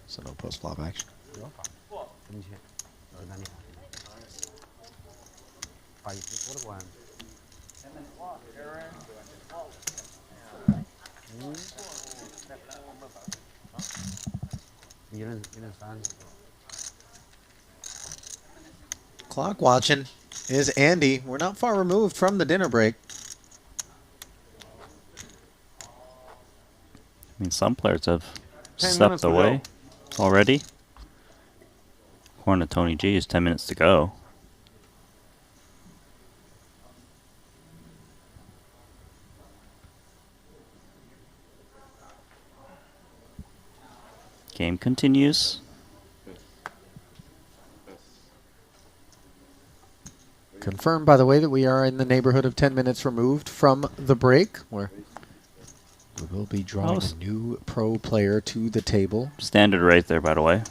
So no post-flop action. Clock watching is Andy. We're not far removed from the dinner break. I mean, some players have stepped away already. According to Tony G, is 10 minutes to go. Game continues. Confirmed, by the way, that we are in the neighborhood of 10 minutes removed from the break, where we will be drawing a new pro player to the table. Standard right there, by the way.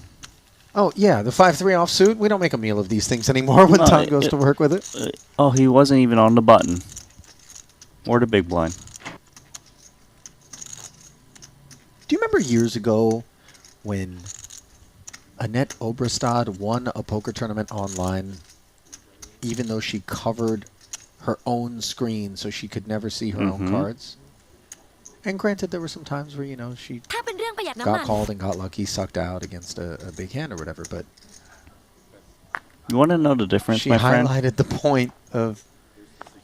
Oh, yeah, the 5-3 offsuit. We don't make a meal of these things anymore when Tom goes to work with it. Oh, he wasn't even on the button. Or the big blind. Do you remember years ago when Annette Obrestad won a poker tournament online, even though she covered her own screen so she could never see her own cards? And granted, there were some times where, you know, she got called and got lucky, sucked out against a big hand or whatever, but you want to know the difference, my friend? She highlighted the point of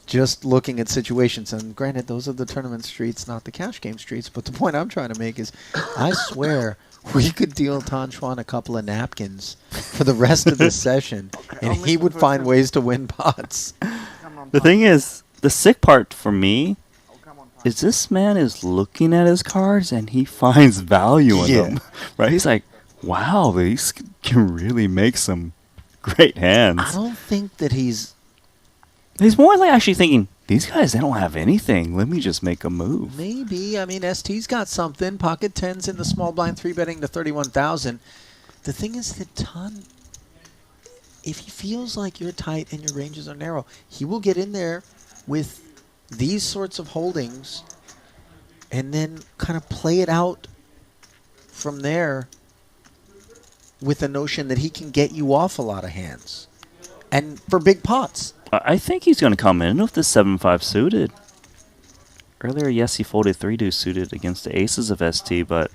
just looking at situations. And granted, those are the tournament streets, not the cash game streets. But the point I'm trying to make is, I swear, we could deal Tan Chuan a couple of napkins for the rest of this session, and he would find ways to win pots. The thing is, the sick part for me is this man is looking at his cards and he finds value in them. Right? He's like, wow, these can really make some great hands. I don't think that he's more like actually thinking, these guys, they don't have anything. Let me just make a move. Maybe. I mean, ST's got something. Pocket tens in the small blind, 3-betting to 31,000. The thing is that Tan, if he feels like you're tight and your ranges are narrow, he will get in there with these sorts of holdings and then kind of play it out from there with the notion that he can get you off a lot of hands. And for big pots. I think he's going to come in with the 7-5 suited. Earlier, yes, he folded 3-2 suited against the aces of ST, but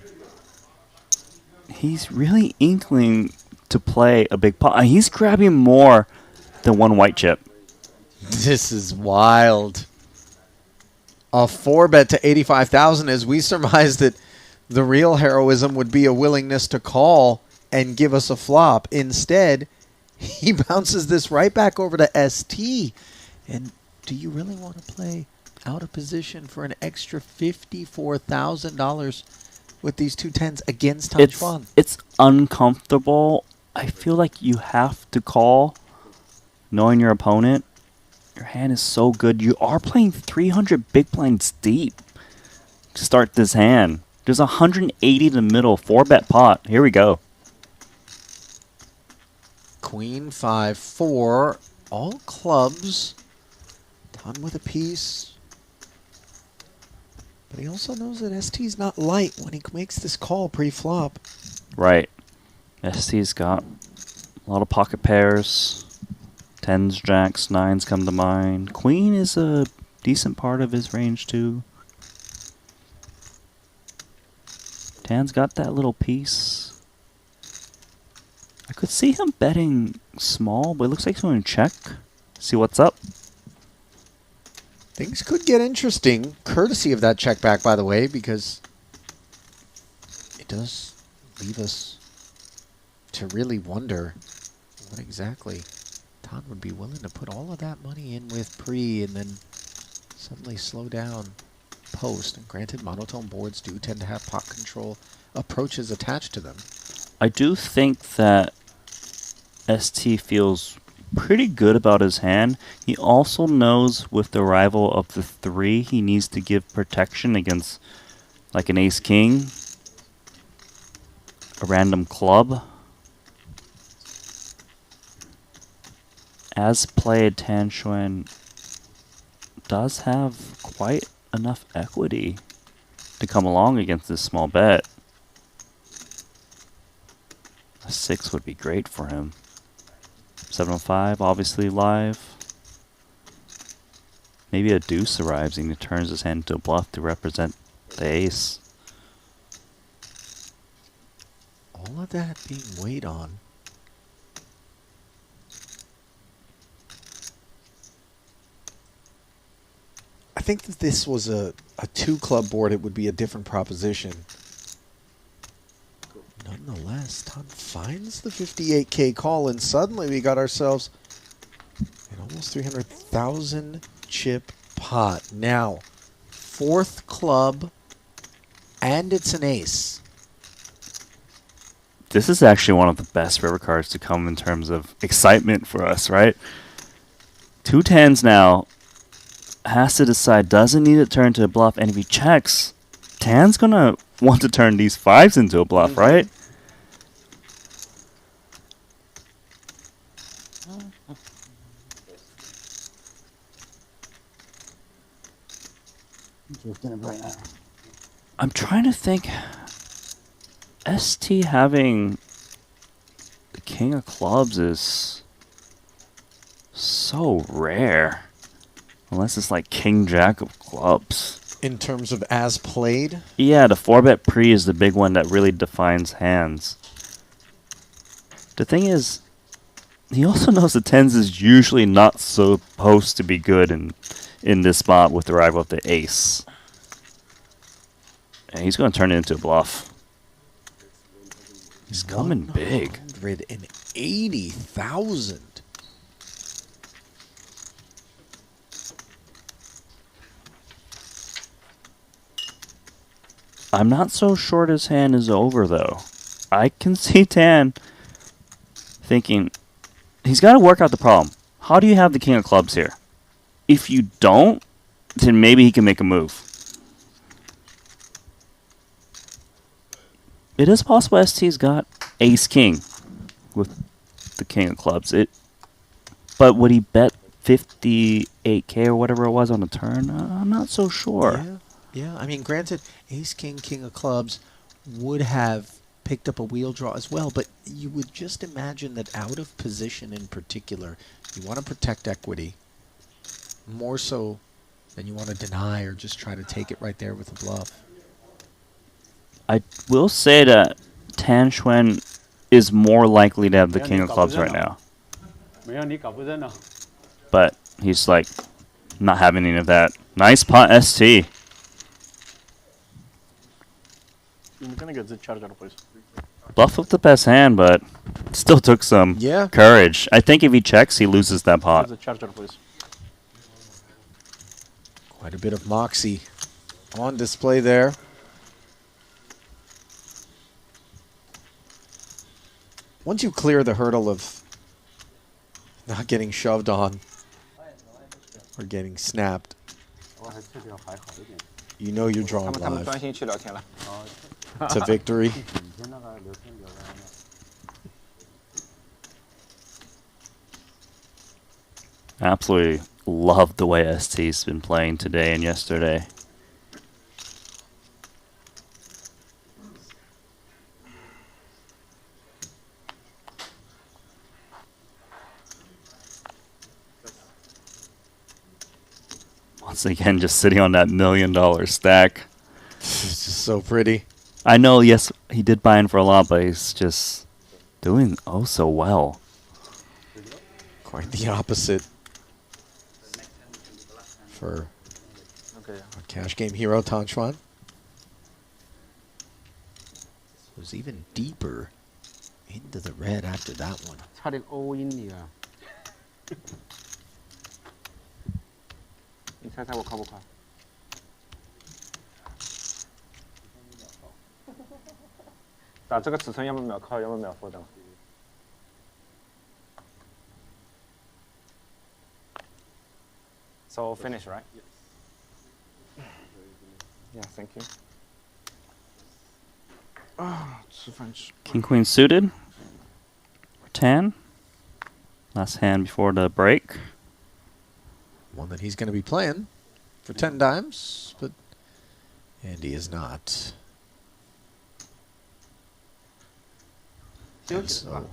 he's really inkling to play a big pot. He's grabbing more than one white chip. This is wild. A 4-bet to 85,000 as we surmise that the real heroism would be a willingness to call and give us a flop. Instead, he bounces this right back over to ST. And do you really want to play out of position for an extra $54,000 with these two tens against Tan Chuan? It's uncomfortable. I feel like you have to call knowing your opponent. Your hand is so good. You are playing 300 big blinds deep to start this hand. There's 180 in the middle, 4-bet pot. Here we go. Queen 5-4, all clubs. Done with a piece. But he also knows that ST's not light when he makes this call pre-flop. Right. ST's got a lot of pocket pairs. Tens, jacks, nines come to mind. Queen is a decent part of his range too. Tan's got that little piece. I could see him betting small, but it looks like he's going to check. See what's up. Things could get interesting, courtesy of that check back, by the way, because it does leave us to really wonder what exactly Tan would be willing to put all of that money in with pre and then suddenly slow down post. And granted, monotone boards do tend to have pot control approaches attached to them. I do think that ST feels pretty good about his hand. He also knows with the arrival of the 3, he needs to give protection against like an ace-king, a random club. As played, Tan Chuan does have quite enough equity to come along against this small bet. A 6 would be great for him. 705, obviously live. Maybe a deuce arrives and he turns his hand into a bluff to represent the ace. All of that being weighed on. I think that this was a 2-club board, it would be a different proposition. Nonetheless, Ton finds the 58K call, and suddenly we got ourselves an almost 300,000 chip pot. Now, 4th club, and it's an ace. This is actually one of the best river cards to come in terms of excitement for us, right? 2 tens now. Has to decide, doesn't need to turn to a bluff, and if he checks, Tan's gonna want to turn these 5s into a bluff, right? I'm trying to think. ST having the king of clubs is so rare. Unless it's like king jack of clubs. In terms of as played? Yeah, the 4-bet pre is the big one that really defines hands. The thing is, he also knows the 10s is usually not supposed to be good in this spot with the arrival of the ace. And he's going to turn it into a bluff. He's coming big. 180,000. I'm not so sure this hand is over, though. I can see Tan thinking, he's got to work out the problem. How do you have the king of clubs here? If you don't, then maybe he can make a move. It is possible ST's got ace-king with the king of clubs. But would he bet 58K or whatever it was on the turn? I'm not so sure. Yeah, I mean, granted, ace-king, king of clubs would have picked up a wheel draw as well, but you would just imagine that out of position in particular, you want to protect equity more so than you want to deny or just try to take it right there with a bluff. I will say that Tan Xuan is more likely to have the king of clubs right now. But he's like not having any of that. Nice pot ST. Bluff with the best hand, but still took some courage. I think if he checks, he loses that pot. Quite a bit of moxie on display there. Once you clear the hurdle of not getting shoved on or getting snapped, you know you're drawing live to victory. Absolutely love the way ST's been playing today and yesterday. Once again, just sitting on that $1 million stack. It's just so pretty. I know, yes, he did buy in for a lot, but he's just doing oh so well. Quite the opposite for our cash game hero, Tan Xuan. Was even deeper into the red after that one. 差点 all in 你啊！你猜猜我靠不靠？打这个尺寸要么秒靠，要么秒 fold 的。So finish, right? Yeah, thank you. 啊，吃饭吃。 King Queen suited. For Tan. Last hand before the break. One that he's going to be playing for 10 dimes, but Andy is not. So,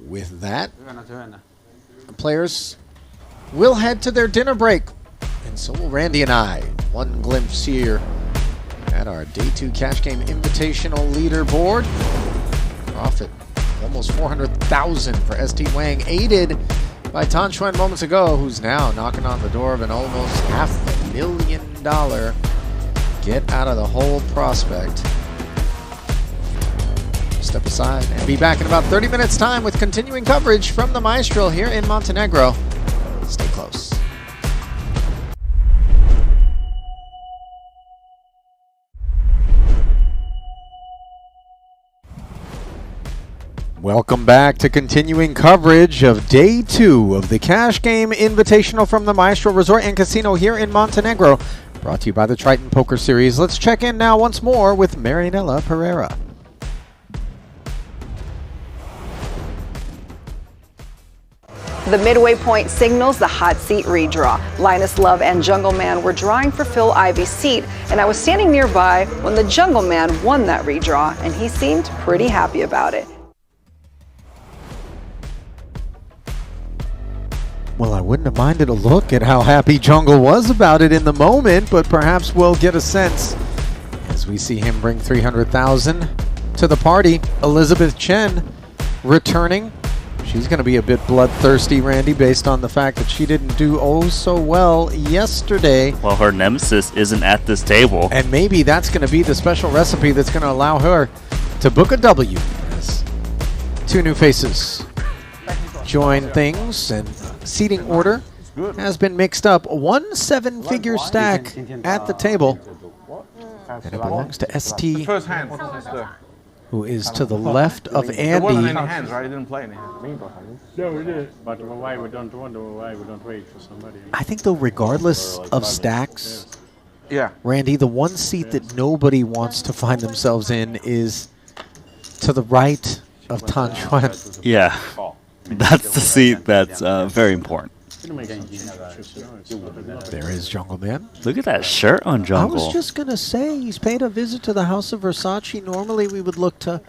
with that, 这个呢，这个呢。 the players will head to their dinner break. And so will Randy and I. One glimpse here at our Day 2 Cash Game Invitational leaderboard. Profit almost 400,000 for ST Wang, aided by Tan Xuan moments ago, who's now knocking on the door of an almost $500,000 get out of the hole prospect. Step aside and be back in about 30 minutes time with continuing coverage from the Maestro here in Montenegro. Stay close. Welcome back to continuing coverage of Day 2 of the Cash Game Invitational from the Maestro Resort and Casino here in Montenegro. Brought to you by the Triton Poker Series. Let's check in now once more with Marianella Pereira. The midway point signals the hot seat redraw. Linus Love and Jungle Man were drawing for Phil Ivey's seat, and I was standing nearby when the Jungle Man won that redraw, and he seemed pretty happy about it. Well, I wouldn't have minded a look at how happy Jungle was about it in the moment, but perhaps we'll get a sense as we see him bring 300,000 to the party. Elizabeth Chen returning. She's going to be a bit bloodthirsty, Randy, based on the fact that she didn't do oh so well yesterday. Well, her nemesis isn't at this table. And maybe that's going to be the special recipe that's going to allow her to book a W. As two new faces join things, and seating order has been mixed up. One 7-figure stack at the table. And it belongs to ST, First hand. who is to the left of There wasn't any Andy. hands, right? He didn't play any. No, we did. But why we don't wait for somebody? I think, though, regardless of stacks, Yeah. Randy, the one seat that nobody wants to find themselves in is to the right of Tan Xuan. Yeah, that's the seat that's very important. There is Jungle Man. Look at that shirt on I Jungle. was just going to say, he's paid a visit to the House of Versace. Normally, we would look to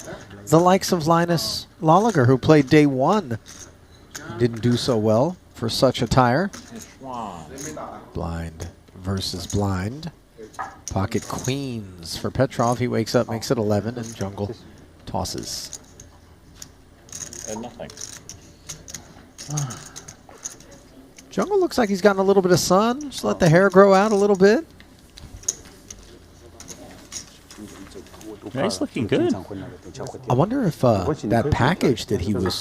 the likes of Linus Lolliger, who played day 1. Didn't do so well for such attire. Blind versus blind. Pocket queens for Petrov. He wakes up, makes it 11, and Jungle tosses. Nothing. Jungle looks like he's gotten a little bit of sun. Just let the hair grow out a little bit. Yeah, he's looking good. I wonder if that package that he was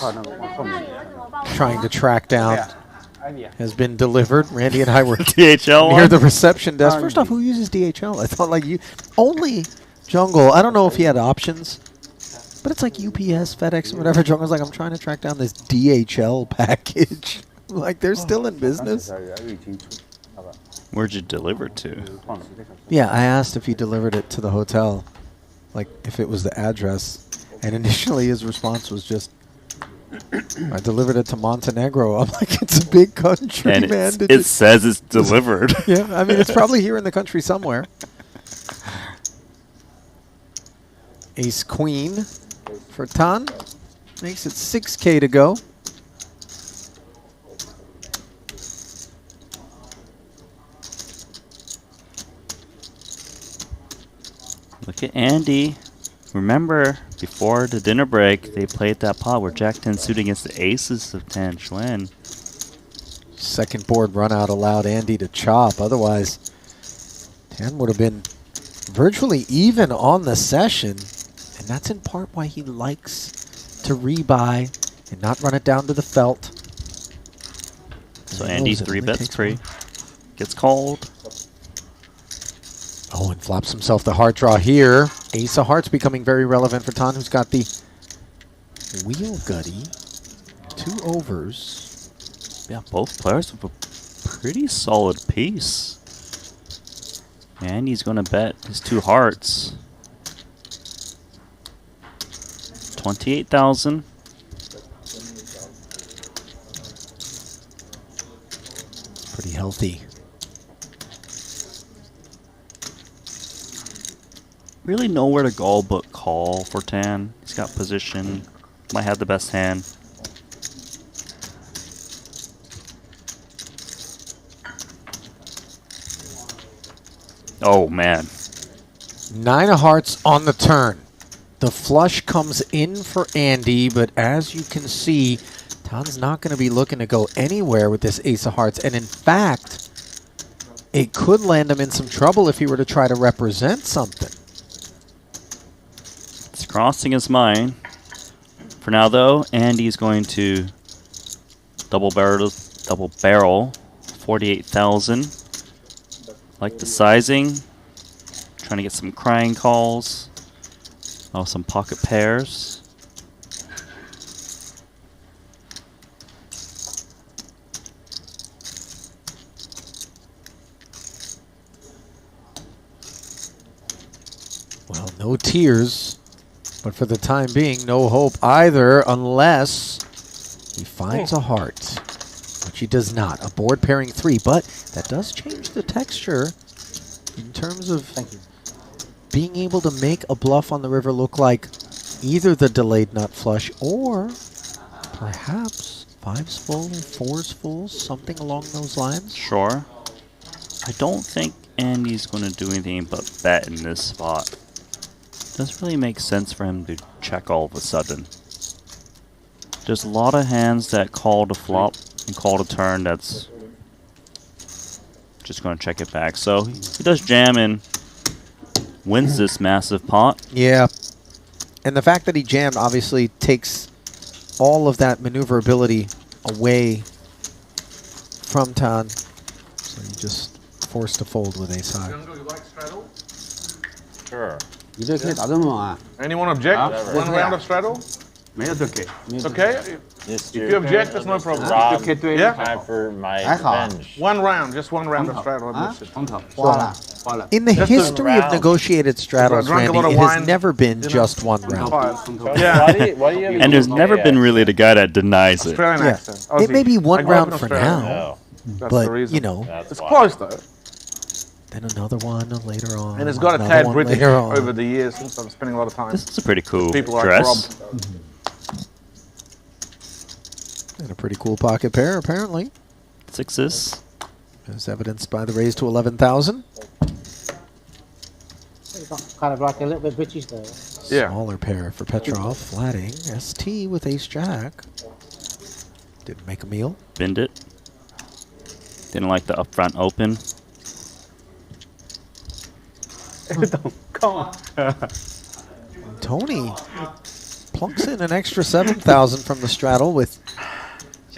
trying to track down has been delivered. Randy and I were DHL near one? the reception desk. First off, who uses DHL? I thought like you only Jungle. I don't know if he had options, but it's like UPS, FedEx, or whatever. Jungle's like, I'm trying to track down this DHL package. Like they're still in business. Where'd you deliver it to? Yeah, I asked if he delivered it to the hotel, like if it was the address, and initially his response was just, I delivered it to Montenegro. I'm like, it's a big country, And man. it says it's delivered. Yeah, I mean, it's probably here in the country somewhere. Ace Queen for Tan. Makes it 6K to go. Look at Andy. Remember, before the dinner break, they played that pot where Jack 10 suited against the aces of Tan Xuan. Second board run out allowed Andy to chop. Otherwise, Tan would have been virtually even on the session. And that's in part why he likes to rebuy and not run it down to the felt. So He Andy knows it 3 only bets takes free. one. Gets called. Oh, and flops himself the heart draw here. Ace of Hearts becoming very relevant for Tan, who's got the wheel gutty. 2 overs. Yeah, both players have a pretty solid piece. And he's going to bet his 2 hearts. 28,000. Pretty healthy. Really nowhere to go but call for Tan. He's got position. Might have the best hand. Oh, man. 9 of hearts on the turn. The flush comes in for Andy, but as you can see, Tan's not going to be looking to go anywhere with this ace of hearts. And in fact, it could land him in some trouble if he were to try to represent something. It's crossing his mind. For now, though, Andy's going to double barrel 48,000. Like the sizing. Trying to get some crying calls. Oh, some pocket pairs. Well, no tears, but for the time being, no hope either, unless he finds a heart, which he does not. A board pairing 3, but that does change the texture in terms of being able to make a bluff on the river look like either the delayed nut flush or perhaps 5's full, 4's full, something along those lines. Sure. I don't think Andy's going to do anything but bet in this spot. Doesn't really make sense for him to check all of a sudden. There's a lot of hands that call to flop and call to turn that's just going to check it back. So he does jam and wins this massive pot. Yeah. And the fact that he jammed obviously takes all of that maneuverability away from Tan. So you just forced to fold with ace high. Jungle, you like straddle? Sure. Anyone object? One round of straddle? It's okay? If you object, there's no problem. Rob, Yeah? time for my revenge. One round, just one round of straddle. That's it. In the Just a history of round. negotiated straddles, Drank a Randy, lot of it has wine, never been dinner. just one round. Yeah. Why do you have And there's never been really the guy that denies it. Australian Yeah. accent. It may be Aussie. one I grew up round in for Australia. now, No, That's the but, reason. you know, that's It's why. close though. then another one later on. And it's got a another tad one British later on. over the years since I'm spending a lot of time. This is a pretty cool People like dress. Rob. And a pretty cool pocket pair, apparently, Sixes. as evidenced by the raise to 11,000. Kind of like a little bit British there. Yeah. Smaller pair for Petrov, flatting. ST with ace-jack. Didn't make a meal. Bend it. Didn't like the upfront open. Tony plunks in an extra 7,000 from the straddle with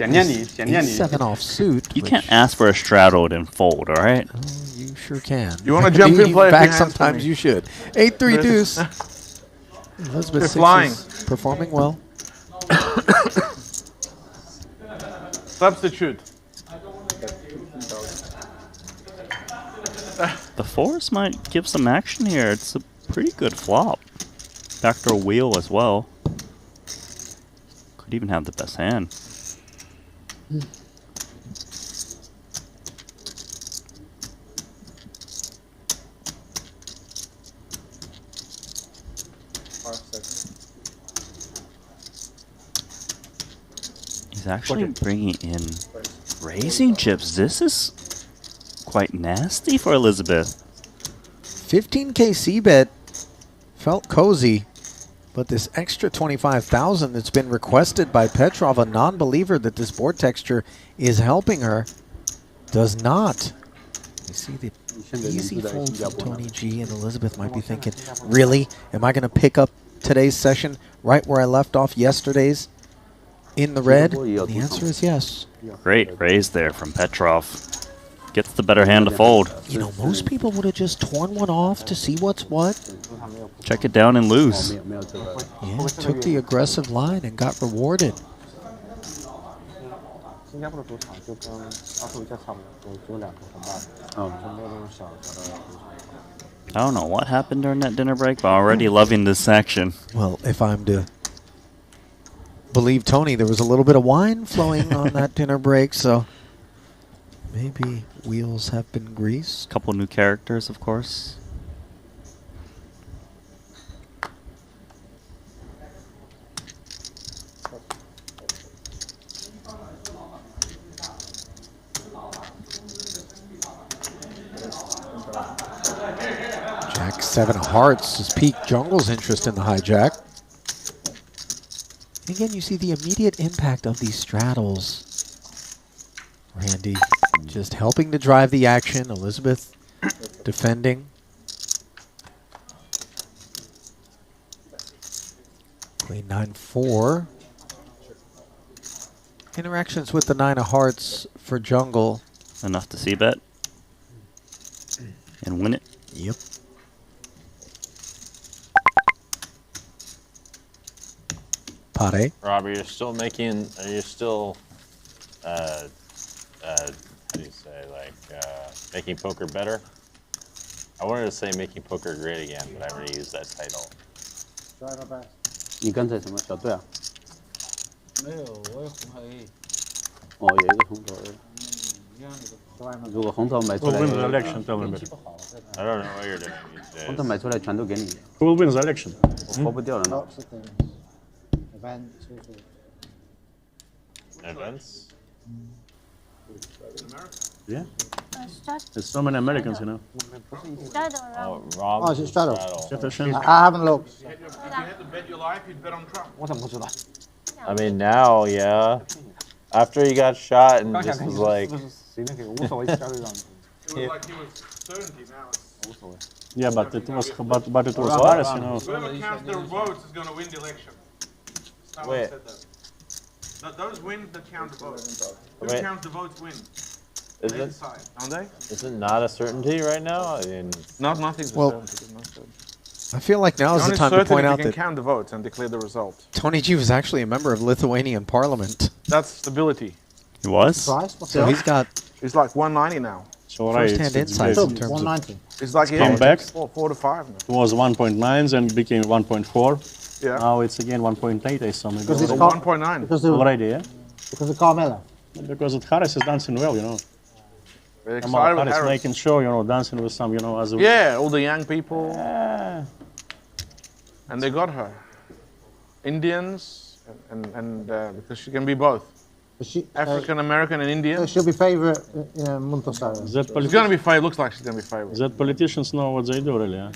ace-7 offsuit. You which- can't ask for a straddle and fold, all right? Oh, you sure can. You wanna jump in, play a In few fact, hands for sometimes me? you should. 8-3 deuce. Elizabeth They're Six flying. is performing well. Substitute. The fours might give some action here. It's a pretty good flop. Backdoor wheel as well. Could even have the best hand. He's actually bringing in raising chips. This is quite nasty for Elizabeth. 15K C-bet felt cozy, but this extra 25,000 that's been requested by Petrov, a non-believer that this board texture is helping her, does not. You see the easy fold from Tony G, and Elizabeth might be thinking, really? Am I going to pick up today's session right where I left off yesterday's in the red? And the answer is yes. Great raise there from Petrov. Gets the better hand to fold. You know, most people would have just torn one off to see what's what. Check it down and lose. Yeah, took the aggressive line and got rewarded. I don't know what happened during that dinner break, but already loving this action. Well, if I'm to believe Tony, there was a little bit of wine flowing on that dinner break, so maybe wheels have been greased. Couple new characters, of course. 7 of hearts has piqued Jungle's interest in the hijack. Again, you see the immediate impact of these straddles. Randy just helping to drive the action. Elizabeth defending. Queen 9-4. Interactions with the 9 of hearts for Jungle. Enough to see bet and win it. Yep. Pare. Robbie, you're still making. Are you still? How do you say, like, making poker better? I wanted to say making poker great again, but I already used that title. Try my best. 你刚才什么小队啊？没有，我有红黑。哦，有一个红头。如果红头买出 Who 来， will win the election? Tell me. I don't know what you're doing these 红头 days. 买出来全都给你， Who will win the election? 我活不掉了呢。 Lots of things. Events. Events? Yeah. There's so many Americans, you know. Oh, Rob. Oh, is it straddle? I haven't looked. If you had to bet your life, you'd bet on Trump. I mean, now, yeah. After he got shot and just was like, It was like he was certainty now. Yeah, but it was Harris, you know. Whoever counts their votes is going to win the election. Someone Wait. said that. Those wins that count the votes. Who Wait. counts the votes win. is They it, decide, don't they? is it not a certainty right now? I mean, Nothing's Well, a certainty. Not certain. I feel like now is the Only time to certain point if out you can that count the votes and declare the result. Tony G was actually a member of Lithuanian parliament. That's stability. He was? Price? What's So it? he's got It's like 190 now. So right, first-hand insights great. in terms of 190. It's like Came back. 4 to 5 now. It was 1.9 and became 1.4. Yeah. Now it's again 1.8 I saw maybe. Because it's So Car- 1.9. because of Already, yeah? Carmela. Because Harris is dancing well, you know. We're Kamala excited with Harris Harris. making show, you know, dancing with some, you know, as a... Yeah, all the young people, Yeah. and they got her. Indians, and because she can be both. But she, African American and Indian. she'll be favourite in a month or so. That, She's going to be favored. Looks like she's going to be favored. that politicians know what they do, really, yeah?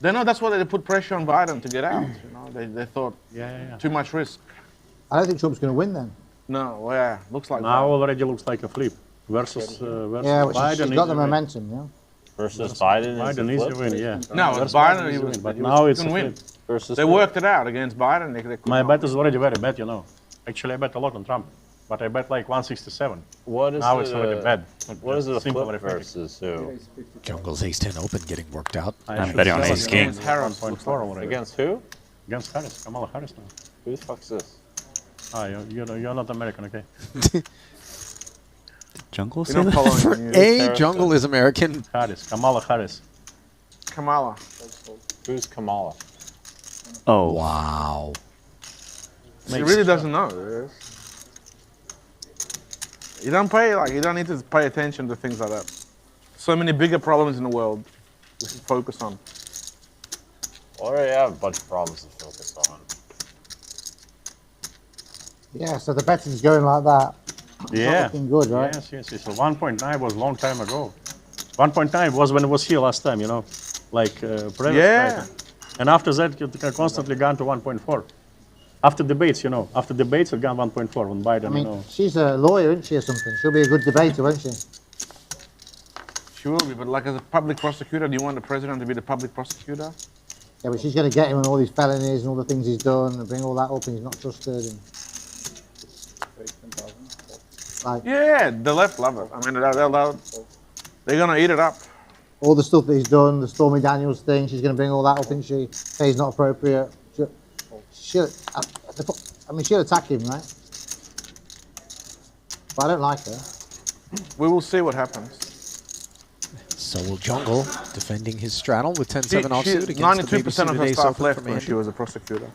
They know that's why they put pressure on Biden to get out. You know, they thought Yeah. too much risk. I don't think Trump's going to win then. No, yeah, looks like Now that. already looks like a flip. Versus Yeah, but Biden. she's got the easy win. momentum, yeah. versus Biden. Biden is easy the win, flip. yeah. No, with Versus Biden, easy he was, win, but he now was it's going a to win. flip. Versus They flip. worked it out against Biden. They could My not. bet is already very bad, you know. Actually, I bet a lot on Trump, but I bet like 167. What is Now the, it's already bad. What is it a Simple flip arithmetic. versus who? Jungle's Ace-10 Open getting worked out. I'm should betting on say Ace King. Against Harris. 1.4 already. Against who? Against Harris, Kamala Harris now. Who the fuck's this? Ah, you're not American, okay? Jungle We're say not that? following For the news. A, Jungle is American. Harris, Kamala Harris. Kamala. Who's Kamala? Oh, Wow. He really doesn't know. You don't need to pay attention to things like that. So many bigger problems in the world we should focus on. I already have a bunch of problems to focus on. Yeah, so the betting's going like that. Yeah. Looking good, right? Yes. So 1.9 was a long time ago. 1.9 was when it was here last time, you know, like previous Yeah. night. And after that, it constantly gone to 1.4. After debates, you know, after debates, it gone 1.4 when Biden, I mean, you know. she's a lawyer, isn't she, or something? She'll be a good debater, won't she? She will be, but like as a public prosecutor, do you want the president to be the public prosecutor? Yeah, but she's going to get him on all these felonies and all the things he's done and bring all that up and he's not trusted. And... Like, Yeah, the left love it. I mean, they're going to eat it up. all the stuff that he's done, the Stormy Daniels thing, she's going to bring all that up, isn't she? Say he's not appropriate. She'll attack him, right? But I don't like her. We will see what happens. So will Jungle, defending his straddle with 10-7 offsuit against 92% the of her baby-suited staff ace left from when Andy. she was a prosecutor.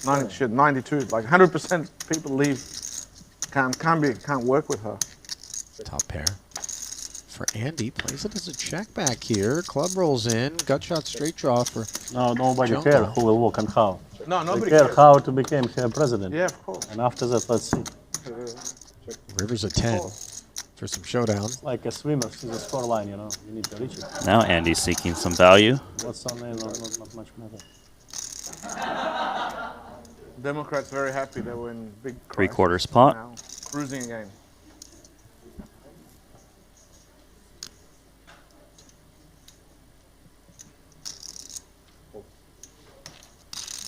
92, like 100% people leave. Can't work with her. Top pair. For Andy, plays it as a check back here. Club rolls in, gut shot straight draw for No, nobody Jungle. cares who will walk and how. No, They nobody care cares. how to become president. Yeah, of course. And after that, let's see. Rivers a 10. for some showdown. Like a swimmer sees a score line, you know. You need to reach it. Now Andy's seeking some value. What's on there? Not much matter. Democrats very happy they were in big Three-quarter crisis spot. now. Cruising again.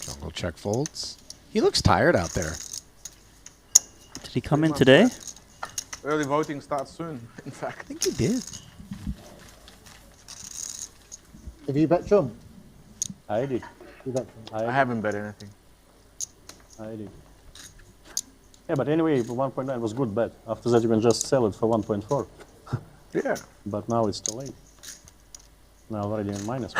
Jungle check folds. He looks tired out there. Did he come in today? Early voting starts soon, in fact. I think he did. Have you bet Trump? I did. You bet Trump. I haven't bet anything. I did. Yeah, but anyway, 1.9 was good bet. After that, you can just sell it for 1.4. Yeah. But now it's too late. Now already in minus.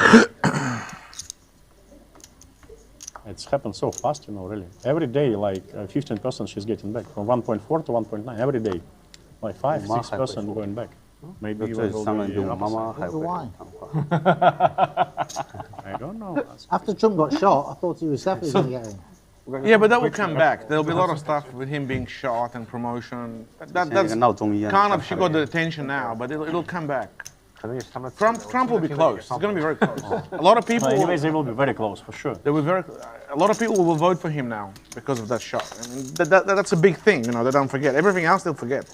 It's happened so fast, you know, really. Every day, like 15% she's getting back from 1.4 to 1.9 every day. Like 5-6% going back. Maybe even Why? I don't know. After Trump got shot, I thought he was definitely going to get in. Yeah, but that will come back. There'll be a lot of stuff with him being shot and promotion. That's kind of, she got the attention now, but it'll come back. Trump will be close. It's going to be very close. A lot of people. Anyways, they will be very close for sure. They will a lot of people will vote for him now because of that shot. I mean, that's a big thing, you know. They don't forget. Everything else they'll forget.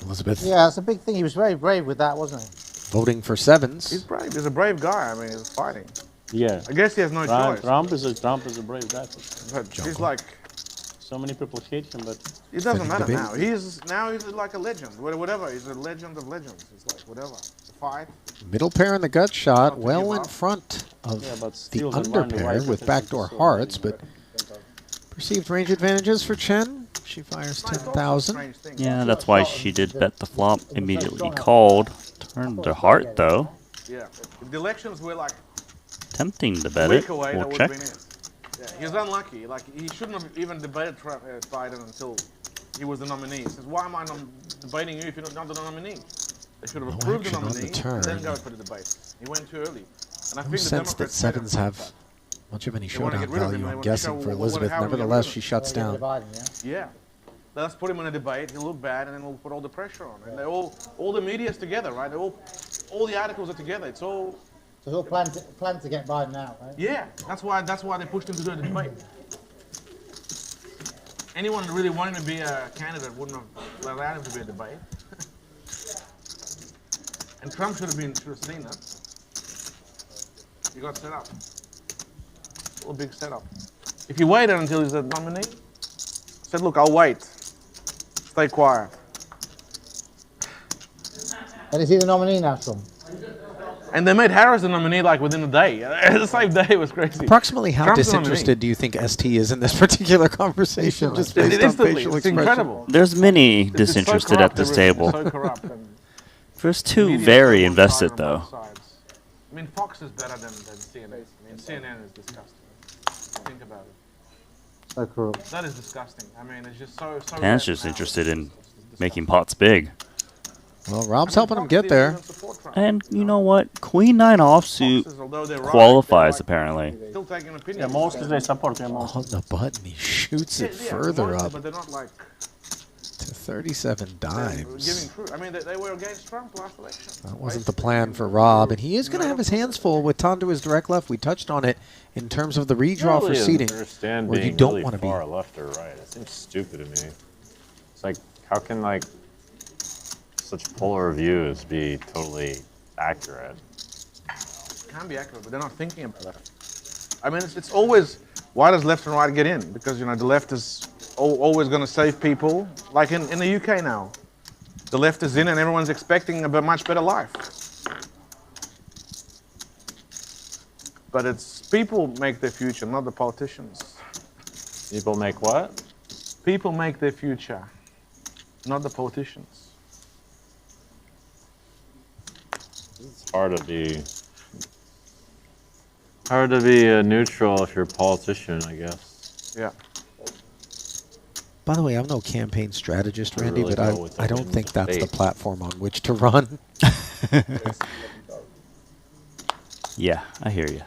Elizabeth. Yeah, it's a big thing. He was very brave with that, wasn't he? Voting for sevens. He's brave. He's a brave guy. I mean, he's fighting. Yeah. I guess he has no choice. Trump is a brave guy. But he's like. So many people hate him, but it doesn't matter now. He's like a legend. Whatever. He's a legend of legends. He's like whatever. The fight. Middle pair in the gut shot, well in front of the under pair with backdoor hearts, but perceived range advantages for Chen. She fires 10,000. Yeah, that's why she did bet the flop. Immediately called. Turned to heart though. Yeah. If the elections were like tempting to bet it. Away, We'll check. Yeah, he's unlucky. Like he shouldn't have even debated Biden until he was the nominee. He says, "Why am I debating you if you're not the nominee?" They should have approved the nominee and then go for the debate. He went too early. And I think the sense that sevens have much of any showdown value, I'm guessing, for Elizabeth. Nevertheless, she shuts down. Yeah. Let's put him in a debate. He'll look bad, and then we'll put all the pressure on. And they all the media's together, right? All the articles are together. It's all. So he'll plan to get Biden out, right? Yeah, that's why they pushed him to do the debate. Anyone who really wanted to be a candidate wouldn't have allowed him to be a debate. And Trump should have seen that. He got set up. A big setup. If he waited until he's a nominee, said, "Look, I'll wait. Stay quiet." And is he the nominee now, Trump? And they made Harris the nominee like within a day. The same day. It was crazy. Approximately how disinterested do you think ST is in this particular conversation? Just based on facial expression. Incredible. There's many disinterested at this table. So corrupt. There's two very invested though. I mean, Fox is better than CNN. I mean, CNN is disgusting. Think about it. So corrupt. That is disgusting. I mean, it's just so. Dan's just interested in making pots big. Well, Rob's helping him get there. And you know what? Queen 9 offsuit qualifies apparently. Still taking opinions. Yeah, mostly they support him. On the button, he shoots it further up but they're not like to 37 dimes. I mean, they were against Trump last election. That wasn't the plan for Rob, and he is going to have his hands full with Ton to his direct left. We touched on it in terms of the redraw for seating, where you don't want to be far left or right. It seems stupid to me. It's like, how can like such polar views be totally accurate? It can be accurate, but they're not thinking about that. I mean, it's always, why does left and right get in? Because, you know, the left is always going to save people. Like in the UK now, the left is in and everyone's expecting a much better life. But it's people make their future, not the politicians. People make what? People make their future, not the politicians. It's hard to be neutral if you're a politician, I guess. Yeah. By the way, I'm no campaign strategist, Randy, really but I don't think that's the platform on which to run. Yeah, I hear you.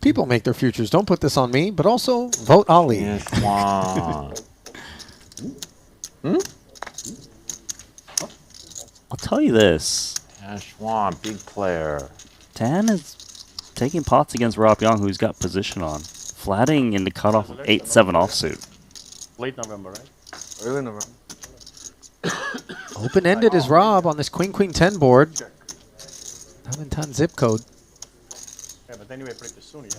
People make their futures. Don't put this on me, but also vote Ali. Yes, I'll tell you this. Schwan, big player. Tan is taking pots against Rob Young, who's got position on. Flatting in the cutoff of 8-7 offsuit. Late November, right? Early November. Open-ended is Rob on this Queen-Queen-10 board. Tan zip code. Yeah, but anyway, pretty soon, yeah.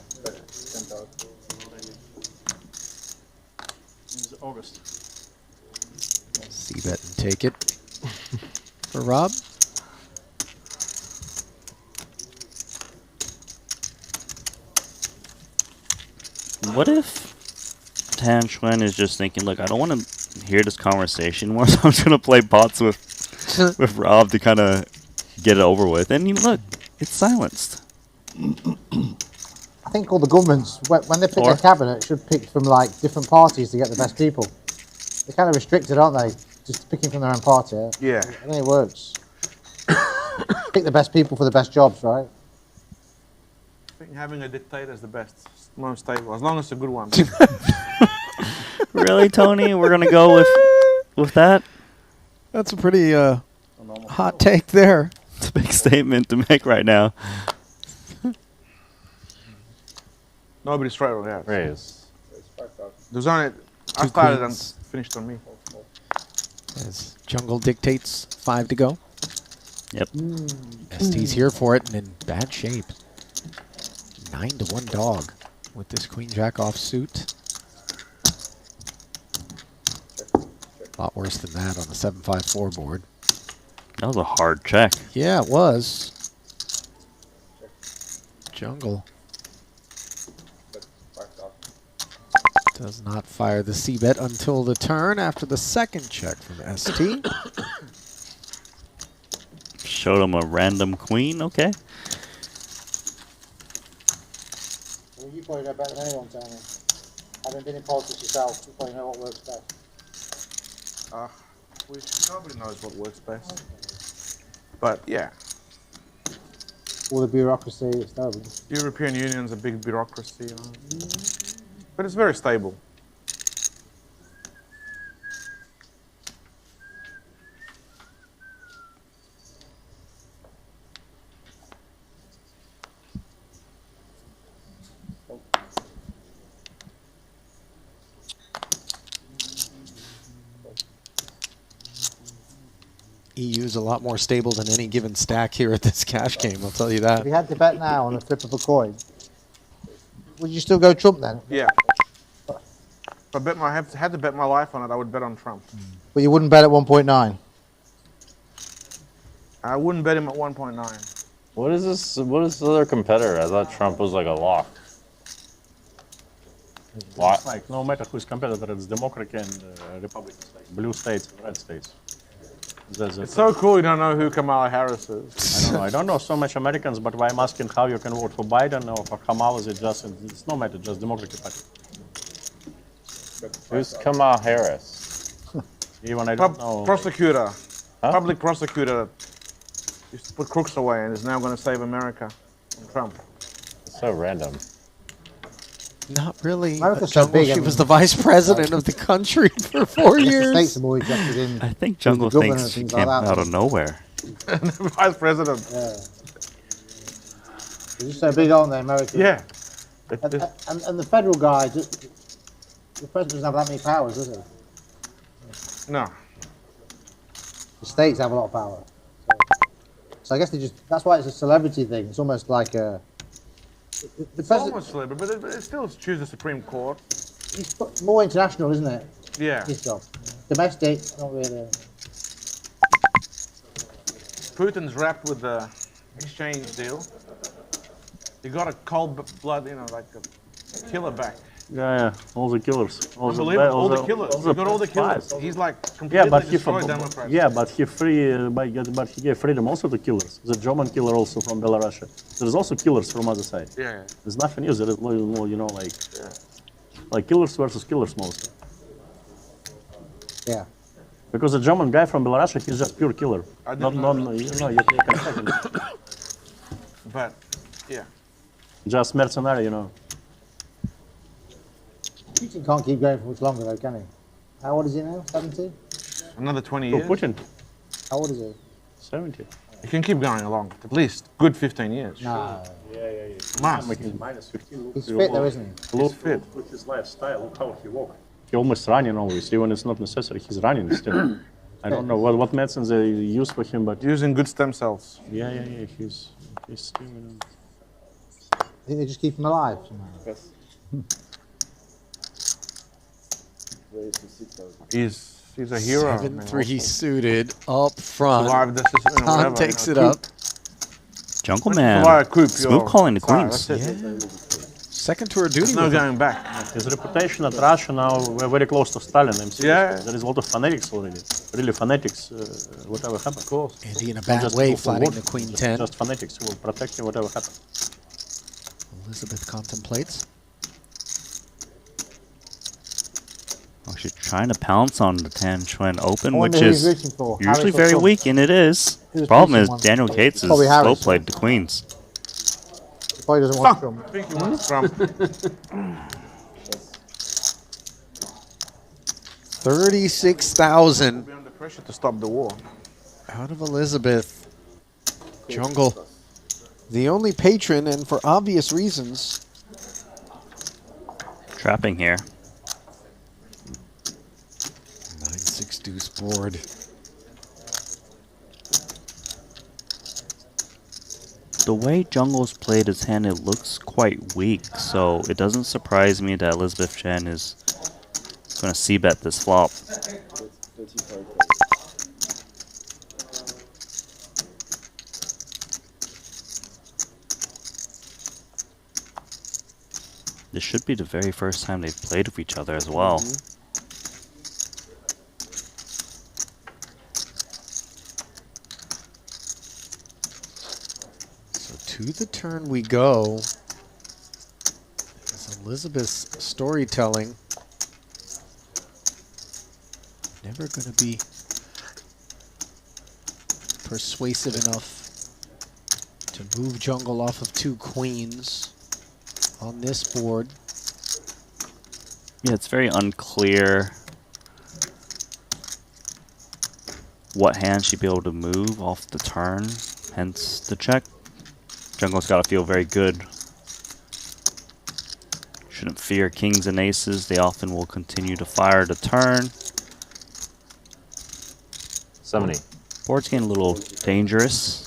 It's August. See bet and take it for Rob. What if Tan Xuan is just thinking, look, I don't want to hear this conversation more, so I'm just going to play pots with Rob to kind of get it over with. And look, it's silenced. I think all the governments, when they pick their cabinet, should pick from like different parties to get the best people. They're kind of restricted, aren't they? Just picking from their own party. Yeah. I think it works. Pick the best people for the best jobs, right? I think having a dictator is the best, most stable, as long as it's a good one. Really, Tony? We're going to go with that? That's a pretty hot take there. It's a big statement to make right now. Nobody's straight on that. Raise. There's only, I started and finished on me. As Jungle dictates 5 to go. Yep. ST's here for it and in bad shape. 9-1 dog with this Queen Jack offsuit. A lot worse than that on the 7-5-4 board. That was a hard check. Yeah, it was. Jungle does not fire the C-bet until the turn after the second check from ST. Showed him a random queen, okay. Well, you probably know better than anyone, Tony. Having been in politics yourself, you probably know what works best. Nobody knows what works best. But yeah. All the bureaucracy, it's terrible. European Union's a big bureaucracy, you know. But it's very stable. EU's a lot more stable than any given stack here at this cash game, I'll tell you that. If you had to bet now on the flip of a coin, would you still go Trump then? Yeah. If I had to bet my life on it, I would bet on Trump. But you wouldn't bet at 1.9? I wouldn't bet him at 1.9. What is this? What is the other competitor? I thought Trump was like a lock. What? It's like no matter who's competitor, it's Democrat and Republicans, like blue states and red states. It's so cool you don't know who Kamala Harris is. I don't know so much Americans, but why I'm asking how you can vote for Biden or for Kamala, is it just, it's no matter, just Democratic Party. Who's Kamala Harris? Even I don't know. Prosecutor. Huh? Public prosecutor used to put crooks away and is now going to save America from Trump. It's so random. Not really. America's so big, She I was mean, the vice president of the country for 4 I guess the years. states are more interested in. I think Jungle the governor thinks she and things came like that. out of nowhere. Vice president. Yeah. They're just so big, aren't they, America? Yeah. And the federal guy, the president doesn't have that many powers, does he? No. The states have a lot of power. So I guess that's why it's a celebrity thing. It's almost like a... It's almost celebrity, but it still chooses the Supreme Court. It's more international, isn't it? Yeah. His job. Domestic, not really. Putin's wrapped with the exchange deal. He got a cold blood, like a killer back. Yeah, all the killers. Unbelievable, all the killers. He got all the killers. He's like completely destroyed Democrats. Yeah, but he he gave freedom also to killers. The German killer also from Belarus. There's also killers from other side. Yeah. There's nothing new. There is more, like killers versus killers mostly. Yeah. Because the German guy from Belarus, he's just pure killer. I didn't know that. You can check it. But, yeah. Just mercenary, Putin can't keep going for much longer, though, can he? How old is he now? 70? Another 20 So years. Putin, How old is he? 70. You can keep going along. At least good 15 years. No. Yeah. Must. Minus 15. Look, He's fit though, isn't he? He's fit. Look his lifestyle. Look how he walks. He almost running always, even it's not necessary. He's running still. I don't know what medicines they use for him, but Using good stem cells. yeah. He's still. I think they just keep him alive somehow. He's a hero. 7-3 suited up front. Survived the system, Tom whatever, takes you it know, up. Jungle Survive Man. coup, Smooth you're- calling the sorry, queens. that's Yeah. it. Second tour of duty. No with him. going back. His reputation at Russia now, we're very close to Stalin. I'm serious. Yeah. There is a lot of fanatics already. Really fanatics, whatever happens. Of course. Andy in a Not bad just way people who flatting want the queen just, 10. Just fanatics who will protect him, whatever happens. Elizabeth contemplates. Oh, she's trying to pounce on the Tan Chuan Open, I wonder which who he's is rooting for, usually Harris or very Trump? weak, and it is. Who's Problem is choosing one? Daniel Cates is Probably Harris. slow played the queens. He probably doesn't want Trump. I think he wants Trump. 36,000 Be under pressure to stop the war. out of Elizabeth. Jungle, the only patron, and for obvious reasons. Trapping here. 9-6 deuce board. The way Jungle's played his hand, it looks quite weak, so it doesn't surprise me that Elizabeth Chen is going to c-bet this flop. This should be the very first time they've played with each other as well. So to the turn we go. As Elizabeth's storytelling never going to be persuasive enough to move Jungle off of 2 queens on this board. Yeah, it's very unclear what hand she'd be able to move off the turn, hence the check. Jungle's got to feel very good. Shouldn't fear kings and aces. They often will continue to fire the turn. 70. Board's getting a little dangerous.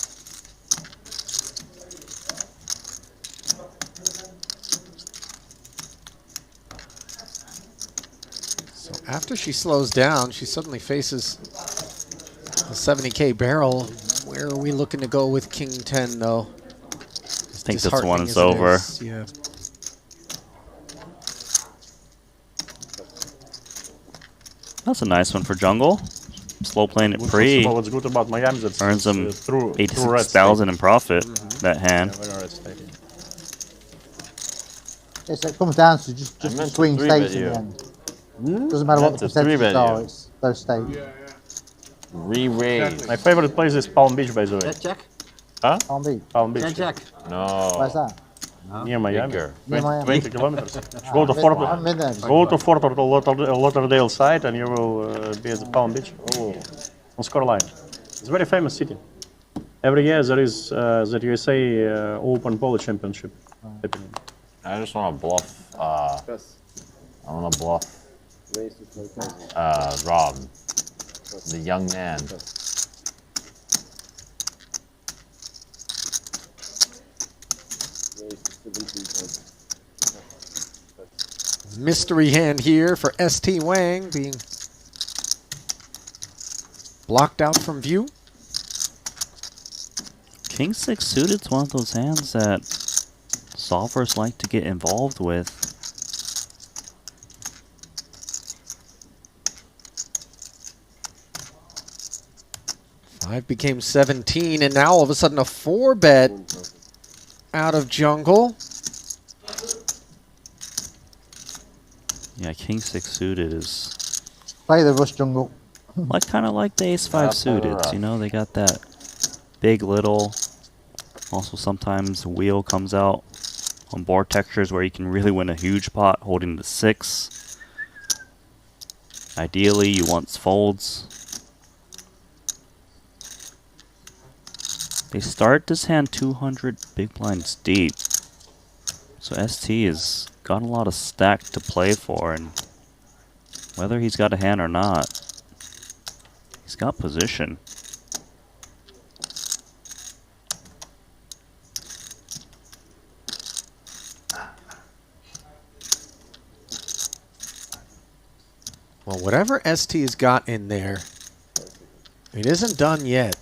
So after she slows down, she suddenly faces the 70K barrel. Where are we looking to go with King 10, though? I think this one Disheartening is as it over. is, yeah. That's a nice one for Jungle. Slow playing it pre. What's good about Miami is Earns them through 86,000 in profit, that hand. Yes, it comes down to just meant to swing three-bet states in you. the end. Doesn't matter what the Meant to three-bet percentages are, you. it's those states. Re-raise. My favorite place is Palm Beach, by the way. Jack. Palm Beach. Palm Beach. Jack. No. Where's that? Near Miami. Bigger. Near Miami. 20 kilometers. Go to I Fort haven't been there. Go to Fort Lauderdale side and you will be at the Palm Beach. On scoreline. It's a very famous city. Every year there is the USA Open Polo Championship happening. I just want to bluff. I want to bluff. Rob, the young man. Mystery hand here for ST Wang, being blocked out from view. King 6 suited's one of those hands that solvers like to get involved with. Five became 17, and now all of a sudden a 4-bet out of Jungle. Yeah, King 6 suited is Play the Rush Jungle. like kind of like the Ace 5 suited. You know, they got that big little. Also, sometimes wheel comes out on board textures where you can really win a huge pot holding the 6. Ideally, you want folds. They start this hand 200 big blinds deep. So ST has got a lot of stack to play for, and whether he's got a hand or not, he's got position. Well, whatever ST has got in there, it isn't done yet.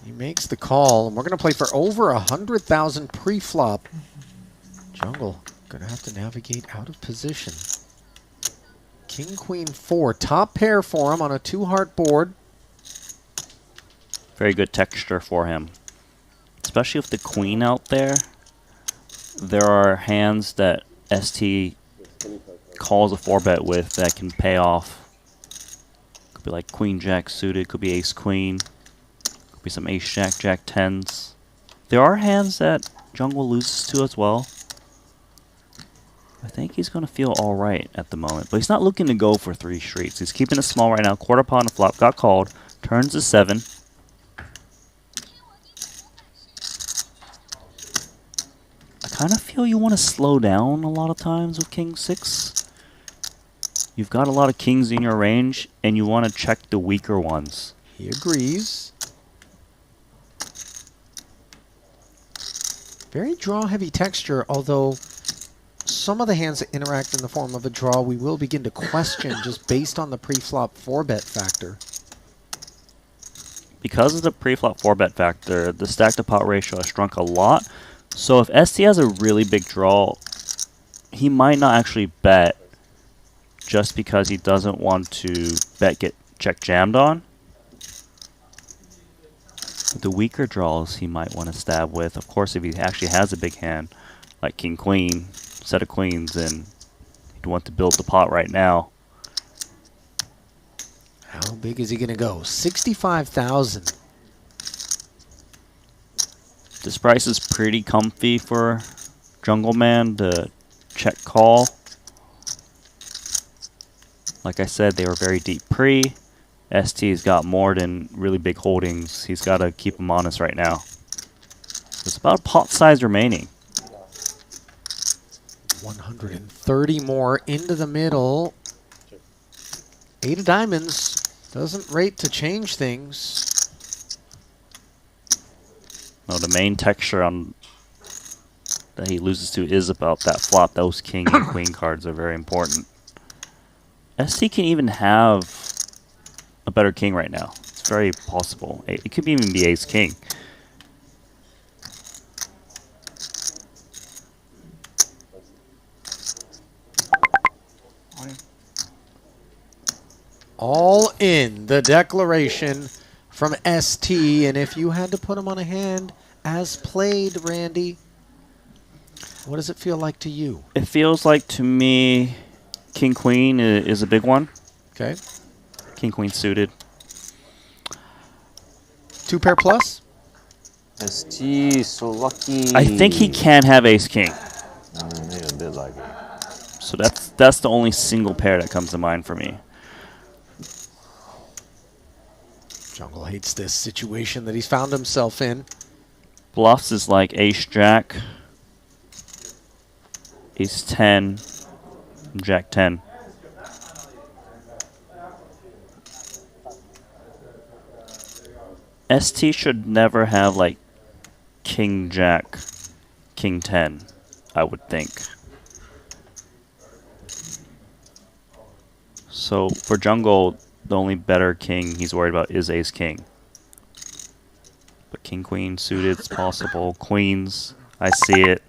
He makes the call, and we're going to play for over 100,000 pre-flop. Jungle going to have to navigate out of position. King, Queen, 4. Top pair for him on a 2-heart board. Very good texture for him. Especially with the Queen out there. There are hands that ST calls a 4-bet with that can pay off. Could be like Queen Jack suited, could be Ace Queen, could be some Ace Jack, Jack 10s. There are hands that Jungle loses to as well. I think he's going to feel alright at the moment, but he's not looking to go for 3 streets. He's keeping it small right now. Quarter pot on the flop, got called, turns to 7. I kind of feel you want to slow down a lot of times with King 6. You've got a lot of kings in your range, and you want to check the weaker ones. He agrees. Very draw-heavy texture, although some of the hands that interact in the form of a draw we will begin to question just based on the pre-flop 4-bet factor. Because of the pre-flop 4-bet factor, the stack-to-pot ratio has shrunk a lot. So if ST has a really big draw, he might not actually bet just because he doesn't want to bet get check jammed on. The weaker draws he might want to stab with. Of course, if he actually has a big hand, like King Queen, set of queens, then he'd want to build the pot right now. How big is he going to go? 65,000. This price is pretty comfy for Jungle Man to check call. Like I said, they were very deep pre. ST's got more than really big holdings. He's got to keep them honest right now. There's about a pot size remaining. 130 more into the middle. 8 of diamonds doesn't rate to change things. No, the main texture on that he loses to is about that flop. Those king and queen cards are very important. ST can even have a better king right now. It's very possible. It could even be ace king. All in the declaration from ST, and if you had to put him on a hand as played, Randy, what does it feel like to you? It feels like to me King Queen is a big one. Okay. King Queen suited. 2 pair plus? ST, so lucky. I think he can have ace king. Maybe a bit lucky. So that's the only single pair that comes to mind for me. Jungle hates this situation that he's found himself in. Bluffs is like ace jack, ace 10, jack 10. ST should never have like king jack, king 10, I would think. So for Jungle, the only better king he's worried about is ace king. But king queen suited is possible. Queens, I see it.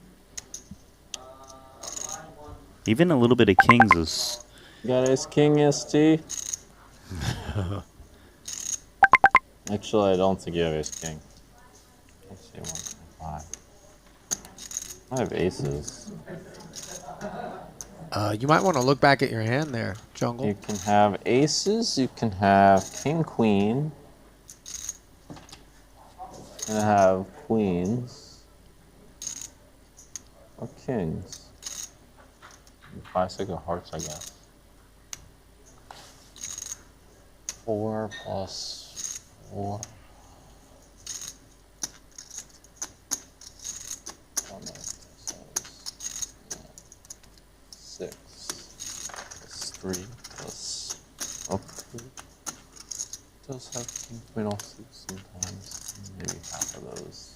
Even a little bit of kings is... Got ace king, ST? Actually, I don't think you have ace king. Let's see, 1.5. I have aces. You might want to look back at your hand there, Jungle. You can have aces, you can have king, queen. And have queens. Or kings. 5, 6 of hearts, I guess. 4 plus 4. Six plus 3 plus okay. Does have king queen offsuit sometimes. Maybe half of those.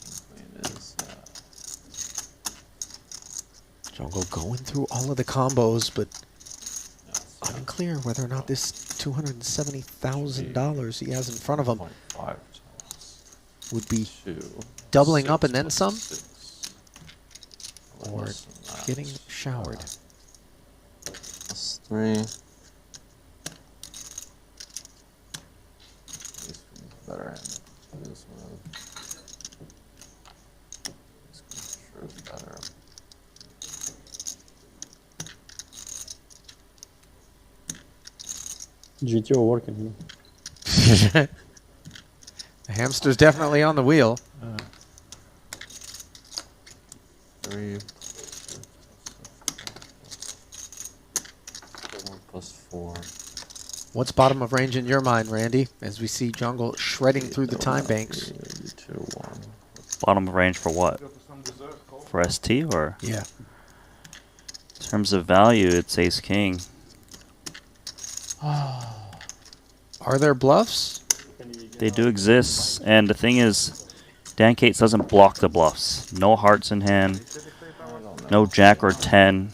King queen is Jungle going through all of the combos, but yeah, unclear whether or not this $270,000 he has in front of him 0.5 times would be 2. doubling 6 up and then plus some, 6. or Less than that. getting showered. Plus 3. This one's better hand. This one. This one's sure is better. GTO working. The hamster's definitely on the wheel. 3 plus 4. What's bottom of range in your mind, Randy, as we see Jungle shredding through the time banks? 2, 1. Bottom of range for what? For ST or? Yeah. In terms of value, it's ace king. Are there bluffs? They do exist, and the thing is, Dan Cates doesn't block the bluffs. No hearts in hand, no jack or 10.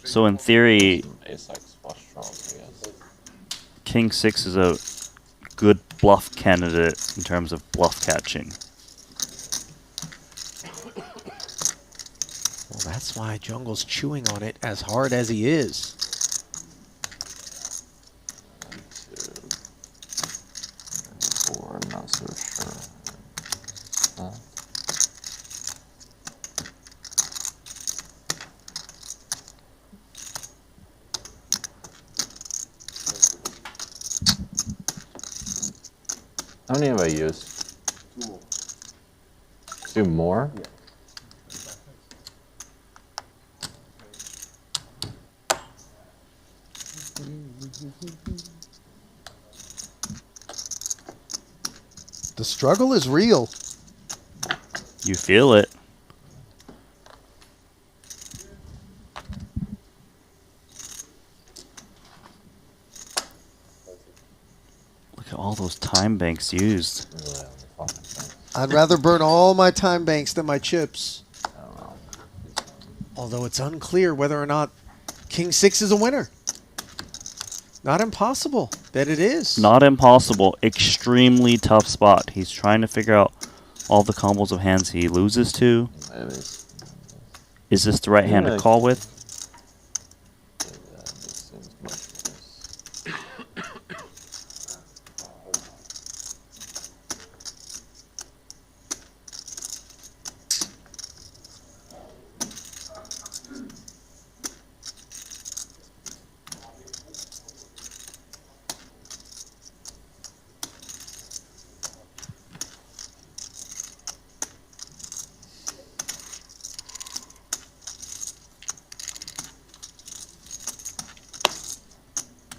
So in theory, Ace X flush draws, I guess. King 6 is a good bluff candidate in terms of bluff catching. Well, that's why Jungle's chewing on it as hard as he is. 2. 4, I'm not so sure. How many have I used? 2 more. 2 more? Yeah. The struggle is real. You feel it. Look at all those time banks used. I'd rather burn all my time banks than my chips. Although it's unclear whether or not King 6 is a winner. Not impossible that it is. Not impossible. Extremely tough spot. He's trying to figure out all the combos of hands he loses to. Is this the right hand to call with?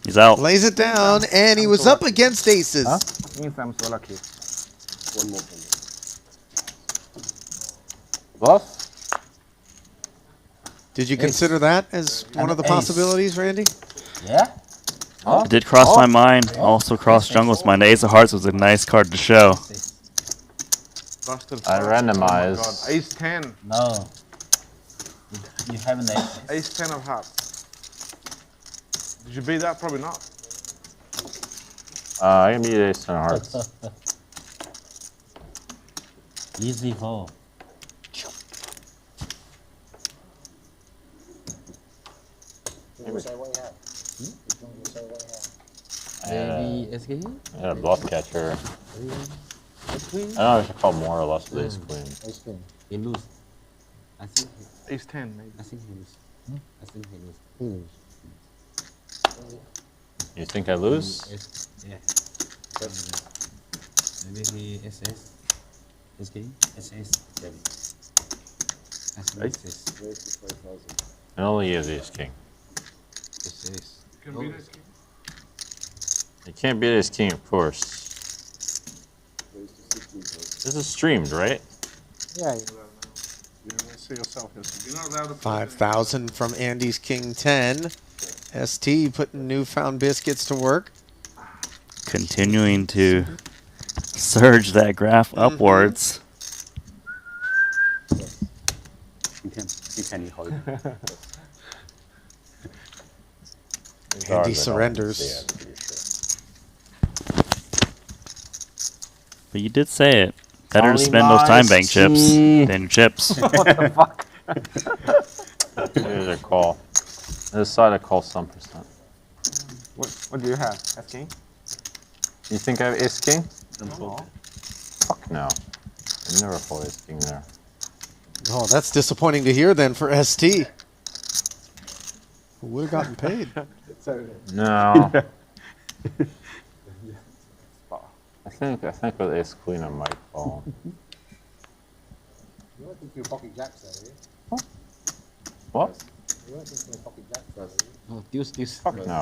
He's out. Lays it down, and he was up against aces. Means I'm so lucky. One more. Bluff? Did you consider that as one of the possibilities, Randy? Yeah. It did cross my mind. Also crossed Jungle's mind. Ace of Hearts was a nice card to show. Busted I flush. randomized. Oh my God. Ace 10. No. You have an ace. Ace 10 of hearts. Did you beat that? Probably not. I can beat ace 10 of hearts. Easy fold. Maybe ace king? I had a bluff catcher. I don't know if I call more or less with ace queen. Ace king. He lose. I think Ace 10, maybe. I think he lose. I think he lose. He lose. You think I lose? Yeah. Maybe he SS. Ace king? SS. I think SS. And only use ace king. This is. You can't beat ace king, of course. This is streamed, right? Yeah. See yourself here. You're not allowed to put 5,000 from Andy's King 10. ST putting newfound biscuits to work. Continuing to surge that graph upwards. You can hold. Andy surrenders. But you did say it. Better to Only spend those time my bank chips tea. than your chips. What the fuck? Here's a call. I decided to call some percent. What do you have? F king? You think I have ace king? No. Fuck no. I never fold ace king there. Oh, that's disappointing to hear then for ST. Who would have gotten paid? No. I think with ace queen I might call. You weren't thinking of pocket jacks though, What? you weren't thinking of pocket jacks though. No, deuce. Fuck no.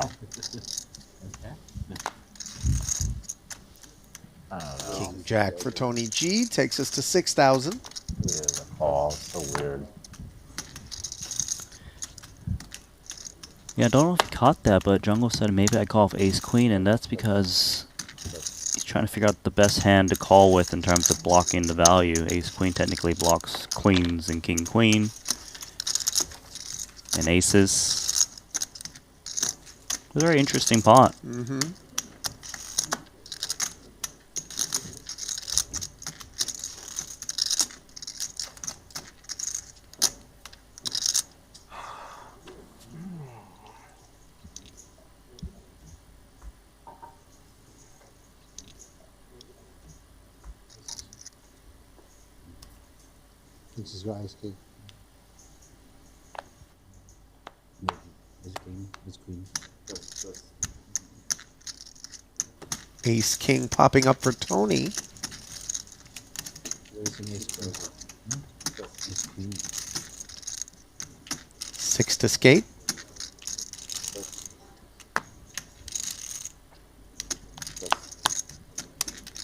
King Jack for Tony G takes us to 6,000. Here's a call. So weird. Yeah, I don't know if he caught that, but Jungle said maybe I call off ace queen, and that's because he's trying to figure out the best hand to call with in terms of blocking the value. Ace queen technically blocks queens and king queen and aces. It's a very interesting pot. Mm-hmm. Thinks he's got ace king. Ace queen. Ace King popping up for Tony. Where's an ace queen? Ace queen. 6 to skate.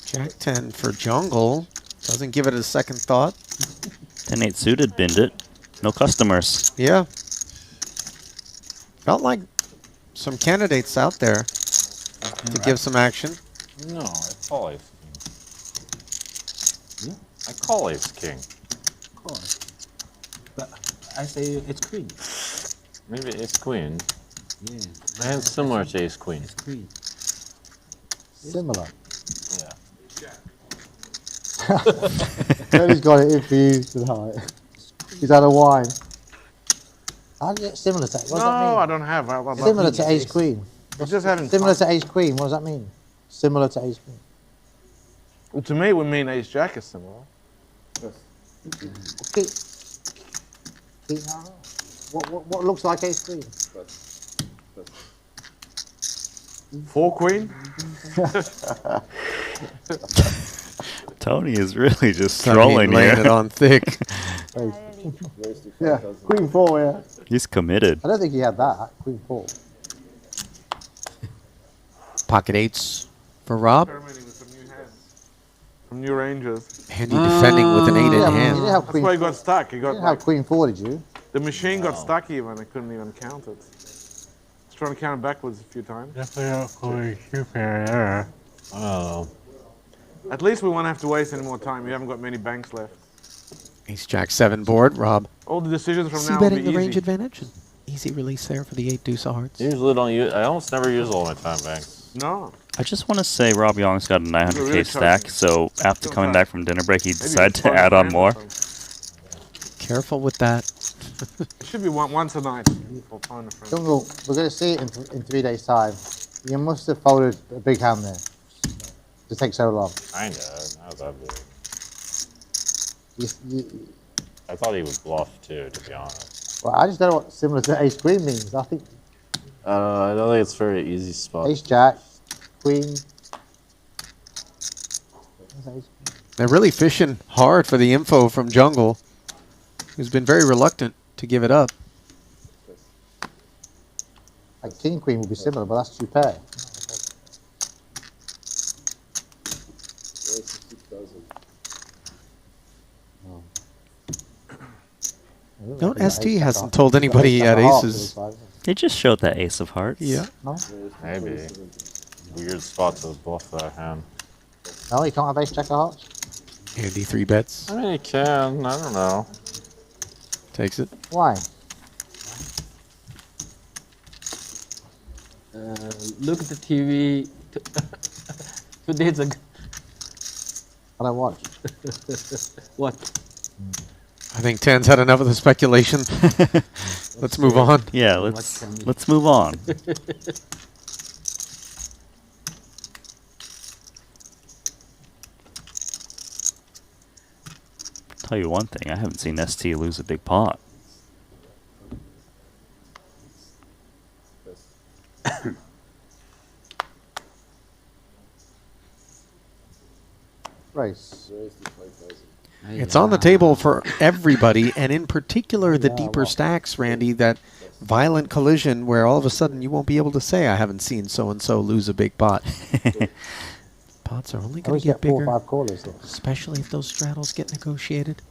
Jack 10 for Jungle. Doesn't give it a second thought. 10-8 suited, binned it. No customers. Yeah. Felt like some candidates out there to give some action. No, I call ace king. I call ace king. Of course. But I say it's queen. Maybe ace queen. Yeah. My hand's similar to ace queen. It's queen. Similar. Yeah. Tony's got it in for you tonight. He's had a wine. How do you get similar to? What does that No, mean? I don't have. Similar to ace queen. It's just having Similar fun. to ace queen. What does that mean? Similar to ace queen. Well, to me, it would mean ace jack is similar. Okay. What looks like ace queen? 4 queen? Tony is really just Tony trolling laying here. it on thick. Yeah, queen 4, yeah. He's committed. I don't think he had that. Queen 4. Pocket 8s for Rob. Experimenting with some new hands. Some new ranges. Andy defending with an 8 in Yeah, you hand. didn't have That's queen. why he You got stuck. He got didn't have queen 4, did you? the machine got stuck even. I couldn't even count it. I was trying to count it backwards a few times. Oh. At least we won't have to waste any more time. You haven't got many banks left. Ace Jack 7 board. Rob. All the decisions from See now will betting be the range easy. advantage. Easy release there for the 8 deuce of hearts. Usually don't use. I almost never use all my time banks. No. I just want to say Rob Young's got a 900k really stack, charging. so after Still coming high. back from dinner break, he Maybe decided to it's add on 5 more. grand or something. Careful with that. It should be once a night for phone a friend. Jungle, we're going to see it in 3 days' time. You must have folded a big hand there. To take so long. Kinda. Not that big. You, I thought he would bluff too, to be honest. well, I just don't know what similar to ace queen means. I think I don't think it's a very easy spot. ace jack, queen. What's ace queen? They're really fishing hard for the info from Jungle, who's been very reluctant to give it up. Like king queen would be similar, but that's two pair. No, ST hasn't told anybody he had aces. They just showed that ace of hearts. Yeah. No, Maybe. Weird spots of both that hand. no, you can't have ace jack of hearts. Andy 3 bets. I mean, you can. I don't know. Takes it. Why? Look at the TV 2 days ago. I don't watch. What? I think Tan's had enough of the speculation. Let's move on. Yeah, let's move on. Tell you one thing, I haven't seen ST lose a big pot. Race. It's on the table for everybody, and in particular the deeper stacks, Randy, that violent collision where all of a sudden you won't be able to say, I haven't seen so-and-so lose a big pot. Pots are only I going always to get get 4 bigger, or 5 callers though. especially if those straddles get negotiated.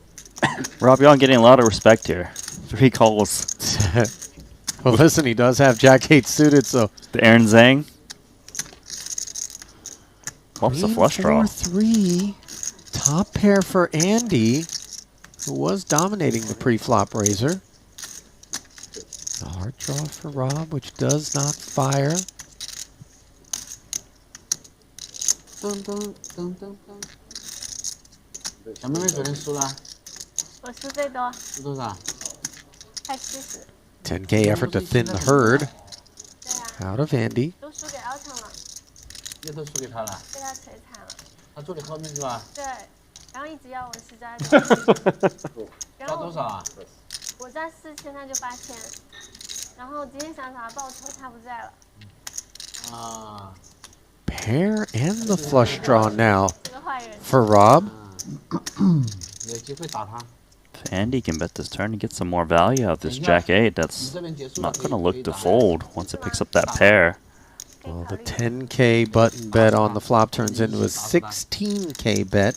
Rob, you're getting a lot of respect here. 3 calls. Well, listen, he does have Jack-8 suited, so... The Aaron Zhang. Whoops, a flush draw. 4-3. Top pair for Andy, who was dominating the pre-flop raiser. The hard draw for Rob, which does not fire.小妹妹昨天输了，我输最多，输多少？快40。 10K effort to thin the herd 对啊， out of Andy. 都输给奥成了，那都输给他了，被他锤惨了。他坐你后面是吧？对，然后一直要我实在的，然后花多少啊？我在4000，他就8000，然后今天想找他报仇，他不在了。啊， Pair and the flush draw now 这个坏人。 for Rob. 有机会打他。 If Andy can bet this turn and get some more value out of this Jack-8, that's not going to look to fold once it picks up that pair. Well, the 10K button bet on the flop turns into a 16K bet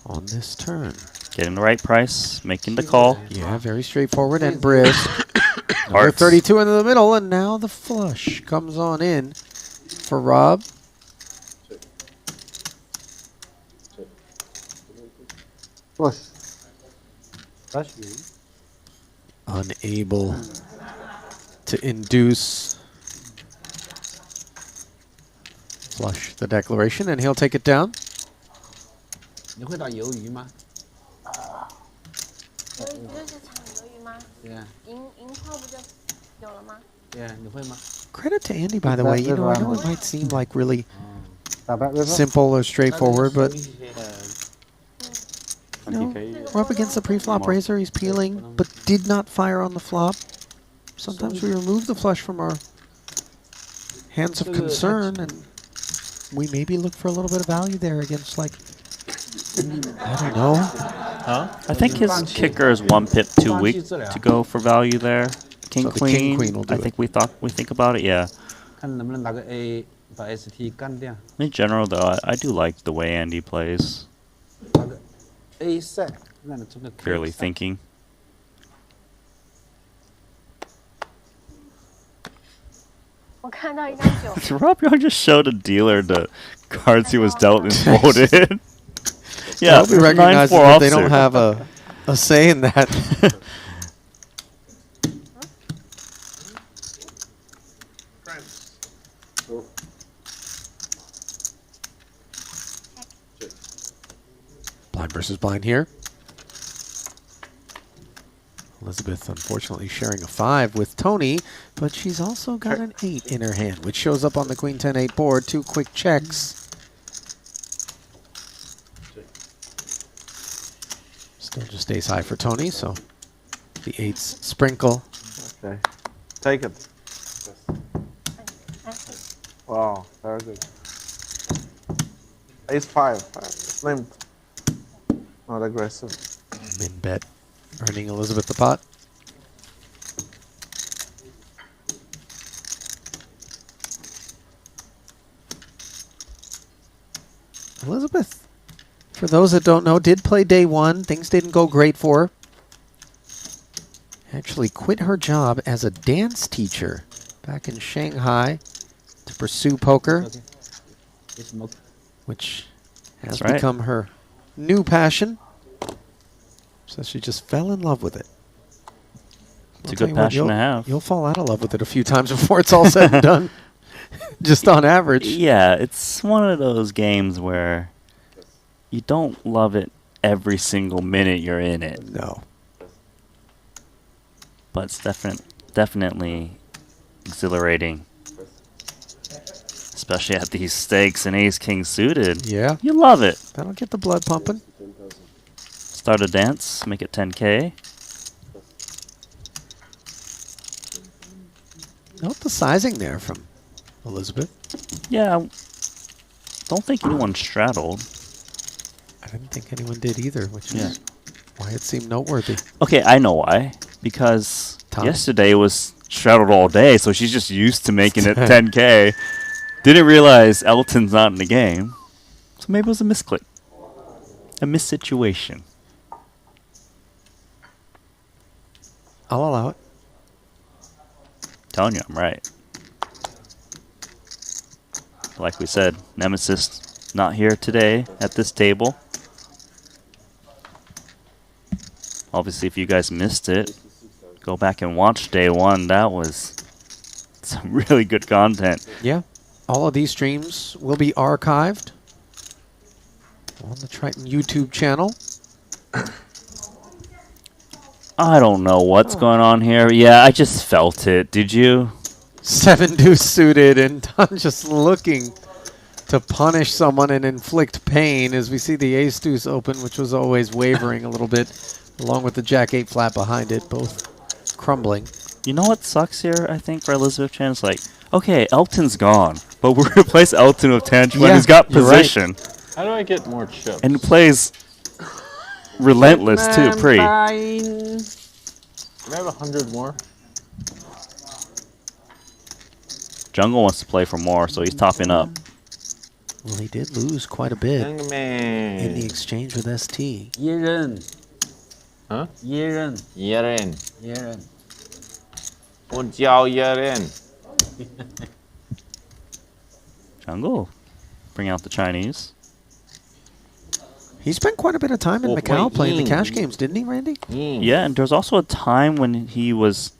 on this turn. Getting the right price, making the call. Yeah, very straightforward and brisk. Number Hearts. 32 into the middle, and now the flush comes on in for Rob. Flush. Unable to induce flush the declaration, and he'll take it down. 你会打鱿鱼吗？鱿鱼就是抢鱿鱼吗？对呀，赢炮不就有了吗？对呀，你会吗？ Credit to Andy, by the way. You know, I know it might seem like really That bet river? simple or straightforward, but you know, 20K. we're up against the pre-flop raiser. He's peeling, but did not fire on the flop. Sometimes we remove the flush from our hands of concern, and we maybe look for a little bit of value there against, like, I don't know. I think his kicker is 1 pip too weak to go for value there. King So the queen. king queen will do I think we think about it. Yeah. 看能不能打个 A，把 ST 干掉。 In general, though, I do like the way Andy plays. 打个 A set，让你中个 Clearly thinking. 我看到一张9， Rob Young just showed a dealer the cards he was dealt and folded. Yeah, Nobody recognizes 9-4 that they don't offsuit. have a say in that. Blind versus blind here. Elizabeth, unfortunately, sharing a 5 with Tony, but she's also got an 8 in her hand, which shows up on the Queen 10-8 board. 2 quick checks. Still just ace high for Tony, so the 8s sprinkle. Okay. Take it. Wow, very good. Ace 5. Slimmed. Not aggressive. Min bet, earning Elizabeth the pot. Elizabeth, for those that don't know, did play day one. Things didn't go great for her. Actually quit her job as a dance teacher back in Shanghai to pursue poker, which has become her new passion. So she just fell in love with it. It's a good passion to have. You'll fall out of love with it a few times before it's all said and done. Just on average. Yeah, it's one of those games where you don't love it every single minute you're in it. No. But it's definitely exhilarating. Especially at these stakes and ace-king suited. Yeah. You love it. That'll get the blood pumping. Start a dance, make it 10K. Note the sizing there from Elizabeth. Yeah, don't think anyone straddled. I didn't think anyone did either, which is why it seemed noteworthy. Okay, I know why. Because Tom? yesterday was straddled all day, so she's just used to making it 10K. Didn't realize Elton's not in the game. So maybe it was a misclick. A missituation. I'll allow it. Telling you, I'm right. Like we said, Nemesis not here today at this table. Obviously, if you guys missed it, go back and watch day one. That was some really good content. Yeah. All of these streams will be archived on the Triton YouTube channel. I don't know what's going on here. Yeah, I just felt it. Did you? 7 deuce suited and Don just looking to punish someone and inflict pain as we see the ace deuce open, which was always wavering a little bit, along with the jack 8 flat behind it, both crumbling. You know what sucks here, I think, for Elizabeth Chan? It's like, okay, Elton's gone, but we're going to replace Elton with Tantrum, and he's got position. Right. How do I get more chips? And he plays relentless, too, pre. Can I have 100 more? Jungle wants to play for more, so he's topping up. Well, he did lose quite a bit Young in man. the exchange with ST. 椰人 Huh? 椰人 Yeren. 椰人 Yeren. Jungle, bring out the Chinese. He spent quite a bit of time in Macau playing the cash games, didn't he, Randy? Yeah, and there's also a time when he was,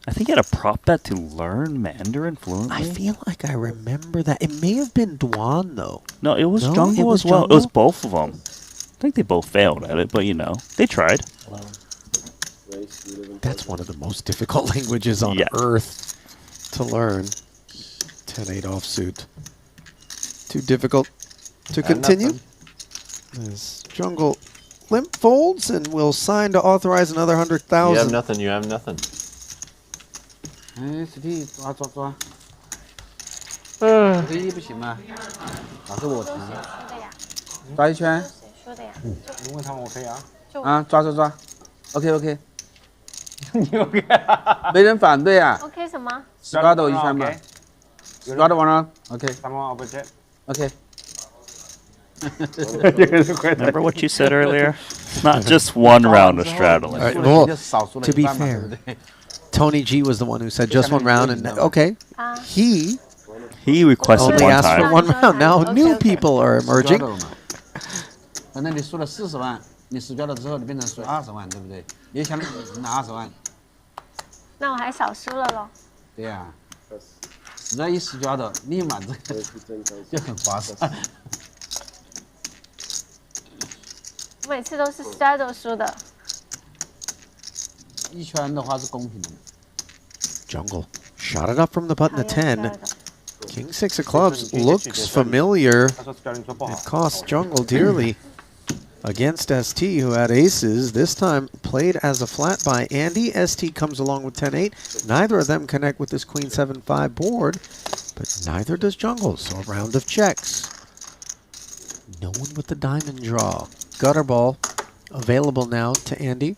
I think he had a prop bet to learn Mandarin fluently. I feel like I remember that. It may have been Duan, though. No, it was No, Jungle it was as well. Jungle? It was both of them. I think they both failed at it, but you know, they tried. That's one of the most difficult languages on earth to learn. 10-8 offsuit. Too difficult to continue. As Jungle limp folds and will sign to authorize another 100,000. You have nothing. You have nothing. 哎，ST 抓抓抓，ST 不行吗？老是我疼，抓一圈。谁说的呀？你问他们我可以啊。就啊，抓抓抓，OK OK。你 OK？ 没人反对啊。 OK 什么？ Straddle 一圈嘛。Straddle one round。OK。 Someone opposite. OK。 Remember what you said earlier? Not just one round of straddling. All right, well, to be fair, Tony G was the one who said just one round, and okay, he requested only one asked time. for one round. Now new people are emerging. 反正你输了40万，你straddle之后你变成输20万，对不对？你也想拿20万。那我还少输了咯。对呀，只要一straddle，立马这个就很划算。我每次都是 straddle 输的。一圈的话是公平的。 Jungle shot it up from the button to 10. King 6 of clubs looks familiar. It cost Jungle dearly against ST, who had aces. This time played as a flat by Andy. ST comes along with 10-8. Neither of them connect with this Queen 7-5 board, but neither does Jungle. So a round of checks. No one with the diamond draw. Gutter ball available now to Andy.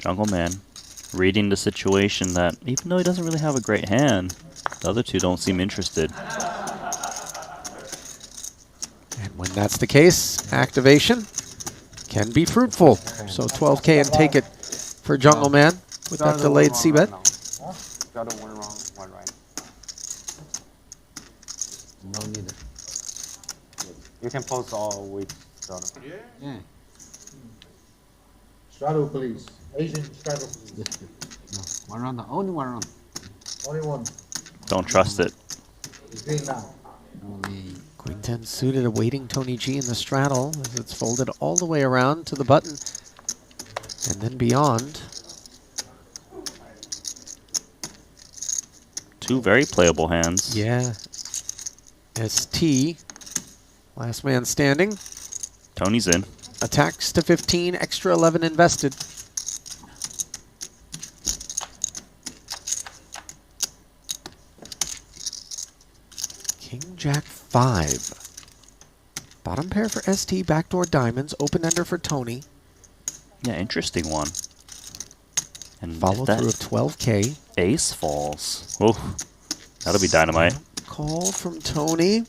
Jungle Man reading the situation that even though he doesn't really have a great hand, the other two don't seem interested. And when that's the case, activation can be fruitful. So 12K and take it for Jungle Man with that delayed c-bet. Shadow one wrong, one right. No need. You can post all with shadow. Yeah. Straddle, please. Asian straddle, please. No, one round, only one round. Only one. Don't trust it. He's green now. Only. Queen 10 suited awaiting Tony G in the straddle as it's folded all the way around to the button and then beyond. Two very playable hands. Yeah. ST, last man standing. Tony's in. Attacks to 15, extra 11 invested. King Jack 5. Bottom pair for ST, backdoor diamonds, open ender for Tony. Yeah, interesting one. And Follow if that through of 12K. ace falls. Oh, that'll be dynamite. Call from Tony.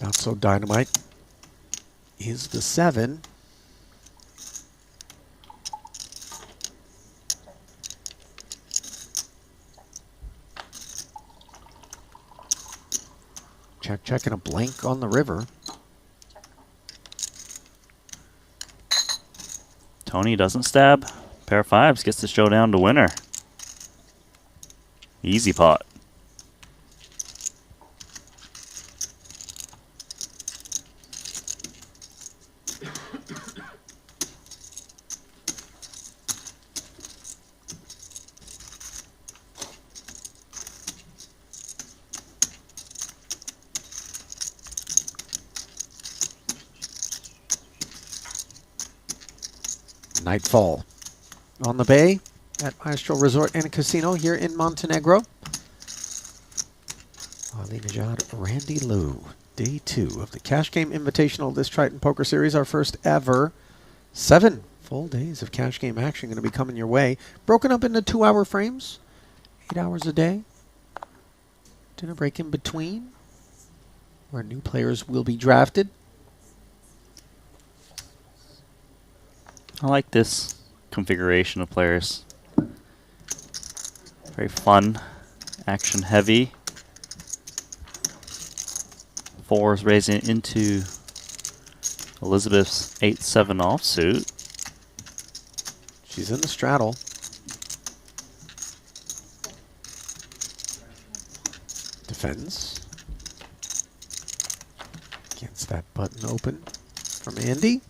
Not so dynamite. Is the 7. Check, and a blank on the river. Tony doesn't stab. Pair of fives gets the showdown to winner. Easy pot. Nightfall on the bay at Maestro Resort and Casino here in Montenegro. Ali Najad, Randy Lou. Day 2 of the Cash Game Invitational this Triton Poker Series, our first ever. 7 full days of cash game action going to be coming your way. Broken up into 2-hour frames, 8 hours a day. Dinner break in between, where new players will be drafted. I like this configuration of players. Very fun, action heavy. 4s raising into Elizabeth's 8-7 offsuit. She's in the straddle. Defends. Gets that button open from Andy.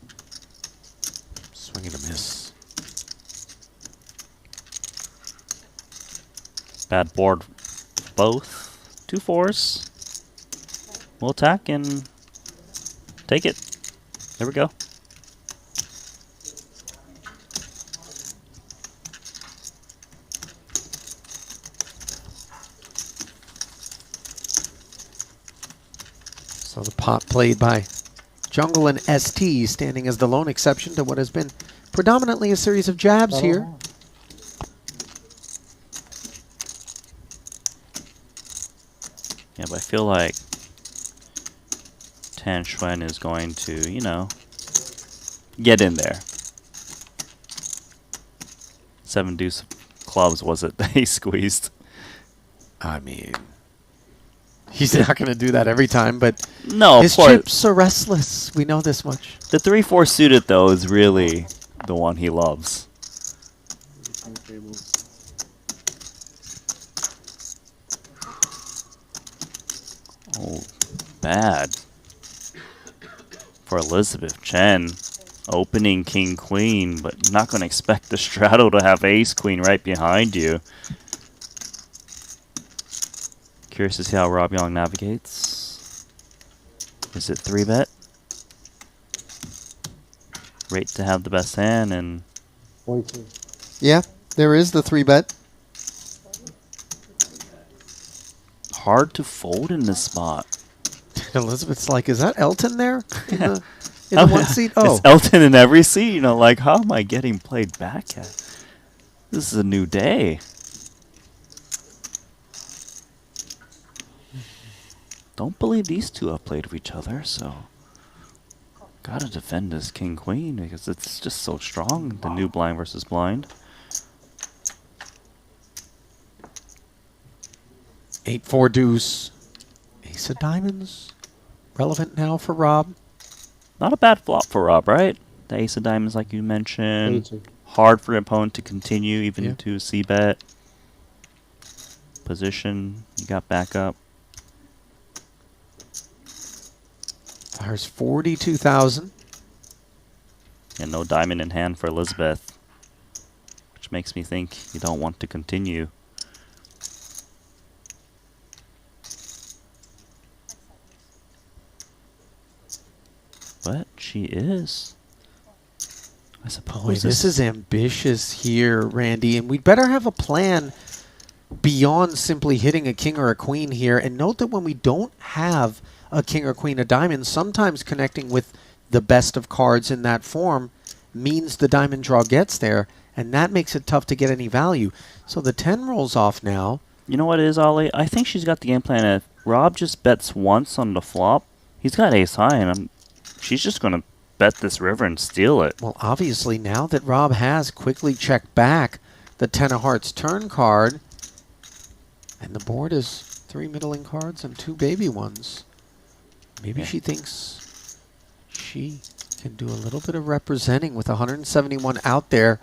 Swing and a miss. Bad board both. 2 4s. We'll attack and take it. There we go. So the pot played by Jungle and ST, standing as the lone exception to what has been predominantly a series of jabs here. Yeah, but I feel like Tan Xuan is going to, you know, get in there. 7 deuce of clubs was it that he squeezed? I mean, he's not going to do that every time, but no, his chips are restless. We know this much. The 3-4 suited, though, is really the one he loves. Oh, bad. For Elizabeth Chen. Opening King Queen, but not going to expect the straddle to have Ace Queen right behind you. Curious to see how Rob Young navigates. Is it 3-bet? Rate to have the best hand and... 42. Yeah, there is the 3-bet. Hard to fold in this spot. Elizabeth's like, is that Elton there? in the one seat? Oh. It's Elton in every seat. You know, like, how am I getting played back at? This is a new day. Don't believe these two have played with each other, so gotta defend this king queen because it's just so strong. The new blind versus blind. 8-4 deuce. Ace of diamonds. Relevant now for Rob. Not a bad flop for Rob, right? The ace of diamonds, like you mentioned. Hard for the opponent to continue, even to c-bet. Position, you got backup. Fires 42,000. And no diamond in hand for Elizabeth, which makes me think you don't want to continue. But she is. I suppose. Boy, this is ambitious here, Randy, and we'd better have a plan beyond simply hitting a king or a queen here. And note that when we don't have a king or queen of diamonds, sometimes connecting with the best of cards in that form means the diamond draw gets there, and that makes it tough to get any value. So the 10 rolls off now. You know what it is, Ollie? I think she's got the game plan. If Rob just bets once on the flop, he's got ace high, and she's just going to bet this river and steal it. Well, obviously, now that Rob has quickly checked back the 10 of hearts turn card, and the board is 3 middling cards and 2 baby ones. Maybe she thinks she can do a little bit of representing with 171 out there.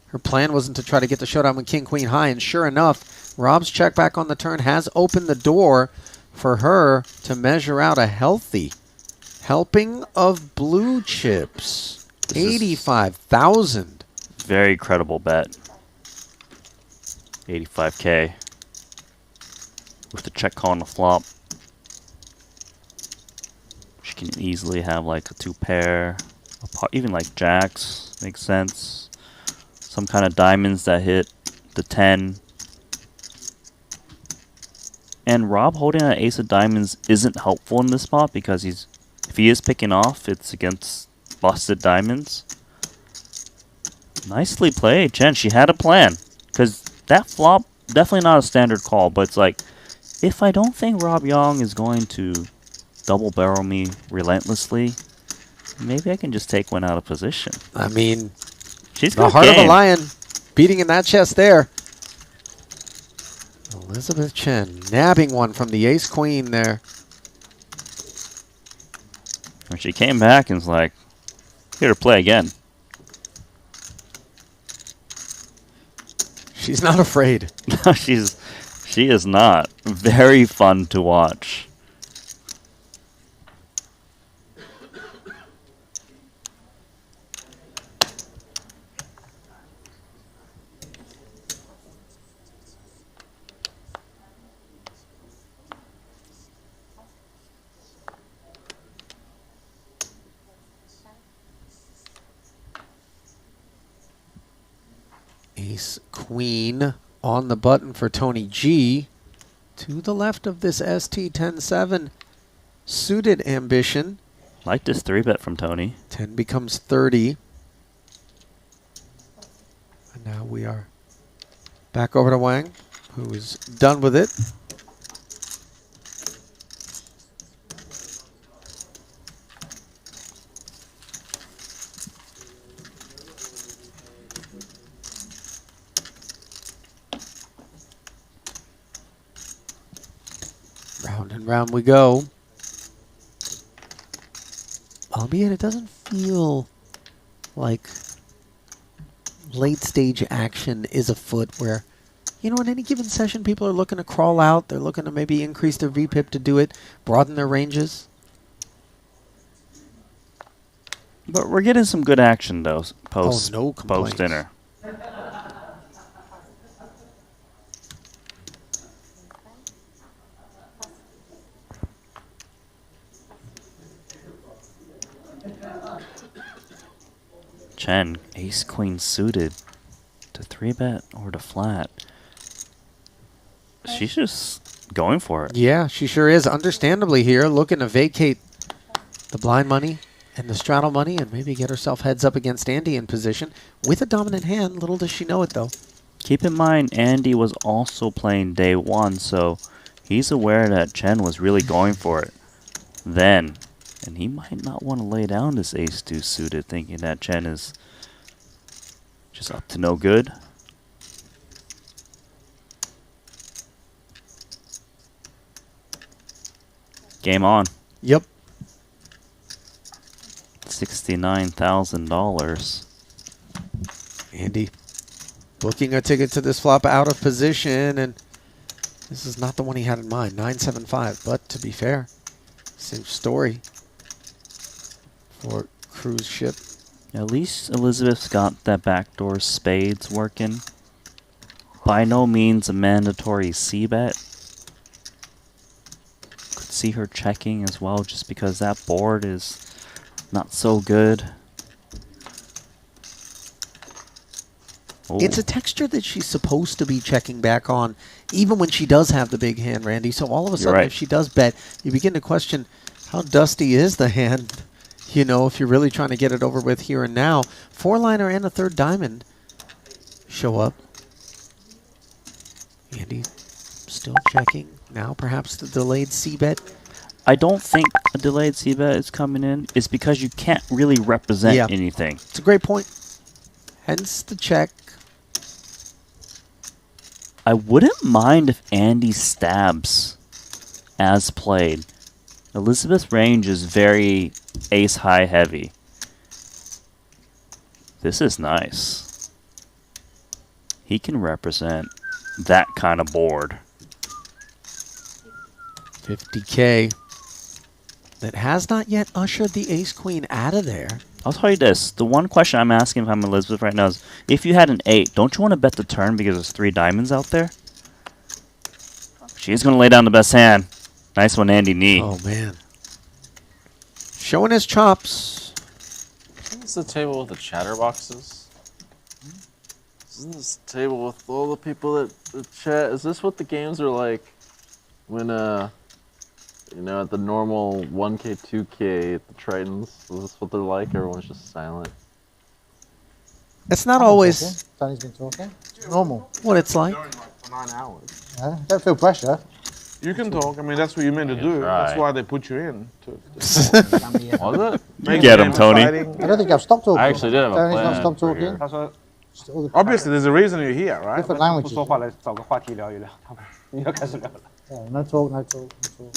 Her plan wasn't to try to get the showdown with king, queen high, and sure enough, Rob's check back on the turn has opened the door for her to measure out a healthy helping of blue chips. 85,000. Very credible bet. 85K. With the check call on the flop. She can easily have like a 2 pair. Even like jacks. Makes sense. Some kind of diamonds that hit the 10. And Rob holding an ace of diamonds isn't helpful in this spot because if he is picking off, it's against busted diamonds. Nicely played, Chen. She had a plan. Because that flop, definitely not a standard call, but it's like, if I don't think Rob Young is going to double barrel me relentlessly, maybe I can just take one out of position. I mean, she's the heart of a lion beating in that chest there. Elizabeth Chen nabbing one from the ace-queen there. And she came back and was like, here to play again. She's not afraid. No, she is not. Very fun to watch. Ace queen on the button for Tony G. To the left of this ST-10-7 suited ambition. Like this 3-bet from Tony. 10 becomes 30. And now we are back over to Wang, who is done with it. Round and round we go. Albeit it doesn't feel like late stage action is afoot where, you know, in any given session people are looking to crawl out, they're looking to maybe increase their VPIP to do it, broaden their ranges. But we're getting some good action though, post dinner. Chen, ace queen suited to 3-bet or to flat. She's just going for it. Yeah, she sure is. Understandably here, looking to vacate the blind money and the straddle money and maybe get herself heads up against Andy in position with a dominant hand. Little does she know it, though. Keep in mind, Andy was also playing day one, so he's aware that Chen was really going for it then. And he might not want to lay down this ace-2 suited, thinking that Chen is just up to no good. Game on. Yep. $69,000. Andy booking a ticket to this flop out of position, and this is not the one he had in mind. 975, but to be fair, same story for cruise ship. At least Elizabeth's got that backdoor spades working. By no means a mandatory c-bet. Could see her checking as well, just because that board is not so good. Ooh. It's a texture that she's supposed to be checking back on, even when she does have the big hand, Randy. So all of a sudden, if she does bet, you begin to question how dusty is the hand, you know, if you're really trying to get it over with here and now. Four-liner and a third diamond show up. Andy still checking. Now perhaps the delayed c-bet. I don't think a delayed c-bet is coming in. It's because you can't really represent anything. It's a great point. Hence the check. I wouldn't mind if Andy stabs as played. Elizabeth's range is very ace-high heavy. This is nice. He can represent that kind of board. 50K. That has not yet ushered the ace-queen out of there. I'll tell you this. The one question I'm asking if I'm Elizabeth right now is, if you had an 8, don't you want to bet the turn because there's 3 diamonds out there? She's going to lay down the best hand. Nice one, Andy Nee. Oh, man. Showing his chops. Isn't this the table with the chatterboxes? Isn't this the table with all the people that chat? Is this what the games are like when, you know, at the normal 1K, 2K at the Tritons? Is this what they're like? Everyone's just silent. It's not always Danny's been talking. It's normal. what it's like. For 9 hours. Yeah, don't feel pressure. You can talk. I mean, that's what you're meant to do. try. That's why they put you in. Was it? You get him, Tony. I don't think I've stopped talking. I actually did have a Danny's plan not stopped for talking. here. 他说 Just all the Obviously, there's a reason you're here, right? different 不 languages. 说话来找个话题聊一聊，他们你要开始聊了。 Yeah, no talk, no talk, no talk.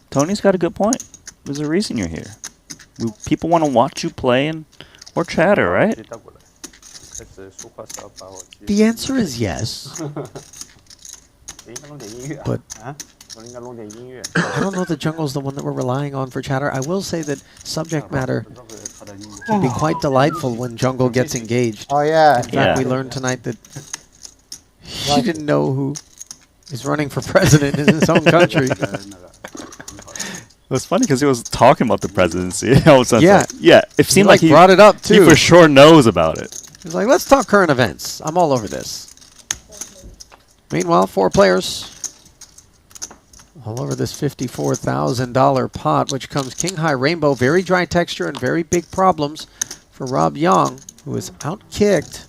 Tony's got a good point. There's a reason you're here. People want to watch you play and or chatter, right? 倒过来，开始说话是要把我接。 The answer is yes. 应该弄点音乐啊 But 啊！我应该弄点音乐。 I don't know that Jungle's the one that we're relying on for chatter. I will say that subject matter 这个他的音乐。 can be quite delightful when Jungle gets engaged. Oh, yeah. In fact, Yeah. we learned tonight that he didn't know who is running for president in his own country. It was funny because he was talking about the presidency. All of a sudden, Yeah. it's like, yeah. It He seemed like he brought it up, he too. for sure knows about it. He's like, let's talk current events. I'm all over this. Meanwhile, 4 players all over this $54,000 pot, which comes king high rainbow, very dry texture and very big problems for Rob Young, who is outkicked.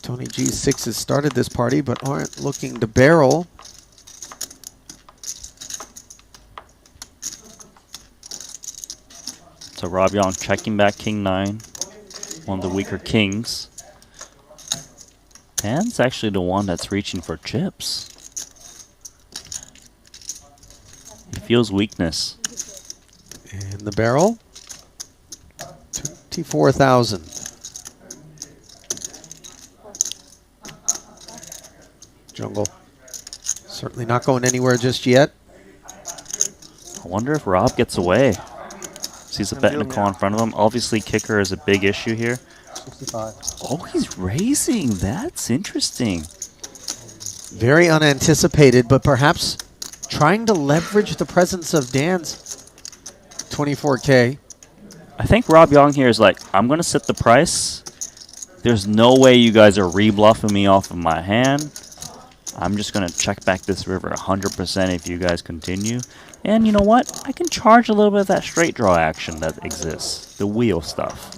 Tony G's 6s started this party, but aren't looking to barrel. So Rob Young checking back king 9, one of the weaker kings. Pan's actually the one that's reaching for chips. He feels weakness. And the barrel, 24,000. Jungle certainly not going anywhere just yet. I wonder if Rob gets away. Sees a bet and a call in front of him. Obviously, kicker is a big issue here. 65. Oh, he's raising. That's interesting. Very unanticipated, but perhaps trying to leverage the presence of Dan's 24K. I think Rob Young here is like, I'm going to set the price. There's no way you guys are rebluffing me off of my hand. I'm just going to check back this river 100% if you guys continue. And you know what? I can charge a little bit of that straight draw action that exists. The wheel stuff.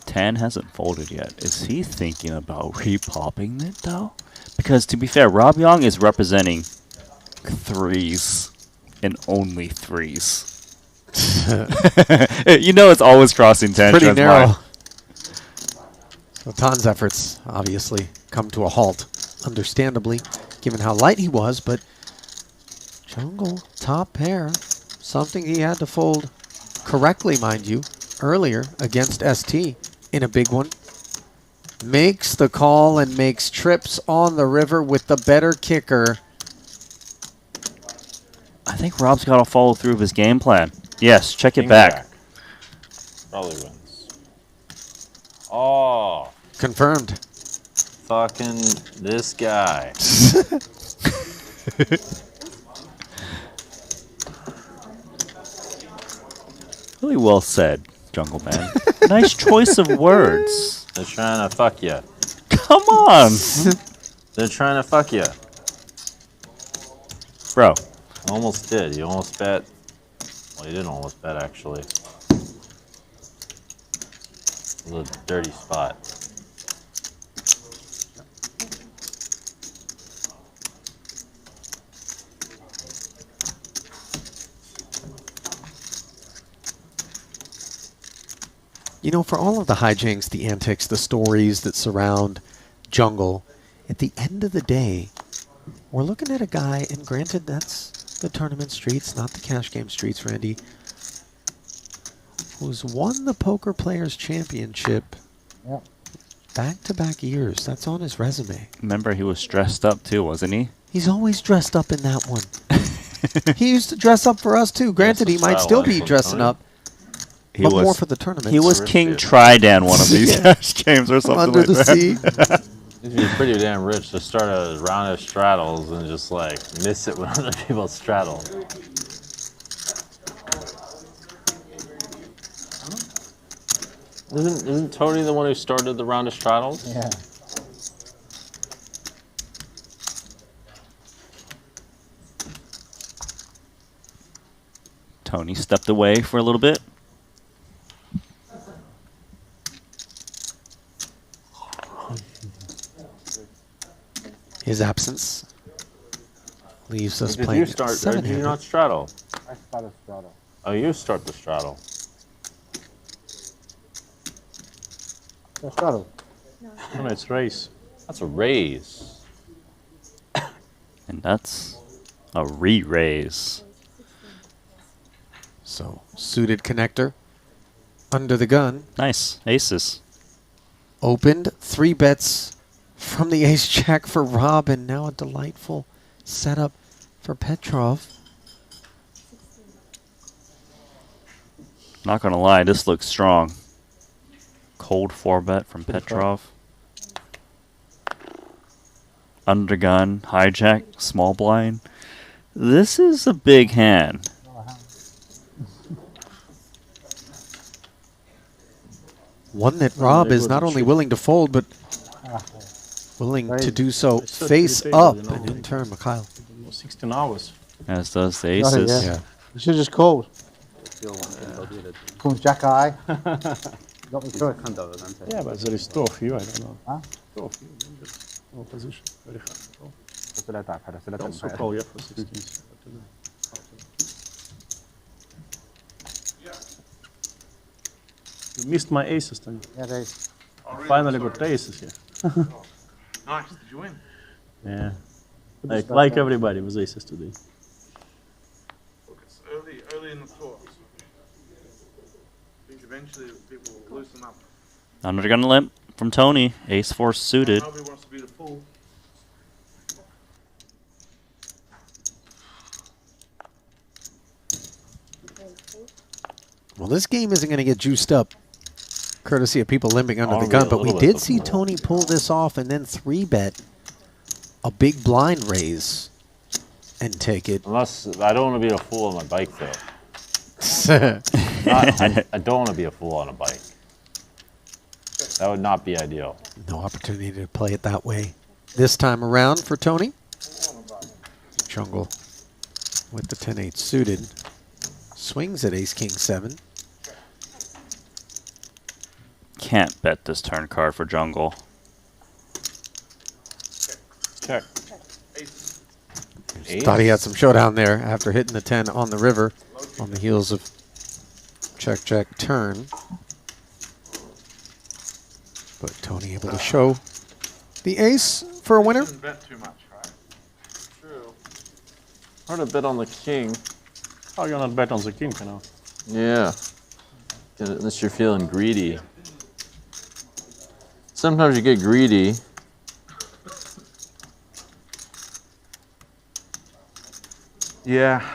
Tan hasn't folded yet. Is he thinking about repopping it though? Because to be fair, Rob Young is representing threes and only threes. You know it's always crossing Tan. Pretty narrow. So Tan's efforts obviously come to a halt, understandably, given how light he was, but jungle, top pair, something he had to fold correctly, mind you, earlier against ST in a big one. Makes the call and makes trips on the river with the better kicker. I think Rob's got to follow through with his game plan. Yes, check it back. Probably wins. Oh. Confirmed. Fucking this guy. Really well said, Jungle Man. Nice choice of words. They're trying to fuck you. Come on. They're trying to fuck you. Bro. Almost did. You almost bet. Well, you didn't almost bet, actually. It was a dirty spot. You know, for all of the hijinks, the antics, the stories that surround Jungle, at the end of the day, we're looking at a guy, and granted that's the tournament streets, not the cash game streets, Randy, who's won the Poker Players Championship back-to-back years. That's on his resume. Remember, he was dressed up too, wasn't he? He's always dressed up in that one. He used to dress up for us too. Granted, he might still be dressing up. But more for the tournament. He was King Tridan one of these cash games or something Under like the that. sea. You'd be pretty damn rich to start a round of straddles and just like miss it when other people straddle. Isn't Tony the one who started the round of straddles? Yeah. Tony stepped away for a little bit. His absence leaves us Did playing you start? Or did you seven-handed. not straddle? I started straddle. Oh, you start the straddle. So straddle. No, it's raise. That's a raise. And that's a re-raise. So, suited connector under the gun. Nice. Aces. Opened. 3 bets from the ace-jack for Rob, and now a delightful setup for Petrov. Not gonna lie, this looks strong. Cold 4-bet from Petrov. Undergun, hijack, small blind. This is a big hand. One that Rob is not only willing to fold, but willing to do so face up. And in turn, Mikhail. 16 hours. As does the Got it, aces. yeah. You should just called. Comes Jack Eye. Got me through. Yeah, but there is 2 of you, I don't know. Huh? 2 of you. No position. Very hard to call. Also call, yeah, for 16. You missed my aces, Tony. Yeah, they is. Finally got aces here. Nice. Did you win? Yeah. Like everybody was aces today. Look, it's early in the tour. I think eventually people will loosen up. Undergun limp from Tony. Ace-4 suited. Nobody wants to be the fool. Well, this game isn't going to get juiced up, courtesy of people limping under the gun, but we did see Tony pull this off and then 3-bet a big blind raise and take it. Unless I don't want to be a fool on my bike, though. I don't want to be a fool on a bike. That would not be ideal. No opportunity to play it that way this time around for Tony. Jungle with the 10-8 suited. Swings at ace-king 7. Can't bet this turn card for Jungle. Check. Thought he had some showdown there after hitting the 10 on the river on the heels of check, check, turn. But Tony able to show the ace for a winner. Shouldn't bet too much, right? True. Hard to bet on the king. How you not bet on the king, you know? Yeah. Unless you're feeling greedy. Sometimes you get greedy. Yeah.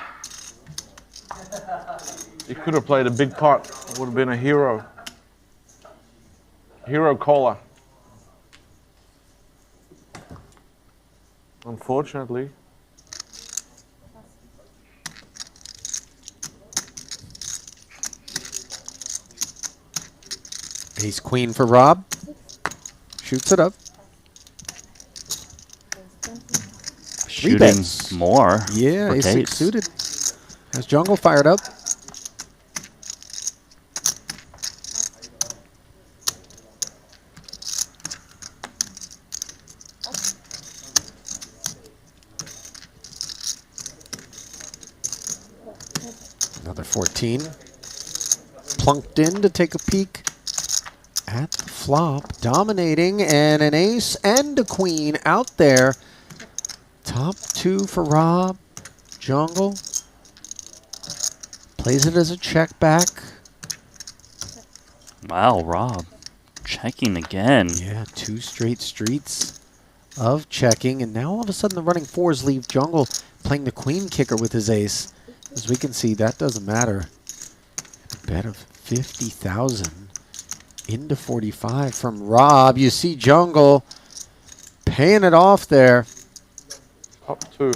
He could have played a big pot. Would have been a hero. Hero caller. Unfortunately. Ace queen for Rob. Shoots it up. Shooting more. Yeah, for ace 6 Tates. suited. Has Jungle fired up. Another 14. Plunked in to take a peek at the flop. Dominating, and an ace and a queen out there. Top 2 for Rob. Jungle. Plays it as a check back. Wow, Rob. Checking again. Yeah, 2 straight streets of checking. And now all of a sudden the running 4s leave Jungle playing the queen kicker with his ace. As we can see, that doesn't matter. A bet of 50,000 into 45 from Rob. You see Jungle paying it off there. Top 2.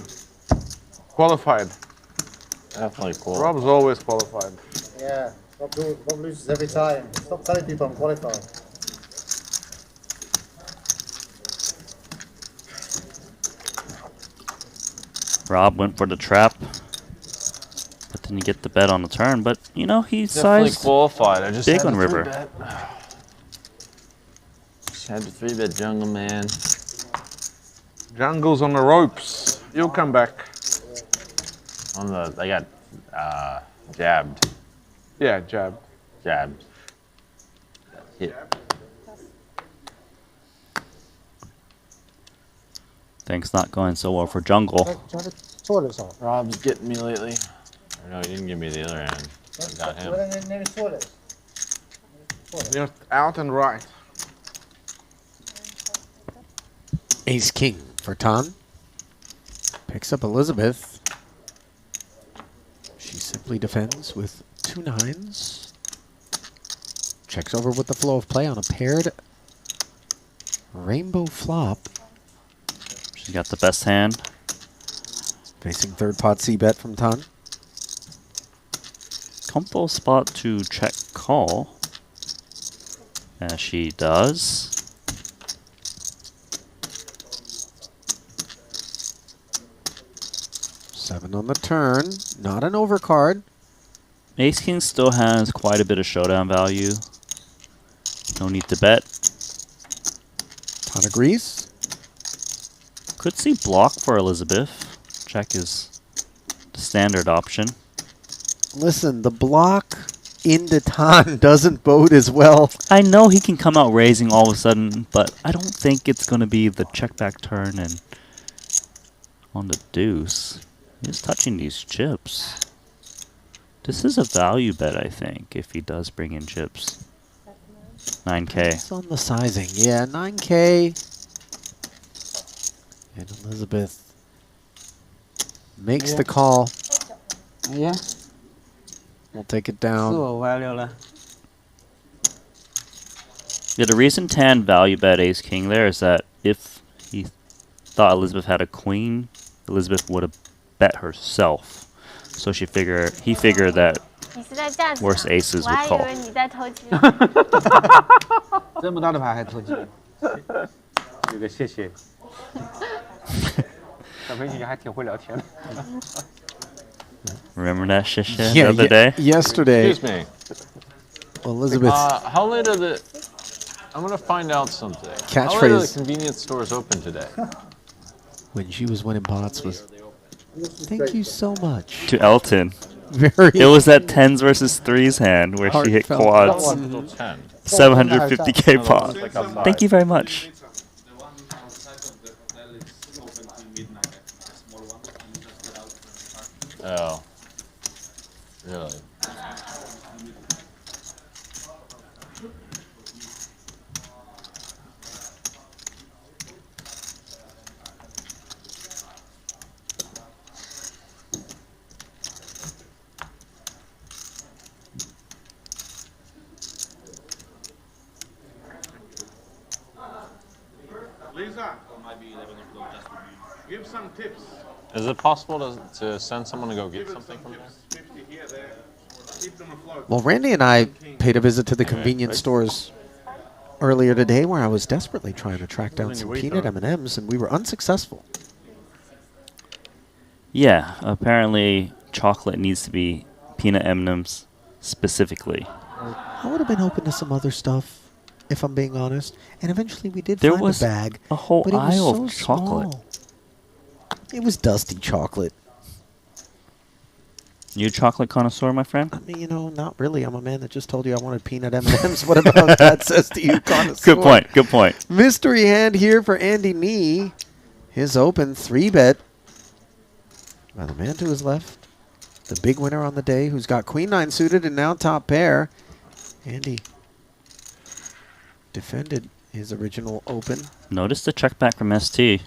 Qualified. Definitely cool. Rob's always qualified. Yeah, Rob loses every time. Stop telling people I'm qualified. Rob went for the trap. But then you get the bet on the turn. But, you know, he's Definitely sized qualified. I just big had on to river. 3-bet. Just had to 3-bet Jungle Man. Jungle's on the ropes. You'll come back. I got jabbed. Yeah, jab. Jabbed. Hit. Things not going so well for Jungle. Do you have the toilets on? Rob's getting me lately. Or no, he didn't give me the other end. I got him. Where are the nearest toilets? You're out and right. Ace king for Tan. Picks up Elizabeth. She simply defends with 2 9s. Checks over with the flow of play on a paired rainbow flop. She's got the best hand. Facing third pot C-bet from Tan. Comfortable spot to check call. As she does. Seven on the turn. Not an overcard. Ace King still has quite a bit of showdown value. No need to bet. Tan agrees. Could see block for Elizabeth. Check is the standard option. Listen, the block into Tan doesn't bode as well. I know he can come out raising all of a sudden, but I don't think it's going to be the check back turn and on the deuce. He's touching these chips. This is a value bet, I think, if he does bring in chips. 9K. It's on the sizing. Yeah, 9K. And Elizabeth makes the call. Yeah. We'll take it down. Yeah, the reason Tan value bet Ace King there is that if he thought Elizabeth had a queen, Elizabeth would have bet herself. So he figured that 你是在架子 Worst aces 我 would 还以 call. 为你在偷鸡。这么大的牌还投机，有个谢谢。小飞你还挺会聊天的。 Remember that shit the other day? Yesterday, Excuse me. Elizabeth. How late are the? I'm gonna find out something. How late are the Catchphrase. convenience stores open today? When she was winning pots was, thank you so much. To Elton. Very. It was that 10s versus 3s hand where she hit Heartfelt. quads. Until 10. 750k pot. Thank you very much. Oh. Really? Lisa, give some tips. Is it possible to send someone to go get something from there? 50 here, there. Keep them afloat. Well, Randy and I paid a visit to the convenience stores earlier today where I was desperately trying to track down some peanut M&Ms and we were unsuccessful. Yeah, apparently chocolate needs to be peanut M&Ms specifically. I would have been open to some other stuff, if I'm being honest. And eventually we did There find was a bag. a whole but it was aisle so of chocolate. small. It was dusty chocolate. You a chocolate connoisseur, my friend? I mean, you know, not really. I'm a man that just told you I wanted peanut M&Ms. What about that says to you, connoisseur? Good point, good point. Mystery hand here for Andy Nee. His open 3-bet by the man to his left. The big winner on the day who's got Queen 9 suited and now top pair. Andy defended his original open. Notice the check back from ST.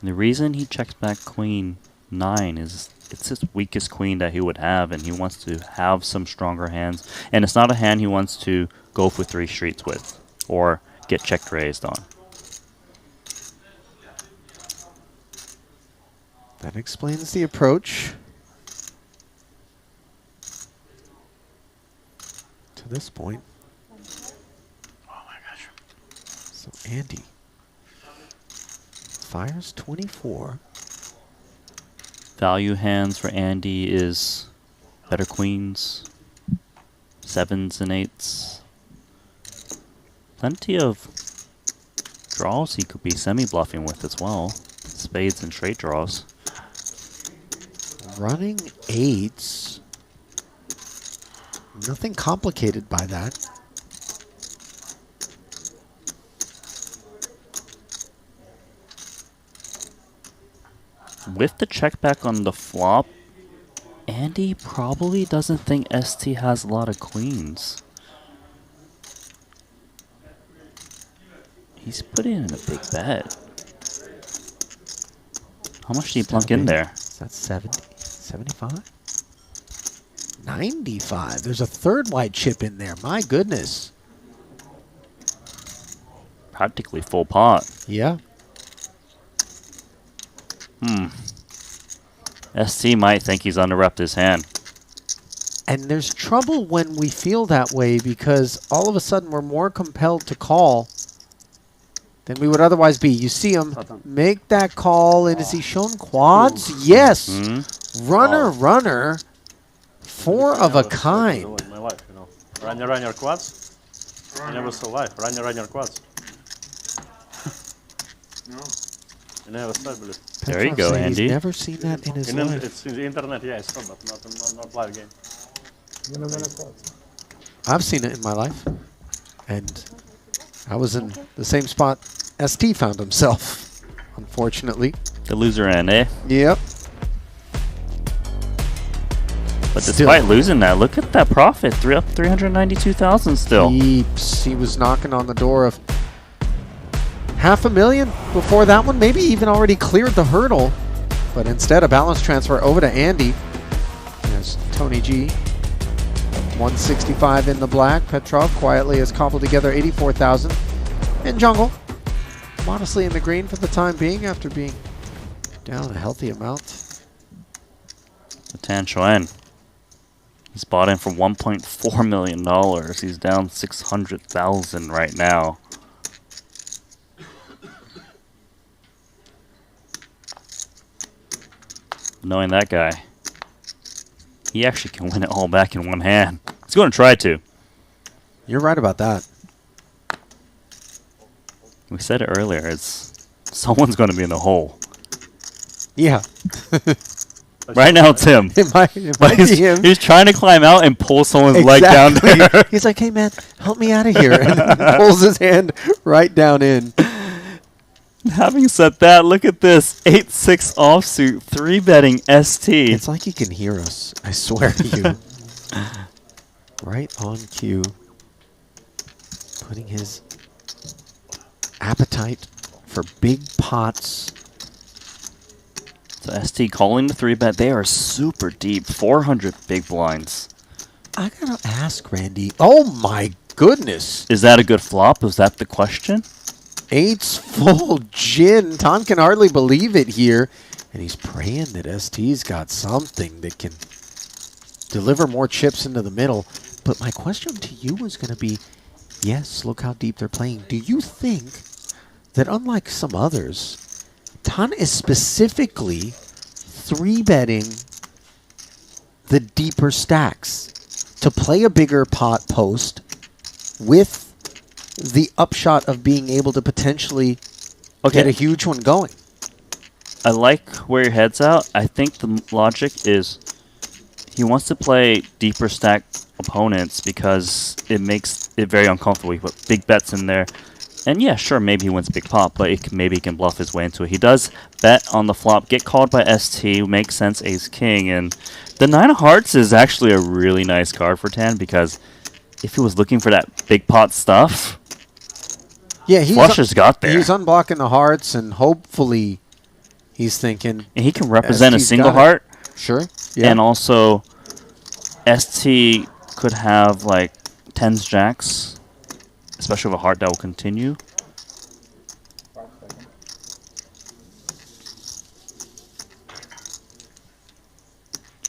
The reason he checks back Queen 9 is it's his weakest queen that he would have, and he wants to have some stronger hands. And it's not a hand he wants to go for 3 streets with or get checked raised on. That explains the approach to this point. Oh my gosh. So Andy fires 24. Value hands for Andy is better queens, 7s and 8s. Plenty of draws he could be semi-bluffing with as well. Spades and straight draws. Running 8s. Nothing complicated by that. With the check back on the flop, Andy probably doesn't think ST has a lot of queens. He's putting in a big bet. How much did he plunk in there? Is that 70? 75? 95. There's a third white chip in there. My goodness. Practically full pot. Yeah. ST might think he's under-repped his hand. And there's trouble when we feel that way because all of a sudden we're more compelled to call than we would otherwise be. You see him make that call, and is he shown quads? Yes. Runner. 4 of a kind. In my life, you know. Runner quads. I never saw live. Runner quads. I never saw it. There you go, Petrov said Andy. He's never seen that in his life. It's in the internet, yeah, I saw, but not live game. I've seen it in my life. And I was in the same spot ST found himself, unfortunately. The loser end, eh? Yep. But despite losing that, look at that profit. Up 392,000 still. He was knocking on the door of $500,000 before that one. Maybe even already cleared the hurdle. But instead, a balance transfer over to Andy. There's Tony G. 165 in the black. Petrov quietly has cobbled together 84,000. And Jungle, modestly in the green for the time being after being down a healthy amount. Tan Chuan. He's bought in for $1.4 million. He's down 600,000 right now. Knowing that guy, he actually can win it all back in one hand. He's going to try to. You're right about that. We said it earlier. It's someone's going to be in the hole. Yeah. Right now it's him. It might But be him. he's trying to climb out and pull someone's leg down there. He's like, hey, man, help me out of here. And pulls his hand right down in. Having said that, look at this. 8-6 offsuit, 3-betting ST. It's like he can hear us. I swear to you. Right on cue. Putting his appetite for big pots. So ST calling the 3-bet. They are super deep. 400 big blinds. I gotta ask, Randy. Oh my goodness. Is that a good flop? Is that the question? 8's full gin. Ton can hardly believe it here. And he's praying that ST's got something that can deliver more chips into the middle. But my question to you was going to be, yes, look how deep they're playing. Do you think that unlike some others, Ton is specifically 3-betting the deeper stacks to play a bigger pot post with the upshot of being able to potentially get a huge one going? I like where your head's at. I think the logic is he wants to play deeper stack opponents because it makes it very uncomfortable. He put big bets in there. And yeah, sure, maybe he wins big pot, but maybe he can bluff his way into it. He does bet on the flop, get called by ST, makes sense, ace-king. And the 9 of hearts is actually a really nice card for Tan because if he was looking for that big pot stuff, yeah, Flusher's got there. He's unblocking the hearts, and hopefully he's thinking... And he can represent ST's a single got it. heart. Sure, yeah. And also, ST could have, like, 10s, jacks, especially with a heart that will continue.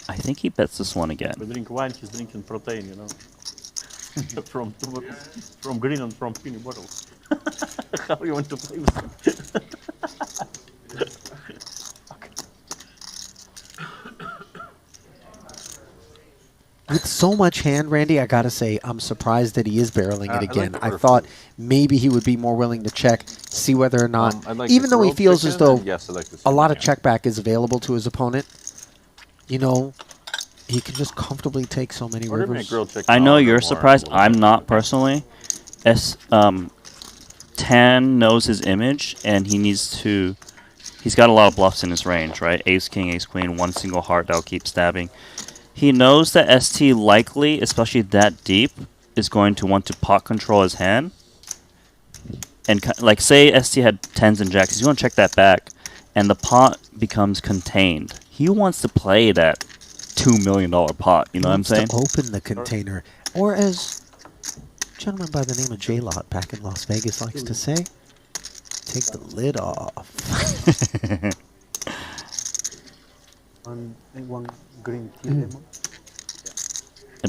I think he bets this one again. We drink wine, he's drinking protein, you know. from green and from puny bottles. How you want to play with them? With so much hand, Randy, I gotta say, I'm surprised that he is barreling it again. like I the thought maybe he would be more willing to check, see whether or not, I'd like even the though he grilled feels as chicken, though and yes, I'd like to see a lot the of check back is available to his opponent, you know, he can just comfortably take so many Order me a rivers. grilled chicken I know olive you're or surprised. more. I'm not personally. Tan knows his image, and he needs to... He's got a lot of bluffs in his range, right? Ace, king, ace, queen, one single heart that'll keep stabbing. He knows that ST likely, especially that deep, is going to want to pot control his hand. And like, say ST had 10s and jacks, he's going to check that back, and the pot becomes contained. He wants to play that $2 million pot, you know what I'm saying? To open the container, or as a gentleman by the name of J-Lot back in Las Vegas likes to say, take the lid off. one green tea lemon.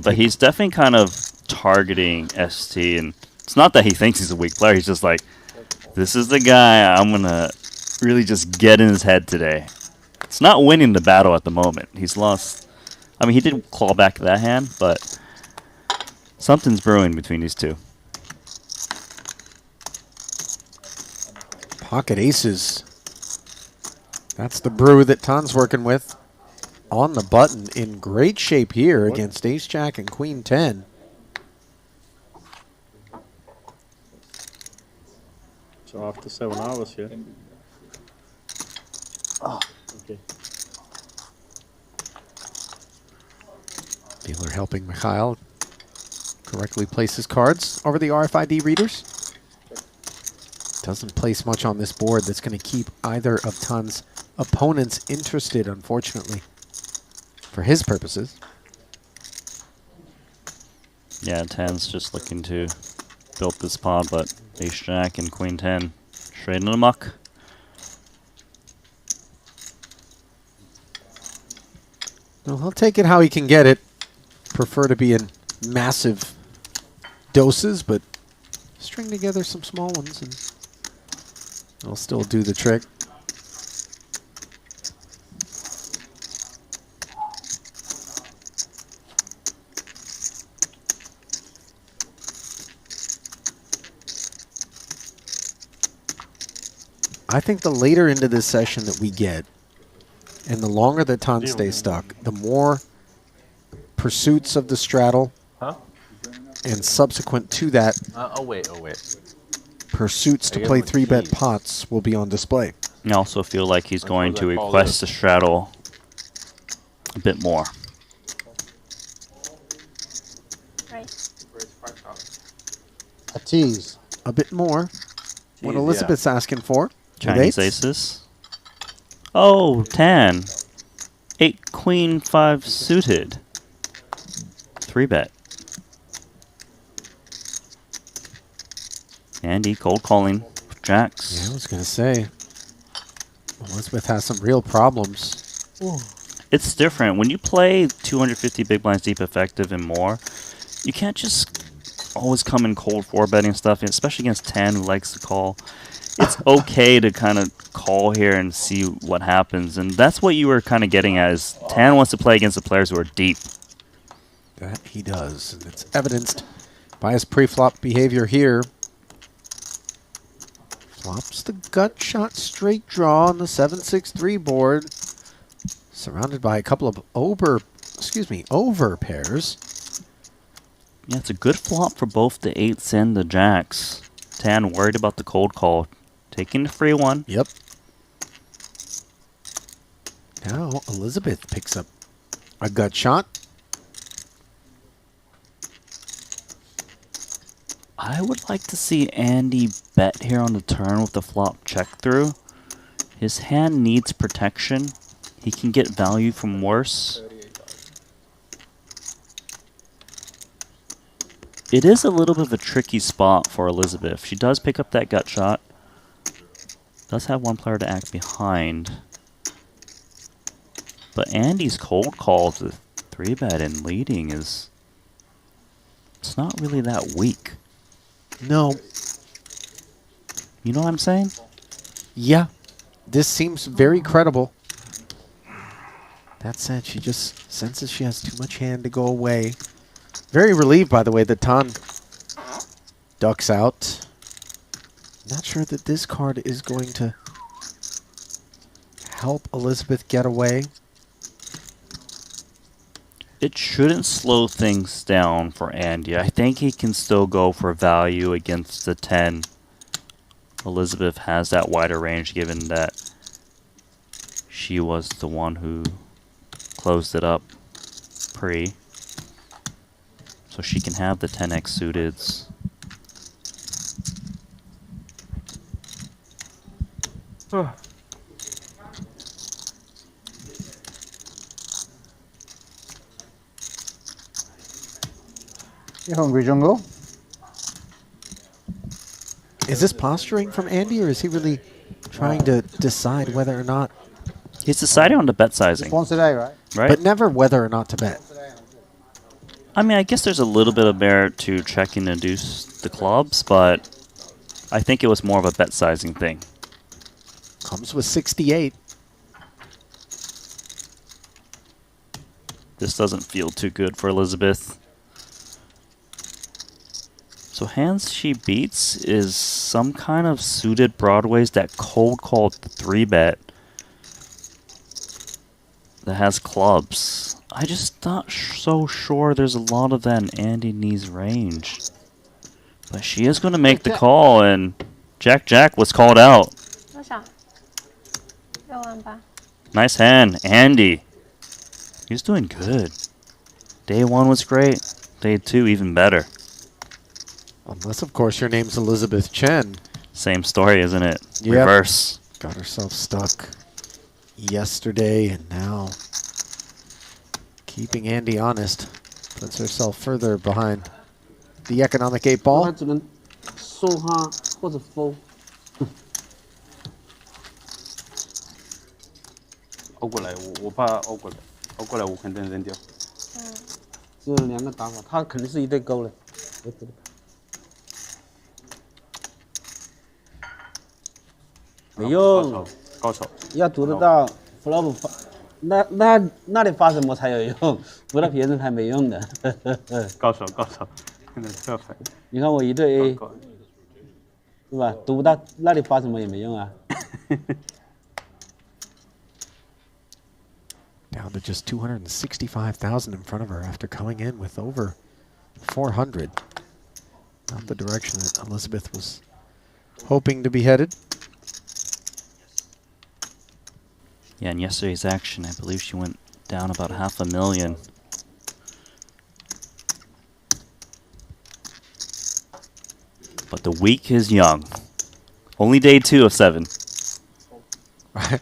But he's definitely kind of targeting ST, and it's not that he thinks he's a weak player. He's just like, this is the guy I'm going to really just get in his head today. It's not winning the battle at the moment. He's lost. I mean, he did claw back that hand, but something's brewing between these two. Pocket aces. That's the brew that Tan's working with. On the button, in great shape here against ace jack and queen 10. So after 7 hours, yeah. Oh, okay. Dealer helping Mikhail correctly place his cards over the RFID readers. Doesn't place much on this board that's going to keep either of Tan's opponents interested, unfortunately, for his purposes. Yeah, Tan's just looking to build this pod, but ace jack and queen 10 straight in the muck. Well, he'll take it how he can get it. prefer to be in massive doses, but string together some small ones and it'll still do the trick. I think the later into this session that we get, and the longer that Tan stays stuck, the more pursuits of the straddle, and subsequent to that, wait. pursuits to play 3-bet pots will be on display. I also feel like he's going to request the straddle a bit more. A tease. A bit more. What Elizabeth's asking for. Chinese aces. Oh, Tan. 8 queen 5 suited. 3-bet. Andy cold calling jacks. Yeah, I was gonna say Elizabeth has some real problems. Ooh. It's different when you play 250 big blinds deep effective and more. You can't just always come in cold 4-betting stuff, especially against Tan who likes to call. It's okay to kind of call here and see what happens, and that's what you were kind of getting at. Is Tan wants to play against the players who are deep. That he does, and it's evidenced by his pre-flop behavior here. Flops the gut shot straight draw on the 7-6-3 board, surrounded by a couple of over pairs. Yeah, it's a good flop for both the 8s and the jacks. Tan worried about the cold call. Taking the free one. Yep. Now Elizabeth picks up a gut shot. I would like to see Andy bet here on the turn with the flop check through. His hand needs protection. He can get value from worse. It is a little bit of a tricky spot for Elizabeth. She does pick up that gut shot. Does have one player to act behind. But Andy's cold call to 3-bet and leading is... It's not really that weak. No. You know what I'm saying? Yeah. This seems very credible. That said, she just senses she has too much hand to go away. Very relieved, by the way, that Tan ducks out. Not sure that this card is going to help Elizabeth get away. It shouldn't slow things down for Andy. I think he can still go for value against the 10. Elizabeth has that wider range given that she was the one who closed it up pre. So she can have the 10x suiteds. You hungry, Jungle? Is this posturing from Andy, or is he really trying to decide whether or not? He's deciding on the bet sizing. Just once a day, right? Right. But never whether or not to bet. I mean, I guess there's a little bit of merit to checking and deuce the clubs, but I think it was more of a bet sizing thing. Comes with 68. This doesn't feel too good for Elizabeth. So hands she beats is some kind of suited broadways that cold called 3-bet that has clubs. I just not so sure there's a lot of that in Andy Nee's range. But she is going to make the call, and Jack was called out. Nice hand, Andy. He's doing good. Day 1 was great. Day 2 even better. Unless, of course, your name's Elizabeth Chen. Same story, isn't it? Yep. Reverse. Got herself stuck yesterday, and now keeping Andy honest puts herself further behind the economic 8 ball. 只能收哈或者 fold。凹过来，我怕凹过来，凹过来我肯定扔掉。只有2个打法，他肯定是一对勾的。没用，高手。要读得到 flop 发，那里发什么才有用？读到别人才没用的。高手，你看我一对 A， 是吧？读不到那里发什么也没用啊。Down to just 265,000 in front of her after coming in with over 400. Not the direction that Elizabeth was hoping to be headed. Yeah, in yesterday's action, I believe she went down about 500,000. But the week is young. Only day 2 of 7. I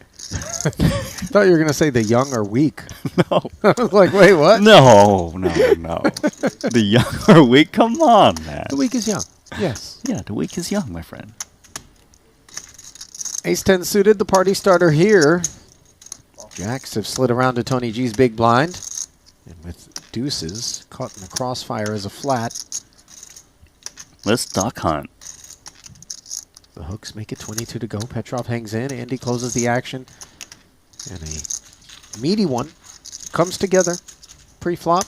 thought you were going to say the young are weak. No. I was like, wait, what? No. The young are weak? Come on, man. The week is young. Yes. Yeah, the week is young, my friend. Ace-10 suited, the party starter here. Jacks have slid around to Tony G's big blind. And with deuces caught in the crossfire as a flat. Let's duck hunt. The hooks make it 22 to go. Petrov hangs in. Andy closes the action. And a meaty one comes together pre-flop.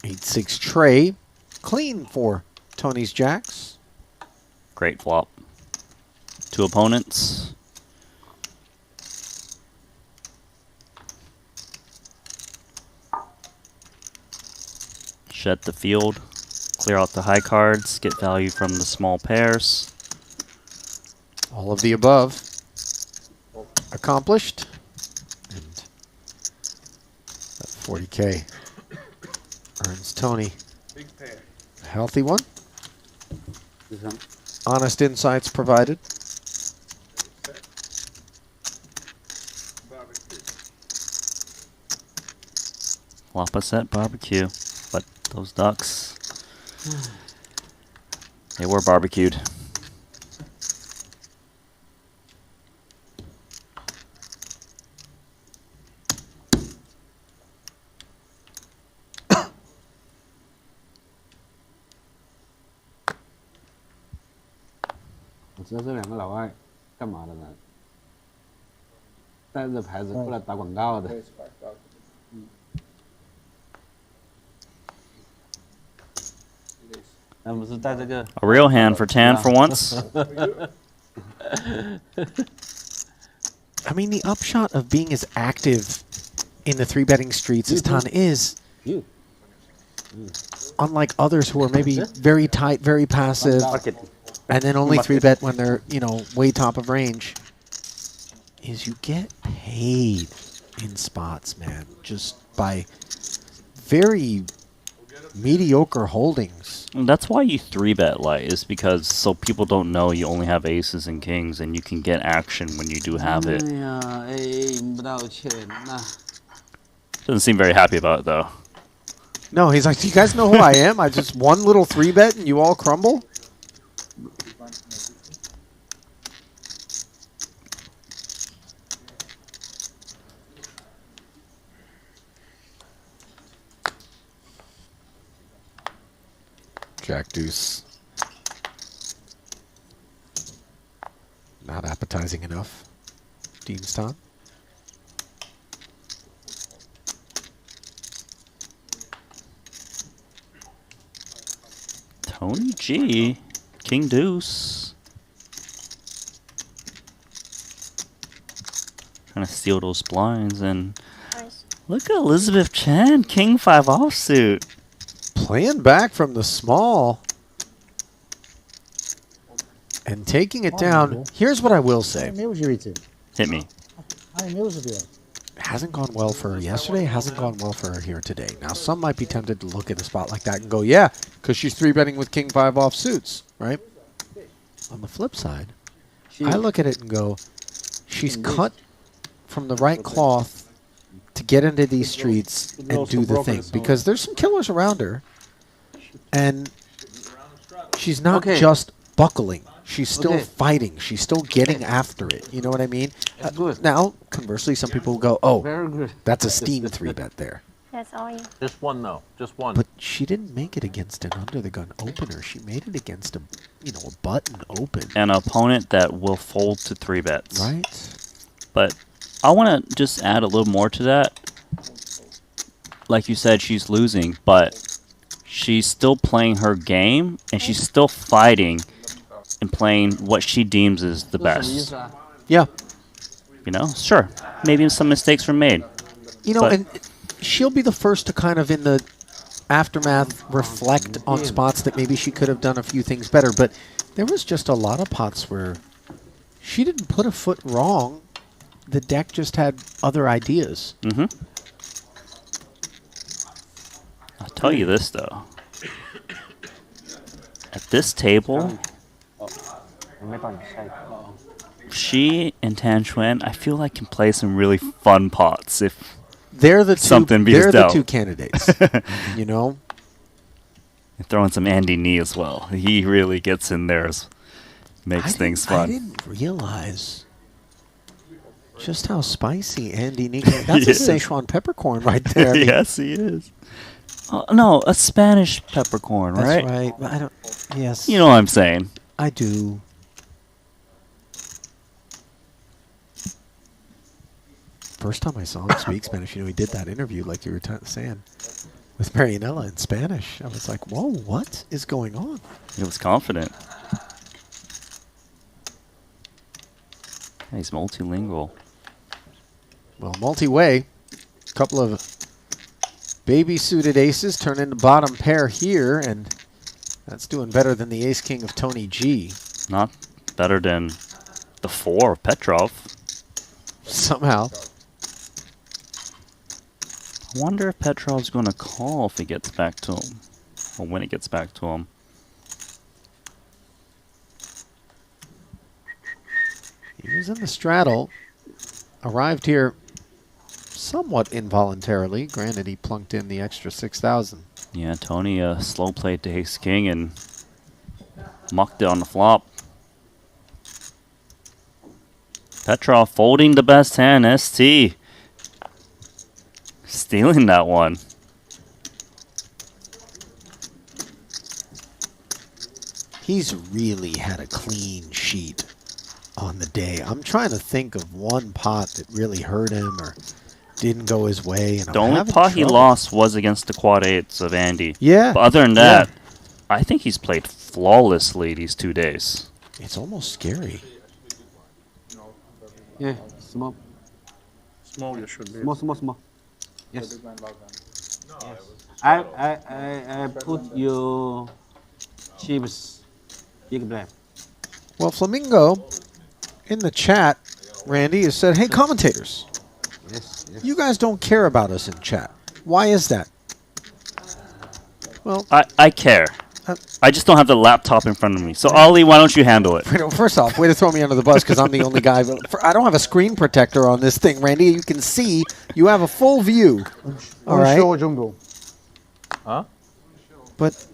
Eight-6 tray. Clean for Tony's jacks. Great flop. 2 opponents. Shed the field. Clear out the high cards. Get value from the small pairs. All of the above accomplished. And that 40K earns Tony a healthy one. Honest insights provided. Flop a set barbecue. But those ducks, they were barbecued. I 知道这2个老外干嘛的呢？带着牌子过来打广告的。那不是带这个 A real hand for Tan for once. I mean, the upshot of being as active in the 3-betting streets as Tan is, unlike others who are maybe very tight, very passive, and then only 3-bet when they're, you know, way top of range, is you get paid in spots, man, just by very mediocre holdings. And that's why you 3-bet light, is because so people don't know you only have aces and kings and you can get action when you do have it. Doesn't seem very happy about it though. No, he's like, do you guys know who I am? I just one little 3-bet and you all crumble? Jack deuce. Not appetizing enough. Dean's time. Tony G, king deuce. Trying to steal those blinds, and look at Elizabeth Chen, king 5 offsuit. Playing back from the small and taking it down. Here's what I will say. How many meals you eating? Hit me. How many meals have you had? Hasn't gone well for her yesterday, hasn't gone well for her here today. Now, some might be tempted to look at a spot like that and go, yeah, because she's 3-betting with king 5 offsuits, right? On the flip side, I look at it and go, she's cut from the right cloth to get into these streets and do the thing, because there's some killers around her, and she's not just buckling She's still fighting. She's still getting after it. You know what I mean? Good. Now, conversely, some people will go, oh, Very good. that's a steam 3-bet there. That's all you. Just one though. Just one. But she didn't make it against an under-the-gun opener. She made it against a button open. An opponent that will fold to 3-bets. Right. But I want to just add a little more to that. Like you said, she's losing, but she's still playing her game, and she's still fighting and playing what she deems is the best. Yeah. You know, sure, maybe some mistakes were made. You know, and she'll be the first to kind of in the aftermath reflect on spots that maybe she could have done a few things better. But there was just a lot of pots where she didn't put a foot wrong. The deck just had other ideas. Mm-hmm. I'll tell you this, though. At this table, she and Tan Xuan, I feel like can play some really fun pots if they're the something two, beats they're dealt. the two candidates. You know? And throw in some Andy Nee as well. He really gets in there, makes things fun. I didn't realize just how spicy Andy Nee is. That's a Szechuan peppercorn right there. I mean, Yes, he is. No, a Spanish peppercorn, that's right? right. But I don't. Yes. You know what I'm saying. I do. First time I saw him speak Spanish, he did that interview like you were saying with Marianella in Spanish. I was like, whoa, what is going on? He was confident. He's multilingual. Well, multi-way. A couple of baby-suited aces turn into bottom pair here, and that's doing better than the ace-king of Tony G. Not better than the 4 of Petrov. Somehow. I wonder if Petrov's going to call if he gets back to him. Or when it gets back to him. He was in the straddle. Arrived here somewhat involuntarily. Granted, he plunked in the extra 6,000. Yeah, Tony slow played to ace king and mucked it on the flop. Petrov folding the best hand, ST. Stealing that one. He's really had a clean sheet on the day. I'm trying to think of one pot that really hurt him or didn't go his way. And The only pot he lost was against the quad 8s of Andy. Yeah. But other than that, I think he's played flawlessly these 2 days. It's almost scary. Yeah, small. Small you should be. Small. Yes. I put your chips big black. Well, Flamingo in the chat, Randy, has said, hey, commentators, Yes. you guys don't care about us in chat. Why is that? Well, I care. I just don't have the laptop in front of me. So, Ollie, why don't you handle it? First off, way to throw me under the bus because I'm the only guy. I don't have a screen protector on this thing, Randy. You can see. You have a full view. All right. Sure, Jumbo. Huh? But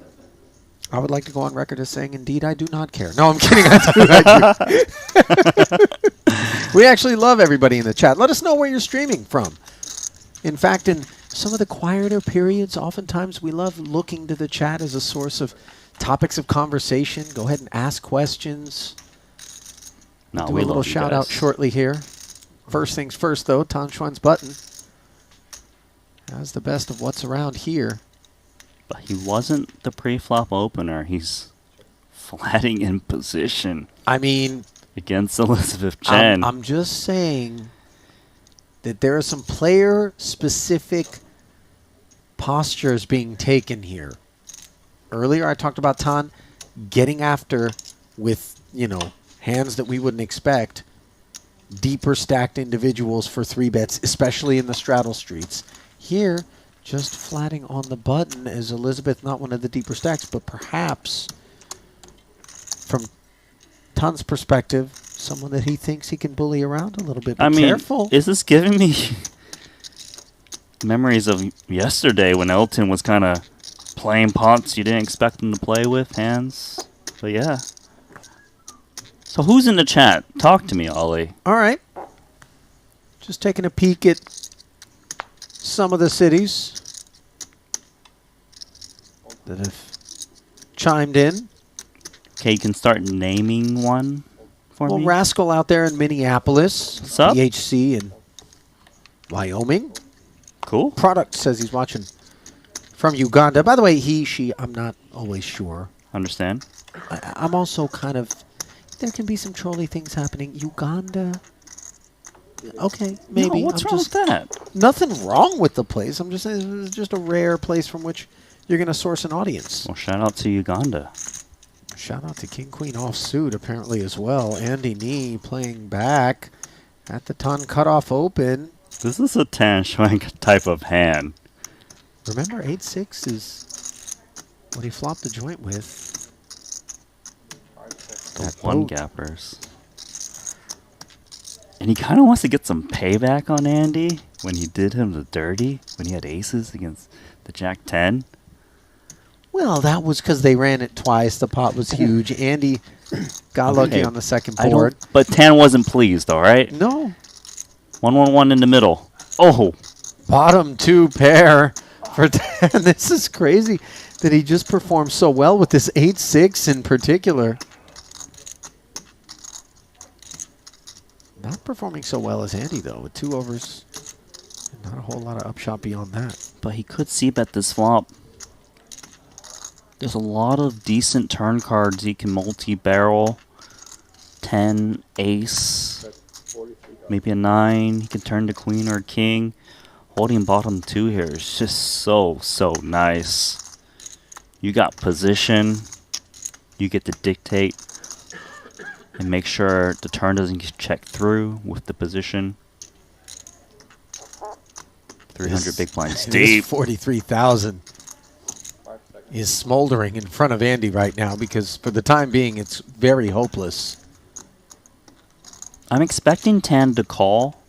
I would like to go on record as saying, indeed, I do not care. No, I'm kidding. I do. We actually love everybody in the chat. Let us know where you're streaming from. In fact, in some of the quieter periods, oftentimes we love looking to the chat as a source of topics of conversation. Go ahead and ask questions. No, Do we a little love you shout out guys. shortly here. First things first, though, Tan Xuan's button has the best of what's around here. But he wasn't the pre-flop opener. He's flatting in position. I mean, against Elizabeth Chen. I'm just saying that there are some player-specific postures being taken here. Earlier, I talked about Tan getting after with, hands that we wouldn't expect, deeper stacked individuals for 3-bets, especially in the straddle streets. Here, just flatting on the button is Elizabeth, not one of the deeper stacks, but perhaps from Tan's perspective, someone that he thinks he can bully around a little bit. Be careful. Is this giving me memories of yesterday when Elton was kind of playing pots you didn't expect him to play with, hands? But yeah. So who's in the chat? Talk to me, Ollie. All right. Just taking a peek at some of the cities that have chimed in. Okay, you can start naming one for Well, me. Rascal out there in Minneapolis. What's up? DHC in Wyoming. Cool. Product says he's watching from Uganda. By the way, he, she, I'm not always sure. Understand? I'm also kind of, there can be some trolly things happening. Uganda? Okay, maybe. No, what's I'm wrong just, with that? Nothing wrong with the place. I'm just saying it's just a rare place from which you're going to source an audience. Well, shout out to Uganda. Shout out to King Queen offsuit apparently as well. Andy Nee playing back at the Ton Cutoff Open. This is a Tan Schwank type of hand. Remember, 8-6 is what he flopped the joint with. The one gappers. And he kind of wants to get some payback on Andy when he did him the dirty, when he had aces against the Jack 10. Well, that was because they ran it twice. The pot was huge. Andy got lucky on the second board. But Tan wasn't pleased, all right? No. 1-1-1 in the middle. Oh. Bottom two pair for Tan. This is crazy that he just performed so well with this 8-6 in particular. Not performing so well as Andy, though, with 2 overs. Not a whole lot of upshot beyond that. But he could c-bet this flop. There's a lot of decent turn cards he can multi-barrel. 10, ace, maybe a 9. He can turn to queen or king. Holding bottom 2 here is just so nice. You got position. You get to dictate. And make sure the turn doesn't get checked through with the position. 300 big blinds deep. 43,000 is smoldering in front of Andy right now because for the time being it's very hopeless. I'm expecting Tan to call,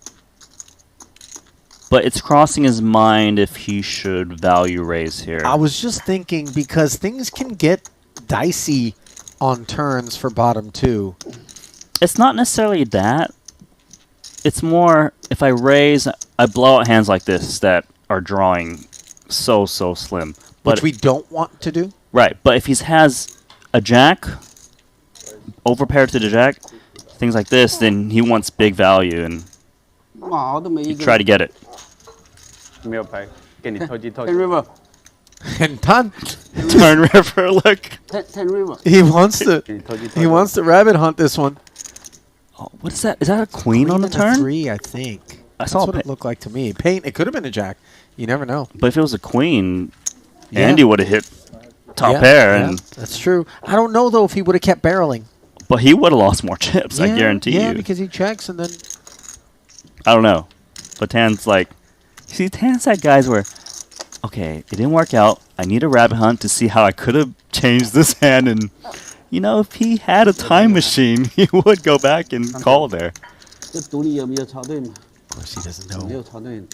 but it's crossing his mind if he should value raise here. I was just thinking because things can get dicey on turns for bottom 2. It's not necessarily that. It's more if I raise, I blow out hands like this that are drawing so slim. But which we don't want to do. Right, but if he has a jack, overpaired to the jack, things like this, then he wants big value and you try to get it. 没有牌，给你投机投。 Ten river. And Tan Turn river, look. Ten river. He wants to rabbit hunt this one. Oh, what is that? Is that a queen on the and turn? A 3, I think. That's saw what it looked like to me. Paint. It could have been a jack. You never know. But if it was a queen, Yeah. Andy would have hit top pair, and that's true. I don't know though if he would have kept barreling. but he would have lost more chips. I guarantee you. Yeah, because he checks and then. I don't know, but Tan's like, see, Tan's that guys where, okay, it didn't work out. I need a rabbit hunt to see how I could have changed this hand, and you know, if he had a time machine, he would go back and call there. 这独立有没有插队嘛？ Of course, he doesn't know 没有插队，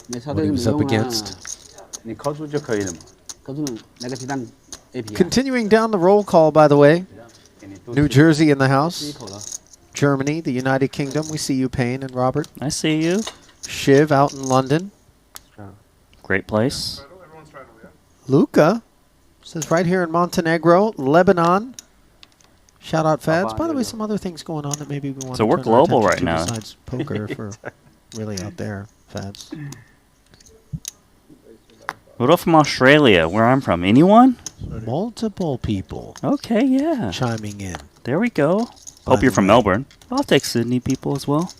没插 what 队 he 没 was up 用啊。 against. 你扣住就可以了嘛。告诉你，那个鸡蛋 AP 啊， Continuing down the roll call, by the way, 给你多 New Jersey in the 第一 house, 口了。 Germany, the United Kingdom. We see you, Payne and Robert. I see you. Shiv out in London. Great place. Luca says right here in Montenegro, Lebanon. Shout out Fads. By the way, some other things going on that maybe we want So to we're turn our global attention right to now. besides poker for really out there, Fads. What about from Australia, where I'm from? Anyone? Multiple people Okay, yeah. chiming in. There we go. Hope you're from Melbourne. I'll take Sydney people as well.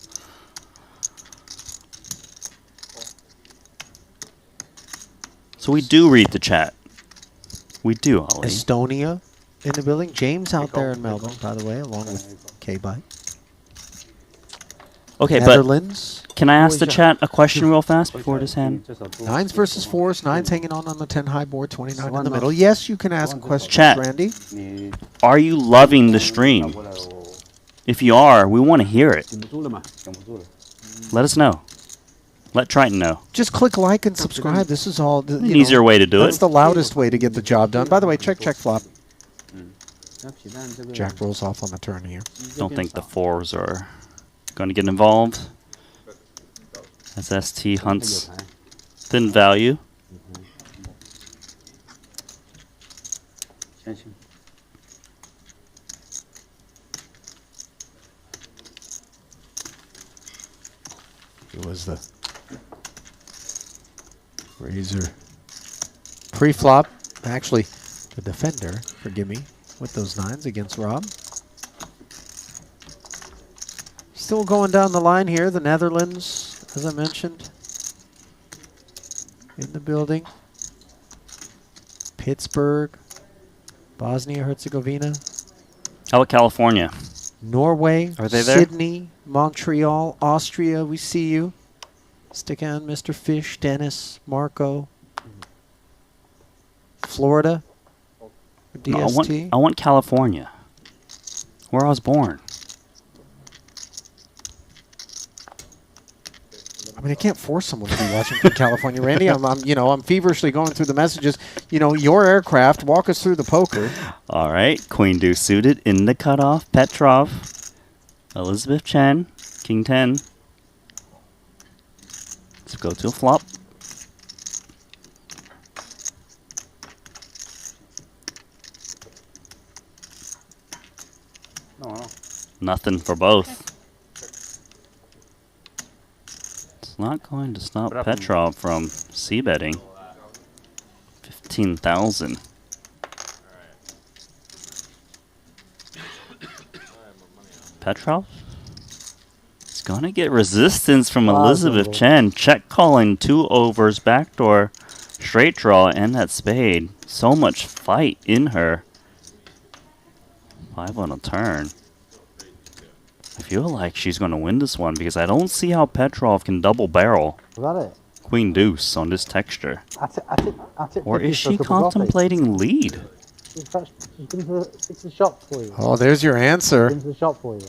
So we do read the chat. We do, Ollie. Estonia in the building. James out there in Melbourne, by the way, along with K-Bite. Okay, but Netherlands. can I ask the chat a question real fast before this hand? 9s versus 4s. 9s hanging on the 10 high board. 29 in the middle. Yes, you can ask questions, Chat. Randy. 你 Are you loving the stream? 过来我 If you are, we want to hear it. 顶不住了嘛？顶不住了。 Let us know. Let Triton know. Just click like and subscribe. This is all. An easier way to do That's it. the loudest way to get the job done. By the way, check flop. 那皮蛋这个 Jack rolls off on the turn here. Don't think the fours are going to get involved. As ST hunts thin value. 先行。 It was the razor pre-flop. Actually, the defender, forgive me, with those nines against Rob. Still going down the line here. The Netherlands, as I mentioned, in the building. Pittsburgh, Bosnia-Herzegovina. How about California? Norway, Are they there? Sydney, Montreal, Austria, we see you. Stick on Mr. Fish, Dennis, Marco. Florida, No, DST. I want California, where I was born. I mean, I can't force someone to be watching from California, Randy. I'm feverishly going through the messages. You know, your aircraft. Walk us through the poker. All right, Queen Deuce suited in the cutoff. Petrov, Elizabeth Chen, King 10. Let's go to a flop. No. Nothing for both. It's not going to stop Petrov from c-betting. 15,000. Petrov is going to get resistance from Elizabeth Chen. Check calling 2 overs, backdoor, straight draw, and that spade. So much fight in her. 5 on a turn. I feel like she's going to win this one because I don't see how Petrov can double barrel Was that it? Queen Deuce on this texture. I tipped Or 50 is for a she cup of coffee. contemplating lead? She's been to the shop for you. Oh, there's your answer. Been to the shop for you.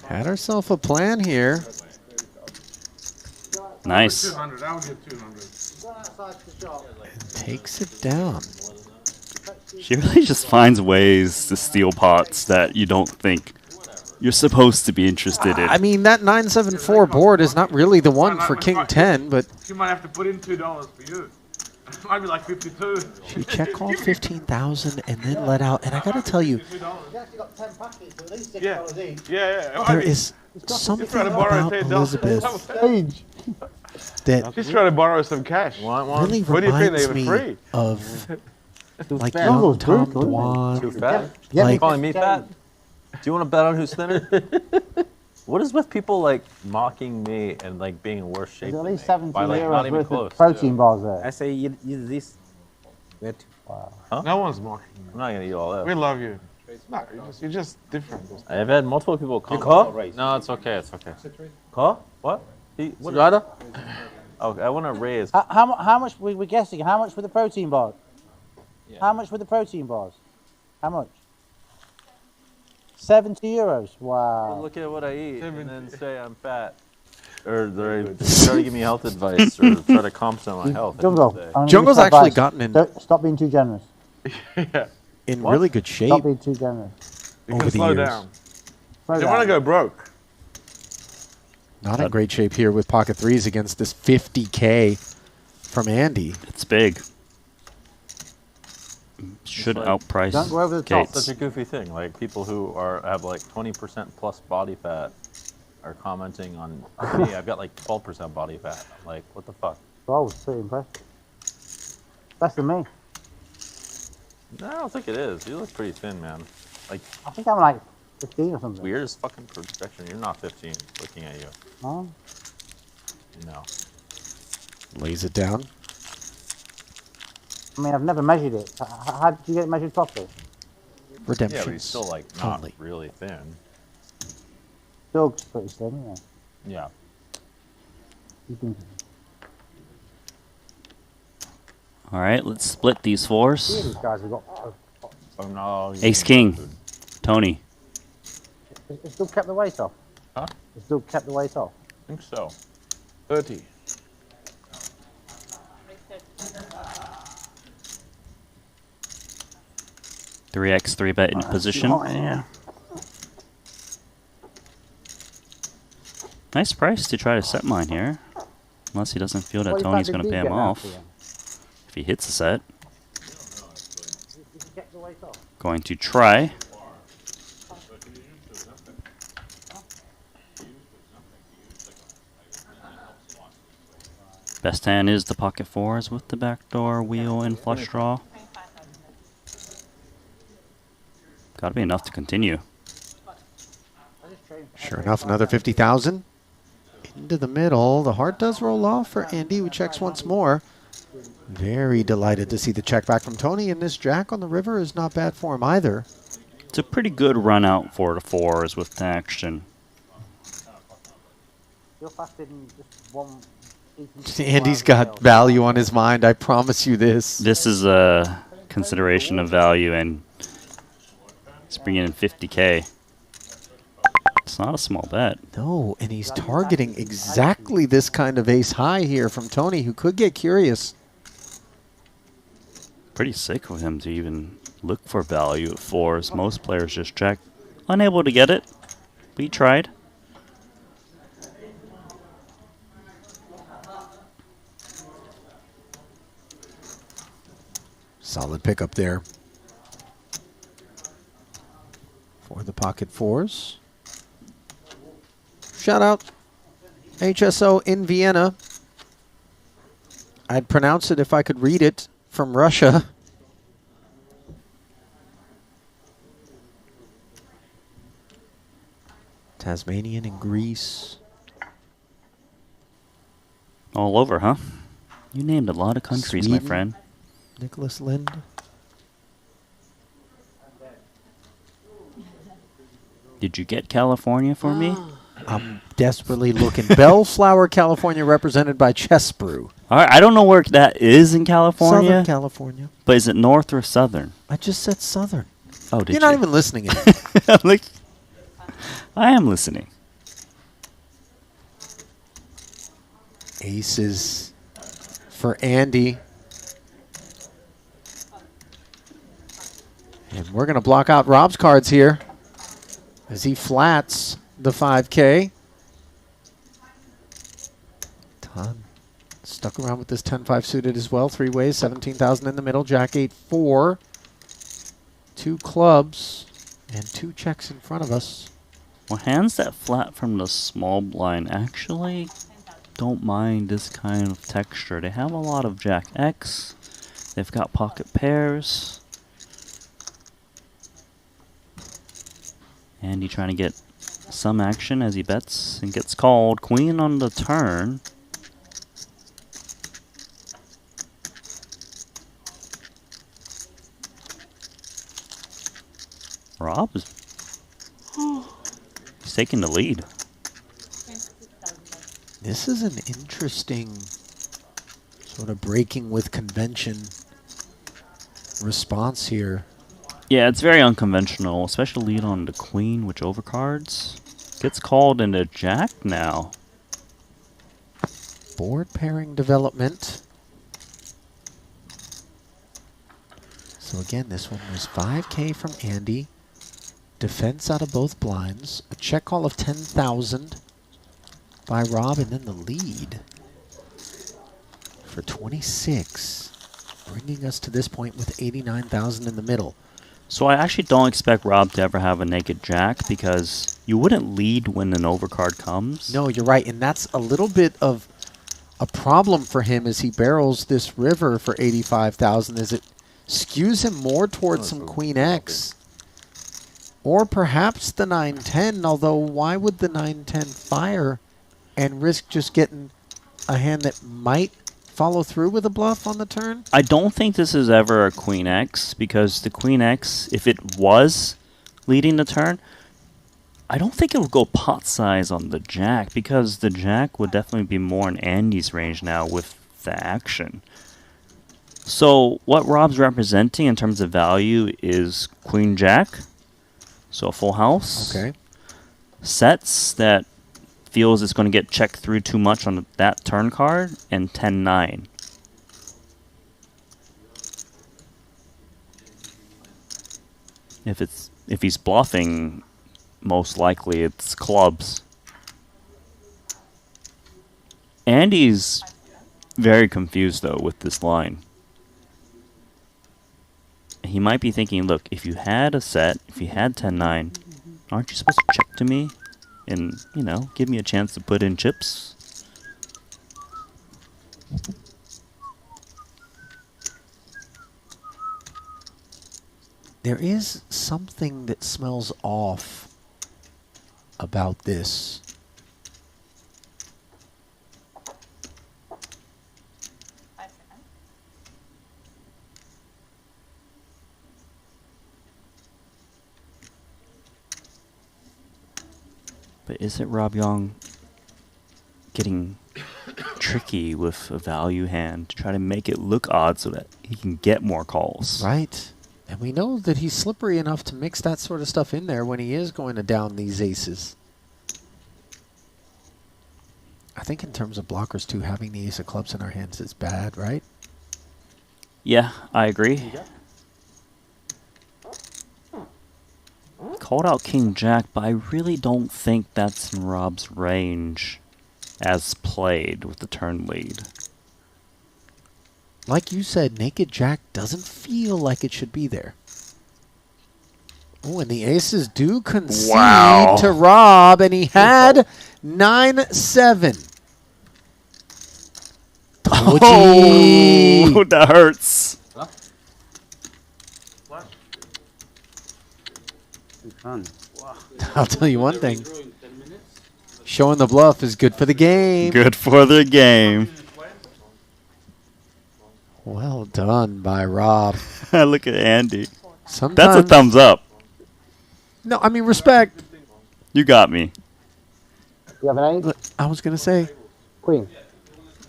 Had herself a plan here. Nice. 200. I would get 200. And takes it down. She really just finds ways to steal pots that you don't think you're supposed to be interested in. I mean, that 974 board is not really the one for King 10, but She might have to put in $2 for you. It might be like 52. she check called 15,000 and then let out. And I got to tell you, You actually got 10 packets, so at least $6 Yeah. each. Yeah. there is something about Elizabeth Stage. that She's trying to borrow some cash. really What do you think? reminds They me were free. of like fat. young Jungle Tom brutal, isn't Dwan. Too fat? Yeah, Like- Calling me fat? Do you want to bet on who's thinner? What is with people like mocking me and like being in worse shape There's at than least me? 70 By like not euros even worth close. of protein bars there. I say eat this. Wait. No one's mocking you. I'm not gonna eat all We that. love you. No, you're just different. I've had multiple people comment. call? No, it's okay. It's okay. Call? What? What? Rider? Oh, I want to raise. How much, we're guessing, how much for the protein bars? Yeah. How much for the protein bars? How much? 70 euros. Wow. Look at what I eat and then say I'm fat. Or they try to give me health advice or try to compensate my health. I Jungle. should say. I'm gonna Jungle's give you actually advice. gotten in- Don't, stop being too generous. in really good shape Stop being too generous. You over can the slow years. down. Slow You don't want to down. go broke. Not in great shape here with pocket threes against this 50K from Andy. It's big. Should like- outprice Don't go over the top. Gates. Such a goofy thing. Like people who have like 20% plus body fat are commenting on me. I've got like 12% body fat. I'm like, what the fuck? I was pretty impressed. Less than me. No, I don't think it is. You look pretty thin, man. Like I think I'm like 15 or something. weird as fucking projection. You're not 15. Looking at you. Oh. No. Lays it down. I mean, I've never measured it. How did you get it measured properly? Redemption. Yeah, but he's still like not only. really thin. Still pretty slim, isn't it? Yeah. You can All right, let's split these see fours. these guys have got. Oh no. you Ace can- King. Tony. It's still kept the weight off. Huh? It's still kept the weight off. I think so. 30. 3x 3-bet in position. Oh, yeah. Nice price to try to set mine here. Unless he doesn't feel that Tony's going to pay him off. If he hits a set. Going to try. Best hand is the pocket fours with the backdoor wheel and flush draw. Gotta be enough to continue. Sure enough, another 50,000. Into the middle. The heart does roll off for Andy, who checks once more. Very delighted to see the check back from Tony, and this jack on the river is not bad for him either. It's a pretty good run out for the fours with the action. Andy's got value on his mind, I promise you this. This is a consideration of value, and it's bringing in 50K. It's not a small bet. No, and he's targeting exactly this kind of ace high here from Tony, who could get curious. Pretty sick of him to even look for value at fours. Most players just check. Unable to get it, but he tried. Solid pickup there for the pocket fours. Shout out HSO in Vienna. I'd pronounce it if I could read it, from Russia. Tasmanian in Greece. All over, huh? You named a lot of countries, Sweden. my friend. Nicholas Lind. Did you get California for me? I'm desperately looking. Bellflower, California, represented by Chess Brew. All right, I don't know where that is in California. Southern California. But is it north or southern? I just said southern. Oh, did You're not even listening. I'm like, I am listening. Aces for Andy. And we're going to block out Rob's cards here as he flats the 5K. Ton stuck around with this 10-5 suited as well. Three ways, 17,000 in the middle. Jack 8-4. Two clubs and two checks in front of us. Well, hands that flat from the small blind actually don't mind this kind of texture. They have a lot of Jack X. They've got pocket pairs. Andy trying to get some action as he bets and gets called. Queen on the turn. Rob is he's taking the lead. This is an interesting sort of breaking with convention response here. Yeah, it's very unconventional, especially lead on the queen, which overcards. Gets called into jack now. Board pairing development. So again, this one was 5K from Andy. Defense out of both blinds. A check call of 10,000 by Rob, and then the lead for 26, bringing us to this point with 89,000 in the middle. So I actually don't expect Rob to ever have a naked jack because you wouldn't lead when an overcard comes. No, you're right, and that's a little bit of a problem for him as he barrels this river for 85,000, as it skews him more towards some Queen X. Or perhaps the 9-10, although why would the 9-10 fire and risk just getting a hand that might follow through with a bluff on the turn? I don't think this is ever a Queen X because the Queen X, if it was leading the turn, I don't think it would go pot size on the jack because the jack would definitely be more in Andy's range now with the action. So what Rob's representing in terms of value is Queen Jack, so a full house. Okay. Sets that feels it's going to get checked through too much on that turn card, and 10-9. If he's bluffing, most likely it's clubs. Andy's very confused though with this line. He might be thinking, look, if you had a set, if you had 10-9, aren't you supposed to check to me and, you know, give me a chance to put in chips? There is something that smells off about this. But is it Rob Young getting tricky with a value hand to try to make it look odd so that he can get more calls? Right. And we know that he's slippery enough to mix that sort of stuff in there when he is going to down these aces. I think in terms of blockers, too, having the ace of clubs in our hands is bad, right? Yeah, I agree. Called out King Jack, but I really don't think that's in Rob's range as played with the turn lead. Like you said, Naked Jack doesn't feel like it should be there. Oh, and the aces do concede to Rob, and he had 9-7. Oh, that hurts. I'll tell you one thing. Showing the bluff is good for the game. Good for the game. Well done by Rob. Look at Andy. Sometimes, that's a thumbs up. No, I mean, respect. You got me. You have an ace? I was going to say. Queen.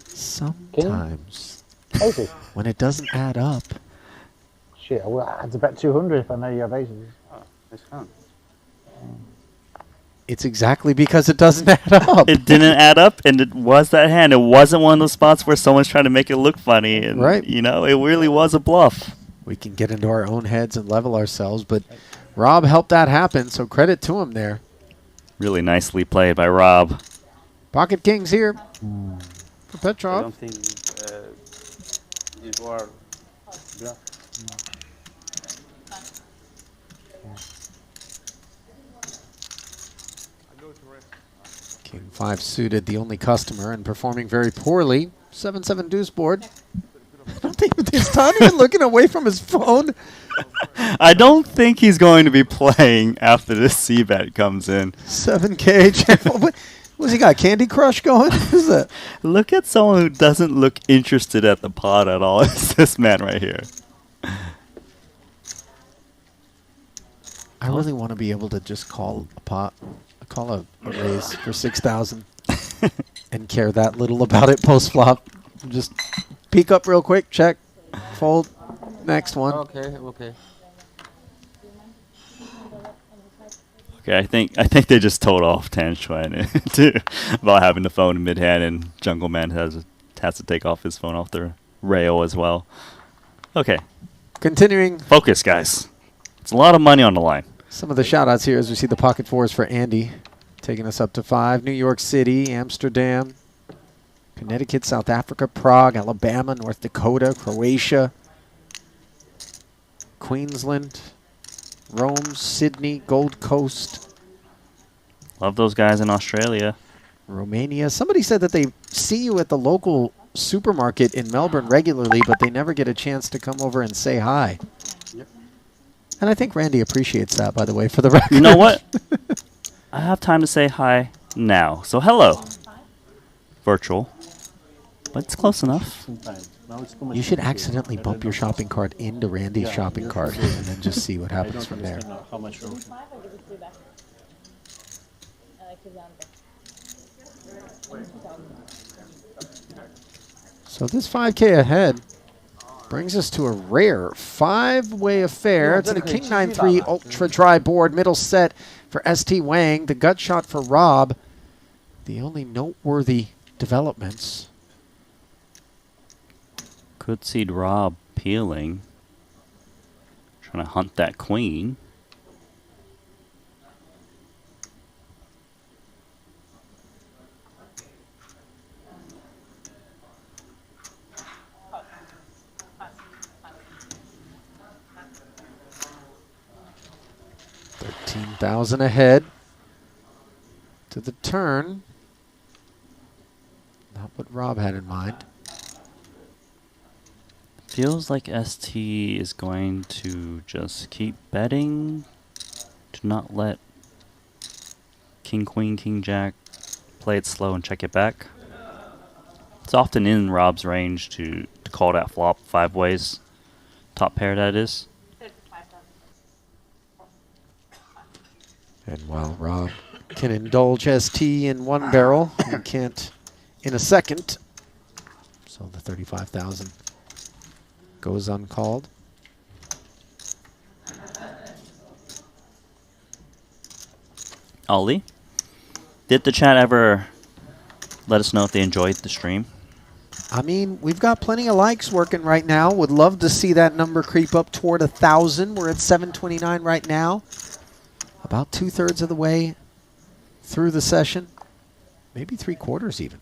Sometimes. Aces. When it doesn't add up. Shit, I had to bet 200 if I know you have aces. Oh, it's fun. It's exactly because it doesn't add up. It didn't add up, and it was that hand. It wasn't one of those spots where someone's trying to make it look funny. And, right. You know, it really was a bluff. We can get into our own heads and level ourselves, but Rob helped that happen, so credit to him there. Really nicely played by Rob. Pocket kings here for Petrov. I don't think you are bluff. King 5 suited, the only customer, and performing very poorly. 7-7 deuce board. I don't think is Tom even looking away from his phone. I don't think he's going to be playing after this C-bet comes in. 7K. What's he got? Candy Crush going? What is that? Look at someone who doesn't look interested at the pot at all. It's this man right here. I really want to be able to just call a raise for 6,000 and care that little about it post flop. Just peek up real quick, check, fold, next one. Okay. Okay, I think they just told off Tan Xuan about having the phone in mid hand, and Jungle Man has to take off his phone off the rail as well. Okay, continuing. Focus, guys. It's a lot of money on the line. Some of the shout-outs here as we see the pocket fours for Andy, taking us up to 5. New York City, Amsterdam, Connecticut, South Africa, Prague, Alabama, North Dakota, Croatia, Queensland, Rome, Sydney, Gold Coast. Love those guys in Australia. Romania. Somebody said that they see you at the local supermarket in Melbourne regularly, but they never get a chance to come over and say hi. Yep. And I think Randy appreciates that, by the way, for the record. You know what? I have time to say hi now. So hello. Virtual. But it's close enough. You should accidentally bump your shopping cart into Randy's shopping cart and then just see what happens from there. How much So this 5K ahead brings us to a rare 5-way affair. To the King 9-3 ultra dry board, middle set for ST Wang. The gut shot for Rob. The only noteworthy developments. Could see Rob peeling. Trying to hunt that queen. 13,000 ahead to the turn. Not what Rob had in mind. Feels like ST is going to just keep betting to not let King, Queen, King, Jack play it slow and check it back. It's often in Rob's range to call that flop 5 ways. Top pair, that is. And while Rob can indulge ST in one barrel, he can't in a second. So the 35,000 goes uncalled. Ollie, did the chat ever let us know if they enjoyed the stream? I mean, we've got plenty of likes working right now. Would love to see that number creep up toward 1,000. We're at 729 right now. About 2/3 of the way through the session. Maybe 3/4 even.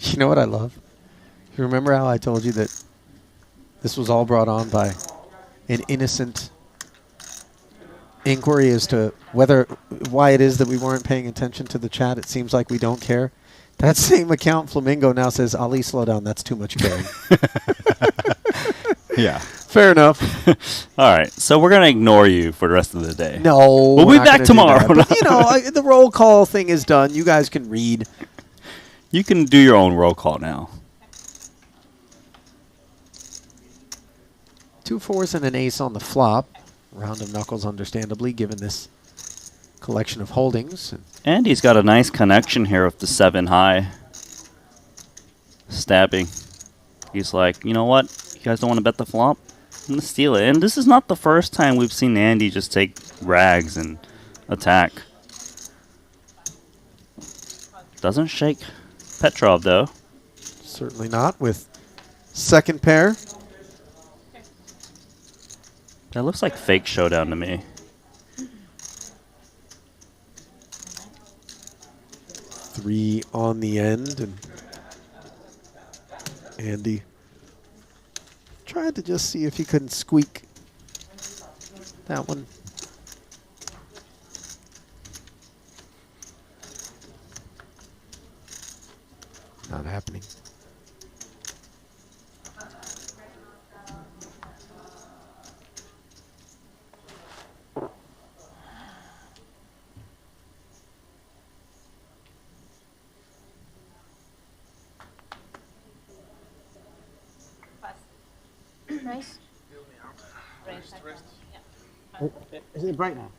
You know what I love? You remember how I told you that this was all brought on by an innocent inquiry as to why it is that we weren't paying attention to the chat? It seems like we don't care. That same account, Flamingo, now says, Ali, slow down. That's too much caring. Yeah. Fair enough. All right. So we're going to ignore you for the rest of the day. No. We'll be back tomorrow. But, you know, the roll call thing is done. You guys can read. You can do your own roll call now. 2 4s and an ace on the flop. Round of knuckles, understandably, given this collection of holdings. And he's got a nice connection here with the 7 high. Stabbing. He's like, you know what? You guys don't want to bet the flop? I'm going to steal it. And this is not the first time we've seen Andy just take rags and attack. Doesn't shake Petrov, though. Certainly not with second pair. That looks like fake showdown to me. Three on the end, and Andy tried to just see if he couldn't squeak that one. Not happening. Nice. Is it a break now?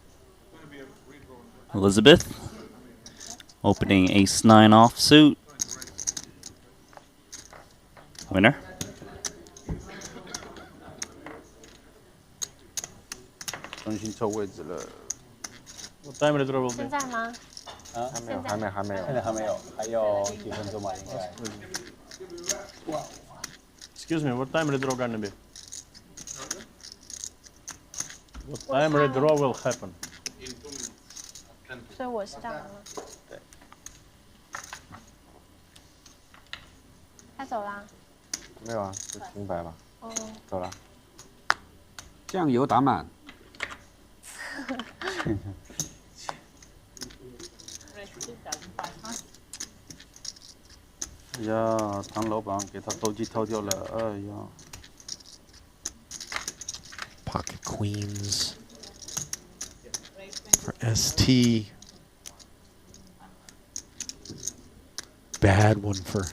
Elizabeth opening ace-9 offsuit. Winner. What time redraw will 现 be? 在吗？还没有，还没有，还有几分钟吧，应该。 Excuse me, what time redraw gonna be? What time redraw will happen? 所以我是这样吗？他走啦。没有啊，就停摆吧。哦。走了。酱油打满。哎呀，唐老板给他斗鸡掏掉了，哎呀。 Pocket queens for ST. Bad one for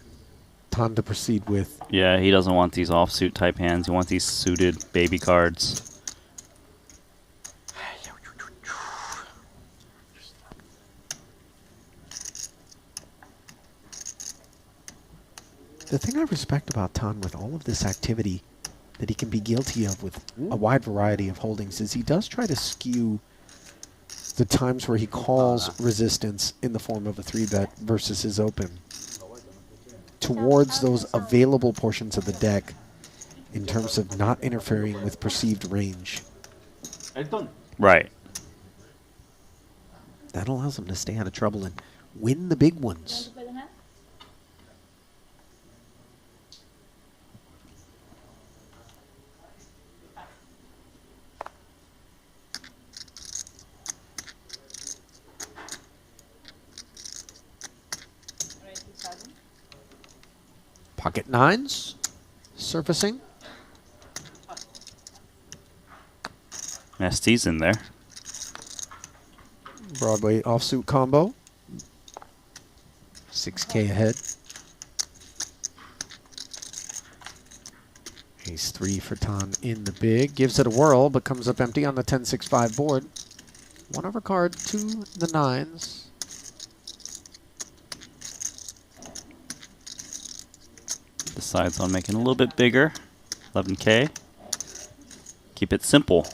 Tan to proceed with. Yeah, he doesn't want these offsuit type hands. He wants these suited baby cards. The thing I respect about Tan with all of this activity that he can be guilty of with a wide variety of holdings is he does try to skew the times where he calls resistance in the form of a 3-bet versus his open towards those available portions of the deck in terms of not interfering with perceived range. Right. That allows him to stay out of trouble and win the big ones. Pocket nines surfacing. ST's in there. Broadway offsuit combo. 6K ahead. Ace 3 for Tan in the big. Gives it a whirl, but comes up empty on the 10-6-5 board. 1 over card to the nines. Decides on making a little bit bigger. 11K. Keep it simple.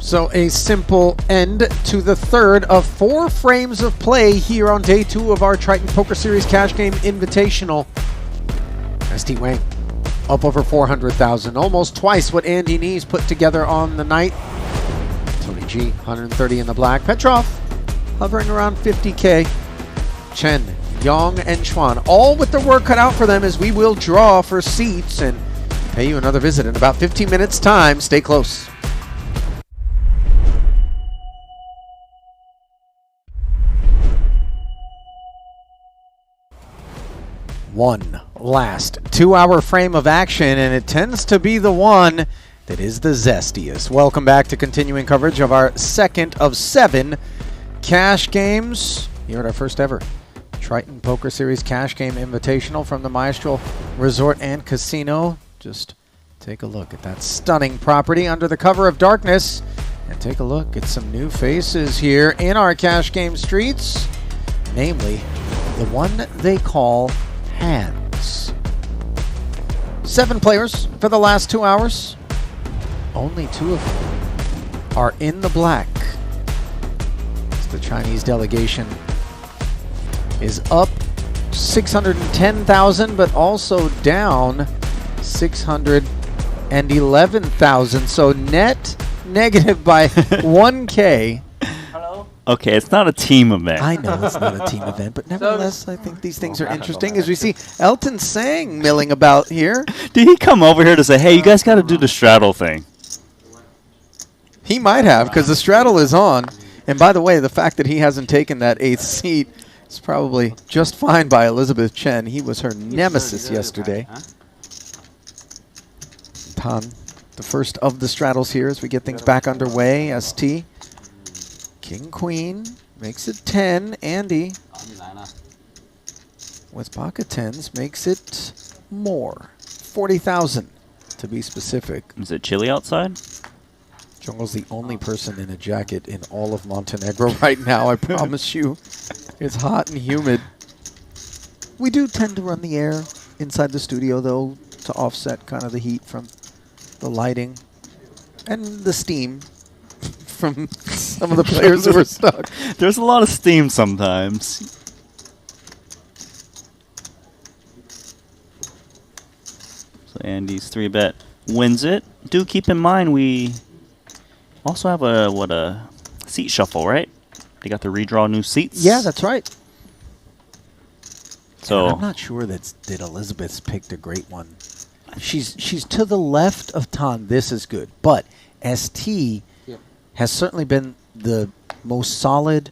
So a simple end to the third of 4 frames of play here on day 2 of our Triton Poker Series Cash Game Invitational. ST Wang up over 400,000, almost twice what Andy Nees put together on the night. Tony G, 130 in the black. Petrov hovering around 50K. Chen, Yang, and Chuan, all with their work cut out for them as we will draw for seats and pay you another visit in about 15 minutes time. Stay close. One last 2-hour frame of action, and it tends to be the one that is the zestiest. Welcome back to continuing coverage of our second of 7 cash games here at our first ever Triton Poker Series Cash Game Invitational from the Maestro Resort and Casino. Just take a look at that stunning property under the cover of darkness, and take a look at some new faces here in our cash game streets, namely the one they call hands. 7 players for the last 2 hours. Only 2 of them are in the black. As the Chinese delegation is up 610,000, but also down 611,000. So net negative by 1K. Okay, it's not a team event. I know it's not a team event, but nevertheless, I think these things are interesting as we see Elton Sang milling about here. Did he come over here to say, hey, you guys got to do the straddle thing? He might have, because the straddle is on. And by the way, the fact that he hasn't taken that 8th seat is probably just fine by Elizabeth Chen. He was her nemesis yesterday. Tan, the first of the straddles here as we get things back underway. ST. King, Queen, makes it 10. Andy, with pocket 10s, makes it more. 40,000, to be specific. Is it chilly outside? Jungle's the only person in a jacket in all of Montenegro right now, I promise you. It's hot and humid. We do tend to run the air inside the studio, though, to offset kind of the heat from the lighting and the steam from some of the players who are stuck. There's a lot of steam sometimes. So Andy's 3-bet wins it. Do keep in mind we also have a seat shuffle, right? They got to redraw new seats. Yeah, that's right. So and I'm not sure that Elizabeth's picked a great one. She's to the left of Tan. This is good, but ST has certainly been the most solid,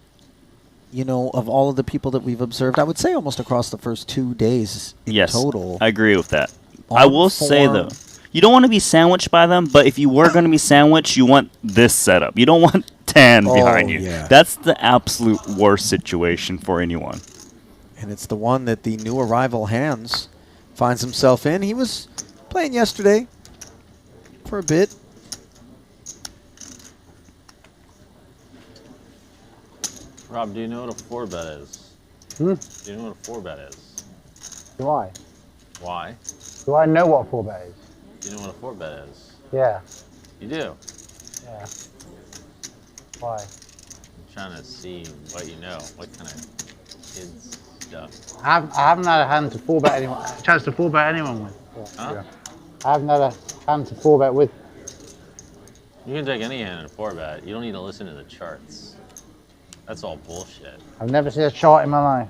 you know, of all of the people that we've observed. I would say almost across the first 2 days in total. I agree with that. I will say, though, you don't want to be sandwiched by them, but if you were going to be sandwiched, you want this setup. You don't want 10 behind you. Yeah. That's the absolute worst situation for anyone. And it's the one that the new arrival Hands finds himself in. He was playing yesterday for a bit. Rob, do you know what a 4-bet is? Hmm? Do you know what a 4-bet is? Do I? Why? Do I know what a 4-bet is? Do you know what a 4-bet is? Yeah. You do? Yeah. Why? I'm trying to see what you know. What kind of kids stuff? I haven't had a hand to 4-bet anyone. Chance to 4-bet anyone with. Huh? Yeah. I haven't had a hand to 4-bet with. You can take any hand in a 4-bet. You don't need to listen to the charts. That's all bullshit. I've never seen a chart in my life.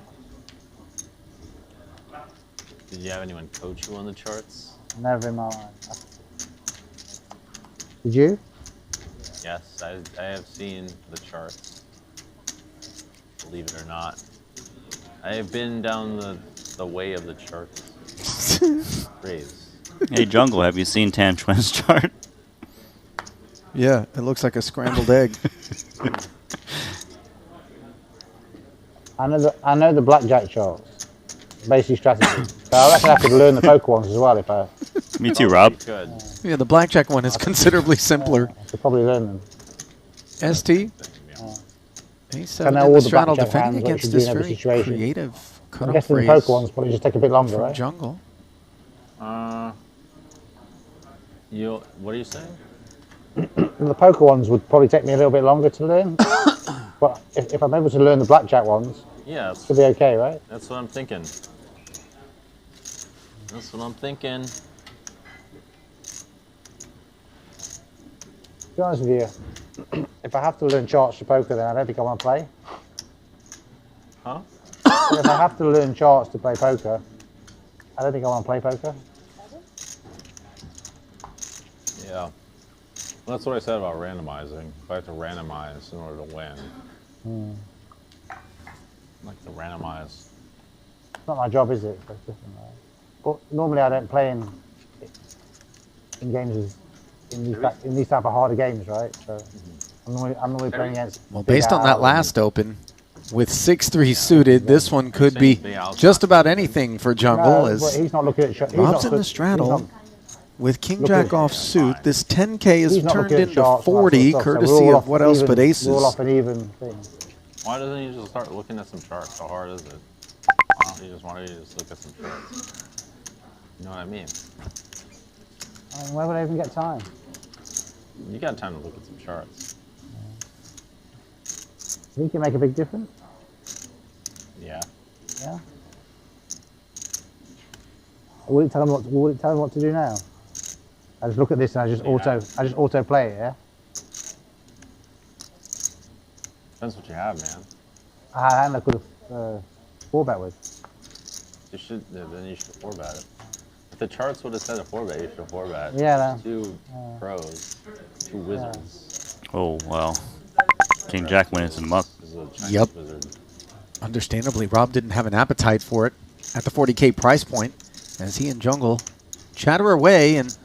Did you have anyone coach you on the charts? Never in my life. Did you? Yes, I have seen the charts. Believe it or not. I have been down the way of the charts. Raise. Hey, Jungle, have you seen Tan Chuan's chart? Yeah, it looks like a scrambled egg. I know the blackjack charts, basic strategy. So I reckon I could learn the poker ones as well if I. Me too, Rob. Good. Yeah, the blackjack one is considerably simpler. I could probably learn them. ST? He's know in all the the straddle blackjack defending hands, what against you do this in every very situation. creative I'm cutoff guessing the phrase poker ones probably just take a bit longer, from right? Jungle. What are you saying? The poker ones would probably take me a little bit longer to learn. But if I'm able to learn the blackjack ones, Yeah, it should be okay, right? that's what I'm thinking. That's what I'm thinking. To be honest with you, if I have to learn charts for poker, then I don't think I want to play. Huh? If I have to learn charts to play poker, I don't think I want to play poker. Yeah. Well, that's what I said about randomizing. If I have to randomize in order to win. I like to randomize. It's not my job, is it? That's different, right? But normally I don't play in games in these type of harder games, right? So I'm normally playing against. Well, big based on that Al last open, with 6-3 suited, this one could be just about anything for Jungle. No, but As he's not looking at shots. Rob's in the straddle with King Jack off suit. This 10K is He's not turned looking at into shots and that sort 40, stuff, so we're courtesy all of off what else even- but aces. We're all off an even thing. Why doesn't he just start looking at some charts? How hard is it? Why don't you just look at some charts? You know what I mean? I mean, where would I even get time? You got time to look at some charts. Do you think it make a big difference? Yeah. Yeah. Will it tell him what to do now? I just look at this and I just auto play it, yeah? Depends what you have, man. And I could have 4-bet with. You should. Then you should 4-bet it. If the charts would have said a 4-bet, you should 4-bet. Yeah, no. Two pros, two wizards. Oh, well. King Jack went into the muck. This is a Chinese Yep. wizard. Understandably, Rob didn't have an appetite for it at the 40K price point, as he and Jungle chatter away, and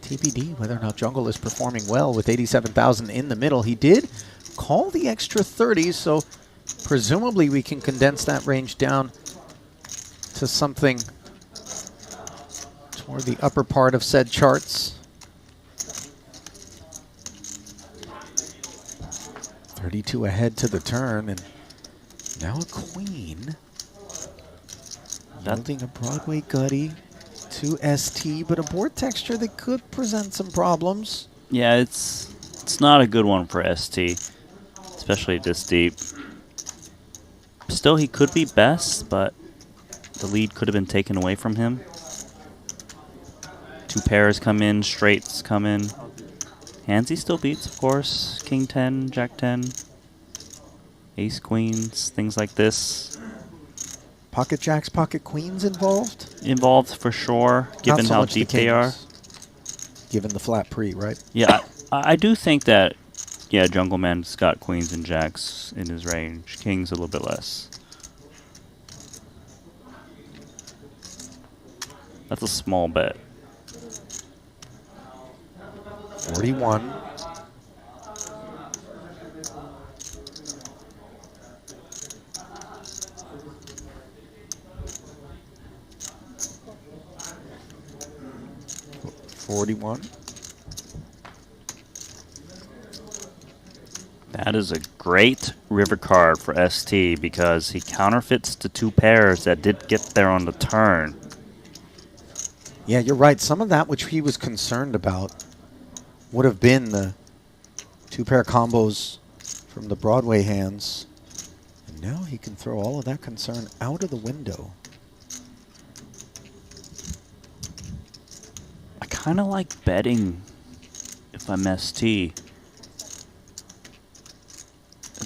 TBD whether or not Jungle is performing well with 87,000 in the middle. He did call the extra 30, so presumably we can condense that range down to something toward the upper part of said charts. 32 ahead to the turn, and now a queen. Holding a Broadway gutty to ST, but a board texture that could present some problems. Yeah, it's not a good one for ST, especially this deep. Still, he could be best, but the lead could have been taken away from him. Two pairs come in, straights come in. Hands he still beats, of course. King 10, Jack 10, Ace Queens, things like this. Pocket jacks, pocket queens involved? Involved for sure, given Not so how much the deep they are. kings, given the flat pre, right? Yeah, I do think that, yeah, Jungle Man's got queens and jacks in his range. Kings a little bit less. That's a small bet. 41. That is a great river card for ST because he counterfeits the two pairs that did get there on the turn. Yeah, you're right. Some of that which he was concerned about would have been the two pair combos from the Broadway hands. And now he can throw all of that concern out of the window. I kind of like betting if I'm ST.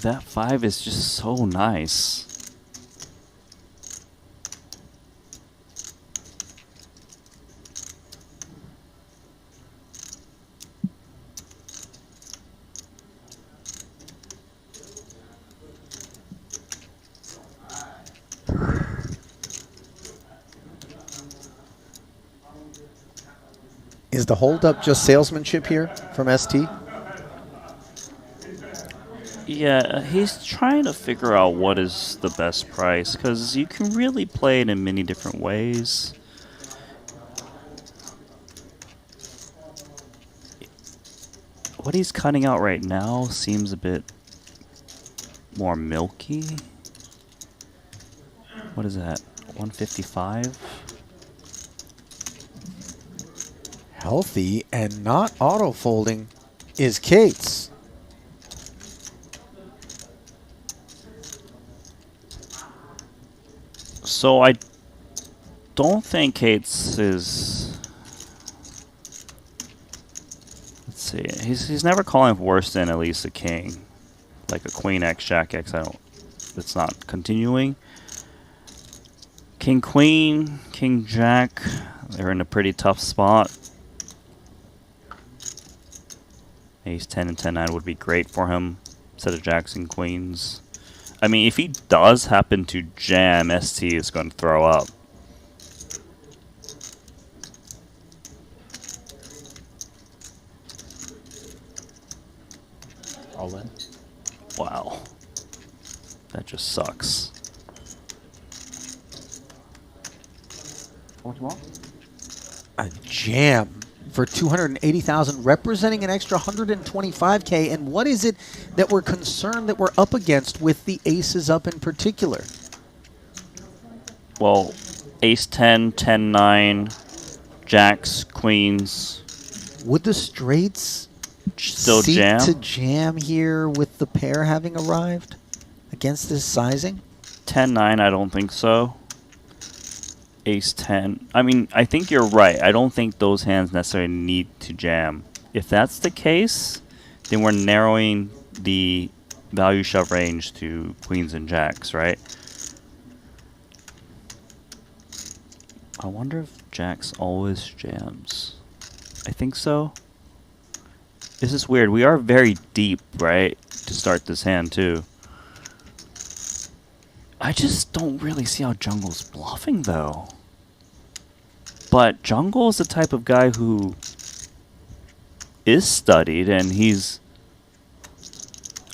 That 5 is just so nice. Is the holdup just salesmanship here from ST? Yeah, he's trying to figure out what is the best price, because you can really play it in many different ways. What he's cutting out right now seems a bit more milky. What is that? 155? Healthy and not auto-folding is Kate's. So I don't think Kate's is... Let's see. He's never calling worse than at least a king. Like a queen X, jack X, it's not continuing. King queen, king jack, they're in a pretty tough spot. Ace 10 and 10 9 would be great for him instead of jacks and queens. I mean, if he does happen to jam, ST is going to throw up. All in. Wow. That just sucks. How much more? A jam for 280,000, representing an extra 125K. And what is it that we're concerned that we're up against with the aces up in particular? Well, ace 10, 10 9, jacks, queens. Would the straights still seek jam? to jam here with the pair having arrived against this sizing? 10 9, I don't think so. Ace 10. I mean, I think you're right. I don't think those hands necessarily need to jam. If that's the case, then we're narrowing the value shove range to queens and jacks, right? I wonder if jacks always jams. I think so. This is weird. We are very deep, right, to start this hand, too. I just don't really see how Jungle's bluffing, though. But Jungle is the type of guy who is studied, and he's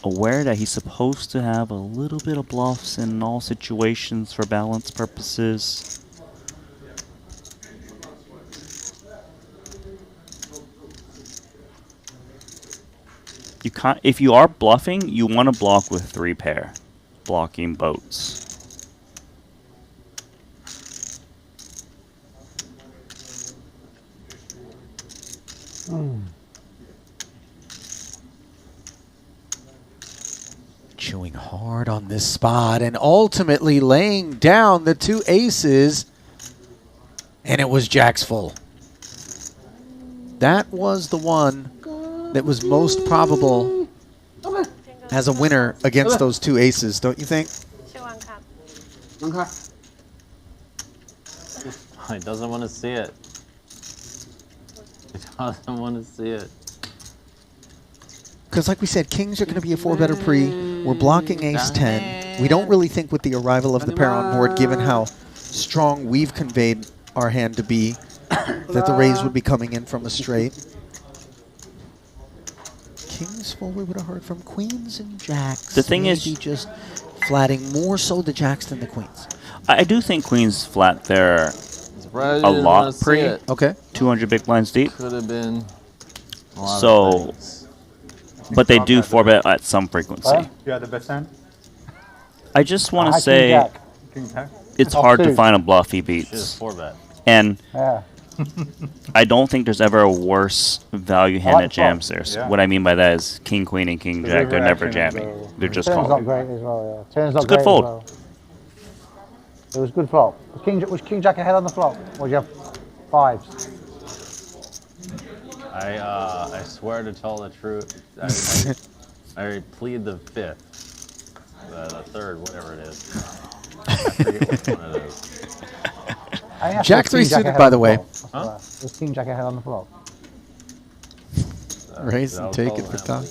aware that he's supposed to have a little bit of bluffs in all situations for balance purposes. You can't, if you are bluffing, you want to block with 3 pair. Blocking boats. Chewing hard on this spot and ultimately laying down the 2 aces, and it was jacks full. That was the one that was most probable as a winner against those 2 aces, don't you think? He doesn't want to see it. He doesn't want to see it. Because like we said, kings are going to be a 4-better pre. We're blocking ace 10. We don't really think with the arrival of the pair on board, given how strong we've conveyed our hand to be, that the raise would be coming in from a straight. Kings full, we would have heard from queens and jacks. The thing is, just flatting more so the jacks than the queens. I do think queens flat there a lot pre. Okay. 200 big blinds deep. Could have been. So, but they do 4-bet at some frequency. You had the best hand? I just want to say it's hard to find a bluff he beats. 4-bet. And Yeah. I don't think there's ever a worse value hand that jams there. So what I mean by that is king, queen, and king, jack. They're never jamming. They're just Turn's not calling. great as well, yeah. Turn's not It's a good great fold. as well. It was good flop. Was king jack ahead on the flop? Or did you have 5s? I swear to tell the truth. I plead the 5th. The 3rd, whatever it is. I forget which one it is. Jack 3 suited, by the way. Huh? Was king jack ahead on the flop? Raise and take it for top.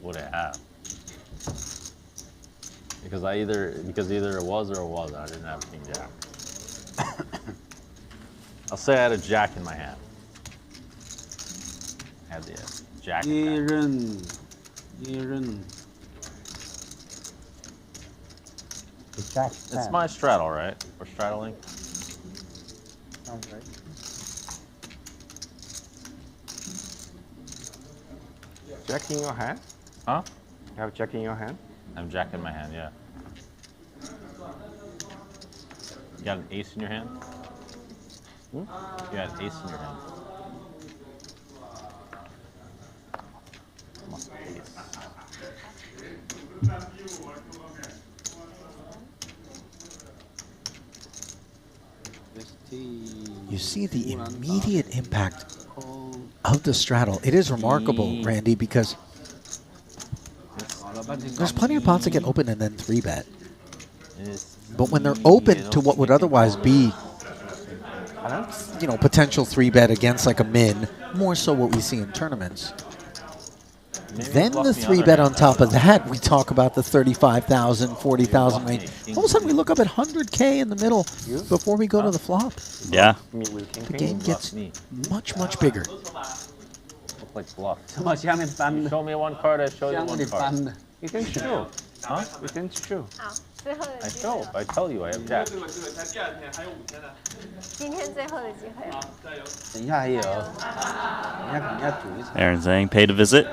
Would it have? Because either it was or it wasn't. I didn't have king jack. I'll say I had a jack in my hand. had the jack. 一 attack. 人，一人。 The jack. It's my straddle, right? We're straddling. Sounds right. Jack in your hand? Huh? You have Jack in your hand? I'm jack in my hand, yeah. You got an ace in your hand? You got an ace in your hand. Must be ace. You see the immediate impact of the straddle. It is remarkable, Randy, because there's plenty of pots that get open and then 3-bet. But when they're open to what would otherwise be, potential 3-bet against like a min, more so what we see in tournaments. Then the 3-bet on top of that, we talk about the 35,000, 40,000 range. All of a sudden we look up at 100K in the middle before we go to the flop. Yeah. The game gets much, much bigger. Look like bluff. 怎么下面翻的？ Show me one card, I show you 箱子 one 里翻 card. 的。 You can show. Huh? You can show. 好，最后的 I 机会 show. 了， I tell you I have jack. 今天最后的机会了。等一下还有，等一下可能要赌一场。 Aaron Zhang paid a visit. 这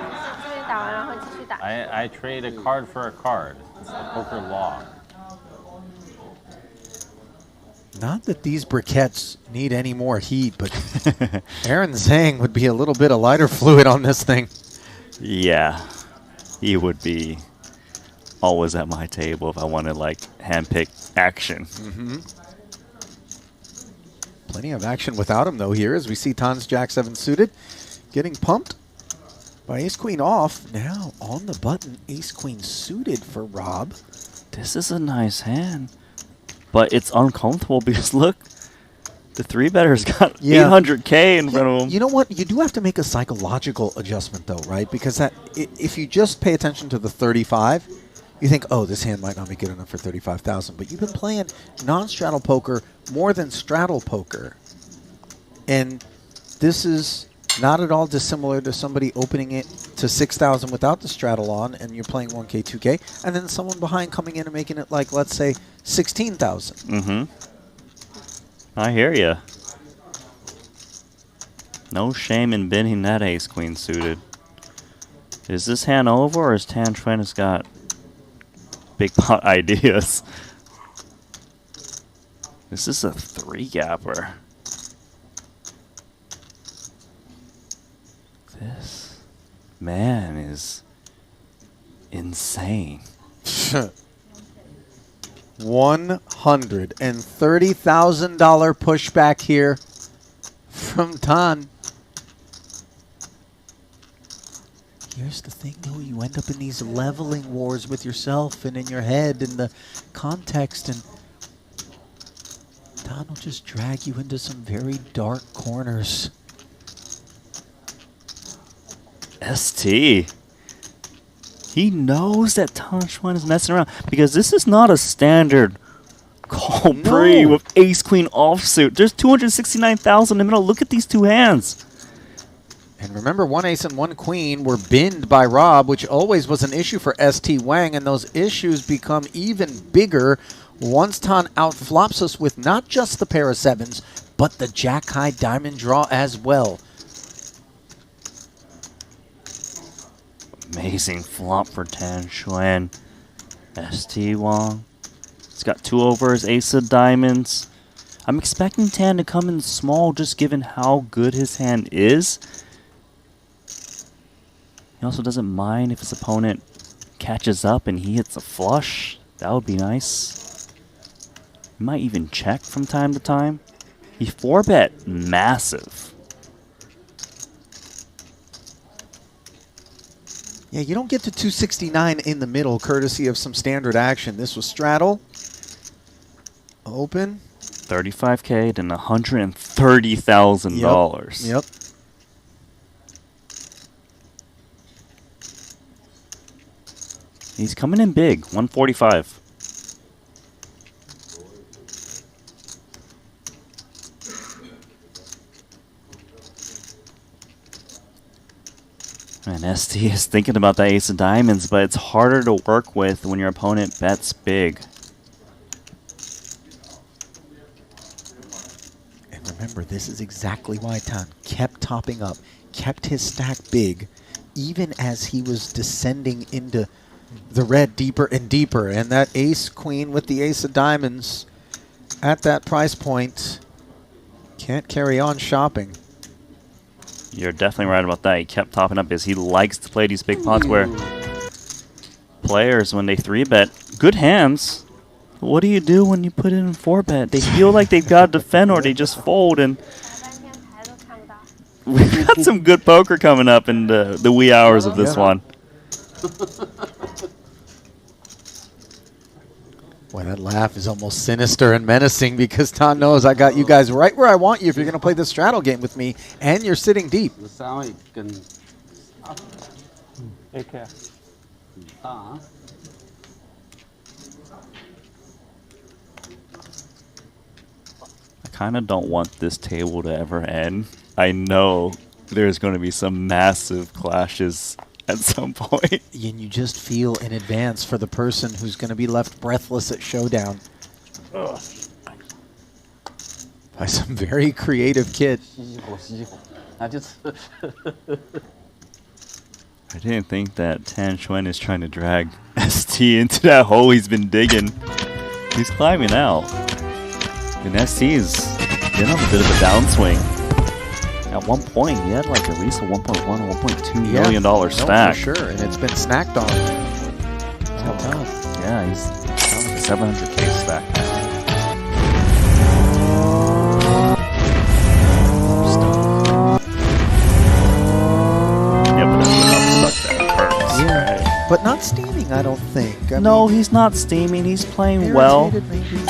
边打完，然后继续打。 I trade a card for a card. It's the poker law. Not that these briquettes need any more heat, but Aaron Zhang would be a little bit of lighter fluid on this thing. Yeah. He would be always at my table if I wanted like hand-picked action. Plenty of action without him, though, here, as we see Tan's Jack-7 suited. Getting pumped by Ace-Queen off. Now on the button, Ace-Queen suited for Rob. This is a nice hand. But it's uncomfortable because look, the 3-better's got 800K in front of him. You know what? You do have to make a psychological adjustment, though, right? Because if you just pay attention to the 35, you think, oh, this hand might not be good enough for 35,000. But you've been playing non-straddle poker more than straddle poker. And this is not at all dissimilar to somebody opening it to 6,000 without the straddle on, and you're playing 1K, 2K, and then someone behind coming in and making it like, let's say, 16,000. Mm-hmm. I hear ya. No shame in binning that Ace-Queen suited. Is this hand over, or is Tan Chuan has got big pot ideas? This is a 3-gapper. This man is insane. $130,000 pushback here from Tan. Here's the thing, though. You end up in these leveling wars with yourself and in your head and the context, and Tan will just drag you into some very dark corners. ST. He knows that Tan Chuan is messing around because this is not a standard call pre with Ace-Queen offsuit. There's 269,000 in the middle. Look at these two hands. And remember, 1 ace and 1 queen were binned by Rob, which always was an issue for ST Wang, and those issues become even bigger once Tan outflops us with not just the pair of 7s, but the Jack-High diamond draw as well. Amazing flop for Tan Chuan. ST Wang. He's got 2 overs, ace of diamonds. I'm expecting Tan to come in small just given how good his hand is. He also doesn't mind if his opponent catches up and he hits a flush. That would be nice. He might even check from time to time. He 4-bet massive. Yeah, you don't get to 269 in the middle courtesy of some standard action. This was straddle. Open. 35K, then $130,000. Yep. He's coming in big, 145. And ST is thinking about that ace of diamonds, but it's harder to work with when your opponent bets big. And remember, this is exactly why Tan kept topping up, kept his stack big, even as he was descending into the red deeper and deeper. And that ace queen with the ace of diamonds at that price point can't carry on shopping. You're definitely right about that. He kept topping up because he likes to play these big pots where players, when they 3-bet, good hands. What do you do when you put it in 4-bet? They feel like they've got to defend or they just fold. And we've got some good poker coming up in the wee hours of this one. Boy, that laugh is almost sinister and menacing because Tan knows I got you guys right where I want you if you're going to play this straddle game with me, and you're sitting deep. Take care. I kind of don't want this table to ever end. I know there's going to be some massive clashes at some point. And you just feel in advance for the person who's going to be left breathless at showdown. Ugh. By some very creative kid. I didn't think that Tan Xuan is trying to drag ST into that hole he's been digging. He's climbing out. And ST's been on a bit of a downswing. At one point, he had like at least a 1.1 or 1.2 million dollar stack. For sure, and it's been snacked on. Yeah, he's got like a 700K stack now. Yeah, but that's enough stuck that hurts. Yeah, right? but not steaming, I don't think. No, he's not steaming. He's playing well. Maybe.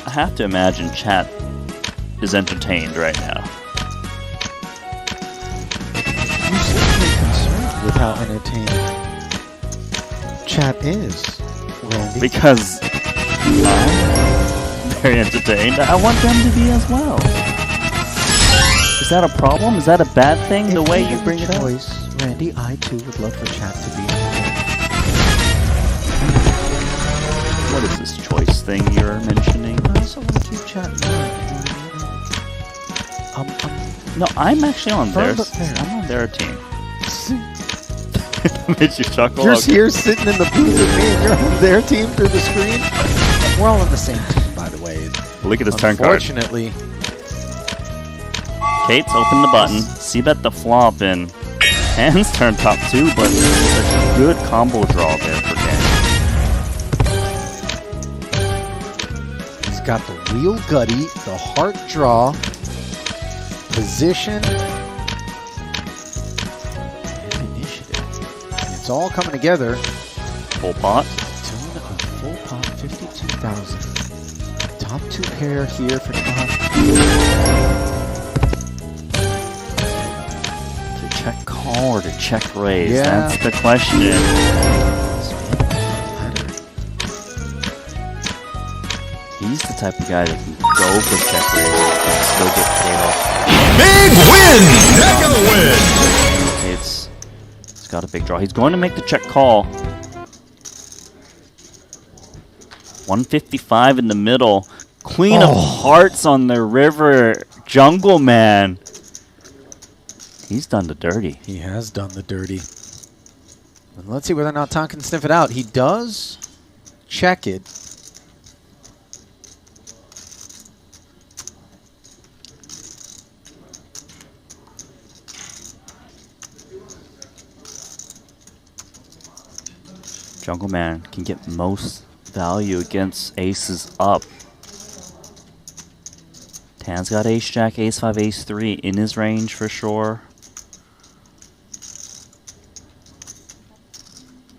I have to imagine chat is entertained right now. I'm certainly concerned with how entertaining chat is, Randy. Because I'm very entertained. I want them to be as well. Is that a problem? Is that a bad thing, the way you bring it up? Randy, I too would love for chat to be entertained. What is this choice thing you're mentioning? I also want to keep chat going. No, I'm actually on Firm theirs. but fair. I'm on their team. Made you chuckle? You're Okay. here sitting in the booth with me and you're on their team through the screen? We're all on the same team, by the way. Look at his turn card. Unfortunately. Kate's opened the button. C-bet the flop and hands turn top 2, but there's a good combo draw there for Gang. He's got the real gutty, the heart draw, position, and initiative. And it's all coming together. Full pot. Tune of full pot, 52,000. Top 2 pair here for top. To check call or to check raise? Yeah. That's the question. He's the type of guy that can go for check raise and still get paid off. Big win! Heck of a win! It's got a big draw. He's going to make the check call. 155 in the middle. Queen of Hearts on the river. Jungle Man. He's done the dirty. He has done the dirty. And let's see whether or not Tom can sniff it out. He does check it. Jungle Man can get most value against aces up. Tan's got ace jack, ace 5, ace 3 in his range for sure.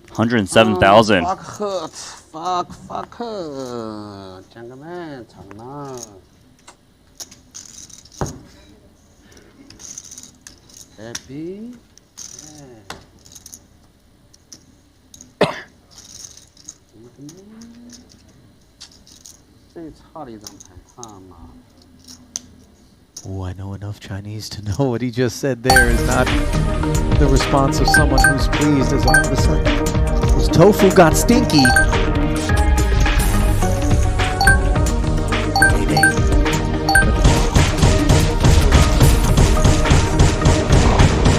107,000. Fuck hurt. Fuck hurt. Jungle Man, happy. Yeah. 这差了一张牌，他妈。 Oh, I know enough Chinese to know what he just said there is not the response of someone who's pleased as all of a sudden his tofu got stinky.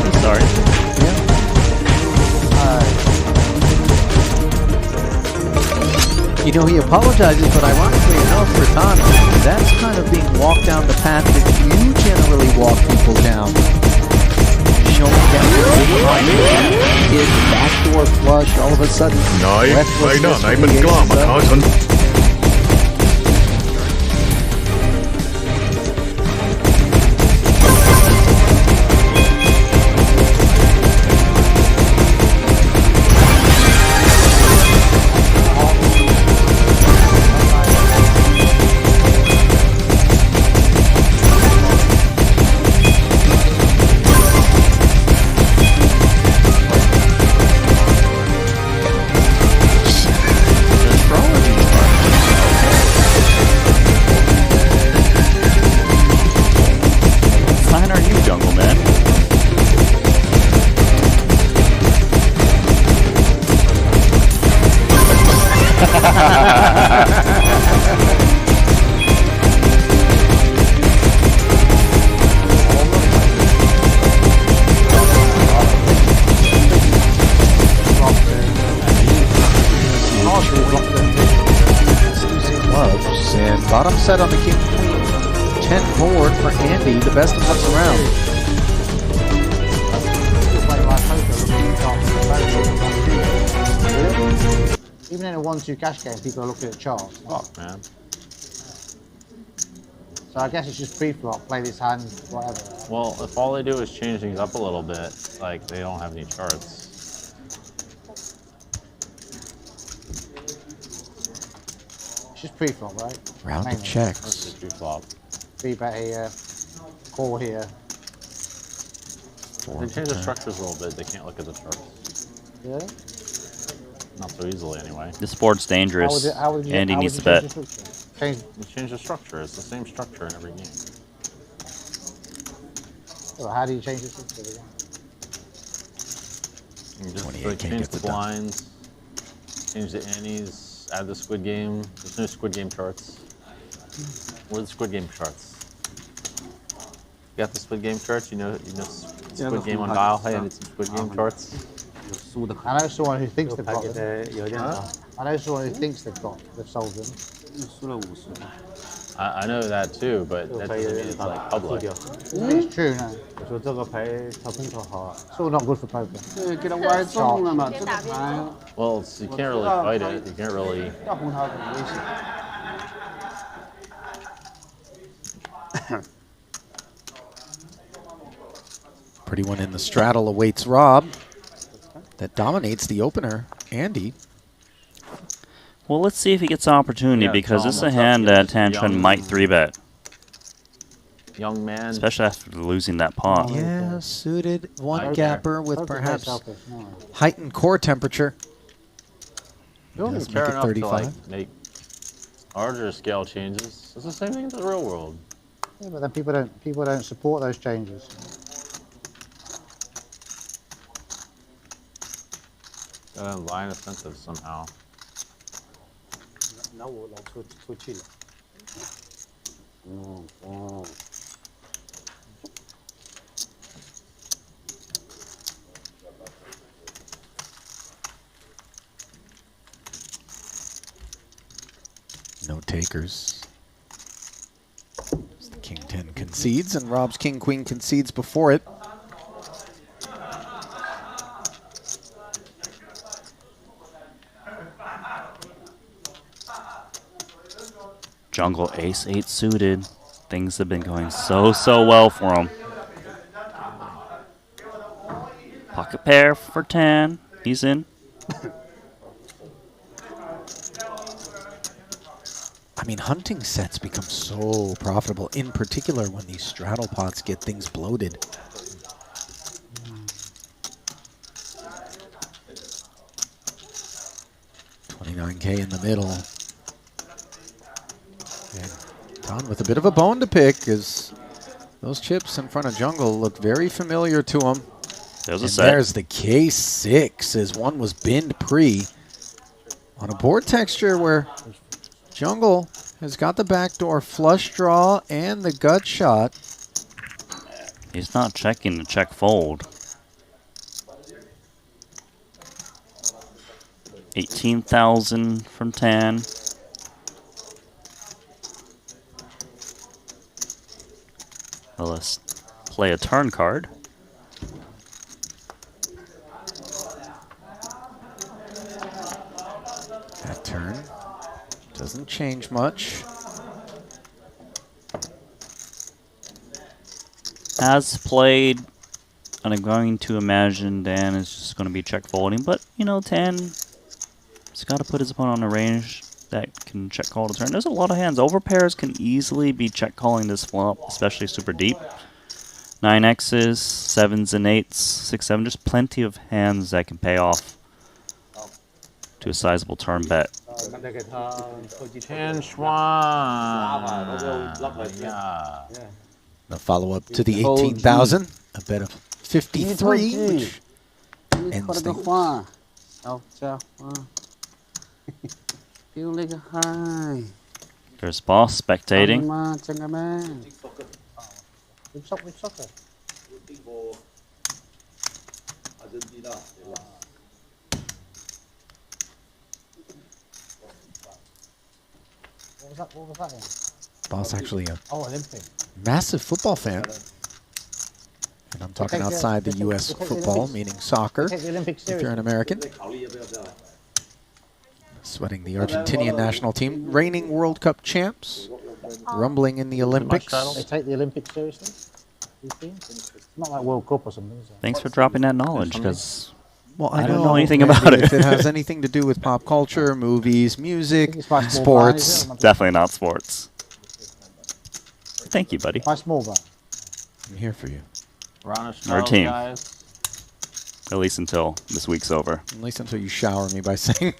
I'm sorry. You know, he apologizes, but ironically enough for Tan, that's kind of being walked down the path that you generally walk people down. Showing down his backdoor flush, all of a sudden. ไหนมันกล้ามาท้าฉัน Sign are you, Jungle Man? Clubs and bottom set on the king queen 10 board for Andy, the best of what's around. Even in a 1-2 cash game, people are looking at charts. Fuck, man. So I guess it's just pre-flop, play this hand, whatever. Well, if all they do is change things up a little bit, like they don't have any charts. It's just pre-flop, right? Round of Mainly. checks. Just pre-flop. 3-bet here, call here. They change the structures a little bit. They can't look at the charts. Really? Not so easily, anyway. This board's dangerous. Andy needs to bet. They change the structure. It's the same structure in every game. Well, how do you change the structure again? You just 28 like, can't change get the it done. blinds, change the antes, add the Squid Game. There's no Squid Game charts. Where are the Squid Game charts? You got the Squid Game charts? You know Squid Game on dial. Hey, I need some Squid Game charts. I know someone who thinks they've got them. I know someone who thinks they've solved them. I know that too, but that doesn't mean it's like public. It's true, no. It's all not good for poker. Well, you can't really fight it. You can't really. Pretty one in the straddle awaits Rob. That dominates the opener, Andy. Well, let's see if he gets an opportunity Yeah, because tell this is him a what's up. hand You're that just Tan young. might 3-bet, Young man. especially after losing that pot. Yeah, suited one Okay. gapper with Poker's very perhaps selfish, no. heightened core temperature. You don't Does even care make it enough to 35. like make larger scale changes. It's the same thing in the real world. Yeah, but then people don't support those changes. Line offensive somehow. No takers. As the king 10 concedes, and Rob's king queen concedes before it. Jungle ace-8 suited. Things have been going so well for him. Pocket pair for Tan. He's in. I mean, hunting sets become so profitable, in particular when these straddle pots get things bloated. $29K in the middle. John with a bit of a bone to pick as those chips in front of Jungle look very familiar to him. There's a And set. there's the K6 as one was binned pre on a board texture where Jungle has got the backdoor flush draw and the gut shot. He's not checking the check fold. 18,000 from Tan. Well, let's play a turn card. That turn doesn't change much. As played, and I'm going to imagine Dan is just going to be check folding, but you know, Tan's got to put his opponent on a range that can check call the turn. There's a lot of hands. Overpairs can easily be check calling this flop, especially super deep. 9Xs, 7s and 8s, 6, 7, just plenty of hands that can pay off to a sizable turn bet. 10 Schwan. Yeah. A follow-up to the 18,000, a bet of 53, which ends things. There's boss spectating. What was that then? Boss actually a Olympic. massive football fan. And I'm talking outside the U.S. football, meaning soccer, if you're an American. Sweating the Argentinian national team, reigning World Cup champs, rumbling in the Olympics. They take the Olympics seriously? These teams? It's not like World Cup or something, is it? Thanks for dropping that knowledge, because Well, I don't know anything about it. If it has anything to do with pop culture, movies, music, sports. Definitely not sports. Thank you, buddy. My small guy. I'm here for you. Our team. At least until this week's over. At least until you shower me by saying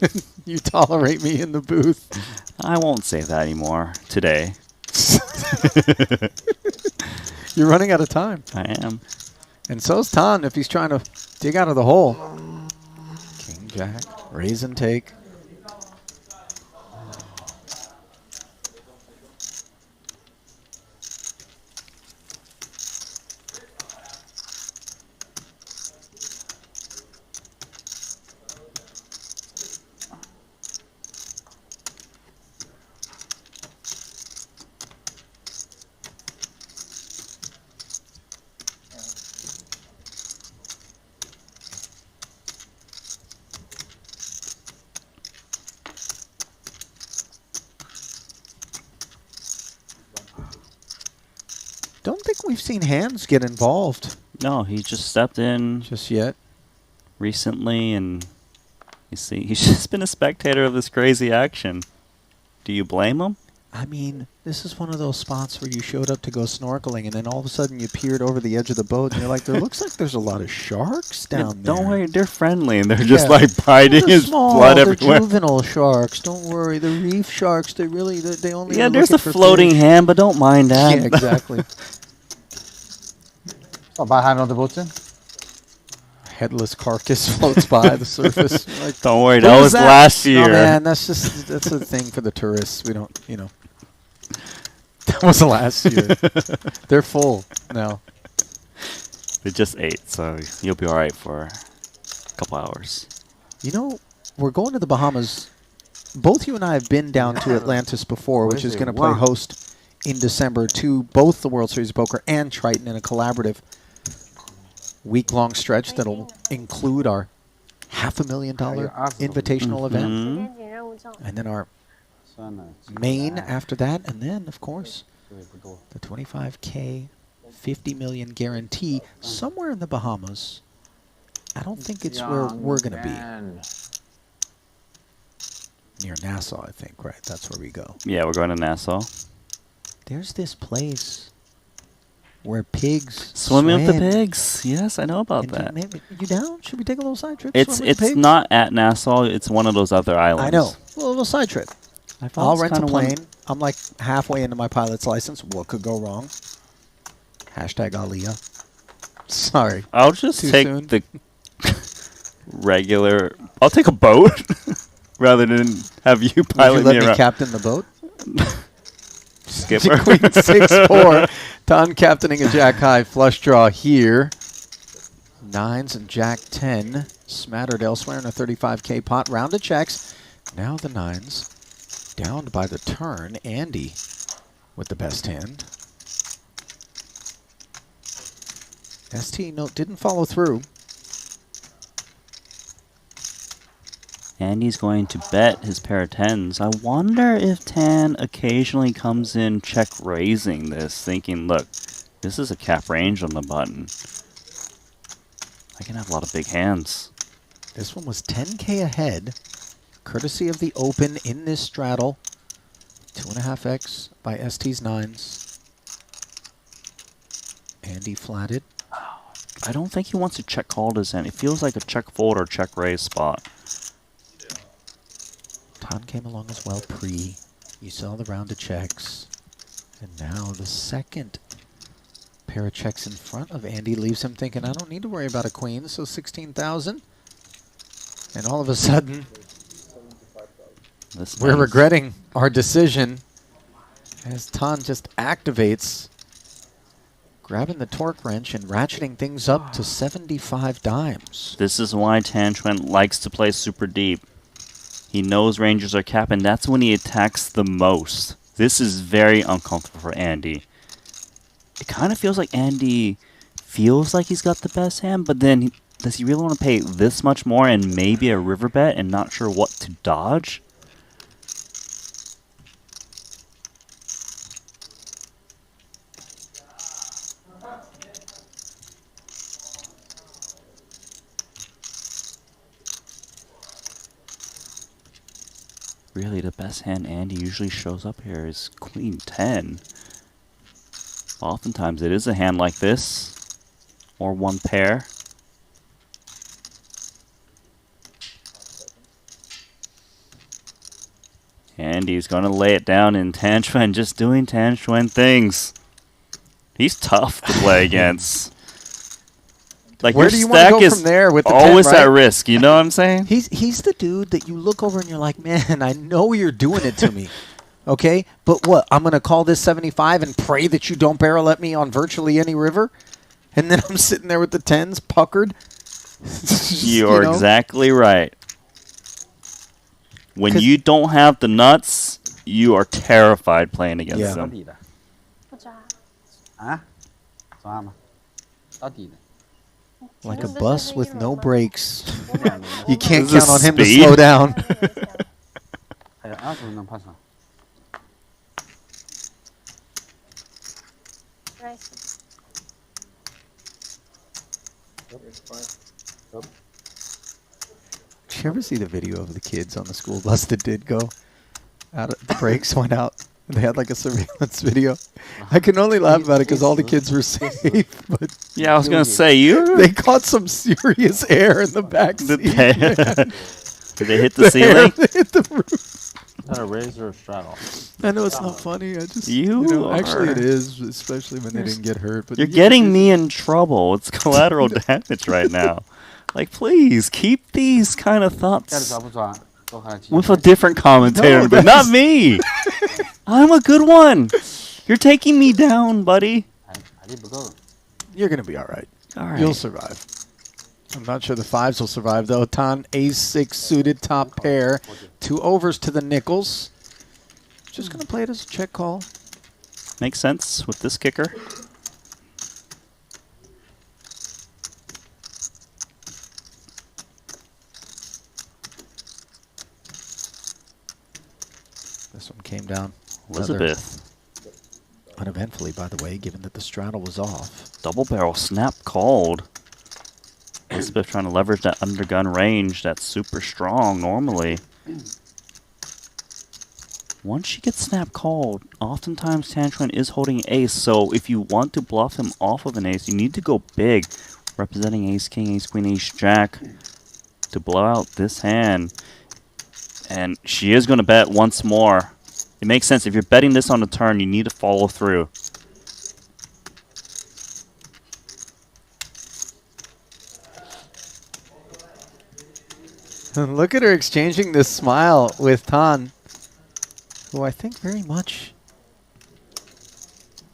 you tolerate me in the booth. I won't say that anymore today. You're running out of time. I am. And so's Tan if he's trying to dig out of the hole. King, Jack, raise and take. Don't think we've seen hands get involved. No, he just stepped in just yet recently, and you see, he's just been a spectator of this crazy action. Do you blame him? I mean, this is one of those spots where you showed up to go snorkeling, and then all of a sudden you peered over the edge of the boat, and you're like, there looks like there's a lot of sharks down there. Don't worry, they're friendly, and they're just like biting his blood everywhere. They're juvenile sharks. Don't worry, the reef sharks, they only. Yeah, there's a floating hand, but don't mind that. Yeah, exactly. Not a bad hand on the button. Headless carcass floats by the surface. Like, don't worry, that was last year. No, man, that's a thing for the tourists. We don't, That was last year. They're full now. They just ate, so you'll be all right for a couple hours. We're going to the Bahamas. Both you and I have been down to Atlantis before, which is going to play host in December to both the World Series of Poker and Triton in a collaborative week-long stretch that'll include our $500,000 invitational event. And then our main after that. And then, of course, the 25K, 50 million guarantee somewhere in the Bahamas. I don't think it's where we're going to be. Near Nassau, I think, right? That's where we go. Yeah, we're going to Nassau. There's this place where pigs swimming with the pigs. Yes, I know about that. You down? Should we take a little side trip? It's not at Nassau. It's one of those other islands. I know. A little side trip. I'll rent a plane. I'm like halfway into my pilot's license. What could go wrong? Hashtag Aliyah. Sorry. I'll just Too take soon? the regular. I'll take a boat rather than have you pilot Would you let me me around. captain the boat? Skipper. Queen 6-4. Ton captaining a jack high flush draw here. Nines and jack 10 smattered elsewhere in a 35K pot. Round of checks. Now the nines downed by the turn. Andy with the best hand. ST note didn't follow through. Andy's going to bet his pair of tens. I wonder if Tan occasionally comes in check raising this, thinking, look, this is a cap range on the button. I can have a lot of big hands. This one was 10K ahead, courtesy of the open in this straddle. 2.5x by ST's nines. Andy flatted. I don't think he wants to check call this end. It feels like a check fold or check raise spot. Ton came along as well pre. You saw the round of checks. And now the second pair of checks in front of Andy leaves him thinking, I don't need to worry about a queen, so 16,000. And all of a sudden, we're regretting our decision as Ton just activates, grabbing the torque wrench and ratcheting things up to 75 dimes. This is why Tan Chuan likes to play super deep. He knows rangers are capped, and that's when he attacks the most. This is very uncomfortable for Andy. It kind of feels like Andy feels like he's got the best hand, but then does he really want to pay this much more and maybe a river bet and not sure what to dodge? Really, the best hand Andy usually shows up here is Queen 10. Oftentimes it is a hand like this, or one pair. Andy's gonna lay it down in Tan Chuan, just doing Tan Chuan things. He's tough to play against. Like, where your do you want to stack go is from there with the always 10, right? at risk, you know what I'm saying? He's the dude that you look over and you're like, man, I know you're doing it to me. Okay? But what? I'm going to call this 75 and pray that you don't barrel at me on virtually any river? And then I'm sitting there with the 10s puckered? You're exactly right. When you don't have the nuts, you are terrified playing against them. 不抓，啊？抓吗？到底的。 Like a bus with no brakes. You This can't is count on him to speed. slow down. 还有20分钟拍上。 rice。 Did you ever see the video of the kids on the school bus that did go out? The brakes went out. They had like a surveillance video. I can only laugh about it because all the kids were safe. But yeah, I was gonna say they caught some serious air in the back seat. Did they hit the ceiling? They hit the roof. Is that a raise or a straddle? I know it's not funny. I just actually it is, especially when they didn't get hurt. But You're getting me in trouble. It's collateral damage right now. Like, please keep these kind of thoughts with a different commentator, No, but not me. I'm a good one. You're taking me down, buddy. You're gonna be all right. All right. You'll survive. I'm not sure the fives will survive though. Tan ace-6 suited top pair, 2 overs to the nickels. Just gonna play it as a check call. Makes sense with this kicker. This one came down Elizabeth. uneventfully, by the way, given that the straddle was off. Double barrel snap called. Elizabeth trying to leverage that undergun range that's super strong normally. Once she gets snap called, oftentimes Tan Chuan is holding ace, so if you want to bluff him off of an ace, you need to go big, representing ace king, ace queen, ace jack, to blow out this hand. And she is going to bet once more. It makes sense. If you're betting this on the turn, you need to follow through. Look at her exchanging this smile with Tan, who I think very much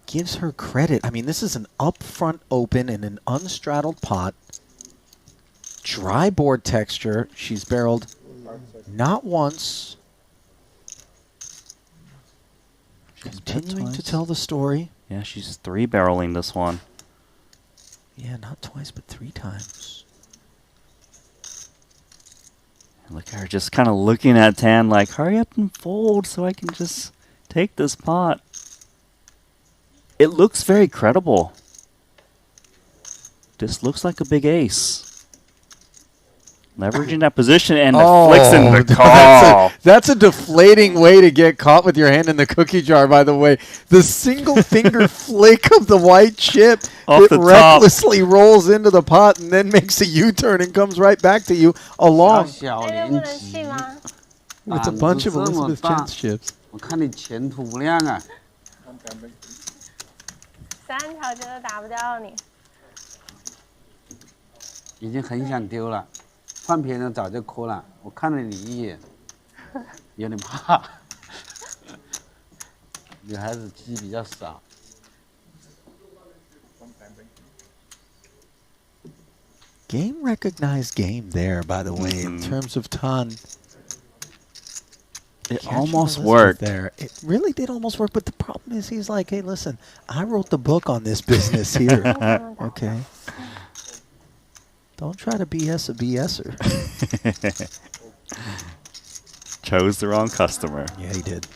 gives her credit. I mean, this is an upfront open in an unstraddled pot. Dry board texture. She's barreled not once. Continuing to tell the story. Yeah, she's 3-barreling this one. Yeah, not twice, but 3 times. And look at her just kind of looking at Tan like, hurry up and fold so I can just take this pot. It looks very credible. This looks like a big ace. Leveraging that position and flexing the call. That's a deflating way to get caught with your hand in the cookie jar, by the way. The single finger flick of the white chip, Off it the top. recklessly rolls into the pot and then makes a U-turn and comes right back to you along 小 那 连 不能 击 信吗？ with a bunch of Elizabeth Chen's chips. 我看你前途无量啊！ 3条绝对打不掉你。已经很想丢了，换别人早就哭了。我看了你一眼，有点怕。女孩子鸡比较少。 Game recognized game there, by the way, in terms of Tan. It Catching almost Elizabeth worked. there. It really did almost work, but the problem is he's like, hey, listen, I wrote the book on this business here. Okay. Don't try to BS a BSer. Chose the wrong customer. Yeah, he did.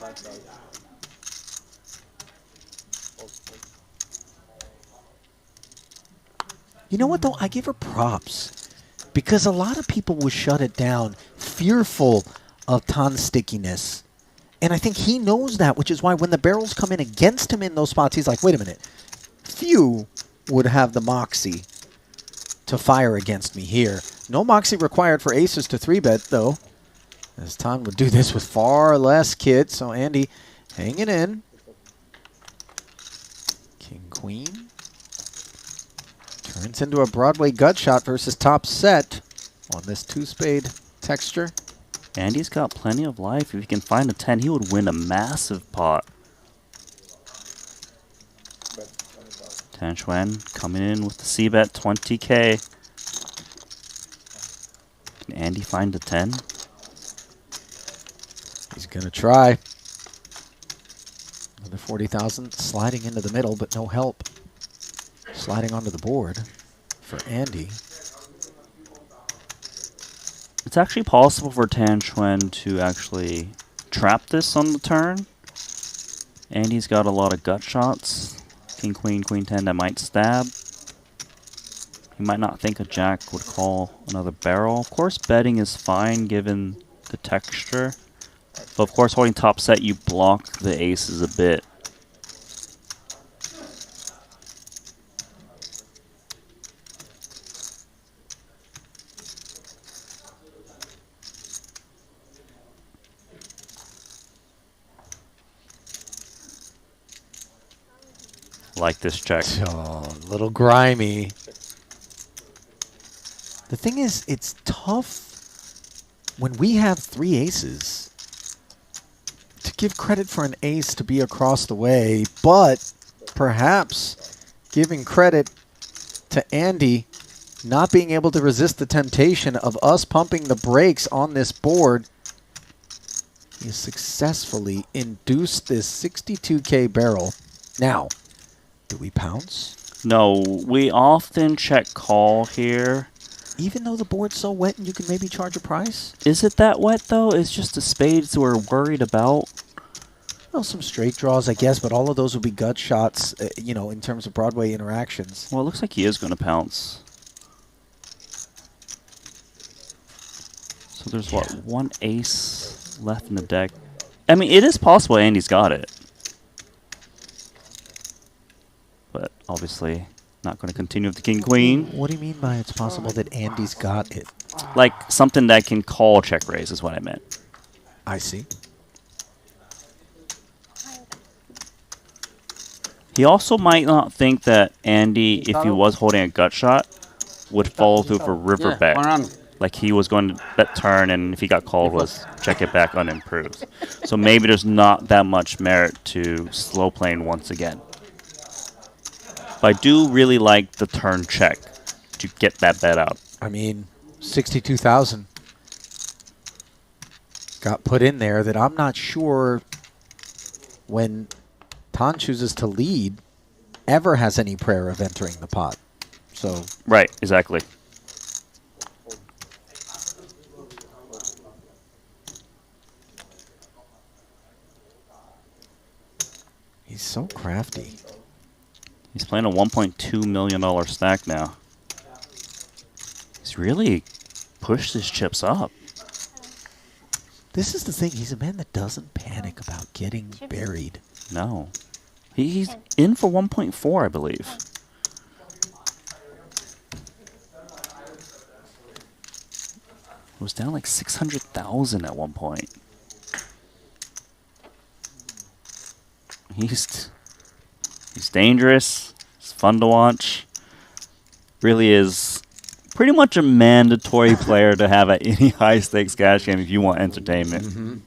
You know what, though? I give her props. Because a lot of people would shut it down, fearful of Tan's stickiness. And I think he knows that, which is why when the barrels come in against him in those spots, he's like, wait a minute. Few would have the moxie to fire against me here. No moxie required for aces to 3-bet, though. As Tan would do this with far less kit. So Andy hanging in. King, queen. Turns into a Broadway gut shot versus top set on this 2-spade texture. Andy's got plenty of life. If he can find a 10, he would win a massive pot. Tan Xuan coming in with the C-bet 20K. Can Andy find a 10? He's going to try. Another 40,000 sliding into the middle, but no help. Sliding onto the board for Andy. It's actually possible for Tan Xuan to actually trap this on the turn. Andy's got a lot of gut shots. King, queen, queen 10 that might stab. He might not think a jack would call another barrel. Of course, betting is fine given the texture. But of course, holding top set, you block the aces a bit. Like this check. Oh, a little grimy. The thing is, it's tough when we have 3 aces to give credit for an ace to be across the way, but perhaps giving credit to Andy not being able to resist the temptation of us pumping the brakes on this board. He has successfully induced this 62K barrel. Now, do we pounce? No, we often check call here. Even though the board's so wet and you can maybe charge a price? Is it that wet, though? It's just the spades we're worried about. Well, some straight draws, I guess, but all of those would be gut shots, you know, in terms of Broadway interactions. Well, it looks like he is going to pounce. So there's, what, 1 ace left in the deck? I mean, it is possible Andy's got it. But obviously not going to continue with the king queen. What do you mean by it's possible that Andy's got it? Like something that can call check raise is what I meant. I see. He also might not think that Andy, if he was holding a gut shot, would follow through for river bet. Like he was going to bet turn, and if he got called, was check it back unimproved. So maybe there's not that much merit to slow playing once again. But I do really like the turn check to get that bet out. I mean, 62,000 got put in there that I'm not sure when Tan chooses to lead ever has any prayer of entering the pot. So right, exactly. He's so crafty. He's playing a $1.2 million stack now. He's really pushed his chips up. This is the thing. He's a man that doesn't panic about getting buried. No. He's in for 1.4, I believe. It was down like 600,000 at one point. He's dangerous. He's fun to watch. Really is pretty much a mandatory player to have at any high stakes cash game if you want entertainment.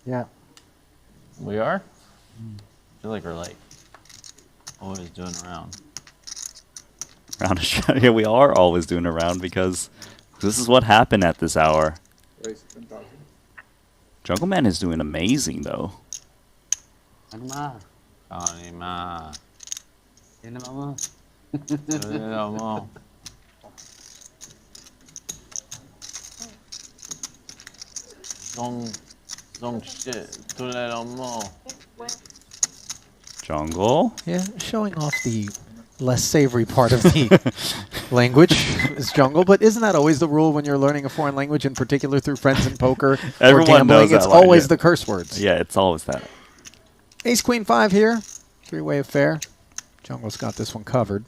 Yeah. We are? I feel like we're like always doing a round. Yeah, we are always doing a round because this is what happened at this hour. Jungle Man is doing amazing though. Jungle? Yeah, showing off the less savory part of the language is jungle, but isn't that always the rule when you're learning a foreign language, in particular through friends and poker or gambling? Knows that it's line, always yeah. the curse words. Yeah, it's always that. Ace Queen 5 here. Three-way affair. Jungle's got this one covered.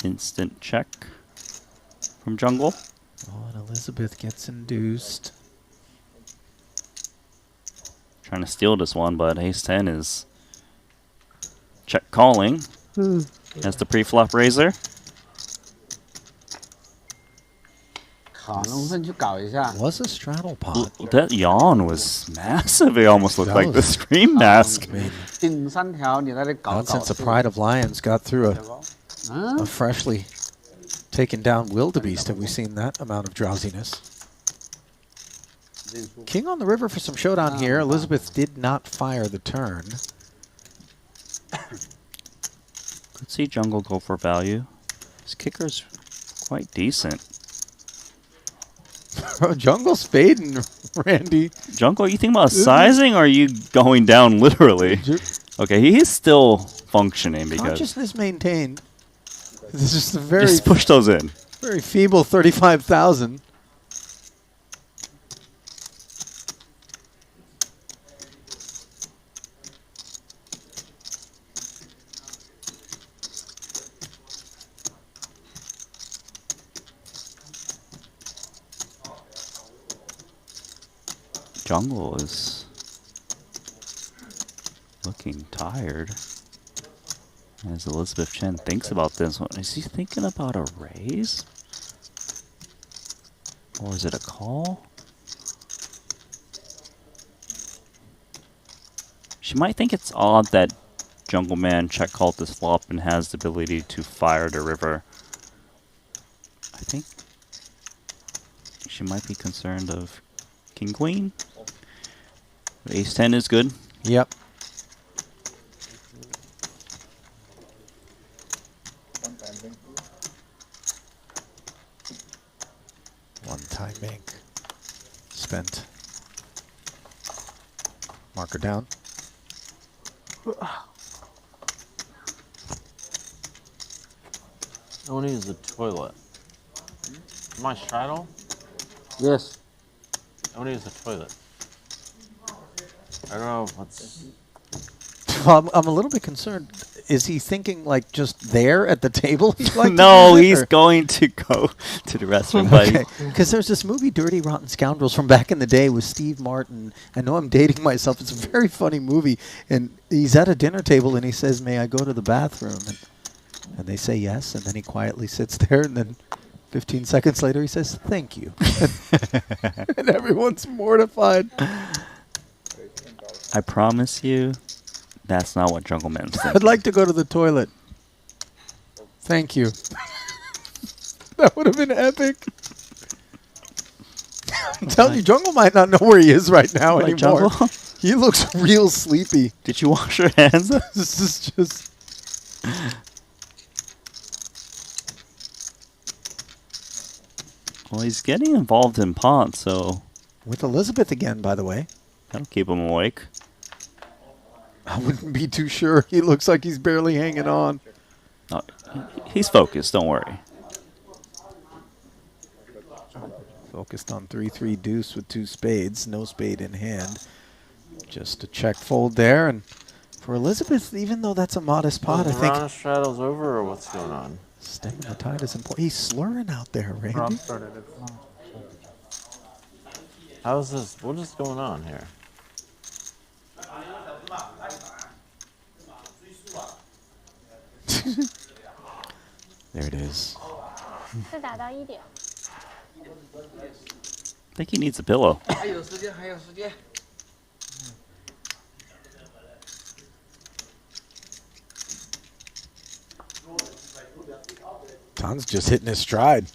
Instant check from Jungle. Oh, and Elizabeth gets induced. Trying to steal this one, but Ace 10 is check calling. Has the pre-flop razor. Was a straddle pot. That yawn was massive. It almost looked like the Scream Mask. Not since the Pride of Lions got through a freshly taken down wildebeest have we seen that amount of drowsiness. King on the river for some showdown here. Elizabeth did not fire the turn. Could see Jungle go for value. His kicker's quite decent. Jungle's fading, Randy. Jungle, you think about sizing or are you going down literally? Okay, he is still functioning because... Consciousness maintained. This is just a very... Just push those in. Very feeble 35,000. Jungle is looking tired as Elizabeth Chen thinks about this one. Is he thinking about a raise? Or is it a call? She might think it's odd that Jungle Man check called this flop and has the ability to fire the river. I think she might be concerned of King Queen. Ace 10 is good. Yep. One-time bank spent. Marker down. I want to use the toilet. My straddle? Yes. I want to use the toilet. I don't know what's... Well, I'm a little bit concerned. is he thinking like just there at the table? He'd like No, to he's going to go to the restroom, buddy. Because there's this movie, Dirty Rotten Scoundrels, from back in the day with Steve Martin. I know I'm dating myself. It's a very funny movie. And he's at a dinner table and he says, "May I go to the bathroom?" And they say yes. And then he quietly sits there. And then 15 seconds later, he says, "Thank you." And everyone's mortified. I promise you, that's not what Jungle Man's thinking. I'd like to go to the toilet. Thank you. That would have been epic. I'm telling you, Jungle might not know where he is right now Like anymore. Jungle? He looks real sleepy. Did you wash your hands? This is just... Well, he's getting involved in pot, so With Elizabeth again, by the way. that'll keep him awake. I wouldn't be too sure. He looks like he's barely hanging on. Oh, he's focused, don't worry. Focused on 3-3 deuce with 2 spades. No spade in hand. Just a check fold there. And for Elizabeth, even though that's a modest pot, I think... Ron straddles over, or what's going on? Staying the tide is important. He's slurring out there, Randy. How is this? What is going on here? There it is. 是打到1点。 I think he needs a pillow. 还有时间，还有时间。 Tan's just hitting his stride.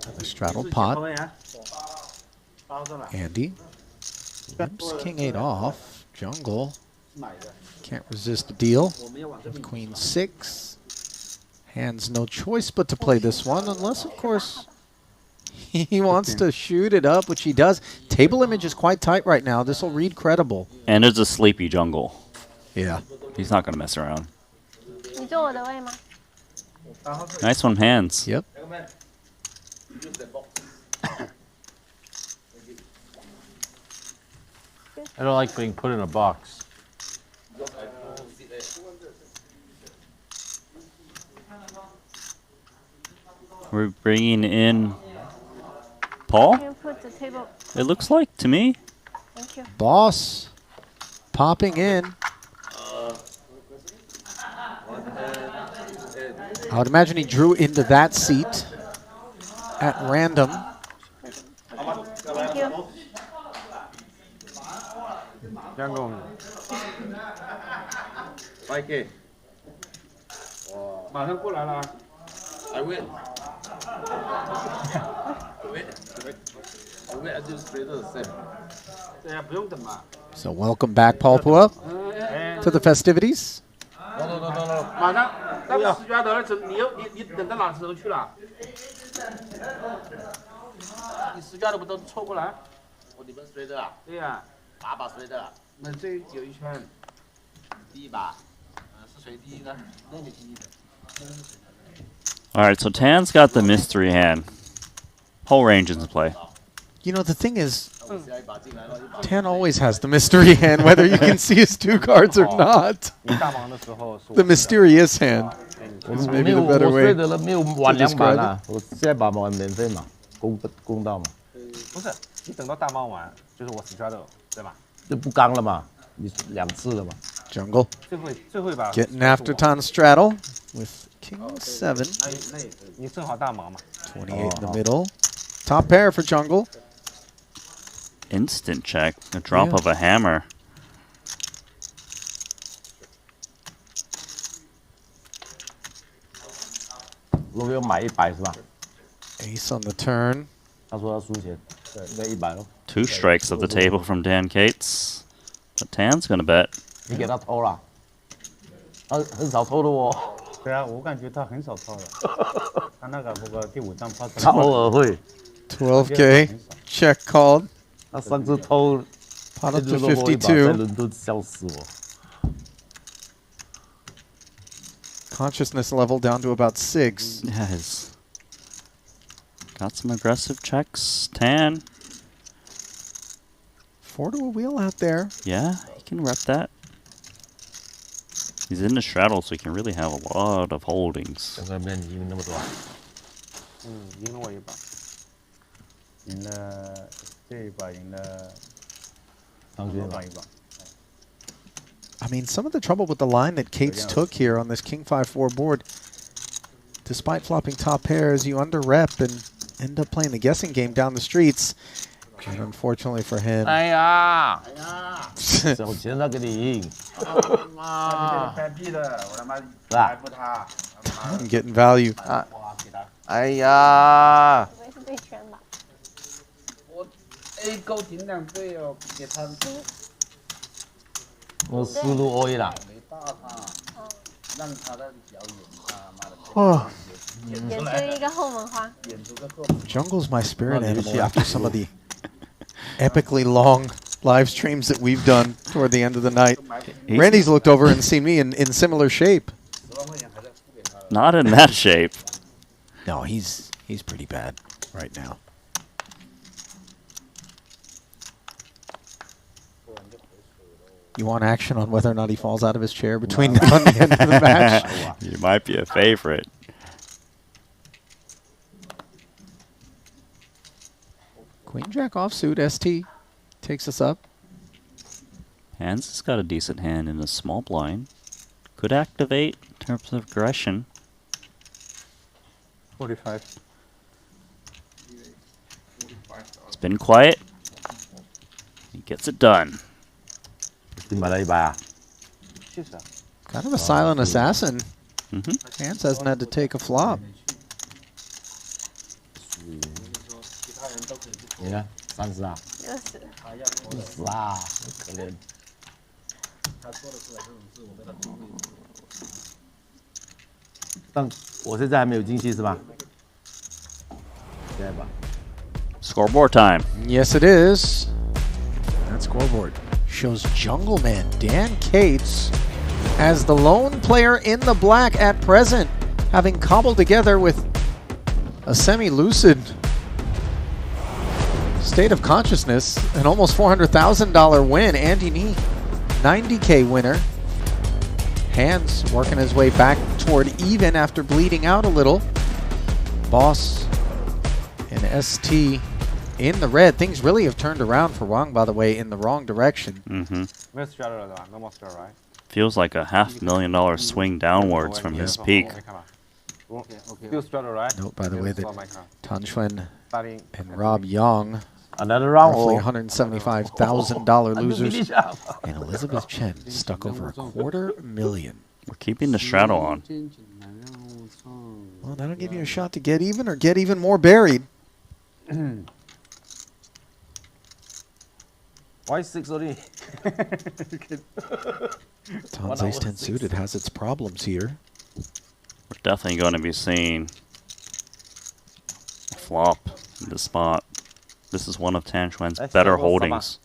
Another straddle pot. Andy. Oops, King 8 off. Jungle. Can't resist the deal. Queen 6. Hands no choice but to play this one, unless, of course, he wants to shoot it up, which he does. Table image is quite tight right now. This will read credible. And it's a sleepy Jungle. Yeah. He's not going to mess around. 你坐我的位吗？ Nice one, hands. Yep. I don't like being put in a box. We're bringing in Paul? Can you put the table? It looks like to me. Thank you. Boss popping in. I would imagine he drew into that seat at random. Thank you. Jungle. ，YK，马上过来了。I win. I win. I just play the same. 对呀，不用等嘛。 So welcome back, Paul Pua, to the festivities. No. 马上，那个10家的，你等到哪时候去了？你10家的不都凑过来？哦，你们随的啊？对呀，8把随的。那这有一圈，第一把，是谁第一的？那你第一的。 All right, so Tan's got the mystery hand. Whole range into play. You know, the thing is, Tan always has the mystery hand, whether you can see his 2 cards or not. The mysterious hand is maybe the better way to describe it. 我现在把玩免费嘛，公道嘛。不是，你等到大猫完，就是我straddle，对吧？就不刚了嘛，你2次了嘛。 Jungle 最后一把 getting after Tan straddle with King 7. 你正好大盲嘛。 28 in the middle. Top pair for Jungle. Instant check. A drop Yeah. of a hammer. Ace on the turn. 他说要输钱，对，应该100咯。 2 strikes at the table from Dan Cates. But Tan's going to bet. 你给他偷了，他很少偷的哦。对啊，我感觉他很少套的。他那个不过第5张抛出来。他偶尔会。12K. Check called. 他上次偷 Pot up to 在 52. 伦敦笑死我。 Consciousness level down to about 6. Yes. Got some aggressive checks. Tan. 4 to a wheel out there. Yeah, he can rep that. He's in the straddle, so he can really have a lot of holdings. 整个面赢那么多。赢了我一把，赢了这一把，赢了张军吧一把。 I mean, some of the trouble with the line that Cates took here on this King 5-4 board, despite flopping top pairs, you under rep and end up playing the guessing game down the streets. And unfortunately for him, 哎呀，手钱他给你赢，妈，拍币的，我他妈是吧还不他， I'm getting value. 哎呀，以为是对圈吧？我 A 勾顶2倍哦，给他我思路 O 了。没大他，让他的表演，他妈的，也是一个后门花。演出个后 Jungle's my spirit animal after some of the epically long live streams that we've done toward the end of the night. Randy's looked over and seen me in similar shape. 10万块钱还在付给他的。 Not in that shape. No, he's pretty bad right now. You want action on whether or not he falls out of his chair between now and the end of the match? You might be a favorite. Queen Jack offsuit, ST takes us up. Hands has got a decent hand in a small blind. Could activate in terms of aggression. 45. It's been quiet. He gets it done. 你买了一百啊？ Kind of a silent assassin. Mm-hmm. Hans hasn't had to take a flop. 你呢？30啊60。 ？50啊？可怜。但我现在还没有进去是吧？现在吧。 Scoreboard time. Yes, it is. That scoreboard shows Jungle Man Dan Cates as the lone player in the black at present, having cobbled together with a semi-lucid state of consciousness an almost $400,000 win. Andy Nee, 90K winner. Hans working his way back toward even after bleeding out a little. Boss and ST in the red. Things really have turned around for Wang, by the way, in the wrong direction. Mm-hmm. No more straddle, right? Feels like a $500,000 swing downwards from his peak. Still straddle, right? Note, by the way, that Tan Xuan Starting. and Rob Young, Another round. roughly $175,000 losers, and Elizabeth Chen stuck over $250,000. We're keeping the straddle on. Well, that'll give you a shot to get even or get even more buried. Why 6 only? Tan's ace 10 suited has its problems here. We're definitely going to be seeing a flop in this spot. This is one of Tan Xuan's better holdings.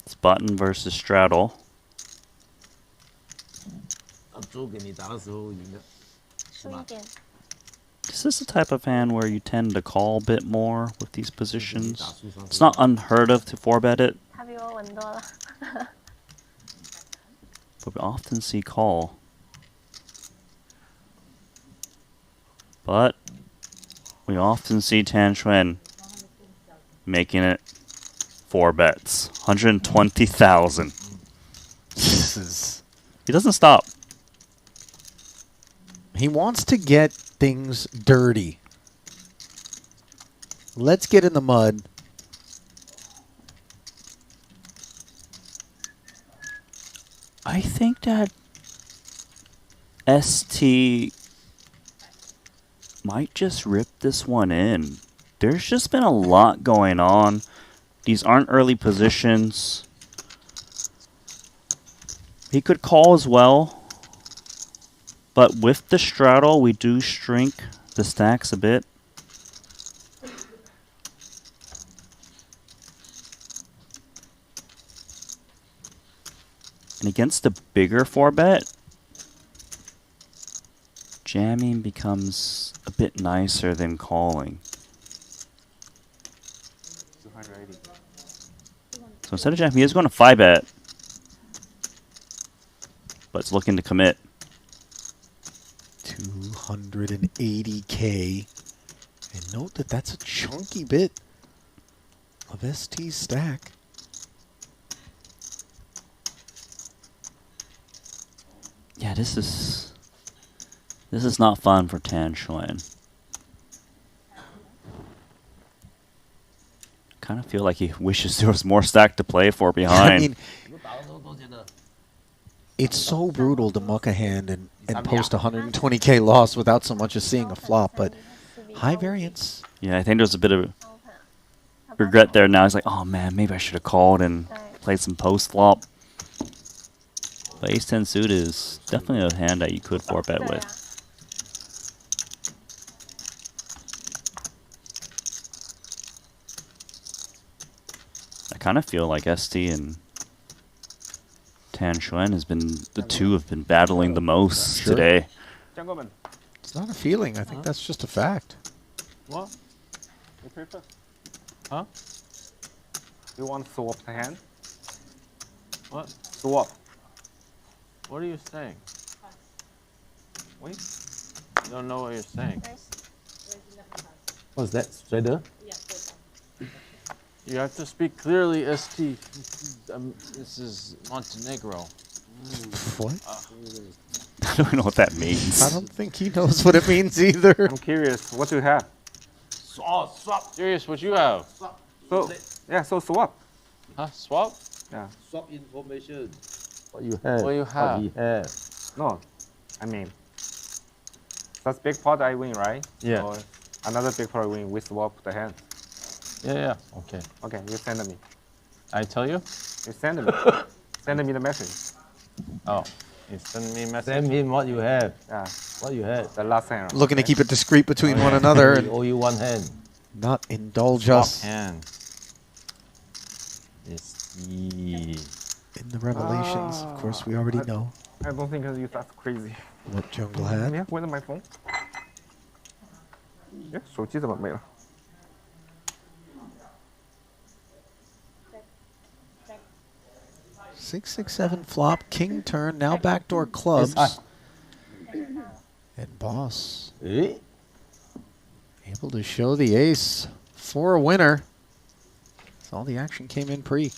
It's button versus straddle. 猪给你打的时候赢的。输一点。 This is the type of hand where you tend to call a bit more with these positions. It's not unheard of to 4-bet it, 他比我稳多了。 but we often see call. But we often see Tan Xuan making it 4 bets. 120,000. This is... He doesn't stop. He wants to get things dirty. Let's get in the mud. I think that ST might just rip this one in. There's just been a lot going on. These aren't early positions. He could call as well. But with the straddle, we do shrink the stacks a bit. And against the bigger 4-bet, jamming becomes a bit nicer than calling. 280. So instead of jamming, he is going to 5-bet. But it's looking to commit. 280K. And note that that's a chunky bit of ST's stack. Yeah, this is not fun for Tan Xuan. Kind of feel like he wishes there was more stack to play for behind. I mean, it's so brutal to muck a hand and post 120K loss without so much as seeing a flop, but high variance. Yeah, I think there's a bit of regret there now. He's like, oh man, maybe I should have called and played some post flop. But Ace-10 suit is definitely a hand that you could 4-bet with. I kind of feel like ST and Tan Xuan the two have been battling the most today. Gentlemen. It's not a feeling. I think that's just a fact. What? You prefer? Huh? You want to swap the hand? What? Swap. What are you saying? Wait. I don't know what you're saying. What's that? Trader? You have to speak clearly, ST. This is Montenegro. What? I don't know what that means. I don't think he knows what it means either. I'm curious. What do you have? Swap. Curious what you have. So swap. Huh? Swap? Yeah. Swap information. What you have. What you have. What he have. No, I mean, that's big pot I win, right? Yeah. Or another big pot I win. We swap the hand. Yeah. Okay. Okay, you send me. I tell you? You send me. Send me the message. Oh. You send me a message? Send him what you have. Yeah. What you have. The last hand. Looking to keep it discreet between one another and Owe you one hand. not indulge Swap us hand. ST. in the revelations. Of course, we already know I don't think that's crazy. what Jungle had. Yeah, where's my phone? Yeah, 手机怎么没了？ 6-6-7 flop, king turn, now backdoor clubs. And boss able to show the ace for a winner. So all the action came in pre.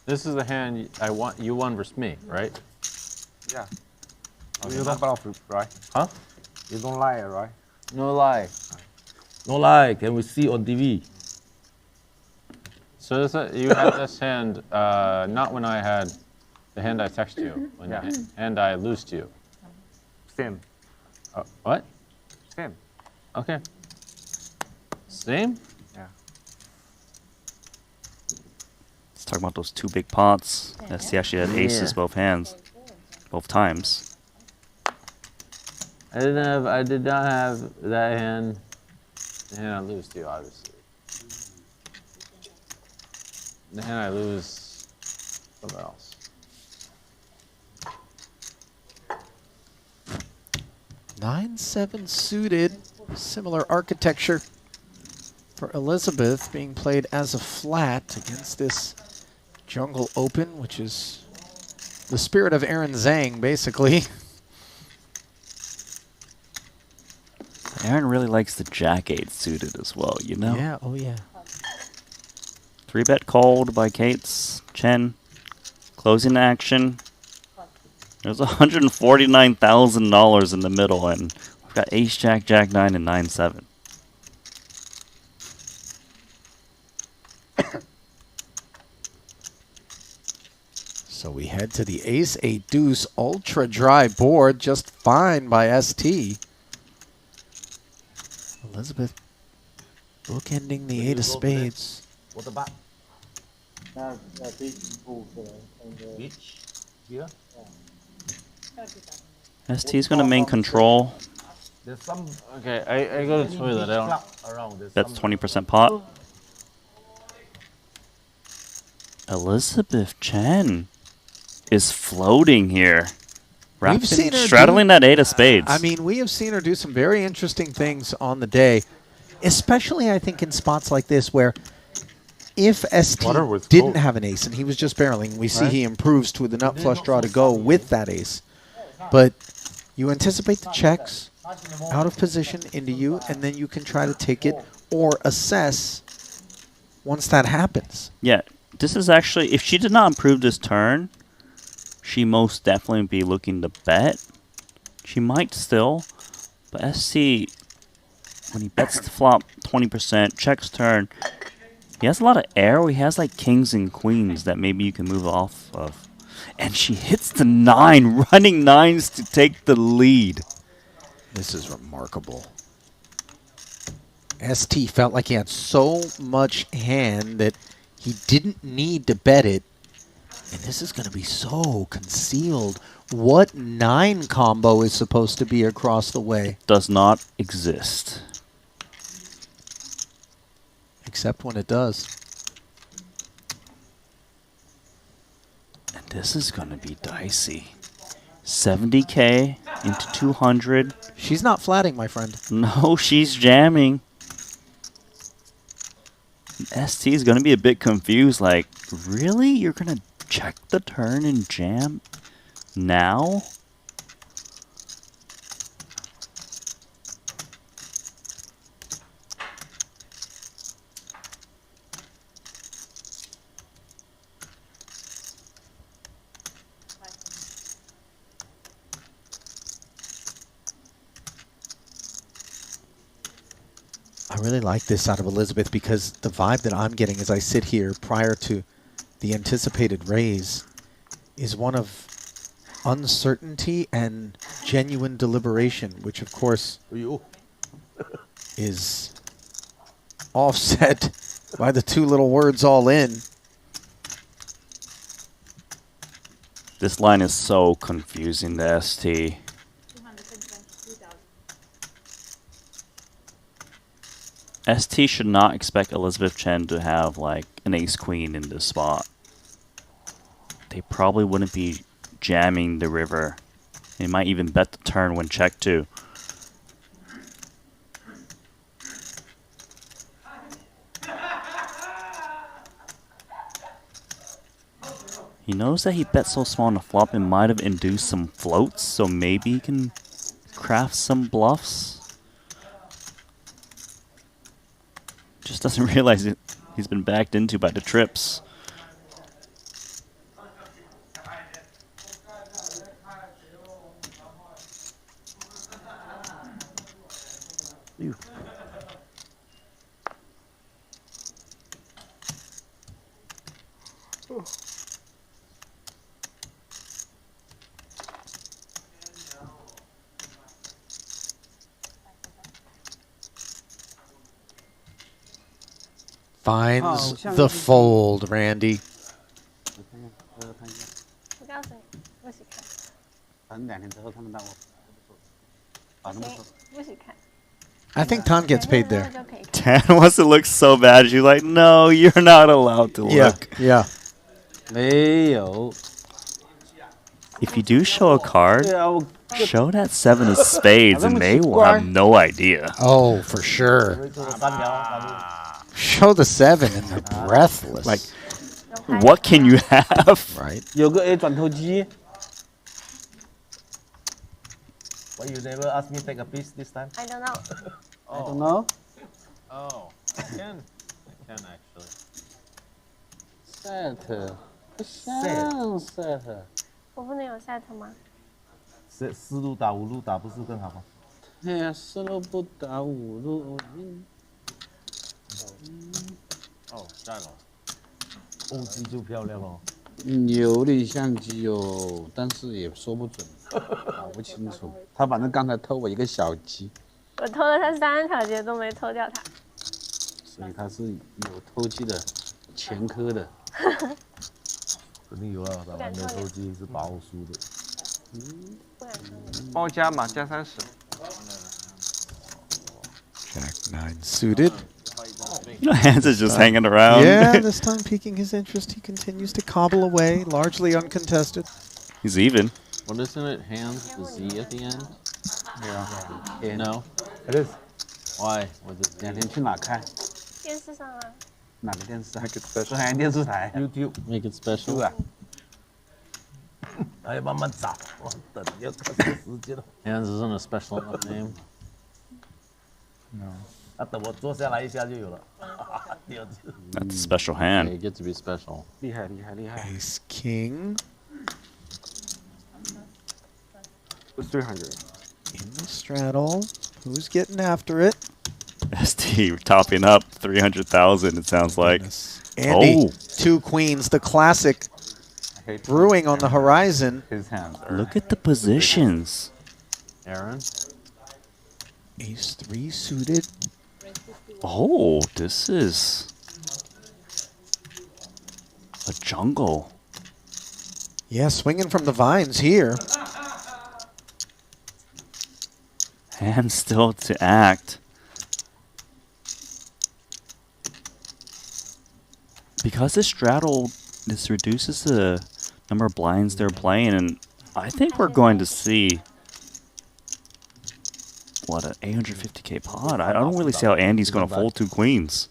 This is the hand I want. You won versus me, right? Yeah. Okay. You don't bluff, right? Huh? You don't lie, right? No lie. No lie. Can we see on TV? So you had this hand, not when I had the hand I text you, when Yeah. the hand I lose to you. Same. What? Same. Okay. Same? Yeah. Let's talk about those two big pots. ST actually had aces both hands, both times. I did not have that hand. The hand I lose to, obviously. The hand I lose somewhere else. Nine, 7 suited, similar architecture for Elizabeth, being played as a flat against this Jungle Open, which is the spirit of Aaron Zhang, basically. Aaron really likes the Jack-8 suited as well, you know? Yeah, oh yeah. 3-bet called by Kate's Chen. Closing action. There's $149,000 in the middle, and we've got Ace Jack, Jack 9, and 9-7. So we head to the Ace 8 Deuce ultra dry board, just fine by ST. Elizabeth bookending the 8 of spades. What about? No, beach and pool for beach? Here. ST's gonna main control. There's some. Okay, I go to the toilet. I don't. Around. There's That's some- 20% pot. Elizabeth Chen is floating here. We've seen her straddling that 8 of spades. I mean, we have seen her do some very interesting things on the day, especially I think in spots like this where if ST Water with didn't gold. have an ace and he was just barreling, we see Right. he improves to the nut flush draw to go with that ace. But you anticipate the checks out of position into you, and then you can try to take it or assess once that happens. Yeah, this is actually, if she did not improve this turn, she most definitely would be looking to bet. She might still, but SC, when he bets the flop 20%, checks turn, he has a lot of air. He has like kings and queens that maybe you can move off of. And she hits the 9, running 9s to take the lead. This is remarkable. ST felt like he had so much hand that he didn't need to bet it. And this is going to be so concealed. What 9 combo is supposed to be across the way? Does not exist. Except when it does. And this is going to be dicey. 70K into 200. She's not flatting, my friend. No, she's jamming. ST is going to be a bit confused. Like, really? You're going to check the turn and jam now? I really like this out of Elizabeth because the vibe that I'm getting as I sit here prior to the anticipated raise is one of uncertainty and genuine deliberation, which of course is offset by the 2 little words all in. This line is so confusing to ST. ST should not expect Elizabeth Chen to have like an ace-queen in this spot. They probably wouldn't be jamming the river. They might even bet the turn when checked too. He knows that he bet so small on the flop and might have induced some floats, so maybe he can craft some bluffs. Just doesn't realize he's been backed into by the trips. Ew. Finds the fold, Randy. 我告诉你，不许看，反正2天之后他们让我把那么多。不许看。 I think Tan gets paid there. Tan wants to look so bad. She's like, no, you're not allowed to look. Yeah. 没有。 If you do show a card, show that 7 of spades and they will have no idea. Oh, for sure. Show the 7 and they're breathless. Like, what can you have? Right. 有个 A 转投机。 Why you never ask me take a piece this time? I don't know. I don't know. Oh, I can actually. Set 不像 set。我不能有 set 吗？ 4路打5路打不是更好吗？哎呀，4路不打5路。哦，占了。欧机就漂亮了。有点像机哦，但是也说不准，搞不清楚。他反正刚才偷我一个小鸡，我偷了他3条街都没偷掉他。所以他是有偷鸡的前科的。肯定有啊，打完没收机是8号输的。帮我加码，加30。Jack 9 suited. You know, Hans is just hanging around. Yeah, this time piquing his interest, he continues to cobble away, largely uncontested. He's even. Well, isn't it hands with the Z at the end? Yeah. No? It is. Why was it 2天去哪看？电视上啊，哪个电视？是海洋电视台。YouTube。 Make it special. 对啊。还要慢慢找，我等要看这个时间了。 Hands isn't a special enough name. No. 等我坐下来一下就有了。That's a special Yeah, hand. you get to be special. 厉害厉害厉害。 Ace King It's 300. in the straddle. Who's getting after it? ST topping up 300,000. It sounds like. Andy, Oh. 2 queens, the classic brewing on the horizon. His hands are. Look at the positions. Aaron? Ace 3 suited. Oh, this is a jungle. Yeah, swinging from the vines here. Hands still to act. Because this straddle, this reduces the number of blinds they're playing, and I think we're going to see what an 850k pot. I don't really see how Andy's going to fold 2 queens.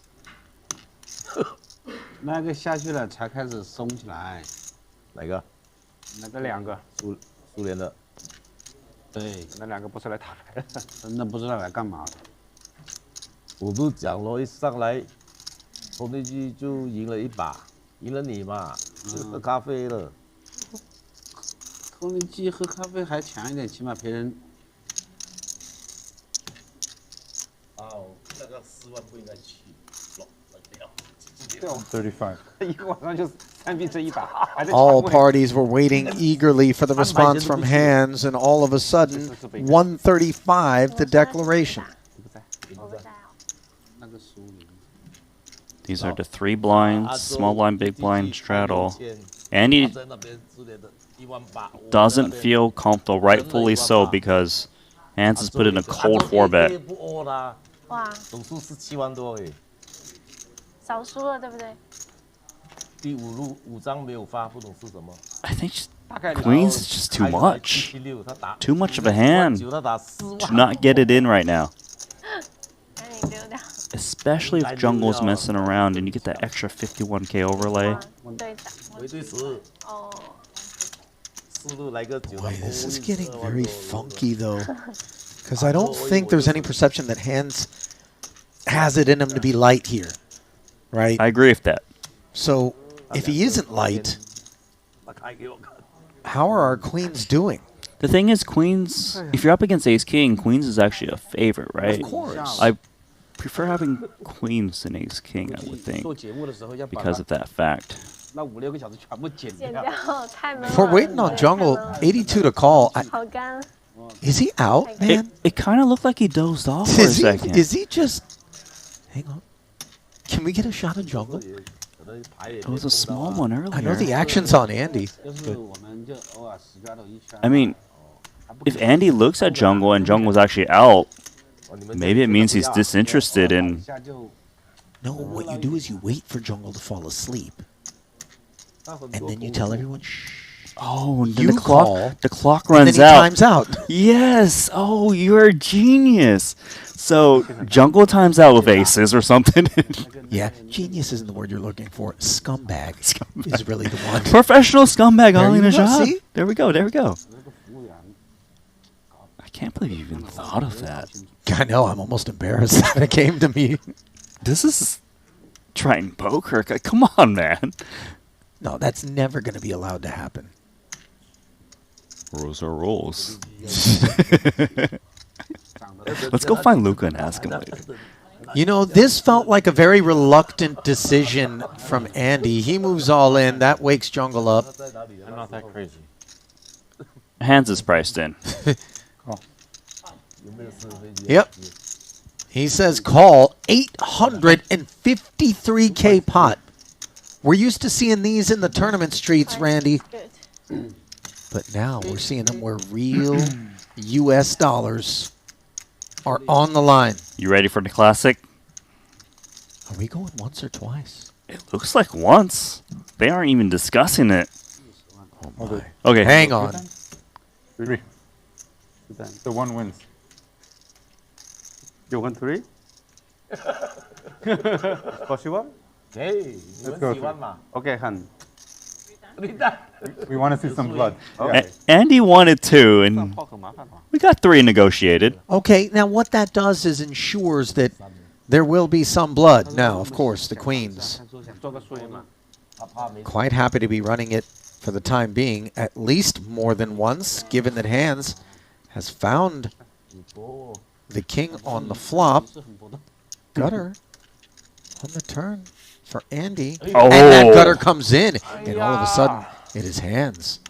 那个下去了才开始松起来。哪个？那个2个。苏联的。对，那2个不是来打牌的，真的不知道来干嘛的。我不是讲咯，一上来，投进去就赢了一把，赢了你嘛，就喝咖啡了。空灵机喝咖啡还强一点，起码别人。哦，那个4万不应该去，落掉。 35。一个晚上就3比1把，还在 All 抢位。 parties were waiting eagerly for the response from hands, and all of a sudden, 135, the declaration. 我不在哦。那个输赢。 These are the 3 blinds, small blind, big blind, straddle. Andy 在那边苏联的18000。 doesn't feel comfortable, rightfully so, because Hans has put in a cold 4-bet. 不欧啦，哇，总数17万多而已。少输了，对不对？第5张没有发，不懂是什么。 I think Queens is just too much. 76他打 Too much of a hand. 他打4 Do not get it in right now. 赶紧丢掉。 Especially if Jungle's messing around and you get that extra 51k overlay. 对打。围对10。哦。思路来个9。 Boy, this is getting very funky, though. Because I don't think there's any perception that hands has it in him to be light here. Right? I agree with that. So, if he isn't light, how are our queens doing? The thing is, Queens, if you're up against Ace King, Queens is actually a favorite, right? Of course. I prefer having Queens than Ace King, I would think, because of that fact. 那5、6个小时全部剪剪掉。掉，太闷了。 For waiting on jungle, 82 to call. 好干。 Is he out, man? It kind of looked like he dozed off for a second. Is he just... Hang on. Can we get a shot of jungle? It was a small one earlier. I know the action's on Andy. 就是我们就偶尔straddle一圈。 I mean, if Andy looks at jungle and jungle's actually out, maybe it means he's disinterested in... No, what you do is you wait for jungle to fall asleep. And then you tell everyone, shh. Oh, and then You the clock, call, the clock And then runs he out. times out. Yes. Oh, you're a genius. So jungle times out with aces or something. Yeah, genius isn't the word you're looking for. Scumbag is really the one. Professional scumbag There all in you a go, shot. see? There we go. There we go. I can't believe you even thought of that. I know, I'm almost embarrassed that it came to me. This is Triton poker. Come on, man. No, that's never going to be allowed to happen. Rules are rules. Let's go find Luca and ask him later. You know, this felt like a very reluctant decision from Andy. He moves all in. That wakes jungle up. I'm not that crazy. Hands is priced in. Yep. He says call 853k pot. We're used to seeing these in the tournament streets, Randy. Good. But now we're seeing them where real U.S. dollars are on the line. You ready for the classic? Are we going once or twice? It looks like once. They aren't even discussing it. Oh my. Okay. Hang on. 3. The one wins. You want 3? Possible? Okay, Let's go. 4嘛 Okay, Han. 3单 We want to see some blood. Andy wanted 2, and we got 3 negotiated. Okay, now what that does is ensures that there will be some blood. Now, of course, the queens 做个数嘛 quite happy to be running it for the time being, at least more than once, given that Hands has found the king on the flop. Gutter on the turn for Andy. Oh. And that gutter comes in, and all of a sudden, it is Hands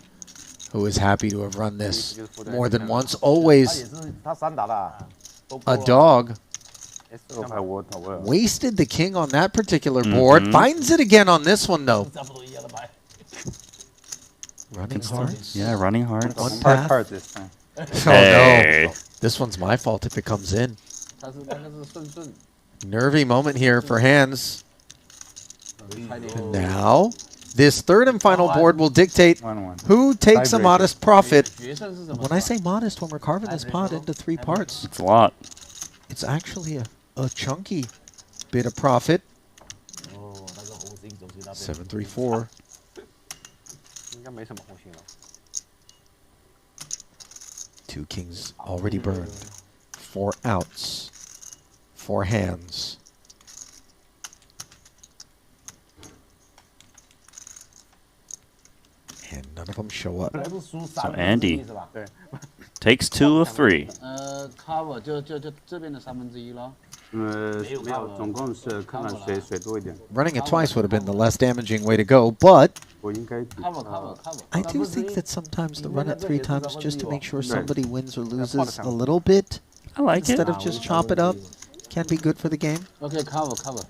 who is happy to have run this more than once. 他 Always 也是他3打的 a dog. Water. Wasted the king on that particular board. Finds it again on this one, though. 差不多一样的牌 Running hearts. Yeah, running hearts. One Hard path. card this time. Oh, Hey. no. This one's my fault if it comes in. 他是那个是顺顺 Nervy moment here for Hands. And now, this third and final board will dictate 1-1. who takes a Tiebreaker. modest profit. 决胜是什么 When I say modest, when we're carving this pot into 3 parts, It's a lot. it's actually a chunky bit of profit. 哦那个红星总是那边 734. 应该没什么红心了。 2 kings already burned. 4 outs. 4 hands. And none of them show up. 不是输 So 3 Andy 是吧 takes 2 of 3. Cover 就这边的1/3咯。没有，总共是看看谁多一点。 Running it twice would have been the less damaging way to go, but 我应该 I do think that sometimes the run it 3 times just to make sure somebody wins or loses a little bit I like it. instead of just chop it up can be good for the game. Okay, cover. 482.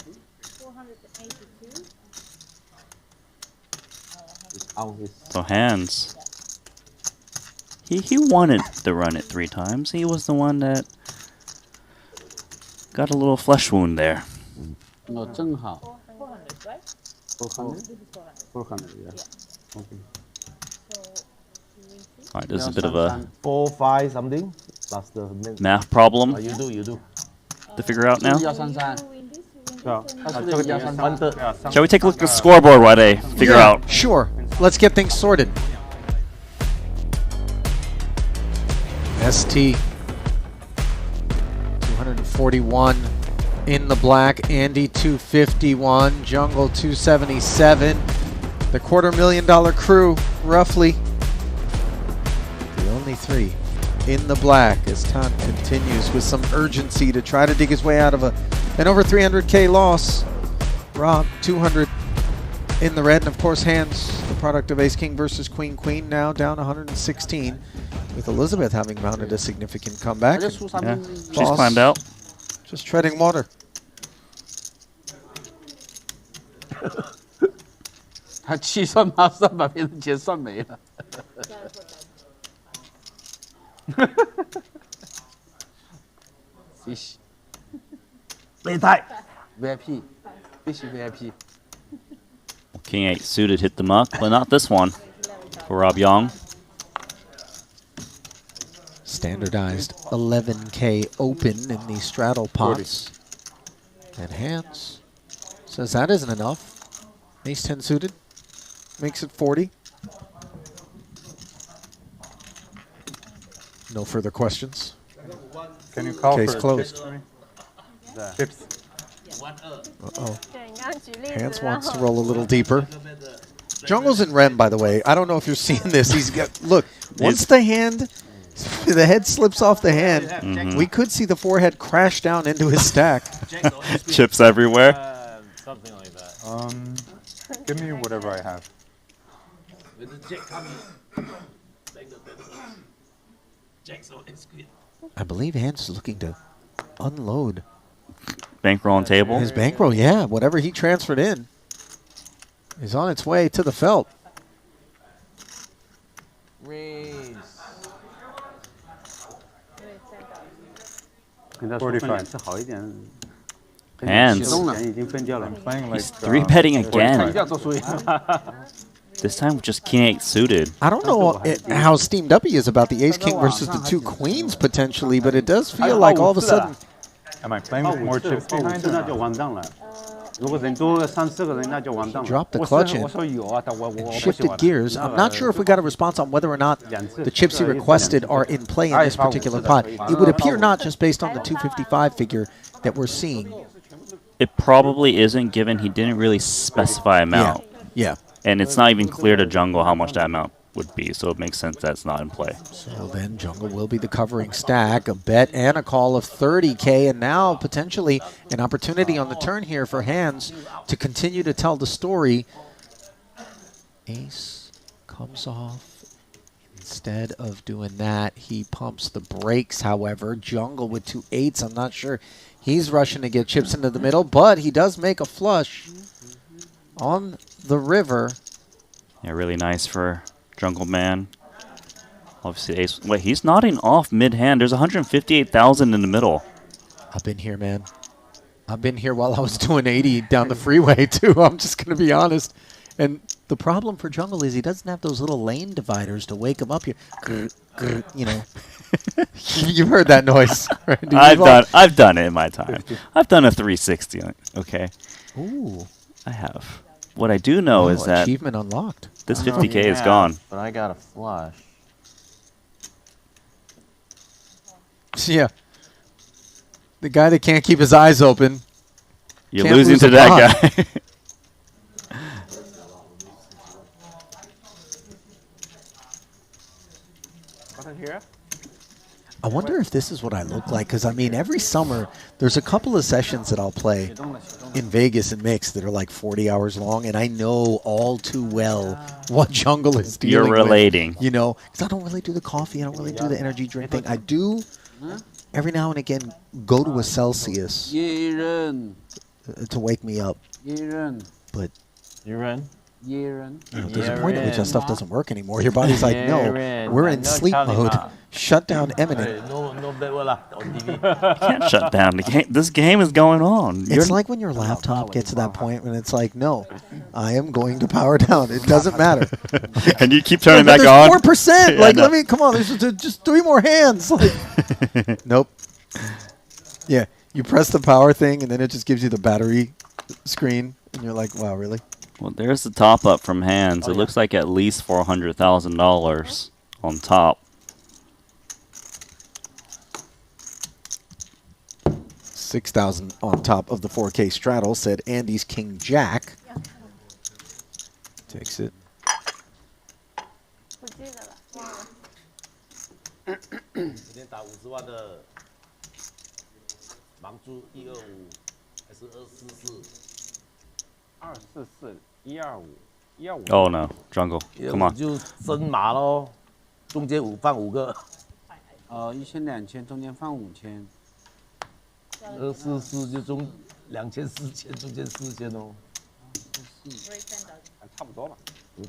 out his So Hands. He wanted to run it 3 times. He was the one that got a little flesh wound there. 正好 400, right? 400, yeah. Okay. All right, this is a bit of a 4 5 something that's the math problem you do to figure out now. 133. Win this, win this, 对啊， and 它这个133。 Shall we take a look at the scoreboard while they figure out? Sure. Let's get things sorted. ST 241 in the black. Andy 251. Jungle 277. The $250,000 crew, roughly. The only 3 in the black as Tan continues with some urgency to try to dig his way out of an over 300K loss. Rob 200 in the red, and of course Hands, the product of Ace King versus Queen Queen, now down 116, with Elizabeth having mounted a significant comeback. Yeah, she's climbed out. Just treading water. 他计算马上把别人钱算没了。Fish 备胎 VIP Fish VIP。 King 8 suited hit the muck, but not this one for Rob Young. Standardized 11K open in the straddle pots. And Hands says that isn't enough. Ace 10 suited makes it 40. No further questions. Can you call Case for closed. chips? Uh-oh. 对，你刚刚举例子， Hands 然 wants to 后 roll a little deeper. Jungle's in Rem, by the way. I don't know if you're seeing this. He's got, look, once the head slips off the hand, we could see the forehead crash down into his stack. Chips everywhere. Something like that. Give me whatever I have. with the jack coming Jack's always good I believe Hands is looking to unload Bankroll on table. his bankroll. Yeah, whatever he transferred in. is on its way to the felt. Raise. 跟他说分两次好一点。 Hands. 已经分掉了。 He's 3-betting again. 一定要做出一 This time with just king 8 suited. I don't know how steamed up he is about the ace king versus the 2 queens potentially, but it does feel like all of a sudden. Am I playing with more chips behind? 那就完蛋了。如果人多个3、4个人，那就完蛋了。 Dropped the clutch in. 我说有啊，但我 Shifted gears. I'm not sure if we got a response on whether or not the chips he requested are in play in this particular pot. It would appear not, just based on the 255 figure that we're seeing. It probably isn't, given he didn't really specify amount. Yeah. And it's not even clear to Jungle how much that amount would be, so it makes sense that's not in play. So then Jungle will be the covering stack, a bet and a call of 30K, and now potentially an opportunity on the turn here for Hands to continue to tell the story. Ace comes off. Instead of doing that, he pumps the brakes, however. Jungle with 2 8s. I'm not sure he's rushing to get chips into the middle, but he does make a flush on the river. Yeah, really nice for Jungle Man. Obviously, Ace. Wait, he's nodding off mid-hand. There's 158,000 in the middle. I've been here, man. I've been here while I was doing 80 down the freeway, too. I'm just going to be honest. And the problem for Jungle is he doesn't have those little lane dividers to wake him up here. You know. You've heard that noise. Randy. I've done it in my time. I've done a 360. Okay. Ooh. I have. What I do know is that achievement unlocked. This 50K is gone. But I got a flush. Yeah. The guy that can't keep his eyes open. You're losing to that guy. Here? I wonder if this is what I look like, because I mean, every summer there's a couple of sessions that I'll play in Vegas and mix that are like 40 hours long, and I know all too well what Jungle is dealing with. You're relating. You know, because I don't really do the coffee, I don't really do the energy drink thing. I do every now and again go to a Celsius to wake me up. But you're there's a point at which that stuff doesn't work anymore. Your body's like, no, we're in sleep mode. Shut down imminent. No bet on TV. You can't shut down the game. This game is going on. It's like when your laptop gets to that point when it's like, no, I am going to power down. It doesn't matter. And you keep turning back on. 4%. Like, let me, come on. There's just 3 more hands. Like, nope. Yeah, you press the power thing, and then it just gives you the battery screen, and you're like, wow, really? Well, there's the top up from Hands. It looks like at least $400,000 on top. 6,000 on top of the 4K straddle, said Andy's King Jack. Takes it. 今天打50万的盲珠125还是244？244，125，125。 Oh no, Jungle, come on. 就升码咯，中间放5个。1000、2000，中间放5000。244就中2000、4000，中间4000哦。差不多吧。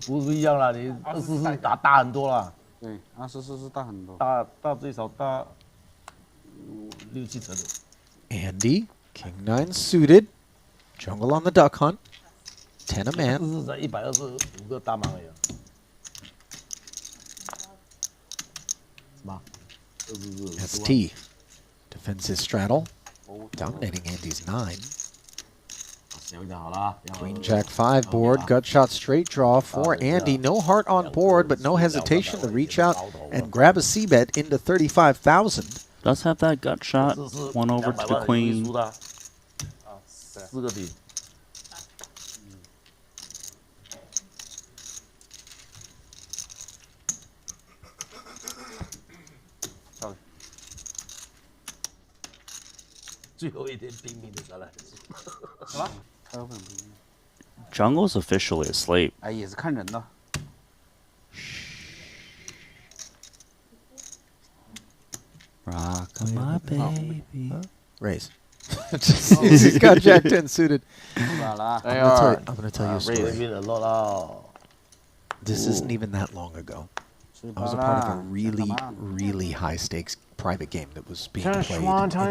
不一样啦，你244大很多啦。对，244是大很多。大最少大6、7成的。Andy, King 9 suited. Jungle on the duck hunt. 10 a man. 244才125个大盲而已。什么？That's T. Defends his straddle. Dominating Andy's 9. Queen Jack 5 board, gut shot straight draw for Andy. No heart on board, but no hesitation to reach out and grab a c-bet into 35,000. Does have that gut shot. One over to the queen. 4个底。最后一天拼命的下来。什么？ Jungle's officially asleep. 哎，也是看人的。Rock my baby. Raise. He's got Jack 10 suited. They I'm going to tell you a story. raising a lot. This isn't even that long ago. I was a part of a really, really high stakes private game that was being played in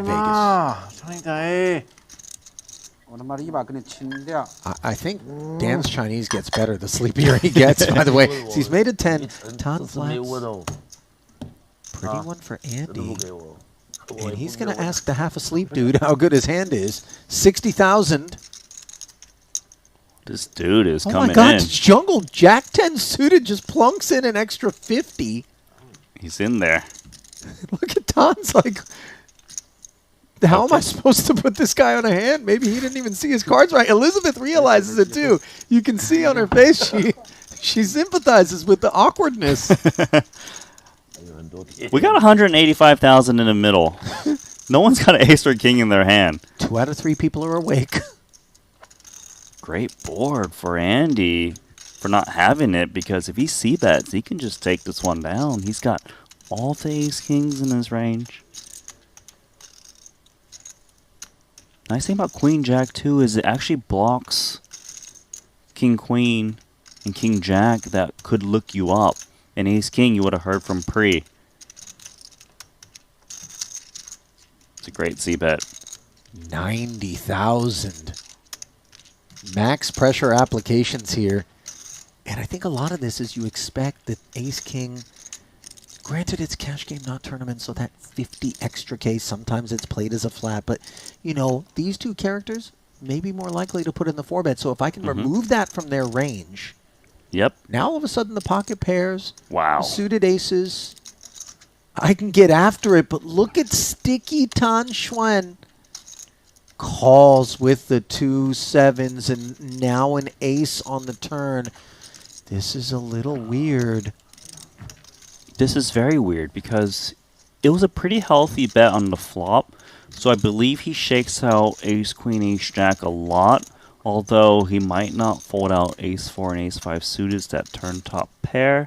Vegas. 我他妈的一把给你清掉。 I think Dan's Chinese gets better the sleepier he gets, by the way. So he's made a 10. Todd flats. Pretty one for Andy. And he's going to ask the half asleep dude how good his hand is. 60,000. This dude is coming Oh my God, in. Jungle Jack 10 suited just plunks in an extra 50. He's in there. Look at Don's like, how am I supposed to put this guy on a hand? Maybe he didn't even see his cards right. Elizabeth realizes it too. You can see on her face she sympathizes with the awkwardness. We got 185,000 in the middle. No one's got an ace or king in their hand. 2 out of 3 people are awake. Great board for Andy for not having it, because if he c-bets, he can just take this one down. He's got all the ace kings in his range. Nice thing about Queen Jack too is it actually blocks King Queen and King Jack that could look you up. And Ace King you would have heard from pre. It's a great c-bet. 90,000. Max pressure applications here. And I think a lot of this is you expect that Ace King, granted it's cash game, not tournament, so that 50 extra K, sometimes it's played as a flat. But, you know, these two characters may be more likely to put in the 4-bet. So if I can remove that from their range, yep. Now all of a sudden the pocket pairs, wow, suited aces, I can get after it. But look at Sticky Tan Xuan. Calls with the 2 7s and now an ace on the turn. This is a little weird. This is very weird because it was a pretty healthy bet on the flop. So I believe he shakes out Ace Queen Ace Jack a lot. Although he might not fold out Ace 4 and Ace 5 suited, that turn top pair.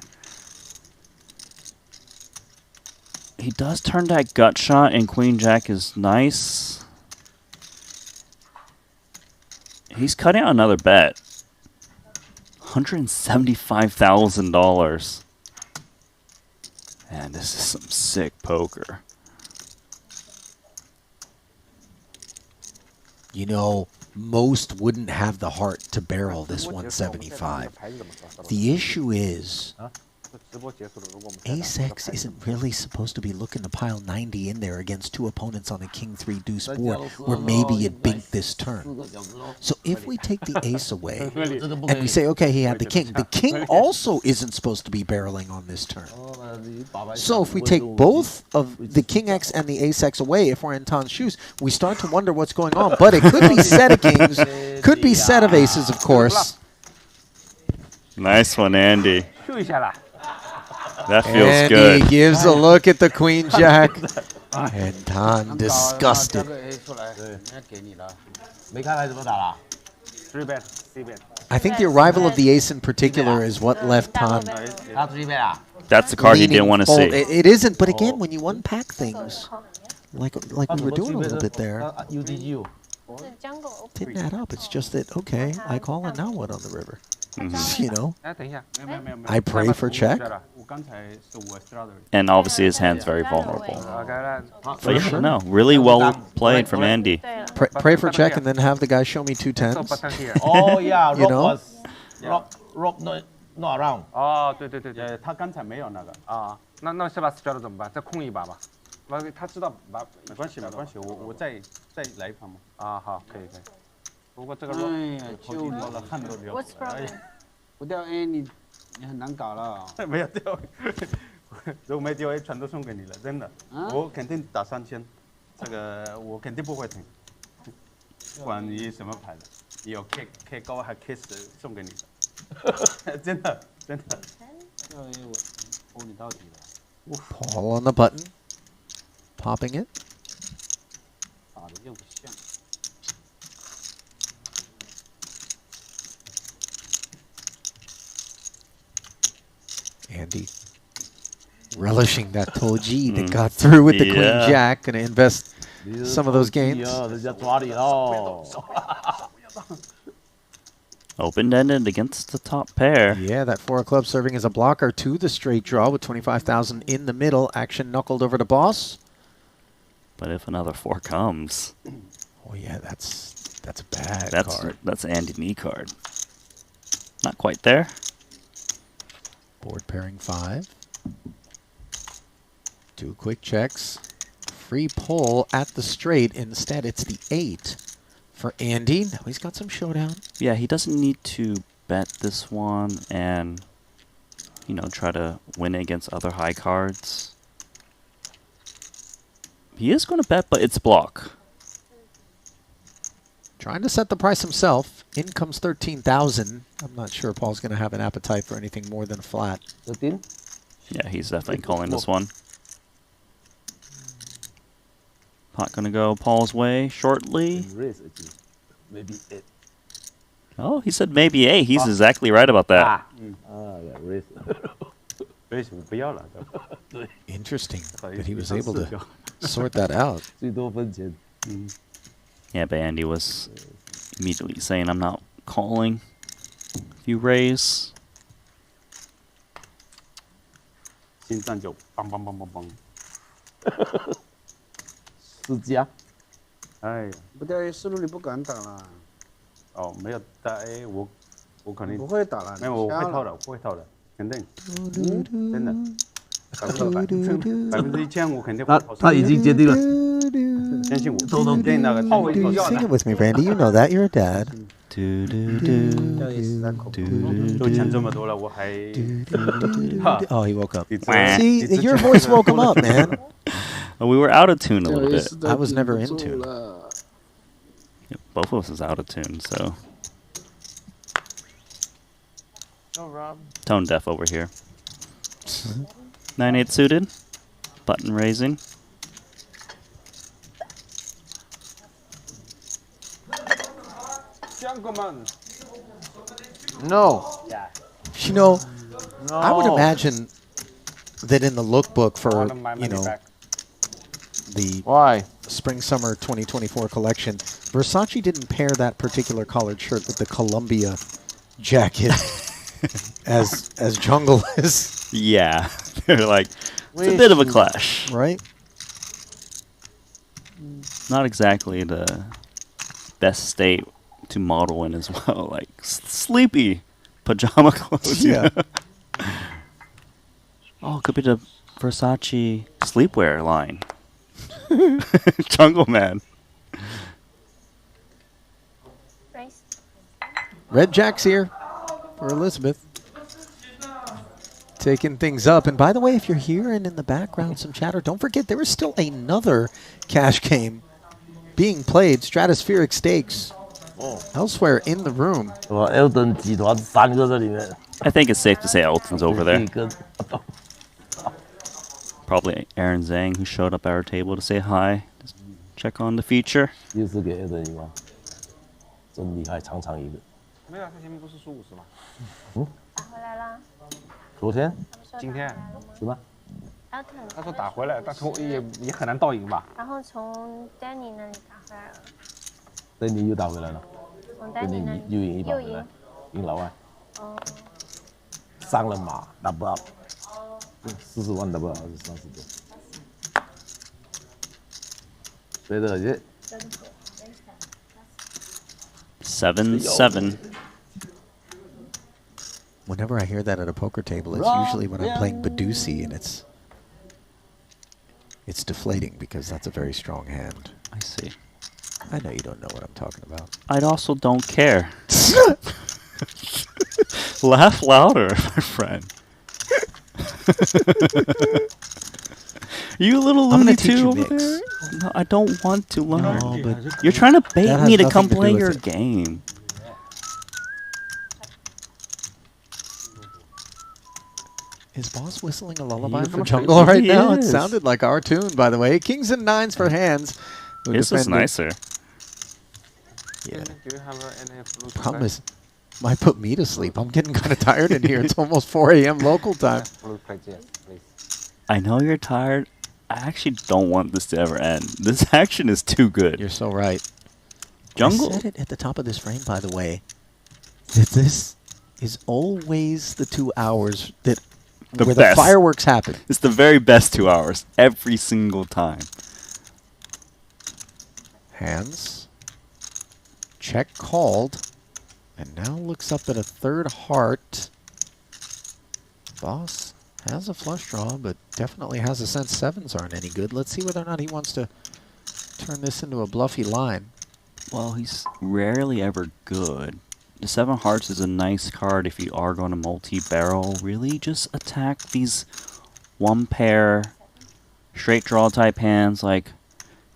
He does turn that gut shot and Queen Jack is nice. He's cutting out another bet. $175,000. Man, this is some sick poker. You know, most wouldn't have the heart to barrel this 175. The issue is Ace X isn't really supposed to be looking to pile 90 in there against 2 opponents on a King 3 deuce board where maybe it binked this turn. So if we take the ace away and we say, okay, he had the king also isn't supposed to be barreling on this turn. So if we take both of the King X and the Ace X away, if we're in Tan's shoes, we start to wonder what's going on. But it could be set of kings, could be set of aces, of course. Nice one, Andy. That feels and good. He gives a look at the Queen Jack. And Tan disgusted. I think the arrival of the ace in particular is what left Tan. That's the card he didn't want to see. It isn't, but again, when you unpack things, like we were doing a little bit there, didn't add up. It's just that, okay, I call and now what on the river? You know, I pray for check. And obviously his hand's very vulnerable. But yeah, no, really well played from Andy. Pray for check and then have the guy show me 2 10s. Oh yeah, you know? Rob not around. 哦，对对对对，他刚才没有那个啊，那下把 straight 怎么办？再空一把吧。他知道把没关系没关系，我再来一盘嘛。啊，好，可以可以。不过这个 rob 头顶多了，汗都流。不掉 A 你很难搞了。没有掉，如果没掉 A 全都送给你了，真的。我肯定打3000，这个我肯定不会停。不管你什么牌的，有 K 高还 K 10送给你的。真的真的。掉 A 我hold你到底了。Paul on the button, popping it. 打的又不像。Andy relishing that Toji that got through with the Queen Jack. Going to invest some of those gains. 人家抓你喽。 Open-ended against the top pair. Yeah, that 4 of clubs serving as a blocker to the straight draw with 25,000 in the middle. Action knuckled over to boss. But if another 4 comes, oh yeah, that's a bad card. That's Andy knee card. Not quite there. Board pairing 5. 2 quick checks. Free pull at the straight. Instead, it's the 8 for Andy. Now he's got some showdown. Yeah, he doesn't need to bet this one and, you know, try to win against other high cards. He is going to bet, but it's block. Trying to set the price himself. In comes 13,000. I'm not sure Paul's going to have an appetite for anything more than a flat. 13? Yeah, he's definitely calling this one. Pot going to go Paul's way shortly. Maybe 8. Oh, he said maybe 8. He's exactly right about that. Yeah, raise. Interesting that he was able to sort that out. 最多分钱。 Yeah, but Andy was immediately saying, I'm not calling if you raise. 心脏就梆梆梆梆梆。私家。哎呀，不带 A 思路你不敢打了。哦，没有带 A，我肯定不会打了。没有，我会套的，我会套的，肯定。真的，100%，1000%我肯定会套。他已经决定了。相信我。肯定那个套位套 Sing it with me, Randy. You know that. You're a dad. 都抢这么多了，我还。Oh, he woke up. See, your voice woke him up, man. We were out of tune a little bit. I was never in tune. Yeah, both of us is out of tune, so. No, Rob. Tone deaf over here. 9-8 suited. Button raising. No. You know, I would imagine that in the lookbook for, you know, the Spring-Summer 2024 collection, Versace didn't pair that particular collared shirt with the Columbia jacket as Jungle is. Yeah, they're like, it's a bit of a clash. Right? Not exactly the best state to model in as well. Like, sleepy pajama clothes. Yeah. Oh, could be the Versace sleepwear line. Jungle Man. Raise. Red Jack's here for Elizabeth. Taking things up. And by the way, if you're hearing in the background some chatter, don't forget there is still another cash game being played, Stratospheric Stakes, elsewhere in the room. Elton 集团3个在里面。 I think it's safe to say Elton's over there. Probably Aaron Zhang, who showed up at our table to say hi, just check on the feature. 又是给 Elton 赢了，真厉害，场场赢。没有，他前面不是输50吗？打回来啦。昨天？今天？是吗？ Elton。他说打回来，但是也很难倒赢吧？然后从 Danny 那里打回来了。 Danny 又打回来了。从 Danny 那里又赢100回来，赢老外。哦。上了马 double up。 40万 double up 还是30多？对的，这。7-7. Whenever I hear that at a poker table, it's usually when I'm playing Badusi, and it's deflating because that's a very strong hand. I see. I know you don't know what I'm talking about. I also don't care. Laugh louder, my friend. You a little loony too over there? No, I don't want to learn. No, but you're trying to bait me to come nothing to play do with your it. game. Is Boss whistling a lullaby for Jungle right now? It sounded like our tune, by the way. Kings and nines for hands. This is nicer. Yeah. Do you have any flute? Problem is, might put me to sleep. I'm getting kind of tired in here. It's almost 4 a.m. local time. I know you're tired. I actually don't want this to ever end. This action is too good. You're so right. Jungle. I said it at the top of this frame, by the way, that this is always the 2 hours that where the fireworks happen. It's the very best 2 hours every single time. Hands. Check called. And now looks up at a third heart. Boss has a flush draw, but definitely has a sense sevens aren't any good. Let's see whether or not he wants to turn this into a bluffy line. Well, he's rarely ever good. The 7 hearts is a nice card if you are going to multi-barrel. Really just attack these one pair straight draw type hands like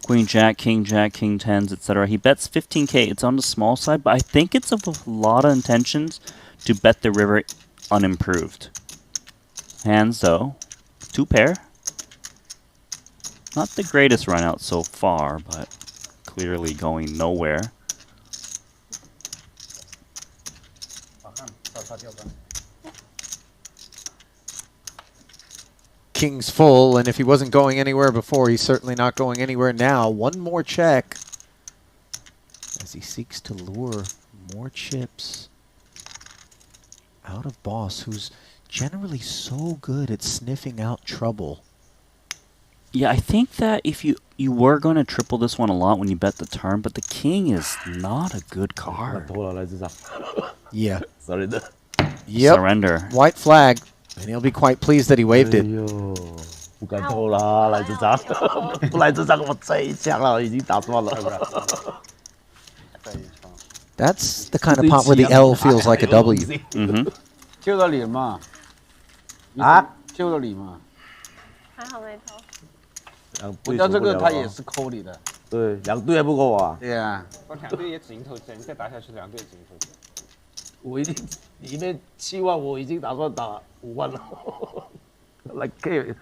Queen Jack, King 10s, etc. He bets 15k. It's on the small side, but I think it's of a lot of intentions to bet the river unimproved. Hands though, 2 pair. Not the greatest run out so far, but clearly going nowhere. King's full, and if he wasn't going anywhere before, he's certainly not going anywhere now. One more check as he seeks to lure more chips out of Boss, who's generally so good at sniffing out trouble. Yeah, I think that if you were going to triple this one a lot when you bet the turn, but the king is not a good card. Yeah. Surrender. Yep. Surrender. White flag, and he'll be quite pleased that he waved it. 不敢偷啦，来这张，不来这张我这一枪了，已经打断了。 That's the kind of pot where the L feels like a W. Mm-hmm. 救了你嘛？啊？救了你嘛？还好没偷。我叫这个他也是抠你的。对，2队还不够啊。对呀。我2队也只赢头针，再打下去2队只赢头针。我已经里面7万，我已经打算打5万了。来 K。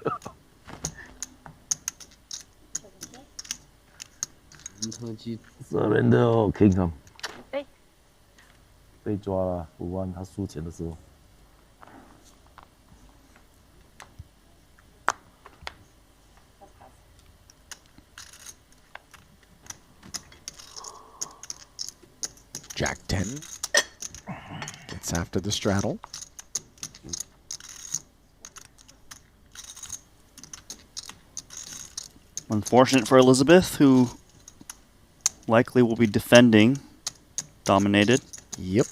科技。Surrender 哦 ，King 啊。 被抓了5万，他输钱的时候。Jack 10 gets after the straddle. Unfortunate for Elizabeth, who likely will be defending. Dominated. Yep.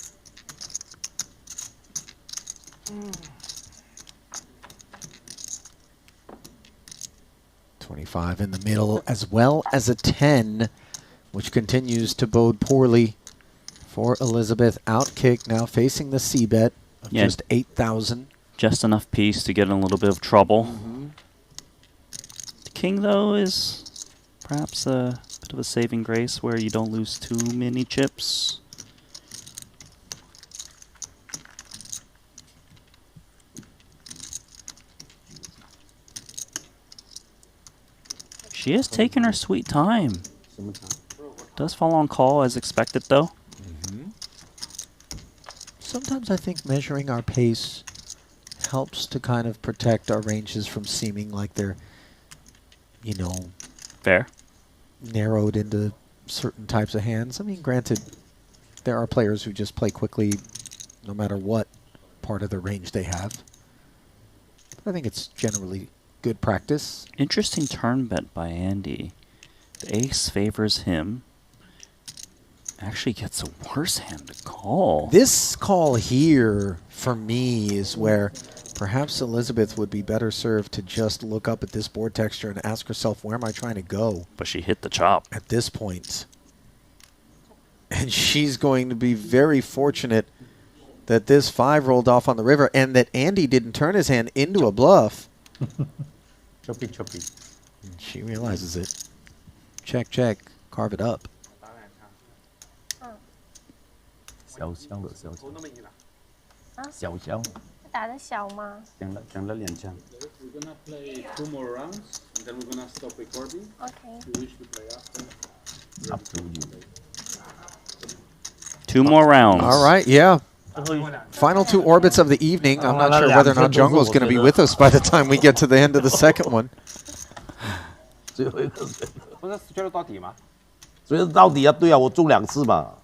$25 in the middle, as well as a 10, which continues to bode poorly for Elizabeth. Outkick now facing the C bet of just 8,000. Just enough piece to get in a little bit of trouble. The king, though, is perhaps a bit of a saving grace where you don't lose too many chips. She has taken her sweet time. Does fall on call as expected, though. Sometimes I think measuring our pace helps to kind of protect our ranges from seeming like they're, you know, fair, narrowed into certain types of hands. I mean, granted, there are players who just play quickly no matter what part of the range they have. But I think it's generally good practice. Interesting turn bet by Andy. The ace favors him. Actually gets a worse hand to call. This call here, for me, is where perhaps Elizabeth would be better served to just look up at this board texture and ask herself, where am I trying to go? But she hit the chop. At this point. And she's going to be very fortunate that this 5 rolled off on the river and that Andy didn't turn his hand into a bluff. Choppy, choppy. She realizes it. Check, check. Carve it up. 小枪的小枪。啊？小枪。打得小吗？讲了2枪。 We're gonna play 2 more rounds, and then we're gonna stop recording. Okay. If you wish to play after. Up to you. 2 more rounds. All right, yeah. Final 2 orbits of the evening. I'm not sure whether or not Jungle is going to be with us by the time we get to the end of the second one. 最后一个随的。不是随的到底吗？随的到底啊，对啊，我中2次嘛。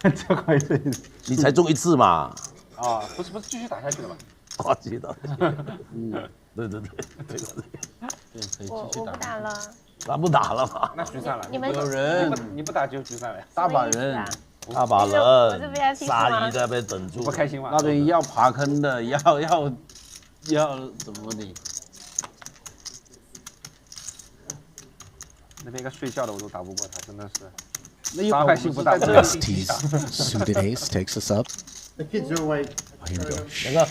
这可以。你才中1次嘛。啊，不是继续打下去的吗？哦，继续打下去。对。我不打了。那不打了嘛？那局散了。你们有人，你不打就局散了。大把人，大把人，鲨鱼在那边等住，不开心吗？那边要爬坑的，要怎么的？那边一个睡觉的我都打不过他，真的是。那伤害性不大。ST's suited ace takes us up. The kids are awake. Oh, here we go. 两个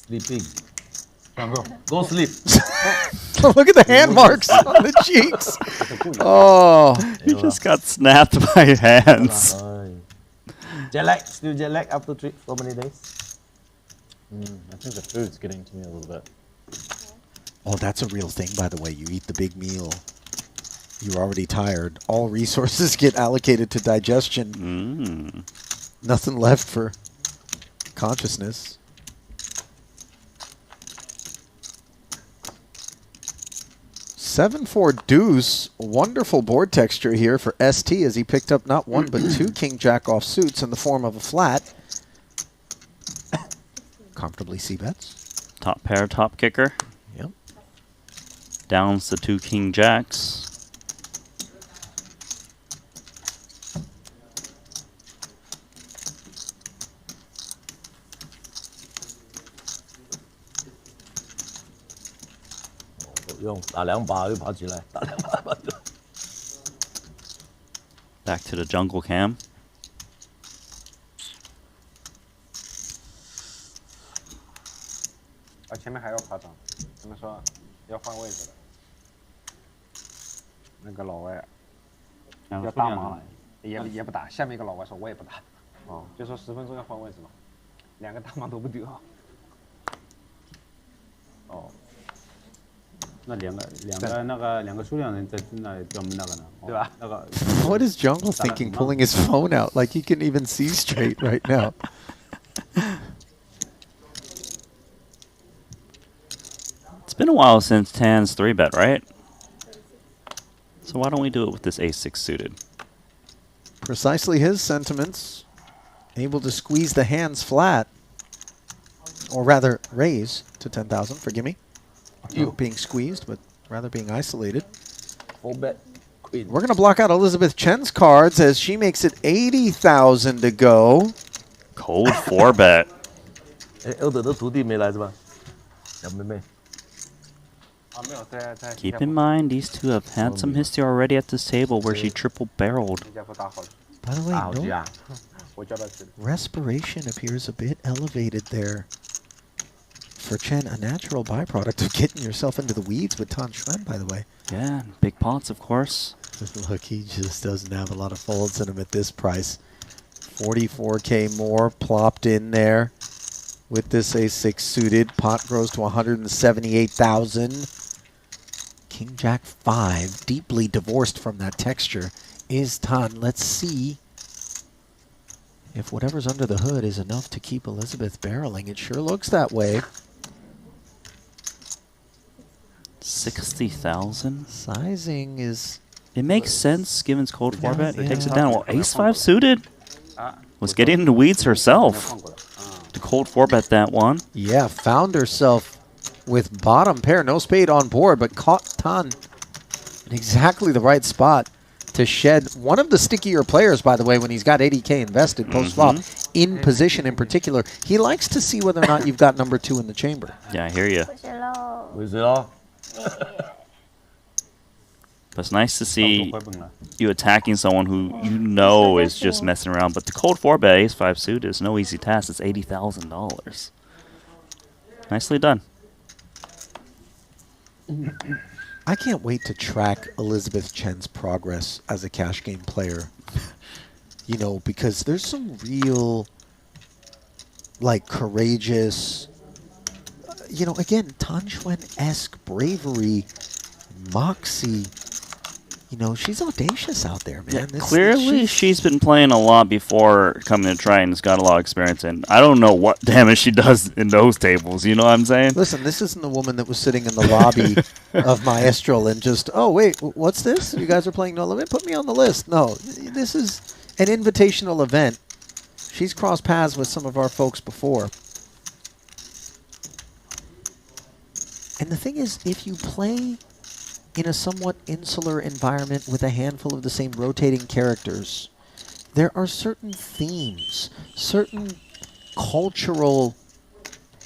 sleeping， go sleep。 Look at the hand marks on the cheeks. Oh, He just got snapped by hands. Jet lag, still jet lag after so many days. I think the food's getting to me a little bit. oh, that's a real thing, by the way. You eat the big meal. You're already tired. All resources get allocated to digestion. Nothing left for consciousness. Seven 4 deuce. Wonderful board texture here for ST as he picked up not one but 2 king jack off suits in the form of a flat. Comfortably c-bets. Top pair, top kicker. Yep. Downs the 2 king jacks. Back to the jungle cam. 前面还要夸张，他们说要换位置的。那个老外要大忙了，也不打。下面一个老外说我也不打，就说10分钟要换位置嘛，2个大忙都不丢。那两个数量人在那里专门那个呢，对吧？那个 What is Jungle thinking pulling his phone out like he can even see straight right now? It's been a while since Tan's 3-bet, right? So why don't we do it with this ace-6 suited? Precisely his sentiments. Able to squeeze the hands flat. Or rather, raise to 10,000, forgive me. Not being squeezed, but rather being isolated. Full bet. Queen. We're going to block out Elizabeth Chen's cards as she makes it 80,000 to go. Cold 4-bet. Elder 的徒弟没来是吧？小妹妹。 Keep in mind, these two have had some history already at this table where she triple-barreled. By the way, no, respiration appears a bit elevated there. For Chen, a natural byproduct of getting yourself into the weeds with Tan Xuan, by the way. Yeah, big pots, of course. Look, he just doesn't have a lot of folds in him at this price. 44K more plopped in there with this ace-6 suited. Pot grows to 178,000. King Jack 5, deeply divorced from that texture, is Tan. Let's see if whatever's under the hood is enough to keep Elizabeth barreling. It sure looks that way. 60,000? Sizing is... It makes sense given its cold 4-bet. It takes it down. Well, ace-5 suited was getting into weeds herself. To cold 4-bet that one. Yeah, found herself with bottom pair. No spade on board, but caught Tan in exactly the right spot to shed one of the stickier players, by the way, when he's got 80K invested post-flop, in position in particular. He likes to see whether or not you've got number 2 in the chamber. Yeah, I hear you. 回水喽。 But it's nice to see you attacking someone who you know is just messing around. But the cold 4-bet ace-5 suit is no easy task. It's $80,000. Nicely done. I can't wait to track Elizabeth Chen's progress as a cash game player. You know, because there's some real, like, courageous, you know, again, Tan Xuan-esque bravery, moxie. You know, she's audacious out there, man. Yeah, clearly, she's been playing a lot before coming to try and has got a lot of experience. And I don't know what damage she does in those tables. You know what I'm saying? Listen, this isn't the woman that was sitting in the lobby of Maestral and just, oh, wait, what's this? You guys are playing No Limit? Put me on the list. No, this is an invitational event. She's crossed paths with some of our folks before. And the thing is, if you play in a somewhat insular environment with a handful of the same rotating characters, there are certain themes, certain cultural,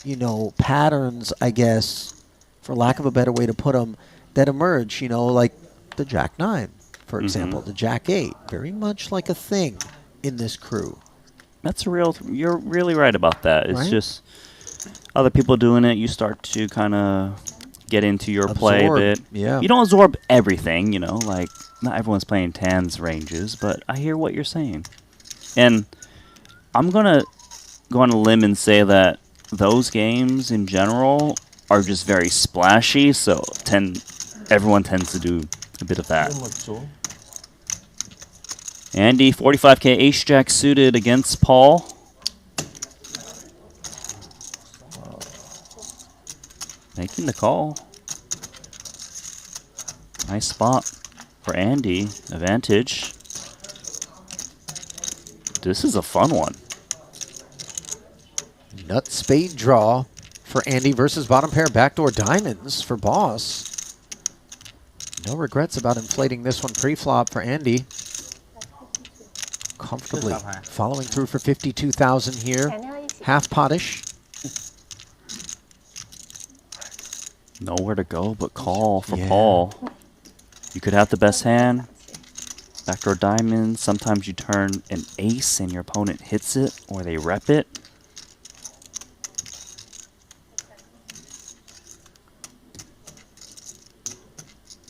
you know, patterns, I guess, for lack of a better way to put them, that emerge, you know, like the Jack 9, for example, the Jack 8, very much like a thing in this crew. That's a real, you're really right about that. It's Right? just other people doing it, you start to kind of get into your play a bit. Yeah. You don't absorb everything, you know, like not everyone's playing Tan's ranges, but I hear what you're saying. And I'm going to go on a limb and say that those games in general are just very splashy, so everyone tends to do a bit of that. Andy, 45k ace-jack suited against Paul. Making the call. Nice spot for Andy. Advantage. This is a fun one. Nut spade draw for Andy versus bottom pair backdoor diamonds for Boss. No regrets about inflating this one pre-flop for Andy. Comfortably following through for 52,000 here. Half pottish. Nowhere to go but call for Paul. You could have the best hand. Backdoor diamond. Sometimes you turn an ace and your opponent hits it or they rep it.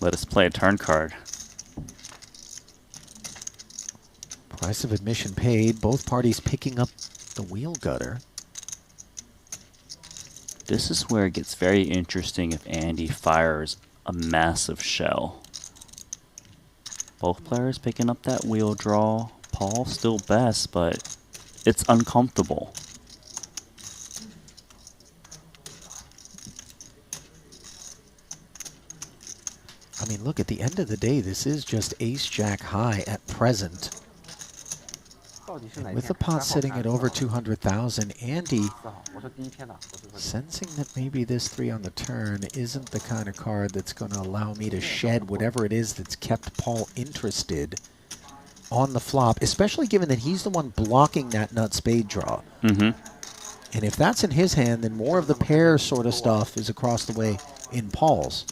Let us play a turn card. Price of admission paid. Both parties picking up the wheel gutter. This is where it gets very interesting if Andy fires a massive shell. Both players picking up that wheel draw. Paul still best, but it's uncomfortable. I mean, look, at the end of the day, this is just ace-jack high at present. And with the pot sitting at over 200,000, Andy sensing that maybe this 3 on the turn isn't the kind of card that's going to allow me to shed whatever it is that's kept Paul interested on the flop, especially given that he's the one blocking that nut spade draw. And if that's in his hand, then more of the pair sort of stuff is across the way in Paul's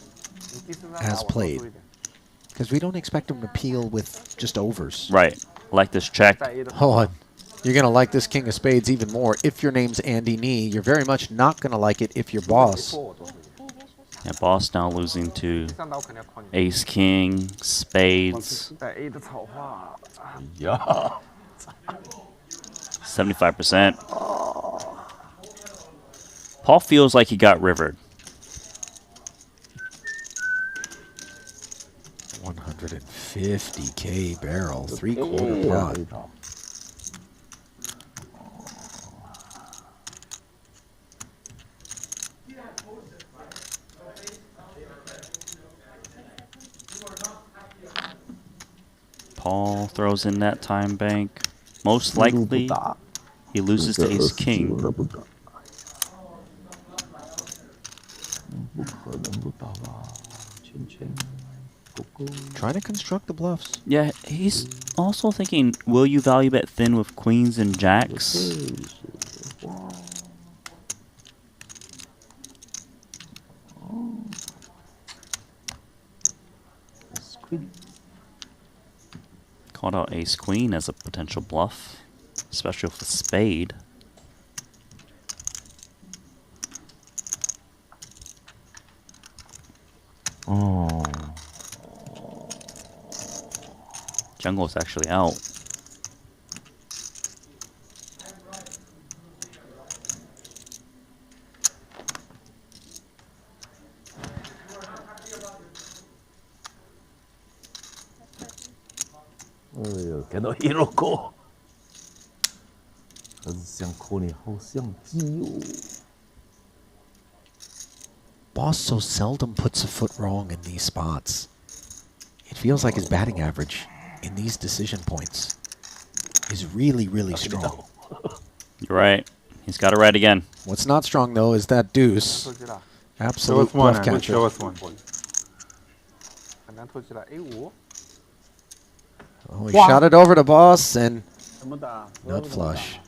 as played. Because we don't expect him to peel with just overs. Right. Like this check. Hold on. You're going to like this king of spades even more if your name's Andy Nee. You're very much not going to like it if you're Boss. Yeah, Boss now losing to ace king, spades. 75%. Paul feels like he got rivered. 150k barrel, 3/4 pot. Paul throws in that time bank. Most likely, he loses to ace king. Trying to construct the bluffs. Yeah, he's also thinking, will you value bet thin with queens and jacks? Called out ace queen as a potential bluff, especially with a spade. Oh. Jungle's actually out. 哎呦，看到一路过，很想哭你，好像鸡哦。Boss so seldom puts a foot wrong in these spots. It feels like his batting average in these decision points is really, really strong. You're right. He's got it right again. What's not strong, though, is that deuce. Absolute Show us one, bluff Andy. catcher. Show us one. Oh, he shot it over to Boss and nut flush.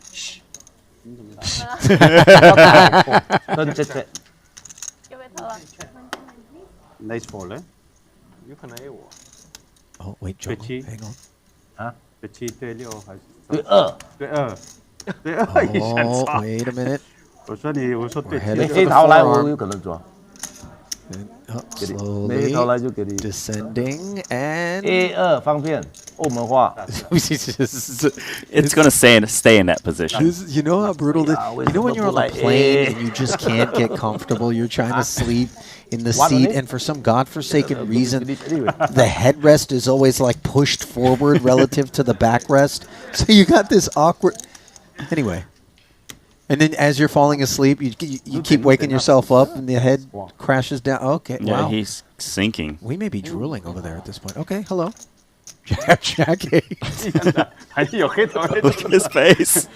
又被投了。 Nice ball, eh? 有可能 A 我。 Oh, wait, Joe, hang on. 啊，对7对6还是对2？对2，对2一下 Oh, 抓。 wait a minute. 我说对We're 7。 headed 黑桃来我有可能抓。 Oh, 给你， slowly 没黑桃来就给你。 descending and A2方便，澳门话。 It's going to stay in that position. You know how brutal this. You know when you're on a plane and you just can't get comfortable. You're trying to sleep in the seat, and for some godforsaken reason, the headrest is always like pushed forward relative to the backrest. So you got this awkward. Anyway, and then as you're falling asleep, you keep waking yourself up, and the head crashes down. Okay, Yeah, wow. he's sinking. We may be drooling over there at this point. Okay, hello. Jack Hayes. Look at his face.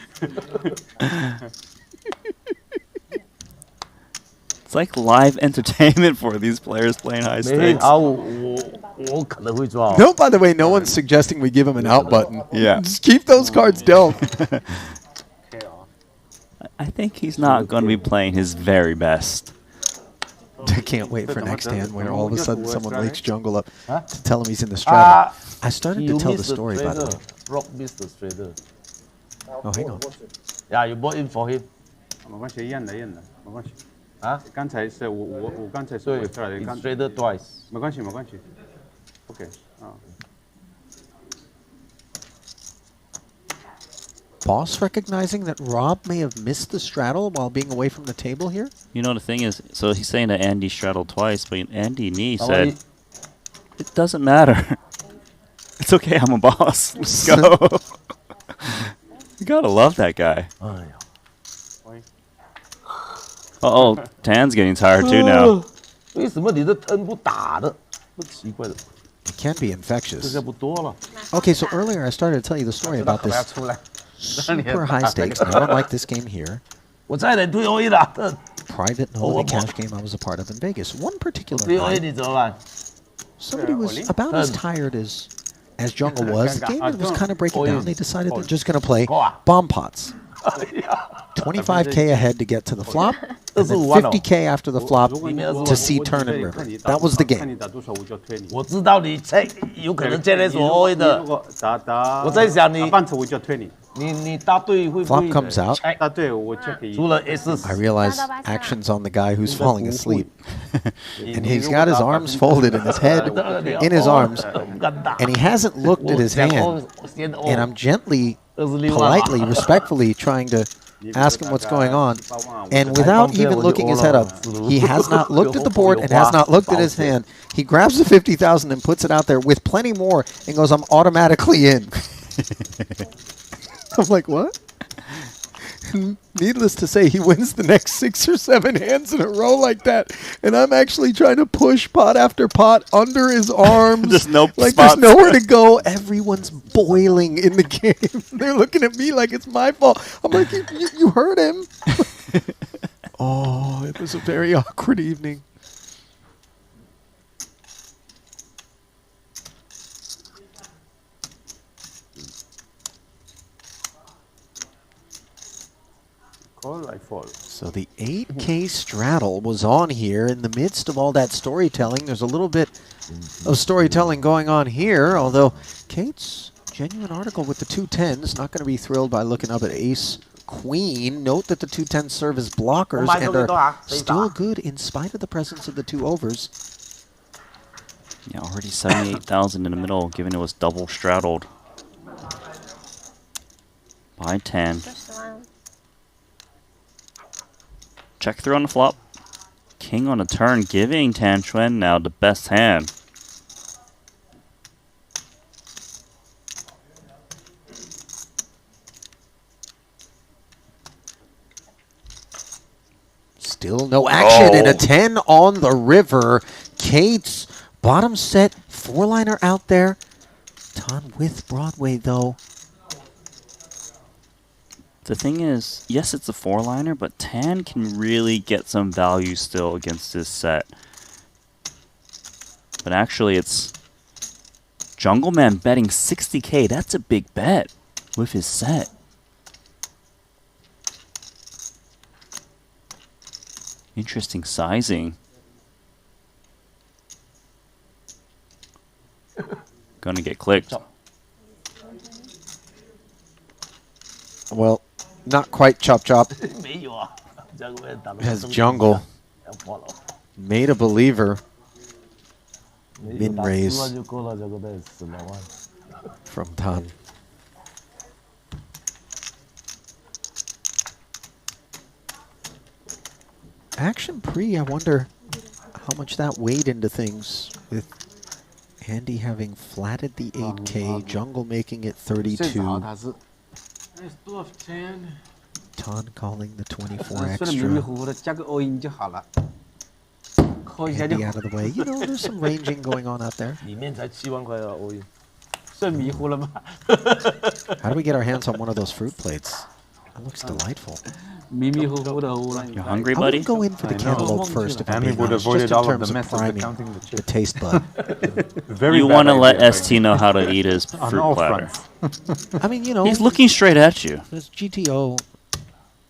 It's like live entertainment for these players playing high 没黑 stakes. 桃我可能会抓。 No, by the way, no one's suggesting we give him an out button. Yeah. Just keep those cards dealt. I think he's not going to be playing his very best. I can't wait for next hand where all of a sudden someone wakes Jungle up to tell him he's in the strata. I started to tell the story, by the way. Rock missed the straighter. Oh, hang on. Yeah, you bought in for him. 没关系，一样的，没关系。啊？刚才是我刚才是对回出来的， ，it's straighter twice. 没关系，OK 啊。 Boss recognizing that Rob may have missed the straddle while being away from the table here? You know, the thing is, so he's saying that Andy straddled twice, but Andy Nee said, it doesn't matter. It's okay, I'm a boss. Let's go. You gotta love that guy. Uh-oh, Tan's getting tired too now. 为什么你的turn 不打的？不奇怪的， It can be 这 infectious. 下不多了。 Okay, so earlier I started to tell you the story about this super high stakes. Now, I don't like this game here. 我差点退后一打的， Private and holy cash game I was a part of in Vegas. One particular 退后一 night, 你怎么办？ somebody was about as tired as Jungle was. The game was kind of breaking down. They decided they're just going to play bomb pots. 25K ahead to get to the flop, and then 50K after the flop to see turn and river. That was the 看 game. 你打多少我就推你。我知道你有可能接那所 all 的，如果打我在想你打半次我就推你。你答对会不 Flop 会 comes out. 答对我就可以。除了 S， I realize action's on the guy who's falling asleep. And he's got his arms folded and his head in his arms. And he hasn't looked at his hand. And I'm gently, politely, respectfully trying to ask him what's going on. And without even looking his head up, he has not looked at the board and has not looked at his hand. He grabs the 50,000 and puts it out there with plenty more and goes, I'm automatically in. I'm like, what? Needless to say, he wins the next 6 or 7 hands in a row like that. And I'm actually trying to push pot after pot under his arms. There's no like spots. there's nowhere to go. Everyone's boiling in the game. They're looking at me like it's my fault. I'm like, you heard him. Oh, it was a very awkward evening. So the 8K straddle was on here in the midst of all that storytelling. There's a little bit of storytelling going on here, although Kate's genuine article with the 210s not going to be thrilled by looking up at ace queen. Note that the 210s serve as blockers and are still good in spite of the presence of the 2 overs. Yeah, already 78,000 in the middle, given it was double straddled by 10. Check through on the flop. King on the turn, giving Tan Chuan now the best hand. Still no action and a 10 on the river. Kate's bottom set, 4-liner out there. Ton with Broadway, though. The thing is, yes, it's a 4-liner, but Tan can really get some value still against this set. But actually, it's Jungle Man betting 60K. That's a big bet with his set. Interesting sizing. Gonna get clicked. Well, not quite chop chop. Has Jungle made a believer. Min raise from Tan. Action pre, I wonder how much that weighed into things with Andy having flatted the 8K, Jungle making it 32. Tan calling the 24 extra. Andy out of the way. You know, there's some ranging going on out there. How do we get our hands on one of those fruit plates? That looks delightful. You hungry, buddy? I would go in for the cantaloupe first if I'm being would honest, avoided just in all of terms the of mess of priming counting the the chips. taste bud. You want to let ST know how to eat his fruit all platter. I mean, you know, He's looking straight at you. this GTO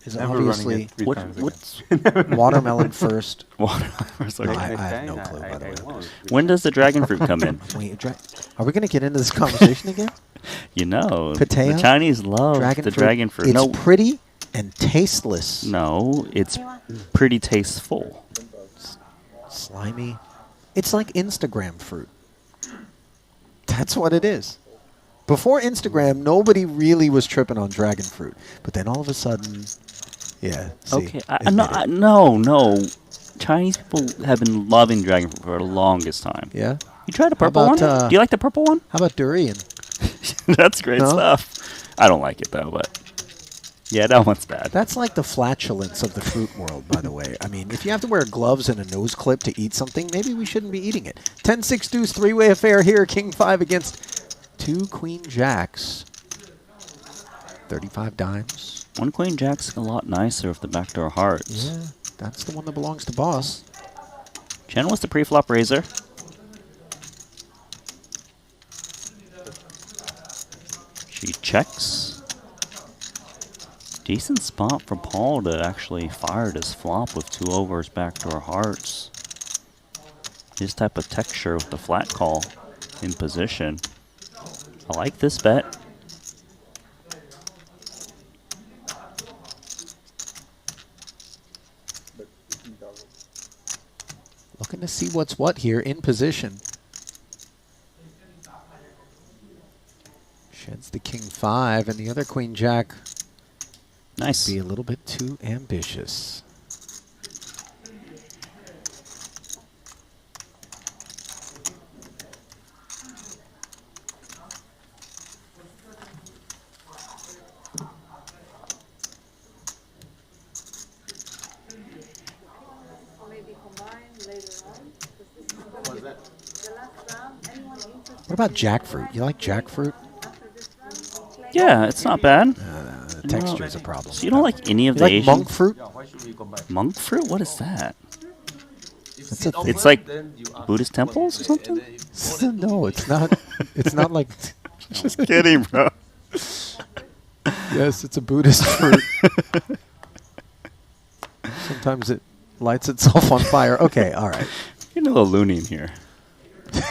is Never obviously running it 3 times What's watermelon first. Watermelon's No, okay. I have no clue, by the way. When does the dragon fruit come in? Wait, are we going to get into this conversation again? You know, Patea? the Chinese love the dragon fruit. It's No, pretty and tasteless. no, it's pretty tasteful. Slimy. It's like Instagram fruit. That's what it is. Before Instagram, nobody really was tripping on dragon fruit. But then all of a sudden, yeah. See, Okay, admit it. no. Chinese people have been loving dragon fruit for the longest time. Yeah? You tried the How purple about, one? Do you like the purple one? How about durian? That's great No? stuff. I don't like it though, but yeah, that one's bad. That's like the flatulence of the fruit world, by the way. I mean, if you have to wear gloves and a nose clip to eat something, maybe we shouldn't be eating it. 10-6 deuce, three-way affair here. King 5 against 2 queen jacks. 35 dimes. 1 queen jack's a lot nicer with the backdoor hearts. Yeah, that's the one that belongs to boss. Chen was the pre-flop raiser. She checks. Decent spot for Paul to actually fire this flop with 2 overs backdoor hearts. This type of texture with the flat call in position. I like this bet. Looking to see what's what here in position. Sheds the king 5, and the other queen jack Nice. be a little bit too ambitious. What about jackfruit? You like jackfruit? Yeah, it's not bad. The texture is a problem. So you don't like any of You the like Asian monk fruit? Monk fruit? What is that? It's a thing. It's like Buddhist temples or something? No, it's not. It's not like. Just kidding, bro. Yes, it's a Buddhist fruit. Sometimes it lights itself on fire. Okay, all right. You're a little loony in here.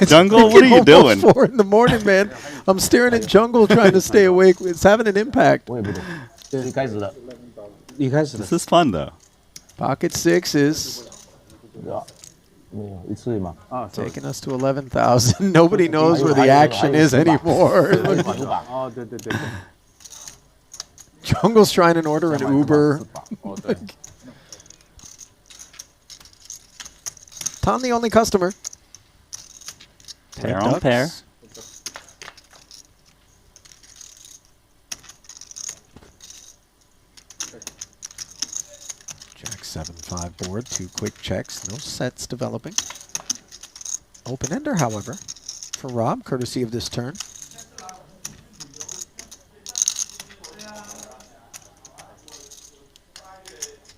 Jungle, what are you doing? 4 in the morning, man. I'm staring at Jungle trying to stay awake. It's having an impact. This is fun, though. Pocket 6 is taking us to 11,000. Nobody knows where the action is anymore. Jungle's trying to order an Uber. Tom, the only customer. Pair on pair. Jack 7-5 board, 2 quick checks, no sets developing. Open-ender, however, for Rob, courtesy of this turn.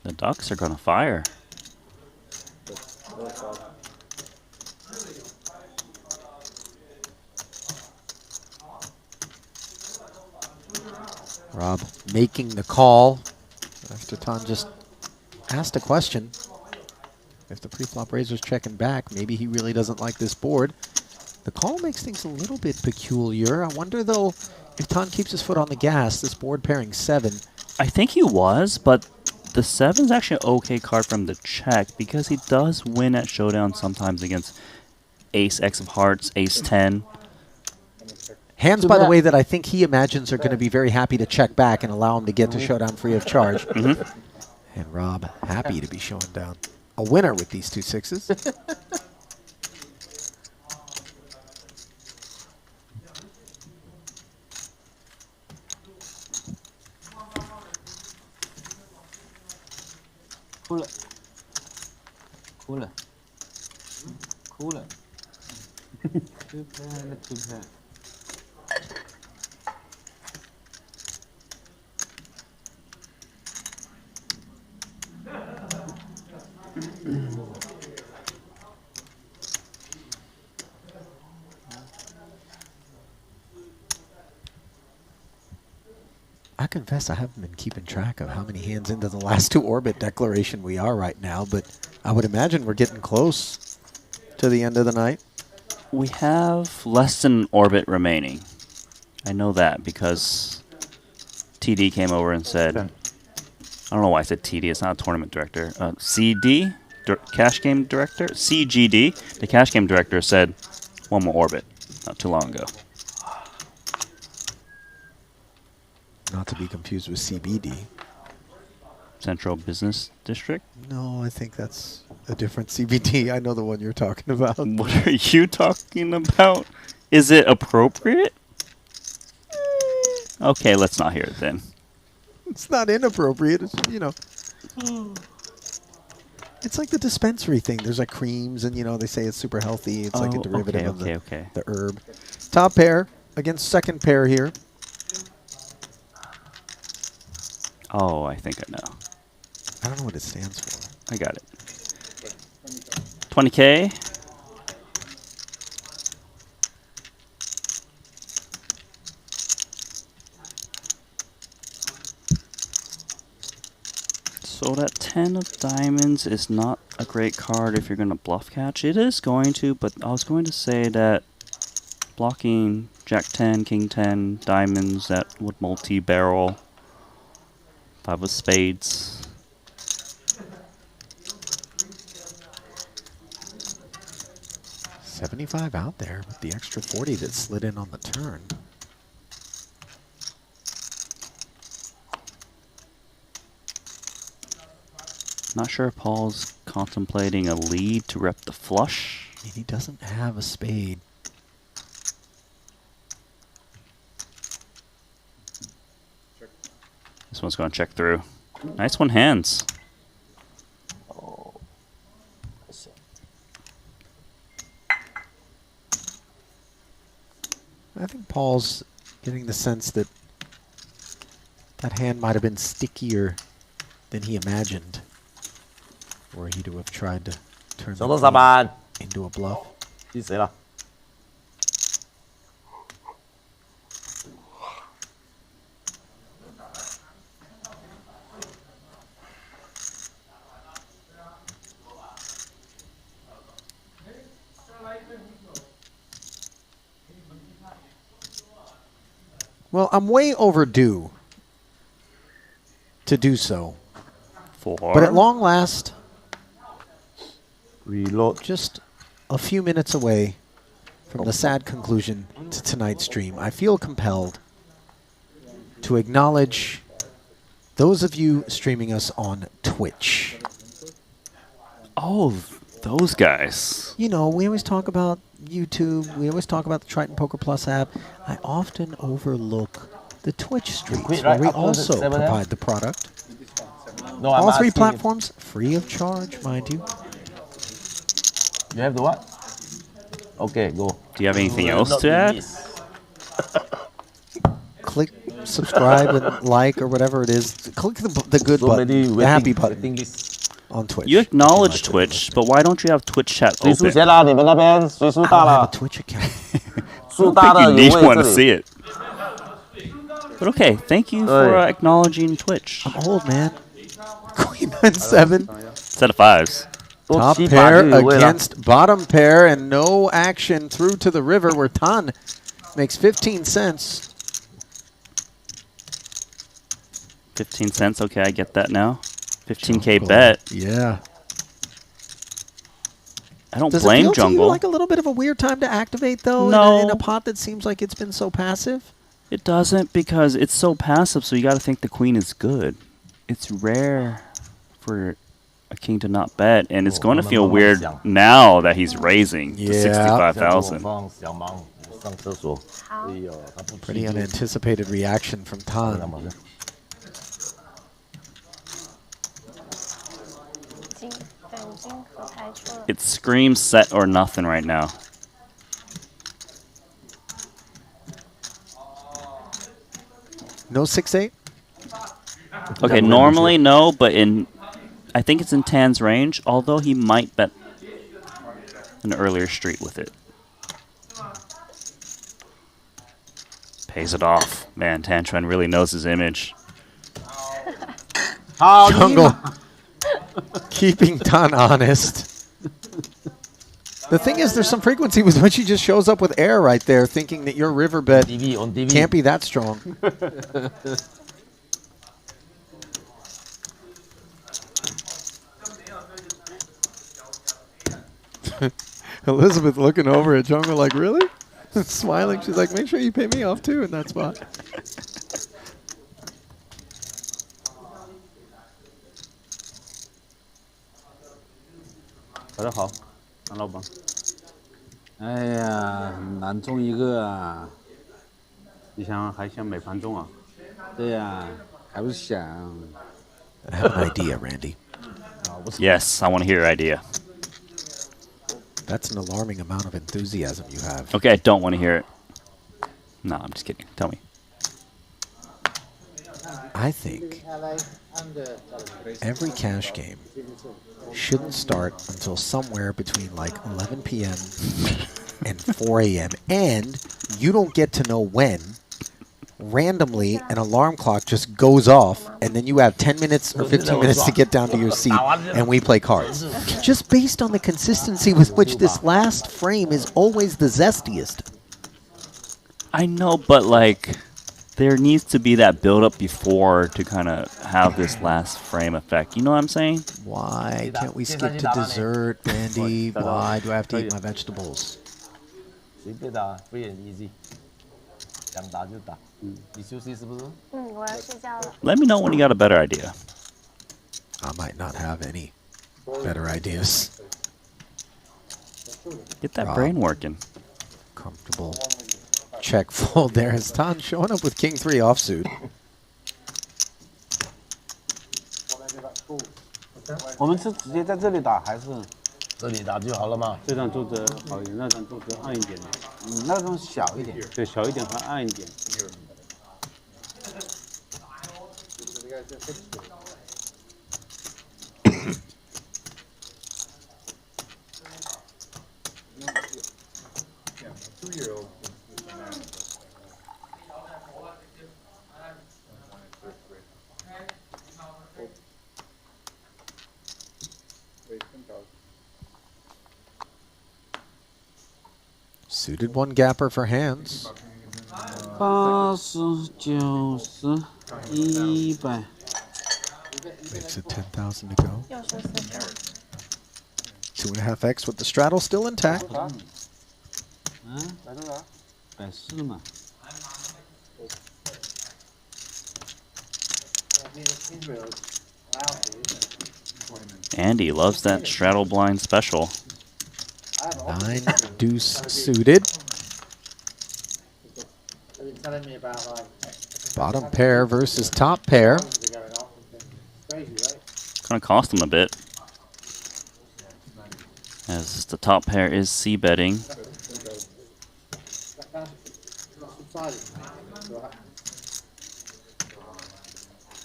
The Ducks are going to fire. Rob making the call after Tan just asked a question. If the pre-flop raiser's checking back, maybe he really doesn't like this board. The call makes things a little bit peculiar. I wonder, though, if Tan keeps his foot on the gas, this board pairing 7. I think he was, but the 7's actually an okay card from the check because he does win at showdown sometimes against Ace X of Hearts, Ace 10. Hands, by the way, that I think he imagines are going to be very happy to check back and allow him to get to showdown free of charge. And Rob happy to be showing down a winner with these 2 6s. Cooler. Cooler. Cooler. 2 pair and 2 pair. I confess I haven't been keeping track of how many hands into the last 2 orbit declaration we are right now, but I would imagine we're getting close to the end of the night. We have less than an orbit remaining. I know that because TD came over and said, I don't know why I said TD, it's not a tournament director. CD, cash game director, CGD, the cash game director said 1 more orbit not too long ago. Not to be confused with CBD. Central Business District? No, I think that's a different CBD. I know the one you're talking about. What are you talking about? Is it appropriate? Okay, let's not hear it then. It's not inappropriate. It's, you know. It's like the dispensary thing. There's like creams and, you know, they say it's super healthy. It's like a derivative of the herb. Top pair against second pair here. Oh, I think I know. I don't know what it stands for. I got it. 20K. So that 10 of diamonds is not a great card if you're going to bluff catch. It is going to, but I was going to say that blocking Jack 10, King 10, diamonds that would multi-barrel. 5 of spades. $75 out there with the extra 40 that slid in on the turn. Not sure if Paul's contemplating a lead to rep the flush. He doesn't have a spade. This one's going to check through. Nice one, hands. Oh, I see. I think Paul's getting the sense that that hand might have been stickier than he imagined, were he to have tried to turn the into a bluff. 是谁了？ Well, I'm way overdue to do so. But at long last, reload. Just a few minutes away from the sad conclusion to tonight's stream, I feel compelled to acknowledge those of you streaming us on Twitch. Oh, those guys. You know, we always talk about YouTube. We always talk about the Triton Poker Plus app. I often overlook the Twitch streams where we also provide the product No, I'm All three asking- platforms free of charge, mind you. You have the what? Okay, go. Do you have anything else to add? Click subscribe and like or whatever it is. Click the good So button, many the happy waiting- button waiting list. on Twitch. You acknowledge Twitch, but why don't you have Twitch chat 谁输 open? 钱啦？你们那边谁输 I 大 don't have a 了？ Twitch account. 输 I 大 don't 的 think you 有 need 位 one 这 to 里。 see it. But okay, thank you for acknowledging Twitch. I'm old, man. Queen 9-7. Set of fives. Top 多7-8 pair 就有位了。 against bottom pair and no action through to the river where Tan makes 15 cents. 15 cents. Okay, I get that now. 15K bet. Yeah. I don't Does it blame feel to you Jungle. like a little bit of a weird time to activate, though, No. in a pot that seems like it's been so passive? It doesn't because it's so passive, so you got to think the queen is good. It's rare for a king to not bet, and it's going to feel weird now that he's raising to Yeah. 65,000. 放小忙上厕所。哎呦，他不 Pretty unanticipated reaction from Tan. 金本金可排出了。 It screams set or nothing right now. No 6-8? Okay, normally no, but I think it's in Tan's range, although he might bet an earlier street with it. Pays it off. Man, Tan Chuan really knows his image. Jungle keeping Tan honest. The thing is, there's some frequency with when she just shows up with air right there, thinking that your river bet can't be that strong. Elizabeth looking over at Jungle like, really? Smiling. She's like, make sure you pay me off too in that spot. 搞得好，张老板。哎呀，难中一个啊！你想还想买盘中啊？对呀，还不想。 I have an idea, Randy. Yes, I want to hear your idea. That's an alarming amount of enthusiasm you have. Okay, I don't want to hear it. No, I'm just kidding. Tell me. I think every cash game shouldn't start until somewhere between like 11 p.m. and 4 a.m. And you don't get to know when. Randomly, an alarm clock just goes off, and then you have 10 minutes or 15 minutes to get down to your seat, and we play cards. Just based on the consistency with which this last frame is always the zestiest. I know, but like, there needs to be that build up before to kind of have this last frame effect. You know what I'm saying? Why can't we skip to dessert, Randy? Why do I have to eat my vegetables? 随便打 ，free and easy，想打就打。你休息是不是？我要睡觉了。 Let me know when you got a better idea. I might not have any better ideas. Get that brain working. Comfortable. Check fold there as Tan showing up with King 3 offsuit. 我们是直接在这里打还是？这里打就好了嘛。这张桌子好一点，那张桌子暗一点的。那种小一点。对，小一点和暗一点。Suited one gapper for hands. 80、90、100。 Makes it 10,000 to go. 2.5x with the straddle still intact. 140嘛。 Andy loves that straddle blind special. 9 deuce suited. Telling me about like Bottom pair versus top pair. going off. Crazy, right? Gonna cost him a bit, as the top pair is c-betting.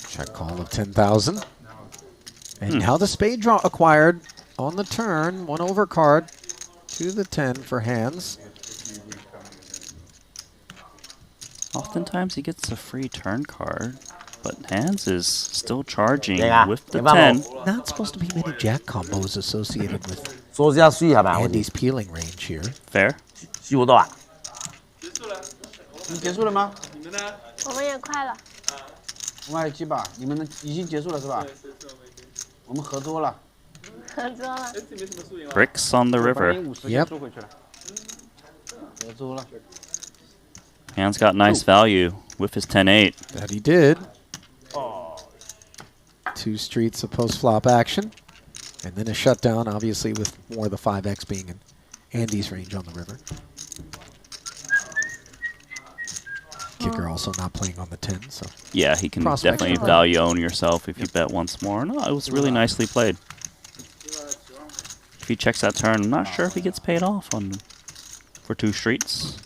Check call of 10,000. And now the spade draw acquired on the turn. 1 over card to the 10 for hands. Oftentimes he gets a free turn card, but hands is still charging Yeah. with the Yeah. 10. Not supposed to be many jack combos associated with 數下輸係咪啊？ Andy's peeling range here. Fair. 輸好多啊！你结束了吗？我们也快了。我们还有几把，你们已经结束了是吧？我们合作了。合作了。 Bricks on the river. Yep. 合作了。 Hands got nice value with his 10-8. That he did. 2 streets of post-flop action. And then a shutdown, obviously, with more of the 5x being in Andy's range on the river. Kicker also not playing on the 10, so... Yeah, he can Prospect definitely for value own yourself if you bet once more. No, it was really nicely played. If he checks that turn, I'm not sure if he gets paid off for 2 streets.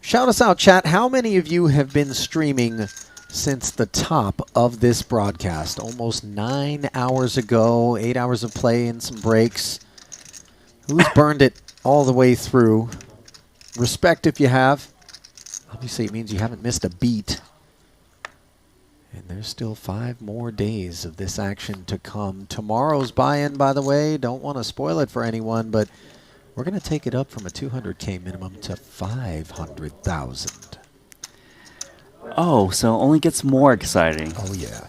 Shout us out, chat. How many of you have been streaming since the top of this broadcast? Almost 9 hours ago, 8 hours of play and some breaks. Who's burned it all the way through? Respect if you have. Obviously, it means you haven't missed a beat. And there's still 5 more days of this action to come. Tomorrow's buy-in, by the way, don't want to spoil it for anyone, but we're going to take it up from a 200K minimum to 500,000. Oh, so it only gets more exciting. Oh, yeah.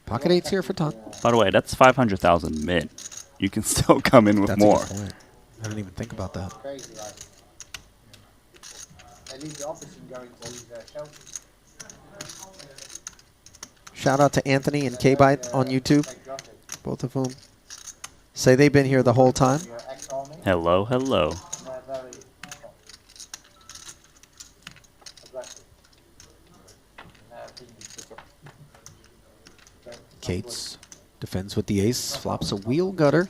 Pocket 8's here for Tom. By the way, that's 500,000 mid. You can still come in with That's more. a good point. I didn't even think about that. Shout out to Anthony and K-Byte on YouTube, both of whom say they've been here the whole time. Hello, hello. Cates defends with the ace, flops a wheel gutter.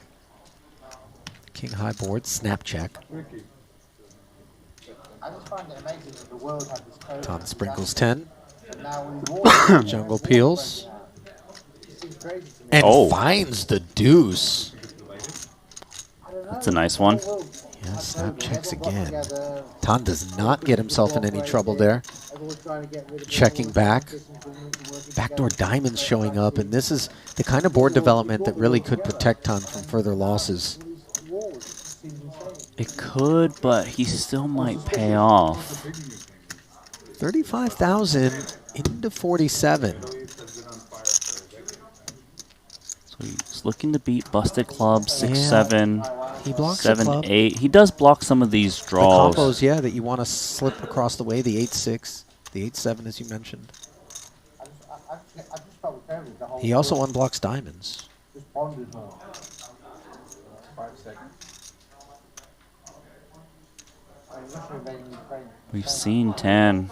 King high board, snap check. Tom sprinkles 10. Jungle peels. And finds the deuce. That's a nice one. Yeah, snap checks again. Tan does not get himself in any trouble there. Checking back. Backdoor diamonds showing up, and this is the kind of board development that really could protect Tan from further losses. It could, but he still might pay off. 35,000 into 47. So he's looking to beat busted clubs, 6-7, He blocks a club. 7-8. He does block some of these draws. The combos, yeah, that you want to slip across the way. The 8-6, the 8-7, as you mentioned. He also unblocks diamonds. We've seen Tan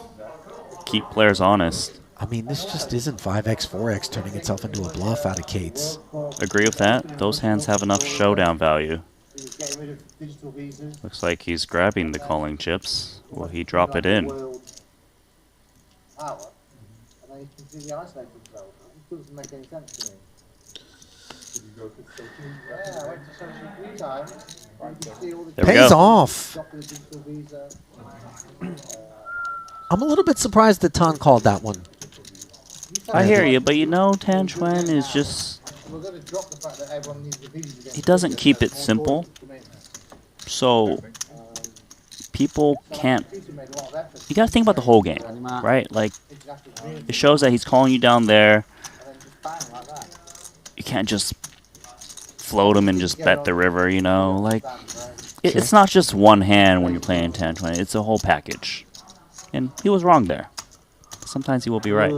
keep players honest. I mean, this just isn't 5x, 4x turning itself into a bluff out of Cates. Agree with that? Those hands have enough showdown value. Looks like he's grabbing the calling chips. Will he drop it in? There we Pays go. off. I'm a little bit surprised that Tan called that one. I hear you, but you know, Tan Chuan is just... He doesn't keep it simple. So, people can't... You gotta think about the whole game, right? Like, it shows that he's calling you down there. You can't just float him and just bet the river, you know? Like, it's not just one hand when you're playing Tan Chuan. It's a whole package. And he was wrong there. Sometimes he will be right.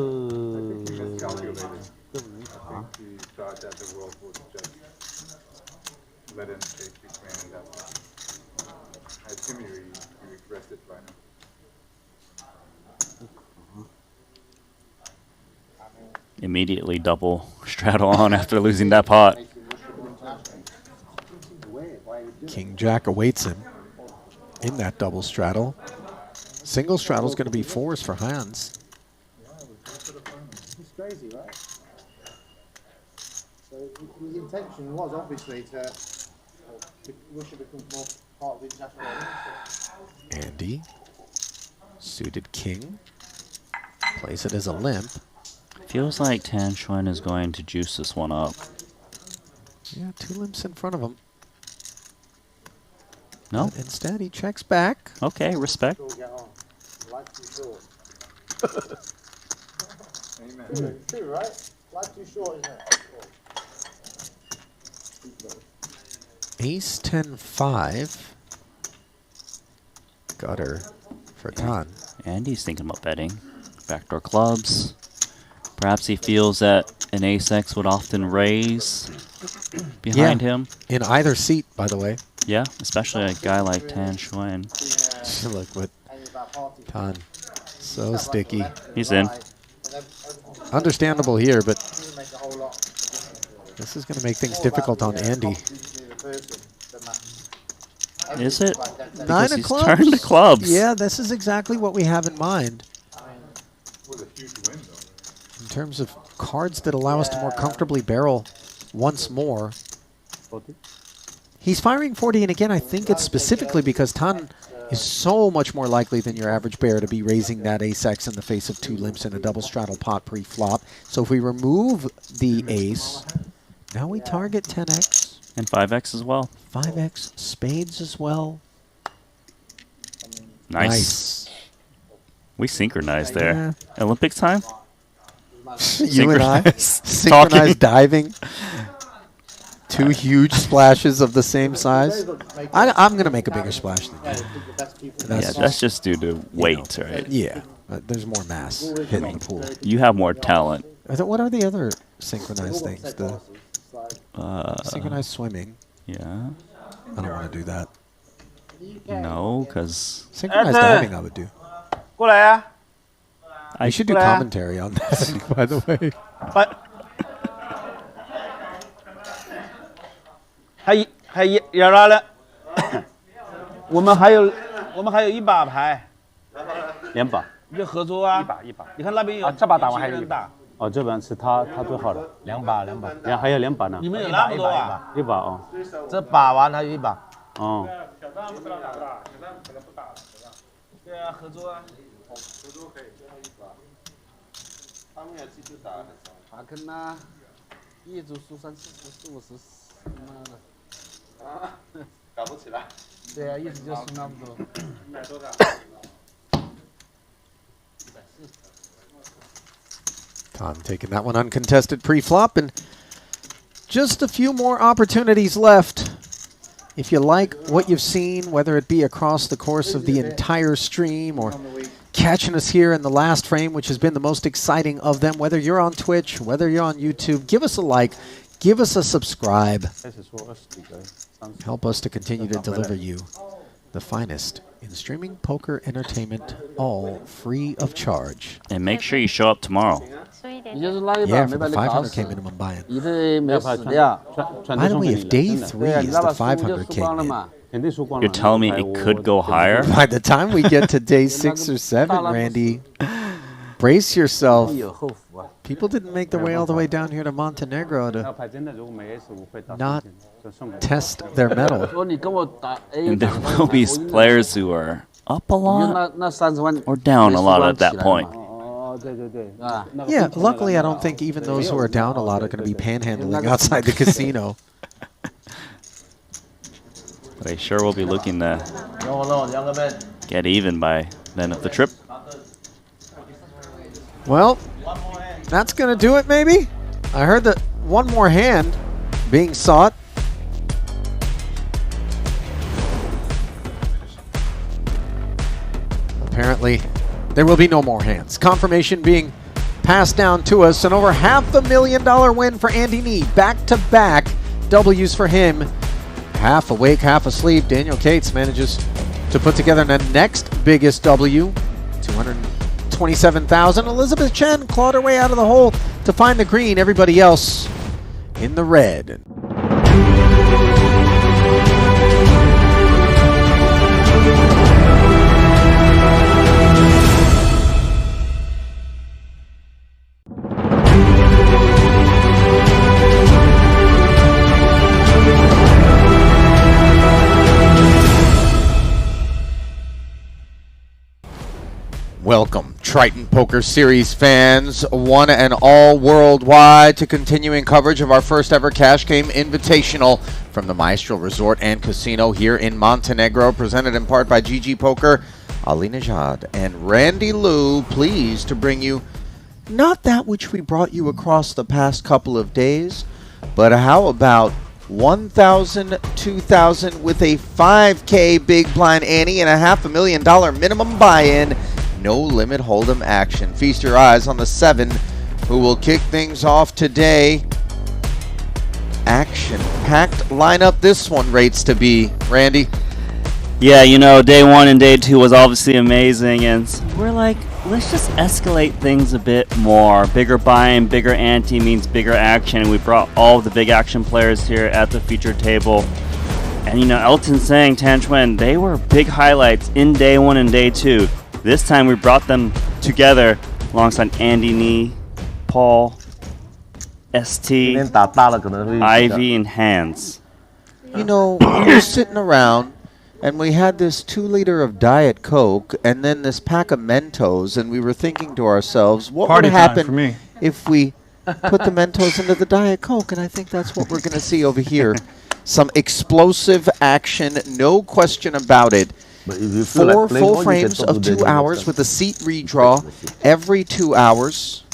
Immediately double straddle on after losing that pot. King Jack awaits him in that double straddle. Single straddle is going to be 4s for Hans. It's crazy, right? So his intention was obviously to Russia becomes more part of the international audience. Andy, suited king, plays it as a limp. Feels like Tan Xuan is going to juice this one up. Yeah, 2 limps in front of him. No? But instead, he checks back. Okay, respect. True, right? Life too short, isn't it? Ace 10 5. Gutter for Tan. Andy's thinking about betting. Backdoor clubs. Perhaps he feels that an ace-x would often raise behind him. In either seat, by the way. Yeah, especially a guy like Tan Xuan. Look what Tan. So sticky. He's in. Understandable here, but this is going to make things difficult on Andy. Is it? 9 of clubs. Turned to clubs. Yeah, this is exactly what we have in mind. In terms of cards that allow us to more comfortably barrel once more. He's firing 40, and again, I think it's specifically because Tan is so much more likely than your average bear to be raising that ace-x in the face of 2 limps in a double straddle pot pre-flop. So if we remove the ace, now we target 10x. And 5x as well. 5x, spades as well. Nice. We synchronized there. Yeah. Olympics time? You and I synchronized diving. 2 huge splashes of the same size. I'm going to make a bigger splash than you. That's just due to weight, right? Yeah, there's more mass hitting the pool. You have more talent. What are the other synchronized things? The synchronized swimming. Yeah. I don't want to do that. No, because... Synchronized diving I would do. I should do commentary on this, by the way. 还要拉了，我们还有一把牌2把，就合作啊，一把，你看那边有这把打完还有一把，哦，这把是他最好的2把，还有2把呢，你们有那么多啊？一把哦，这把完还有一把，哦，对啊，合作啊，他们也继续打，华坑呐，业主输30、40、50，妈的。 搞不起来。对啊，一直就输那么多。买多少Tan taking that one uncontested pre-flop, and just a few more opportunities left. If you like what you've seen, whether it be across the course of the entire stream or catching us here in the last frame, which has been the most exciting of them, whether you're on Twitch, whether you're on YouTube, give us a like, give us a subscribe. Help us to continue to deliver you the finest in streaming poker entertainment, all free of charge. And make sure you show up tomorrow. Yeah, for the 500k minimum buy-in. By the way, if day 3 is the 500k min, You're telling me it could go higher? by the time we get to day 6 or 7, Randy, brace yourself. People didn't make their way all the way down here to Montenegro to not test their mettle. And there will be players who are up a lot or down a lot at that point. Yeah, luckily I don't think even those who are down a lot are going to be panhandling outside the casino. But I sure will be looking to get even by the end of the trip. Well, that's going to do it, maybe? I heard that one more hand being sought. Apparently, there will be no more hands. Confirmation being passed down to us. An over $500,000 win for Andy Nee. Back-to-back W's for him. Half awake, half asleep. Daniel Cates manages to put together the next biggest W. 227,000. Elizabeth Chen clawed her way out of the hole. to find the green, everybody else in the red. Welcome, Triton Poker Series fans, one and all worldwide, to continuing coverage of our first ever Cash Game Invitational from the Maestro Resort and Casino here in Montenegro, presented in part by GG Poker, Ali Najad, and Randy Liu, pleased to bring you not that which we brought you across the past couple of days, but how about 1,000, 2,000 with a 5K big blind ante and a $500,000 minimum buy-in. No limit hold'em action. Feast your eyes on the 7 who will kick things off today. Action-packed lineup this one rates to be. Randy? Yeah, you know, day 1 and day 2 was obviously amazing, and we're like, let's just escalate things a bit more. Bigger buy-in, bigger ante means bigger action. We brought all the big action players here at the feature table. And you know, Elton saying, Tan Chuen, they were big highlights in day 1 and day 2. This time we brought them together alongside Andy Nee, Paul, ST, Ivy, and Hans. You know, we were sitting around and we had this 2-liter of Diet Coke and then this pack of Mentos, and we were thinking to ourselves, what would happen if we put the Mentos into the Diet Coke? And I think that's what we're going to see over here. Some explosive action, no question about it. 4 full frames of 2 hours with a seat redraw every 2 hours.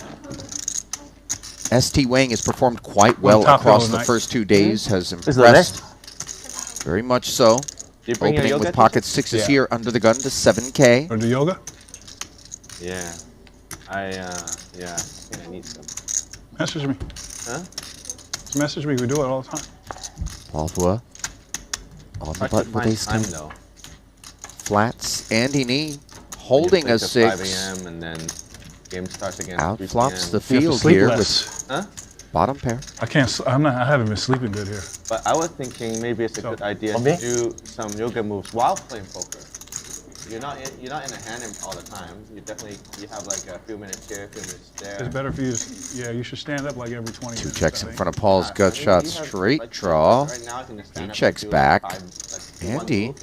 ST Wang has performed quite well across the first 2 days, has impressed very much so. Opening with pocket 6s here under the gun to 7K. Or the yoga? Yeah. I think I need some. Message me. Huh? Just message me. We do it all the time. Paul Hua on the button with ace 10. Flats, Andy Nee holding a 6. 5 a.m. and then game starts again. Out flops the field here with bottom pair. I can't. I haven't been sleeping good here. But I was thinking maybe it's a good idea to do some yoga moves while playing poker. You're not in a hand all the time. You have like a few minutes here, a few minutes there. It's better for you. You should stand up like every 20 minutes. 2 checks in front of Paul's gut shot, straight draw. He checks back. Andy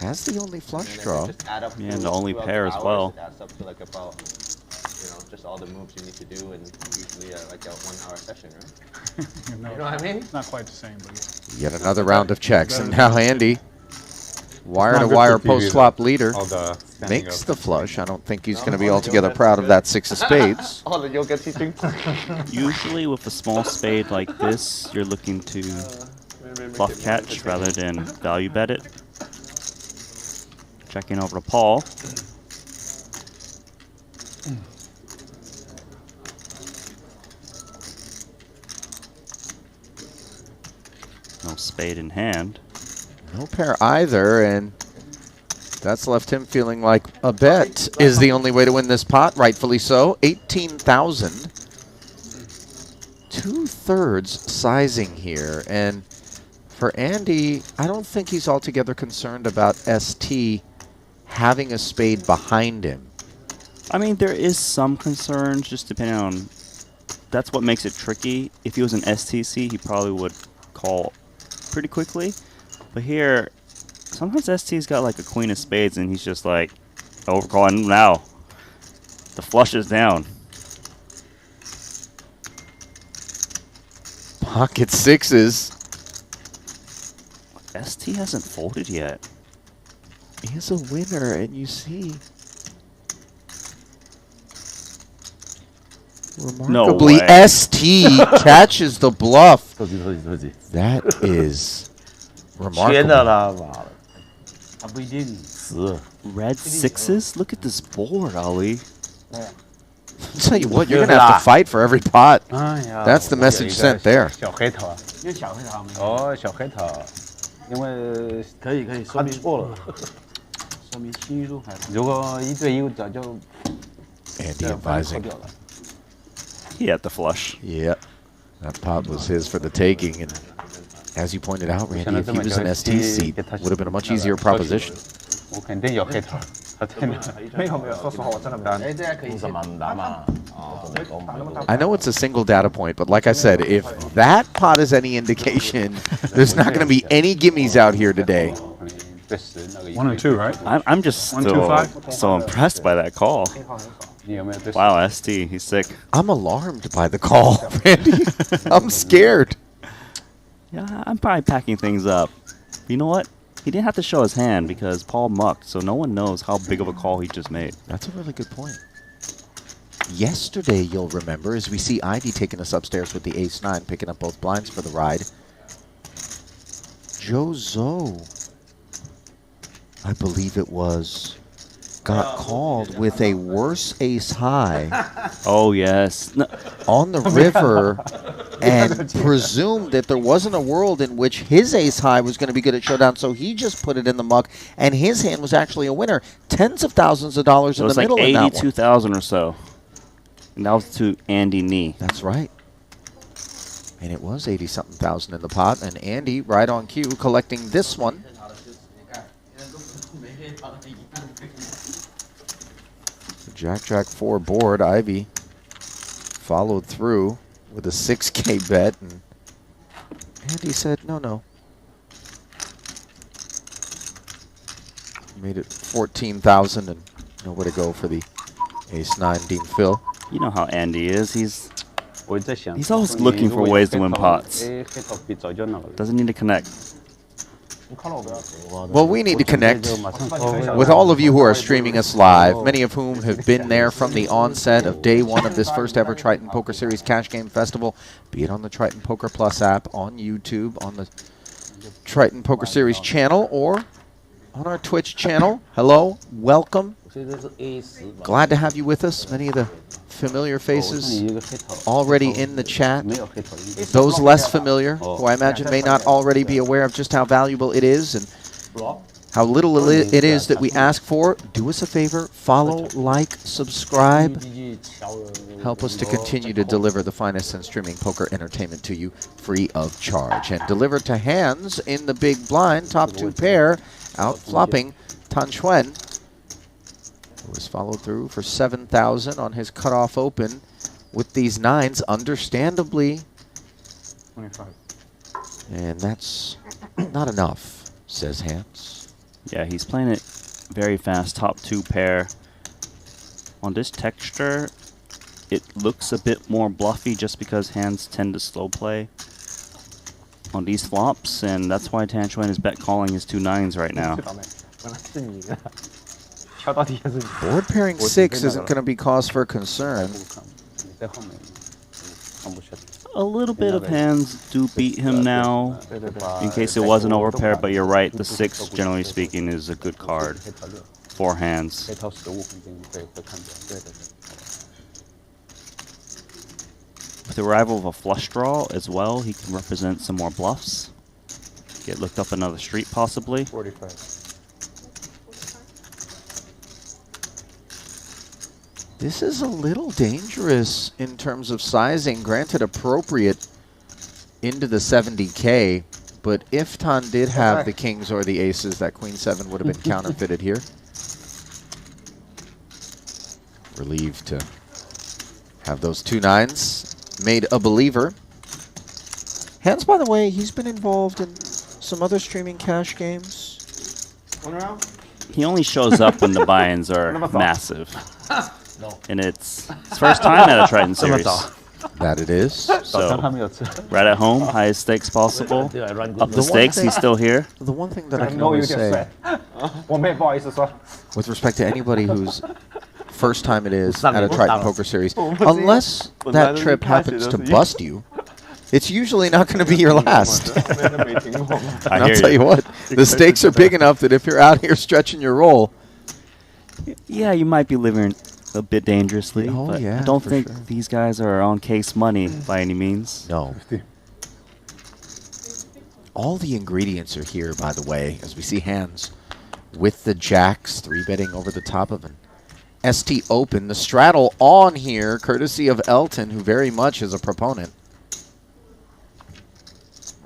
has the only flush draw. Yeah, and the only pair as well. Adds up to like about, just all the moves you need to do, and usually like a 1-hour session, right? You know what I mean? It's not quite the same, but Yet another round of checks, and now Andy, wire-to-wire post-flop leader, makes the flush. I don't think he's going to be altogether proud of that 6 of spades. All the yoga teaching. Usually with a small spade like this, you're looking to bluff catch rather than value bet it. Checking over to Paul. No spade in hand. No pair either, and that's left him feeling like a bet is the only way to win this pot, rightfully so. 18,000. 2/3 sizing here, and for Andy, I don't think he's altogether concerned about ST having a spade behind him. I mean, there is some concerns, just depending on... That's what makes it tricky. If he was an STC, he probably would call pretty quickly. But here, sometimes ST's got like a queen of spades, and he's just like, overcalling now. The flush is down. Pocket 6s. ST hasn't folded yet. He is a winner, and you see... Remarkably, no ST catches the bluff. That is remarkable. Red 6s? Look at this board, Ali. I'll tell you what, you're going to have to fight for every pot. That's the message sent there. 小黑头啊。有小黑头没有？哦，小黑头，因为可以，说明错了，说明心入海。如果1对1早就 Andy advising He had the flush. Yeah, that pot was his for the taking, and as you pointed out, Randy, if he was in ST's seat, would have been a much easier proposition. 我肯定有黑头，他真的没有，说实话，我真的不打。怎么打嘛？哦，怎么都买不 I know it's a single data point, but like I said, if that pot is any indication, there's not going to be any gimmies out here today. 1 and 2, right? I'm just 1, 2, still 5? so impressed by that call. Wow, ST, he's sick. I'm alarmed by the call, Randy. I'm scared. Yeah, I'm probably packing things up. You know what? He didn't have to show his hand because Paul mucked, so no one knows how big of a call he just made. That's a really good point. Yesterday, you'll remember, as we see Ivy taking us upstairs with the ace-9, picking up both blinds for the ride. Joe Zoe, I believe it was, got called with a worse ace-high. Oh, yes. No. On the river, and presumed that there wasn't a world in which his ace-high was going to be good at showdown, so he just put it in the muck, and his hand was actually a winner. Tens of thousands of dollars in the middle in that one. It was like 82,000 or so. And that was to Andy Nee. That's right. And it was 80-something thousand in the pot, and Andy, right on cue, collecting this one. Jack 4 board. Ivy followed through with a 6K bet, and Andy said, no. Made it 14,000 and nowhere to go for the ace-9 Dean Phil. You know how Andy is. He's always looking for ways to win pots. Doesn't need to connect. Well, we need to connect with all of you who are streaming us live, many of whom have been there from the onset of day one of this first ever Triton Poker Series Cash Game Festival, be it on the Triton Poker Plus app, on YouTube, on the Triton Poker Series channel, or on our Twitch channel. Hello, welcome. Glad to have you with us. Many of the familiar faces already in the chat. Those less familiar, who I imagine may not already be aware of just how valuable it is and how little it is that we ask for. Do us a favor, follow, like, subscribe. Help us to continue to deliver the finest in streaming poker entertainment to you free of charge. And deliver to hands in the big blind, top 2 pair, out flopping Tan Xuan, who was followed through for 7,000 on his cutoff open with these 9s, understandably. 25. And that's not enough, says Hans. Yeah, he's playing it very fast, top 2 pair. On this texture, it looks a bit more bluffy just because hands tend to slow play on these flops, and that's why Tan Xuan is bet calling his 2 9s right now. Board pairing 6 isn't going to be cause for concern. A little bit of hands do beat him now, in case it was an overpair, but you're right, the 6, generally speaking, is a good card for hands. With the arrival of a flush draw as well, he can represent some more bluffs. Get looked up another street, possibly. 45. This is a little dangerous in terms of sizing. Granted, appropriate into the 70K, but if Tan did have the kings or the aces, that queen 7 would have been counterfeited here. Relieved to have those 2 9s made a believer. Hans, by the way, he's been involved in some other streaming cash games. He only shows up when the buy-ins are massive. And it's his first time at a Triton series. That it is. So, right at home, highest stakes possible. Up the stakes, he's still here. The one thing that I can always say, with respect to anybody whose first time it is at a Triton Poker Series, unless that trip happens to bust you, it's usually not going to be your last. And I'll tell you what, the stakes are big enough that if you're out here stretching your roll, yeah, you might be living a bit dangerously. Oh, but yeah, I don't for think sure. these guys are on case money by any means. No. All the ingredients are here, by the way, as we see hands with the jacks, 3-betting over the top of an ST open. The straddle on here, courtesy of Elton, who very much is a proponent.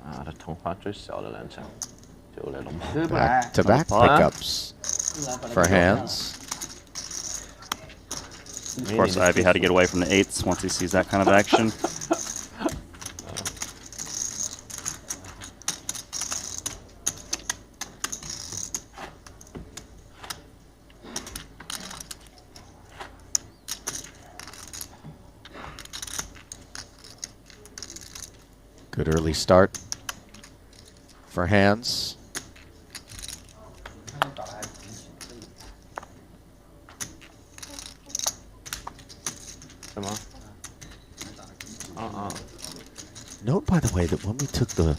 啊，他通话最小的人场就来龙猫。 Back to back pickups for hands. Of course, Ivy had to get away from the 8s once he sees that kind of action. Good early start for hands. Note, by the way, that when we took the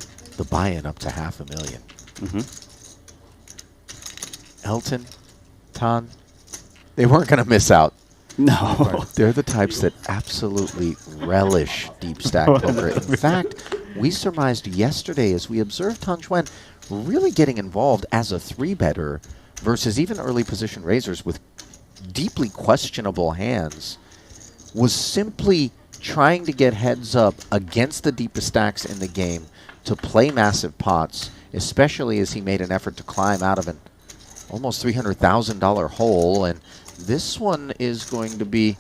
buy-in up to $500,000, Elton, Tan, they weren't going to miss out. No. They're the types that absolutely relish deep stack poker. In fact, we surmised yesterday as we observed Tan Chuan really getting involved as a 3-better versus even early position raisers with deeply questionable hands was simply trying to get heads up against the deepest stacks in the game to play massive pots, especially as he made an effort to climb out of an almost $300,000 hole. And this one is going to be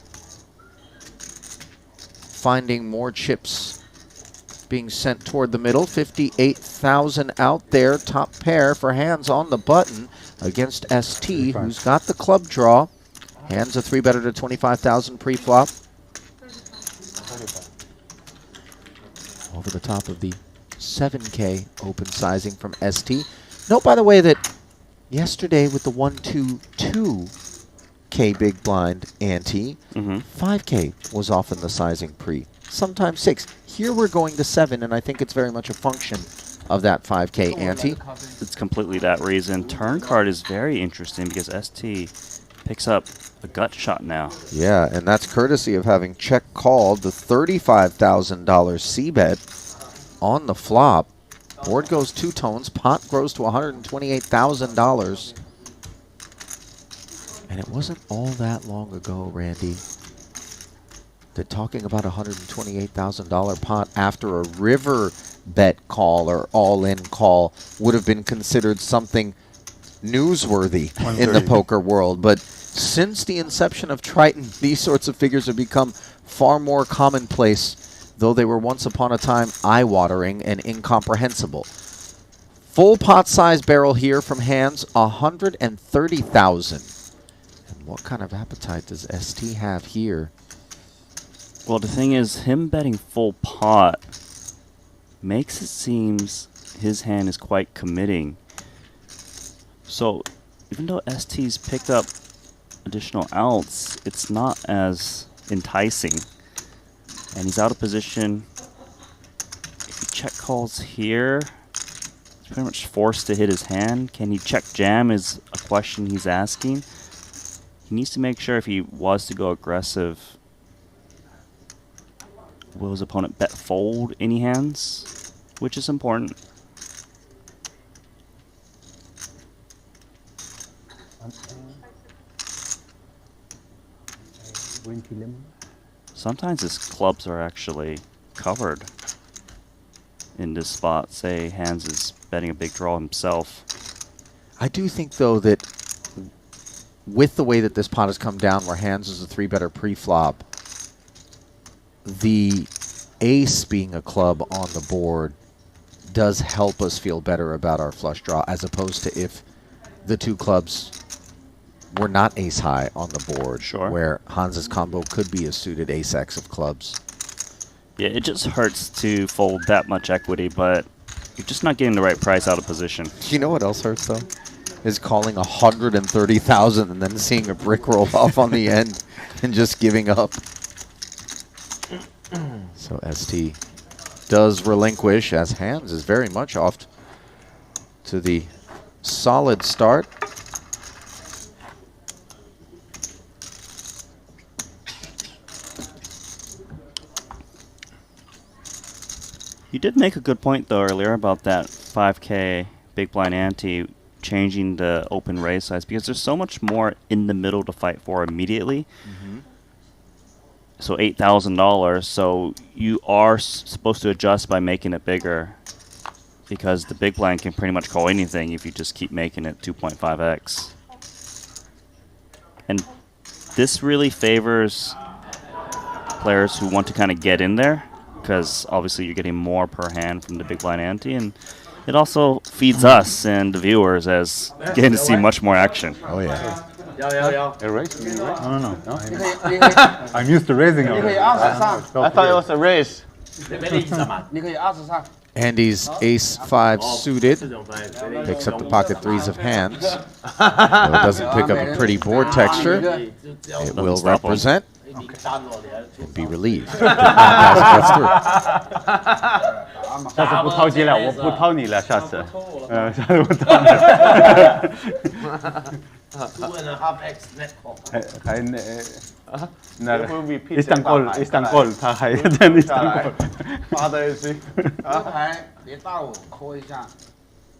finding more chips being sent toward the middle. 58,000 out there. Top pair for hands on the button against ST, who's got the club draw. Hands a 3-better to 25,000 pre-flop. Over the top of the 7K open sizing from ST. Note, by the way, that yesterday with the 1-2-2K big blind ante, 5K was often the sizing pre, sometimes 6. Here we're going to 7, and I think it's very much a function of that 5K ante. It's completely that reason. Turn card is very interesting because ST picks up a gut shot now. Yeah, and that's courtesy of having check called the $35,000 C-bet on the flop. Board goes 2 tones. Pot grows to $128,000. And it wasn't all that long ago, Randy, that talking about $128,000 pot after a river bet call or all-in call would have been considered something newsworthy in the poker world. But since the inception of Triton, these sorts of figures have become far more commonplace, though they were once upon a time eye-watering and incomprehensible. Full pot size barrel here from hands, 130,000. And what kind of appetite does ST have here? Well, the thing is, him betting full pot makes it seems his hand is quite committing. So even though ST's picked up additional outs, it's not as enticing. And he's out of position. If he check calls here, he's pretty much forced to hit his hand. Can he check jam is a question he's asking. He needs to make sure if he was to go aggressive, will his opponent bet fold any hands, which is important. Sometimes his clubs are actually covered in this spot. Say hands is betting a big draw himself. I do think, though, that with the way that this pot has come down, where hands is a 3-better pre-flop, the ace being a club on the board does help us feel better about our flush draw, as opposed to if the 2 clubs were not ace high on the board, where Hans's combo could be a suited ace-X of clubs. Yeah, it just hurts to fold that much equity, but you're just not getting the right price out of position. You know what else hurts, though? Is calling 130,000 and then seeing a brick roll off on the end and just giving up. So ST does relinquish, as hands is very much off to the solid start. You did make a good point, though, earlier about that 5K big blind ante. changing the open raise size because there's so much more in the middle to fight for immediately. So $8,000. So you are supposed to adjust by making it bigger because the big blind can pretty much call anything if you just keep making it 2.5x. And this really favors players who want to kind of get in there because obviously you're getting more per hand from the big blind ante, and it also feeds us and the viewers as getting to see much more action. Oh yeah. Erase? No. I'm used to raising already. I thought it was a raise. Andy's ace-5 suited picks up the pocket threes of hands. Though it doesn't pick up a pretty board texture, it will represent and be relieved. 下次不掏机了，我不掏你了，下次，下次不掏你了。还那个伊斯坦布尔，他还在伊斯坦布尔。发的是。牌别大我抠一下，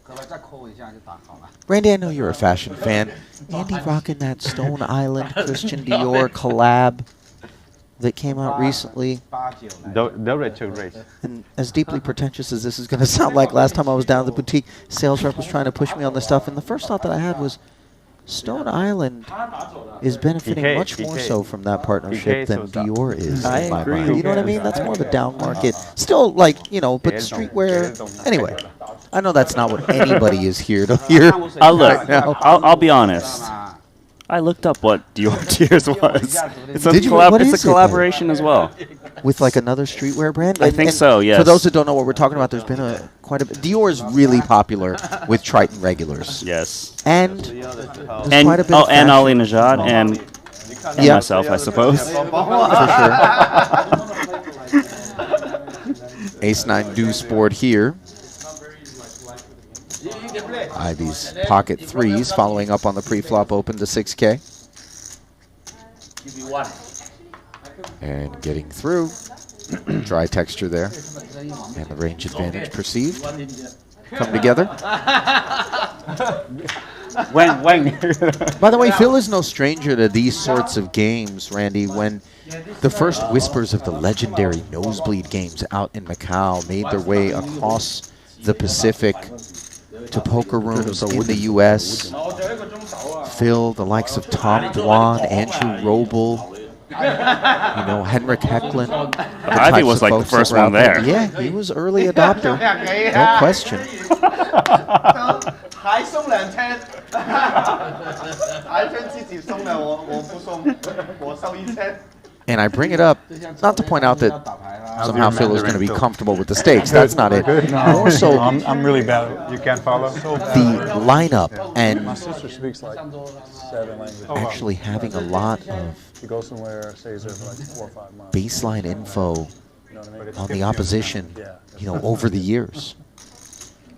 可不可以再抠一下就打好了。 Randy, I know you're a fashion fan. Andy rocking that Stone Island Christian Dior collab that came out recently. And as deeply pretentious as this is going to sound like, last time I was down at the boutique, sales rep was trying to push me on this stuff, and the first thought that I had was, Stone Island is benefiting much more so from that partnership than Dior is in my mind. You know what I mean? That's more of a down market. Still, like, you know, but streetwear. Anyway, I know that's not what anybody is here to hear. I'll be honest. I looked up what Dior Tears was. It's a collaboration as well. With like another streetwear brand? I think so, yes. For those that don't know what we're talking about, there's been quite a bit. Dior is really popular with Triton regulars. Yes. And quite a bit of and Ali Najad and myself, I suppose. For sure. Ace-9 deuce board here. Ivy's pocket threes following up on the pre-flop open to 6K. And getting through. Dry texture there. And the range advantage perceived. Come together. By the way, Phil is no stranger to these sorts of games, Randy. When the first whispers of the legendary nosebleed games out in Macau made their way across the Pacific to poker rooms in the U.S., Phil, the likes of Tom Dwan, Andrew Roble, you know, Henrik Hecklin. Ivy was like the first one there. Yeah, he was early adopter, no question. And I bring it up not to point out that somehow Phil is going to be comfortable with the stakes. That's not it. More so, I'm really bad. You can't follow. The lineup and my sister speaks like 7 languages. Actually having a lot of She goes somewhere, stays there for like 4 or 5 months. baseline info on the opposition, you know, over the years.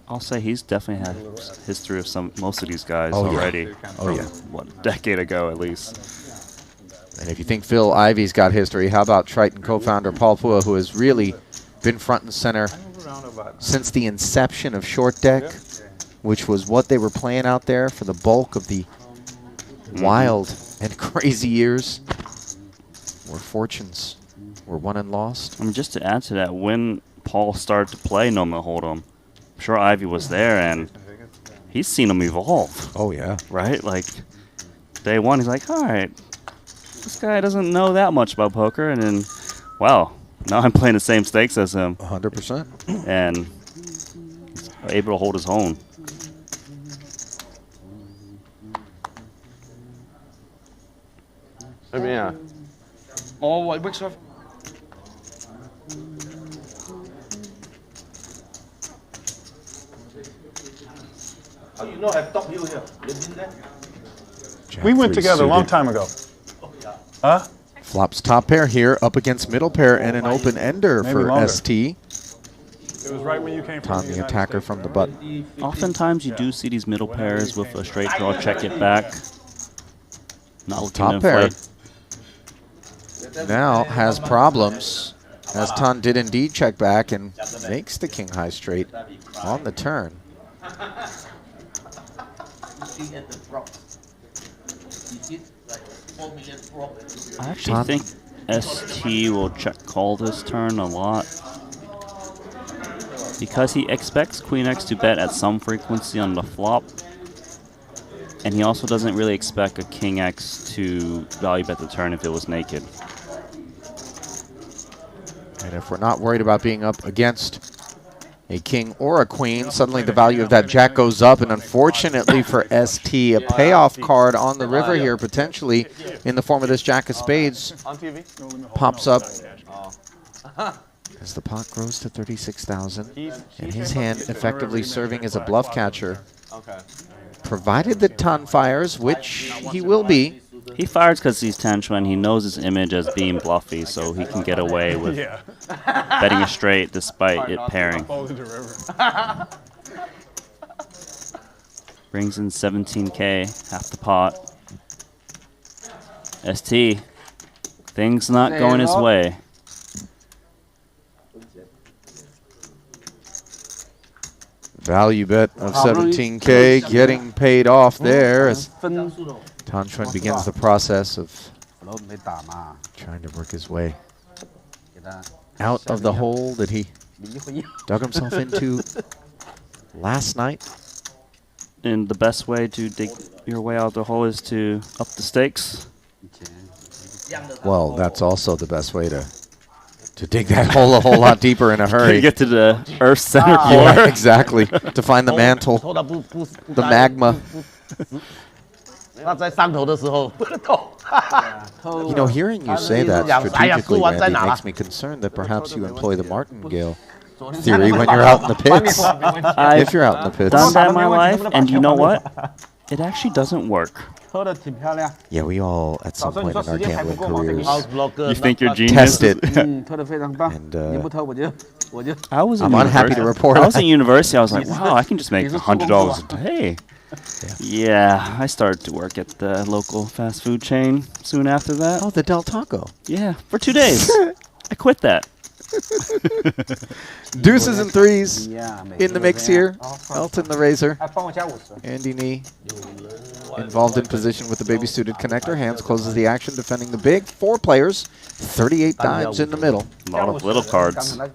I'll say he's definitely had history of most of these guys Oh, yeah. already. Oh, yeah. What, a decade ago at least. And if you think Phil Ivy's got history, how about Triton co-founder Paul Pua, who has really been front and center since the inception of Short Deck, which was what they were playing out there for the bulk of the wild and crazy years, where fortunes were won and lost. I mean, just to add to that, when Paul started to play No More Hold'em, I'm sure Ivy was there, and he's seen him evolve. Oh, yeah. Right? Like, day one, he's like, all right, this guy doesn't know that much about poker, and then, wow, now I'm playing the same stakes as him. 100%. And he's able to hold his own. Yeah. Oh, what works off? Oh, you know, I have top view here. You've been there? We went together a long time ago. Huh? Flops top pair here, up against middle pair, and an open ender Maybe for longer. ST. It was right when you came from Tom, the attacker from the button. Oftentimes you do see these middle pairs with a straight draw, check it back. Not looking Top to pair inflate. now has problems, as Ton did indeed check back and makes the king high straight on the turn. see at the front. He did like 4 million profit. I actually think ST will check call this turn a lot. Because he expects Queen X to bet at some frequency on the flop. And he also doesn't really expect a King X to value bet the turn if it was naked. And if we're not worried about being up against a king or a queen, suddenly the value of that jack goes up. And unfortunately for ST, a payoff card on the river here, potentially in the form of this jack of spades, pops up as the pot grows to 36,000. And his hand effectively serving as a bluff catcher. Provided that Tan fires, which he will be. He fires because he's Tan Chuan. He knows his image as being bluffy, so he can get away with betting a straight despite it pairing. Brings in 17K, half the pot. ST, things not going his way. Value bet of 17K getting paid off there as Tan Chuan begins the process of trying to work his way out of the hole that he dug himself into last night. And the best way to dig your way out of the hole is to up the stakes. Well, that's also the best way to dig that hole a whole lot deeper in a hurry. Get to the Earth's center core. Yeah, exactly. To find the mantle, the magma. You know, hearing you say that strategically, Randy, makes me concerned that perhaps you employ the martingale theory when you're out in the pits. If you're out in the pits. I've done that in my life, and you know what? It actually doesn't work. Yeah, we all, at some point in our gambling careers, you think you're genius? test it. And I'm unhappy to report. I was in university. I was like, wow, I can just make $100 a day. Yeah, I started to work at the local fast food chain soon after that. Oh, the Del Taco. Yeah, for 2 days. I quit that. Deuces and threes in the mix here. Elton the Razor. Andy Nee involved in position with the baby suited connector. Hands closes the action, defending the big. 4 players, 38 dimes in the middle. A lot of little cards. 2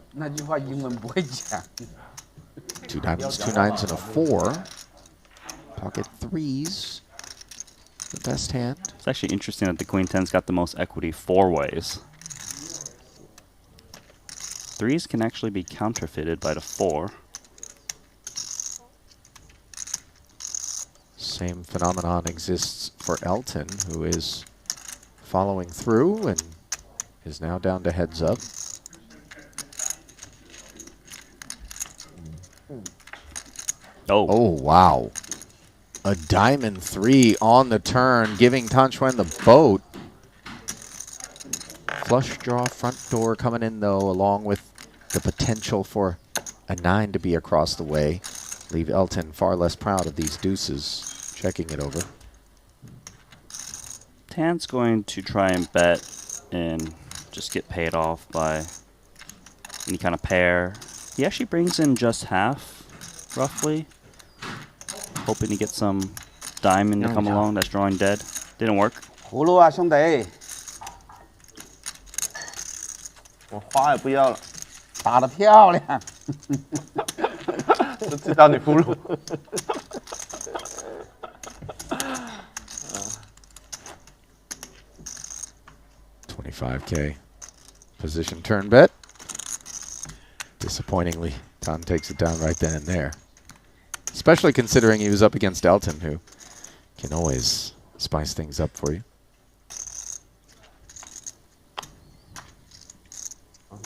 diamonds, 2 nines, and a 4. Pocket threes, the best hand. It's actually interesting that the Queen 10's got the most equity 4 ways. 3s can actually be counterfeited by the 4. Same phenomenon exists for Elton, who is following through and is now down to heads up. Oh, wow. A diamond 3 on the turn, giving Tan Chuan the boat. Flush draw, front door coming in, though, along with the potential for a 9 to be across the way. Leave Elton far less proud of these deuces, checking it over. Tan's going to try and bet and just get paid off by any kind of pair. He actually brings in just half, roughly. Hoping to get some diamond to come along that's drawing dead. Didn't work. 葫芦啊，兄弟，我花也不要了，打得漂亮，就知道你葫芦。$25K position turn bet. Disappointingly, Tan takes it down right then and there. Especially considering he was up against Elton, who can always spice things up for you.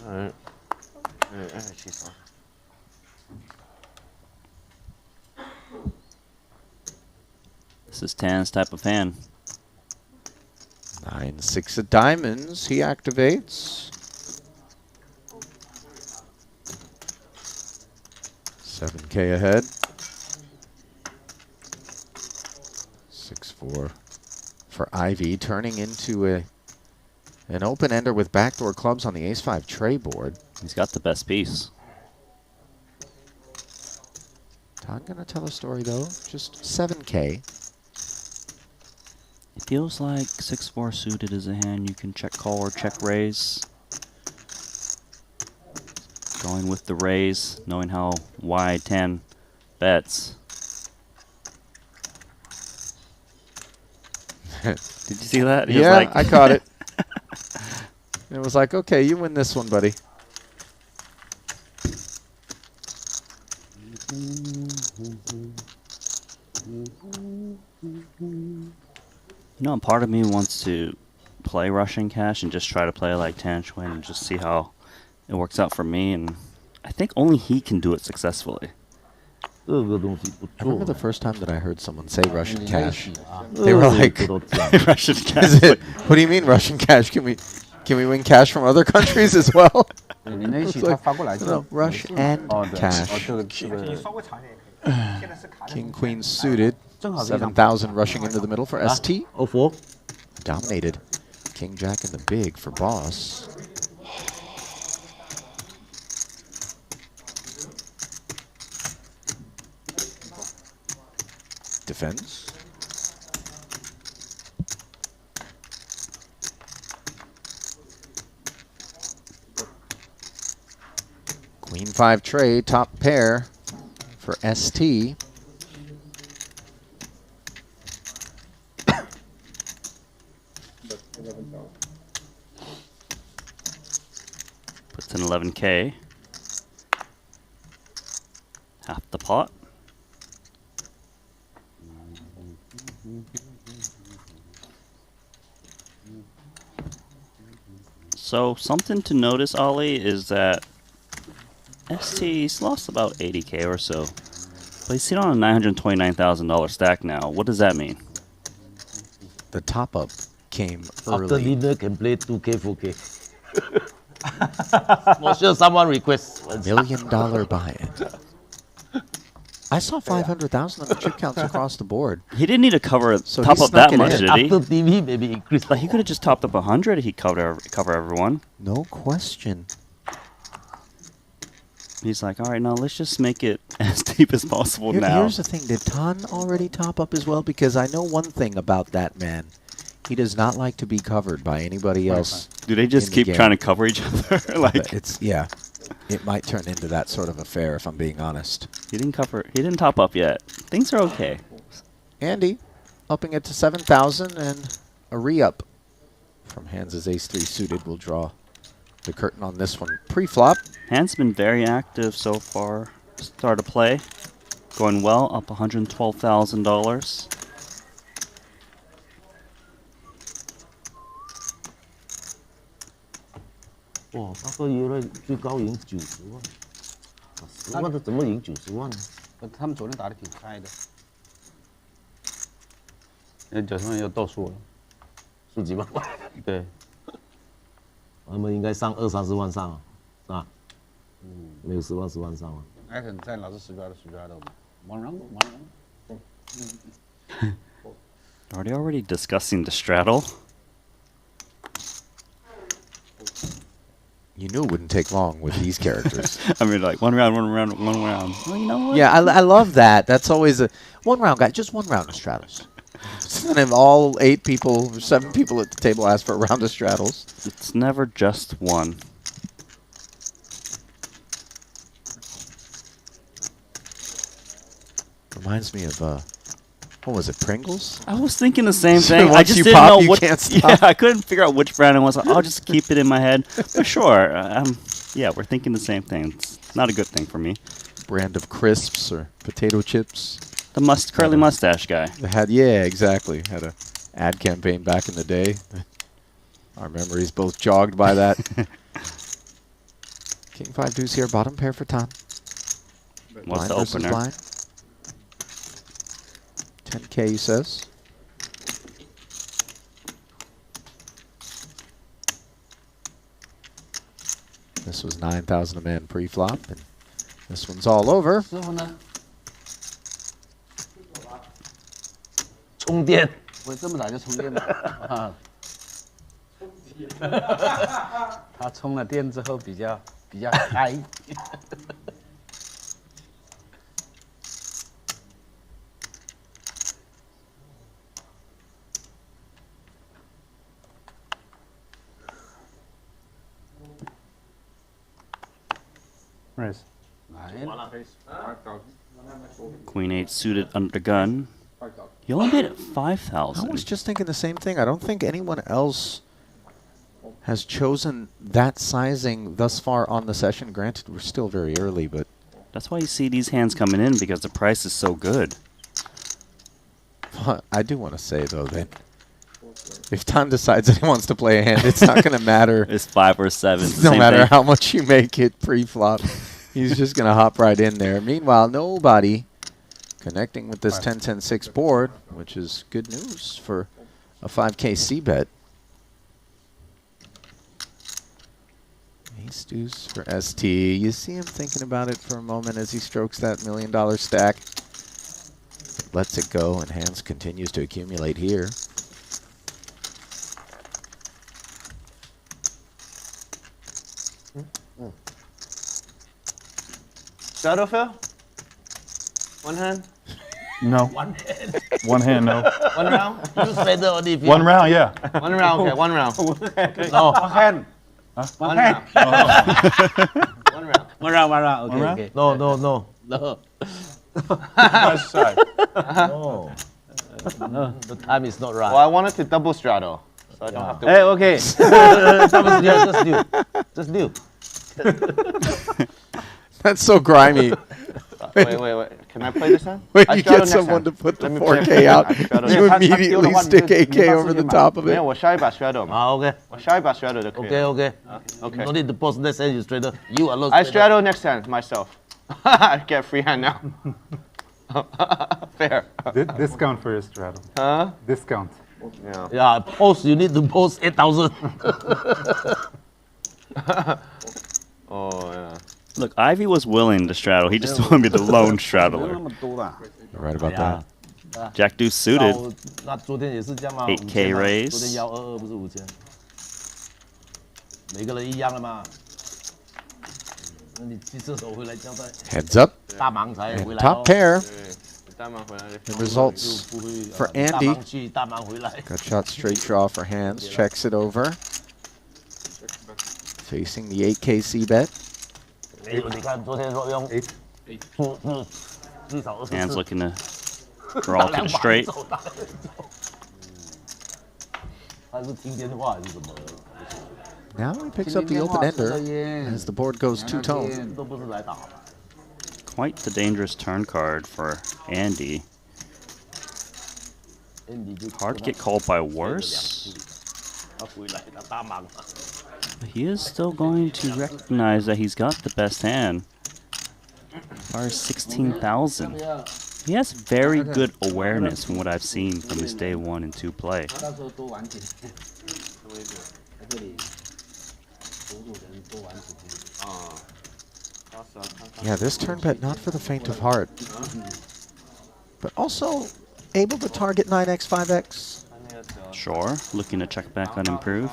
Alright. This is Tan's type of hand. 9, 6 of diamonds, he activates. 7K ahead. 6-4 for Ivy, turning into an open-ender with backdoor clubs on the ace-5 tray board. He's got the best piece. Tan gonna tell a story, though. Just 7K. It feels like 6-4 suited is a hand you can check call or check raise. Going with the raise, knowing how wide 10 bets. Did you see that? He was Yeah, like I caught it. It was like, okay, you win this one, buddy. You know, part of me wants to play Russian cash and just try to play like Tanchuan and just see how it works out for me. And I think only he can do it successfully. I remember the first time that I heard someone say Russian cash. They were like, Russian cash. Is it, what do you mean Russian cash? Can we win cash from other countries as well? It's like, no, Rush and cash. King Queen suited. 7,000 rushing into the middle for ST. Dominated. King Jack in the big for boss. Defends. Queen 5 trade, top pair for ST. Puts in 11K. Half the pot. So something to notice, Ollie, is that ST's lost about 80K or so. But he's sitting on a $929,000 stack now. What does that mean? The top up came After early. dinner can play 2K, 4K. For sure someone requests. $1 million buy it. I saw 500,000 on the chip counts across the board. He didn't need to cover So top he up that snuck it much, in. did he? After TV maybe increase. Like he could have just topped up 100. He'd cover everyone. No question. He's like, all right, now let's just make it as deep as possible now. Here's the thing. Did Tan already top up as well? Because I know one thing about that man. He does not like to be covered by anybody else. Do they just keep trying to cover each other? Like it's yeah. It might turn into that sort of affair if I'm being honest. He didn't cover. He didn't top up yet. Things are okay. Andy upping it to 7,000 and a re-up from Hans's ace-3 suited will draw the curtain on this one. Pre-flop. Hans been very active so far. Start to play, going well, up $112,000.哇，大哥约了最高赢90万，10万的怎么赢90万呢？他们昨天打得挺嗨的，那90万要倒数了，数几万块？对，他们应该上20-30万上啊，是吧？没有10万10万上啊。艾特在老是10标的往上。Already discussing the straddle. You knew it wouldn't take long with these characters. I mean, like one round. Well, you know what? Yeah, I love that. That's always a one round guy. Just one round of straddles. And if all 8 people or 7 people at the table ask for a round of straddles. It's never just one. Reminds me of what was it, Pringles? I was thinking the same thing. Once I just you didn't pop, know you what. can't stop. Yeah, I couldn't figure out which brand it was. I'll just keep it in my head. But sure, yeah, we're thinking the same thing. It's not a good thing for me. Brand of crisps or potato chips. The curly mustache guy. Yeah, exactly. Had a ad campaign back in the day. Our memories both jogged by that. King 5 deuce here, bottom pair for Tan. What's Blind the versus opener? blind. 10K, he says. This was 9,000 a man pre-flop, and this one's all over. 师傅呢？充电。我这么早就充电了啊！他充了电之后比较嗨。Raise. Queen 8 suited under gun. You only made it 5,000. I was just thinking the same thing. I don't think anyone else has chosen that sizing thus far on the session. Granted, we're still very early, but that's why you see these hands coming in, because the price is so good. I do want to say, though, that if Tan decides that he wants to play a hand, it's not going to matter. It's 5 or 7. No matter how much you make it pre-flop. He's just going to hop right in there. Meanwhile, nobody connecting with this 10-10-6 board, which is good news for a 5K C-bet. Ace deuce for ST. You see him thinking about it for a moment as he strokes that $1 million stack. Lets it go, and hands continues to accumulate here. Shadow Phil? One hand? No. One hand. One hand, no. One round? You said the only One round, yeah. One round, okay, one round. Okay. No. One hand. Huh? One round. One round. One round, one round. Okay, One round? okay. No, no, no. No. West side. No. No, the time is not right. Well, I wanted to double straddle, so I don't have to. Hey, okay. Just do. That's so grimy. Wait. Can I play this hand? When I you straddle get next someone hand. to put the Let me play 4K out, I straddle you next hand. immediately stick AK over the top of 没 it. 有，我下一把 straddle 嘛。Ah, okay. 我下一把 straddle 就可以了。 Okay. Okay. No need to post next hand, you straighter. You alone. I straddle next hand myself. I get free hand now. Fair. Discount for your straddle. Huh? Discount. Yeah. Yeah, post. You need to post 8,000. Oh yeah. Look, Ivy was willing to straddle. He just wanted me to lone straddler. You're right about that. Jack deuce suited. 那昨天也是这样嘛 8K 5000嘛 raise 昨天122不是5000，每个人一样了嘛。那你去厕所回来交代。 Heads up. 大忙才 And 回来哦 top pair. 对，大忙回来。 The results for 大 Andy. 忙去大忙回来。 Got shot straight draw for hands. Checks it over. Facing the 8K C-bet. 没有，你看昨天说用至少24 Hands looking to draw to the straight. 他是听电话还是什么？ Now he picks up the open ender as the board goes two-tone. 都不是来打。 Quite the dangerous turn card for Andy. Hard to get called by worse. 他回来，他大忙。 He is still going to recognize that he's got the best hand. Far 16,000. He has very good awareness from what I've seen from his day 1 and 2 play. Yeah, this turn bet not for the faint of heart. But also able to target 9x, 5x. Sure, looking to check back unimproved.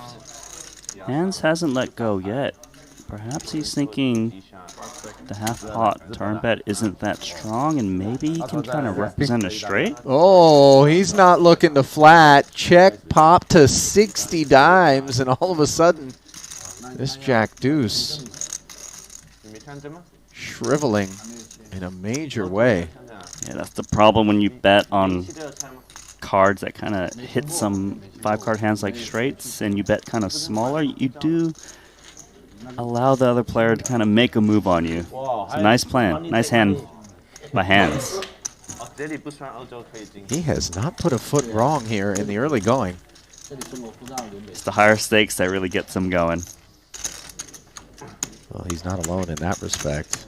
Hands hasn't let go yet. Perhaps he's thinking the half pot turn bet isn't that strong and maybe he can kind of represent a straight. Oh, he's not looking to flat. Check pop to 60 dimes, and all of a sudden, this jack deuce shriveling in a major way. Yeah, that's the problem when you bet on cards that kind of hit some 5-card hands like straights and you bet kind of smaller. You do allow the other player to kind of make a move on you. It's a nice plan. Nice hand by hands. He has not put a foot wrong here in the early going. It's the higher stakes that really gets him going. Well, he's not alone in that respect.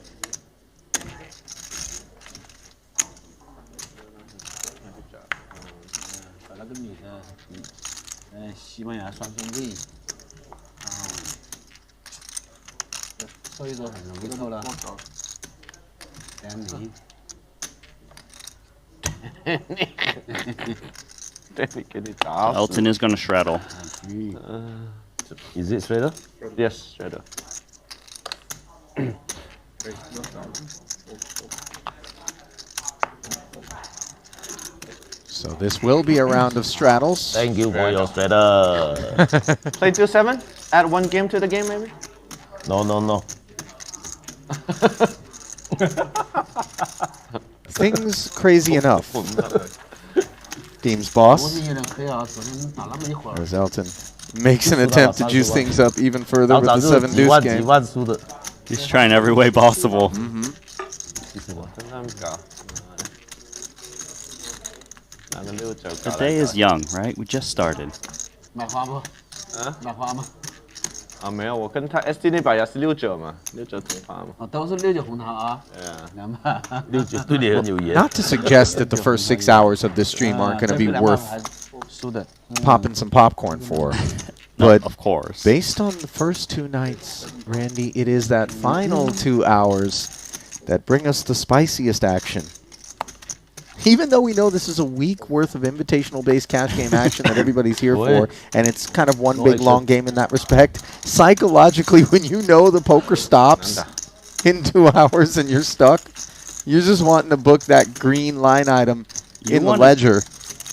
Elton is going to straddle. Is it straighter? Yes, straighter. So this will be a round of straddles. Thank you for your straddle. Play 2-7? Add 1 game to the game, maybe? No. Things crazy enough. Game's boss. As Elton makes an attempt to juice things up even further with the 7 deuce game. He's trying every way possible. The day is young, right? We just started. 买花不？啊？买花吗？啊，没有，我跟他 SD 那把也是69嘛，69同花嘛。哦，都是69红糖啊。对啊，200。69对你很有缘。 Not to suggest that the first 6 hours of this stream aren't going to be worth popping some popcorn for. But of course, based on the first 2 nights, Randy, it is that final 2 hours that bring us the spiciest action. Even though we know this is a week worth of invitational-based cash game action that everybody's here for, and it's kind of one big long game in that respect, psychologically, when you know the poker stops in 2 hours and you're stuck, you're just wanting to book that green line item in the ledger.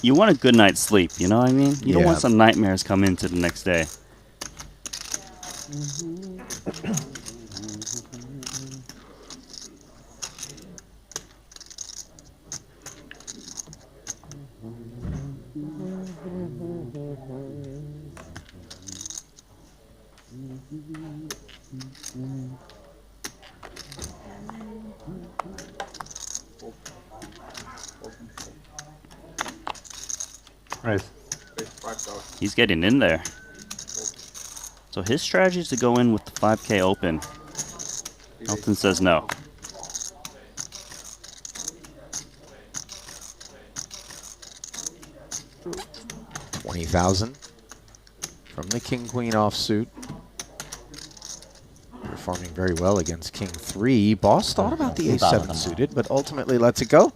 You want a good night's sleep, you know what I mean? You don't Yeah. want some nightmares come into the next day. Right. He's getting in there. So his strategy is to go in with the 5K open. Elton says no. $20,000 from the King-Queen offsuit. Performing very well against King-3. Boss thought about the Ace-7 suited, but ultimately lets it go.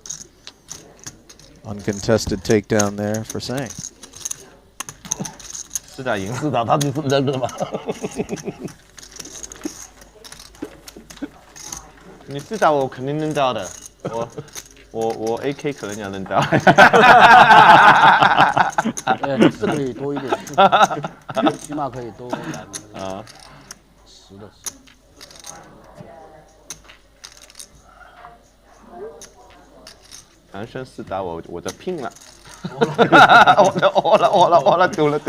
Uncontested takedown there for Sang. 四打赢，四打他就扔了吧。你4打我肯定扔到的，我 AK 可能要扔到。是可以多一点，起码可以多10%的。男生4打我就拼了，我了，丢了。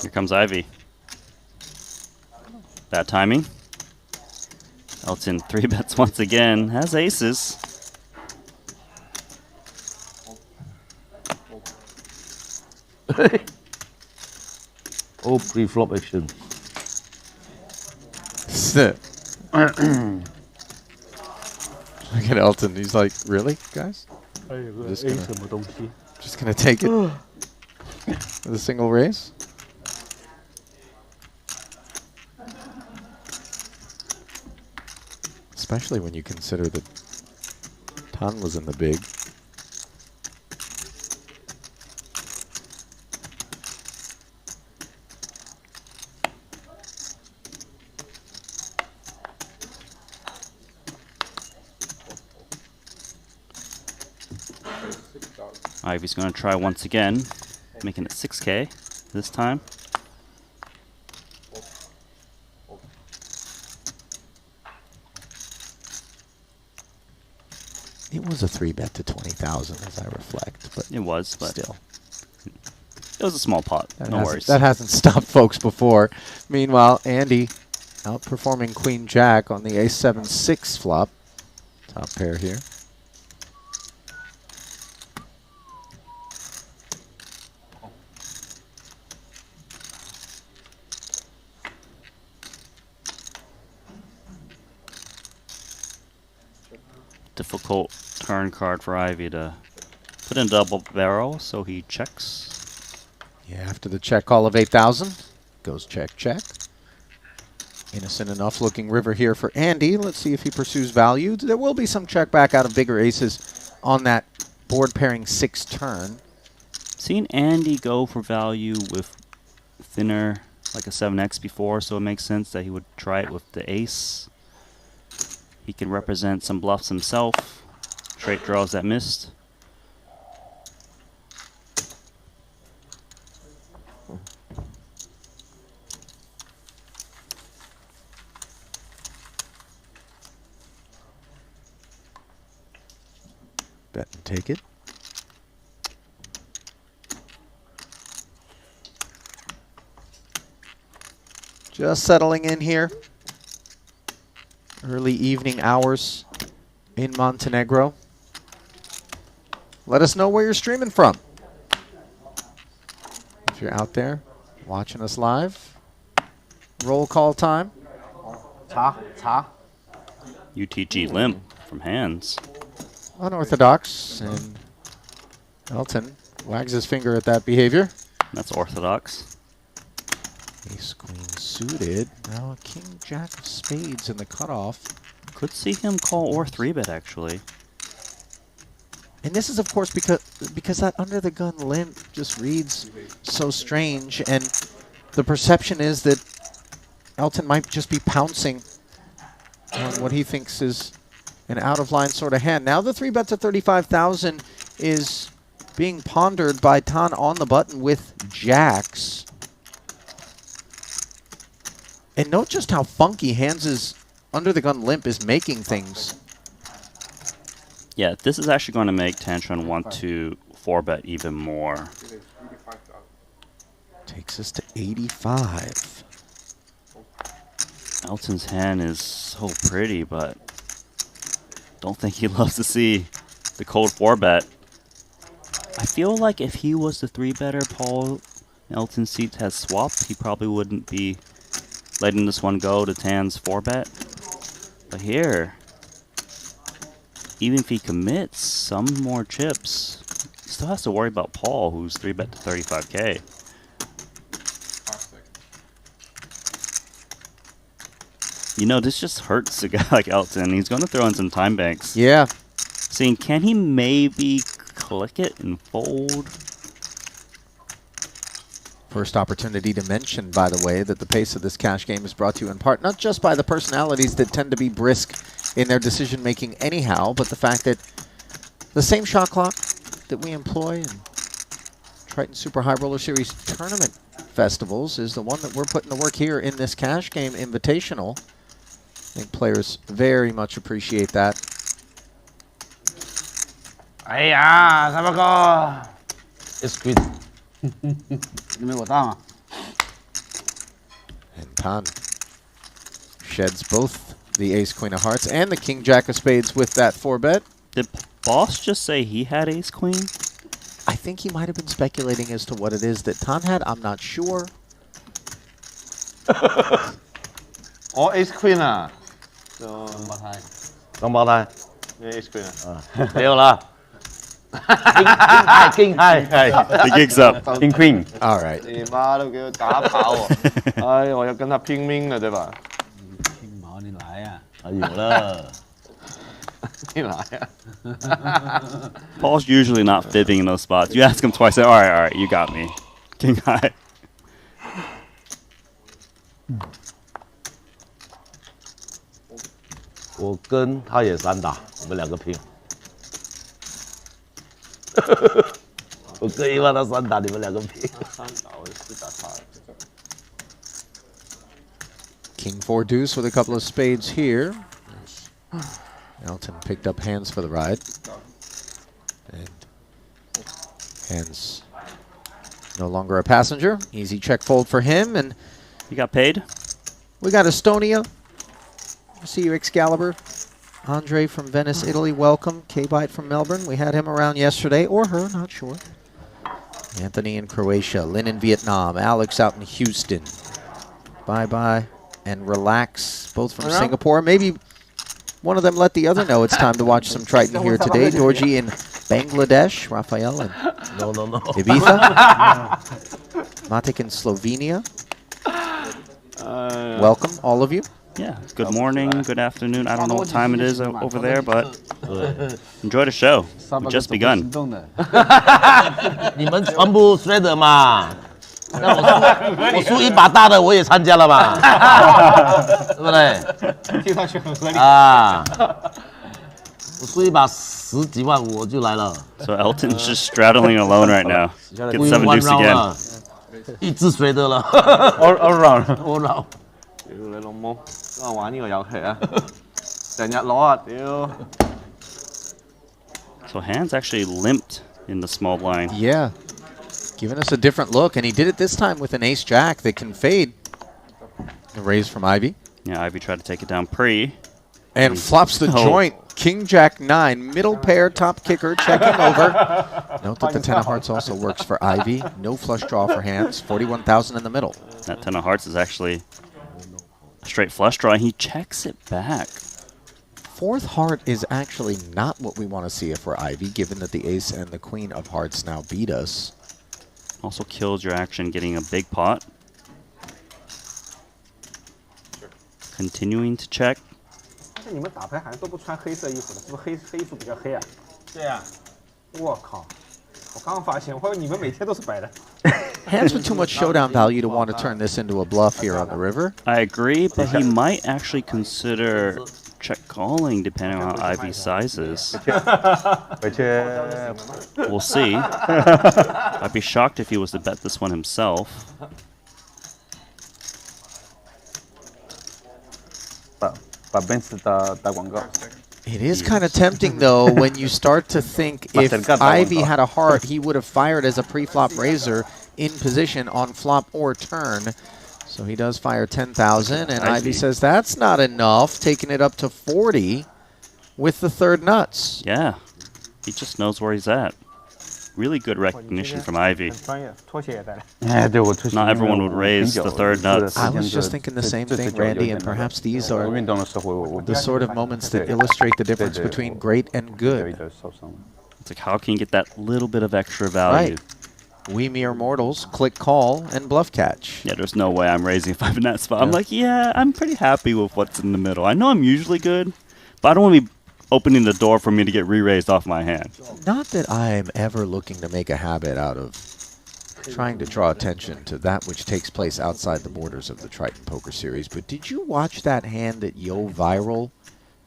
Here comes Ivy. Bad timing. Elton 3 bets once again. Has aces. Oh, pre-flop action. Look at Elton. He's like, really, guys? Just gonna take it with a single raise? Especially when you consider that Tan was in the big. Ivy's going to try once again, making it 6K this time. It was a 3-bet to 20,000 as I reflect, but it was, but still. It was a small pot. No worries. That hasn't stopped folks before. Meanwhile, Andy outperforming Queen Jack on the Ace-7-6 flop. Top pair here. Difficult turn card for Ivy to put in double barrel, so he checks. Yeah, after the check call of 8,000, goes check, check. Innocent enough looking river here for Andy. Let's see if he pursues value. There will be some check back out of bigger aces on that board pairing 6 turn. Seen Andy go for value with thinner, like a 7X before, so it makes sense that he would try it with the ace. He can represent some bluffs himself, straight draws that missed. take it. Just settling in here. Early evening hours in Montenegro. Let us know where you're streaming from. If you're out there watching us live. Roll call time. UTG limp from hands. Unorthodox, and Elton wags his finger at that behavior. That's orthodox. Ace queen suited. Now a king jack of spades in the cutoff. Could see him call or 3-bet actually. And this is of course because that under the gun limp just reads so strange, and the perception is that Elton might just be pouncing on what he thinks is an out-of-line sort of hand. Now the 3-bet to 35,000 is being pondered by Tan on the button with jacks. And note just how funky Hans's under-the-gun limp is making things. Yeah, this is actually going to make Tantron want to 4-bet even more. Takes us to 85. Elton's hand is so pretty, but don't think he loves to see the cold 4-bet. I feel like if he was the 3-better Paul Elton's seat has swapped, he probably wouldn't be letting this one go to Tan's 4-bet. But here, even if he commits some more chips, he still has to worry about Paul, who's 3-bet to 35K. You know, this just hurts a guy like Elton. He's going to throw in some time banks. Yeah. Seeing, can he maybe click it and fold? First opportunity to mention, by the way, that the pace of this cash game is brought to you in part not just by the personalities that tend to be brisk in their decision-making anyhow, but the fact that the same shot clock that we employ in Triton Super High Roller Series tournament festivals is the one that we're putting to work here in this cash game invitational. I think players very much appreciate that. 哎呀，三八哥 ，It's good 。你没我大吗？ And Tan sheds both the ace queen of hearts and the king jack of spades with that 4-bet. Did Boss just say he had ace queen? I think he might have been speculating as to what it is that Tan had. I'm not sure. 哦 ，Ace Queen 啊，双胞胎，因为 Ace Queen 啊，没有啦。King The gig's up. King Queen. All right. 你妈都给我打跑我！哎，我要跟他拼命了，对吧？拼毛，你来呀！啊，有了。你来呀！ Paul's usually not fibbing in those spots. You ask him twice, say, all right, you got me. King high. 我跟他也3打，我们2个拼。我跟一万他3打，你们2个拼。3打，我4打他。King 4 deuce with a couple of spades here. Elton picked up hands for the ride. And hands no longer a passenger. Easy check fold for him. And you got paid? We got Estonia. See you, Excalibur. Andre from Venice, Italy, welcome. K-Bite from Melbourne. We had him around yesterday, or her, not sure. Anthony in Croatia, Lynn in Vietnam, Alex out in Houston. Bye-bye and relax, both from Singapore. Maybe one of them let the other know it's time to watch some Triton here today. Dorji in Bangladesh, Rafael in Ibiza. Matic in Slovenia. Welcome, all of you. Yeah, good morning, good afternoon. I don't know what time it is over there, but enjoy the show. We've just begun. 你们全部睡的嘛？那我输1把大的，我也参加了嘛，对不对？听上去很合理啊！我输1把10几万，我就来了。So Elton's just straddling alone right now. Get 7 deuce again. 一直睡的了。All round。 All round。 屌你老母，都係玩呢個遊戲啊！成日攞啊，屌！ So So hands actually limped in the small blind. Yeah. Giving us a different look, and he did it this time with an ace-jack that can fade. The raise from Ivy. Yeah, Ivy tried to take it down pre. And flops the joint. King-Jack 9, middle pair, top kicker, checking over. Note that the 10 of hearts also works for Ivy. No flush draw for hands. 41,000 in the middle. That 10 of hearts is actually a straight flush draw. He checks it back. Fourth heart is actually not what we want to see for Ivy, given that the ace and the queen of hearts now beat us. Also kills your action getting a big pot. Continuing to check. 你们打牌好像都不穿黑色衣服的，是不是黑衣服比较黑啊？对呀。我靠！我刚发现，我以为你们每天都是白的。Hands with too much showdown value to want to turn this into a bluff here on the river. I agree, but he might actually consider check calling depending on how Ivy's size is. We'll see. I'd be shocked if he was to bet this one himself. It is kind of tempting, though, when you start to think if Ivy had a heart, he would have fired as a pre-flop raiser in position on flop or turn. So he does fire 10,000, and Ivy says that's not enough, taking it up to 40 with the third nuts. Yeah, he just knows where he's at. Really good recognition from Ivy. Not everyone would raise the third nuts. I was just thinking the same thing, Randy, and perhaps these are the sort of moments that illustrate the difference between great and good. It's like, how can you get that little bit of extra value? Right. We mere mortals click call and bluff catch. Yeah, there's no way I'm raising 5 in that spot. I'm like, yeah, I'm pretty happy with what's in the middle. I know I'm usually good, but I don't want to be opening the door for me to get re-raised off my hand. Not that I'm ever looking to make a habit out of trying to draw attention to that which takes place outside the borders of the Triton Poker Series, but did you watch that hand that viral?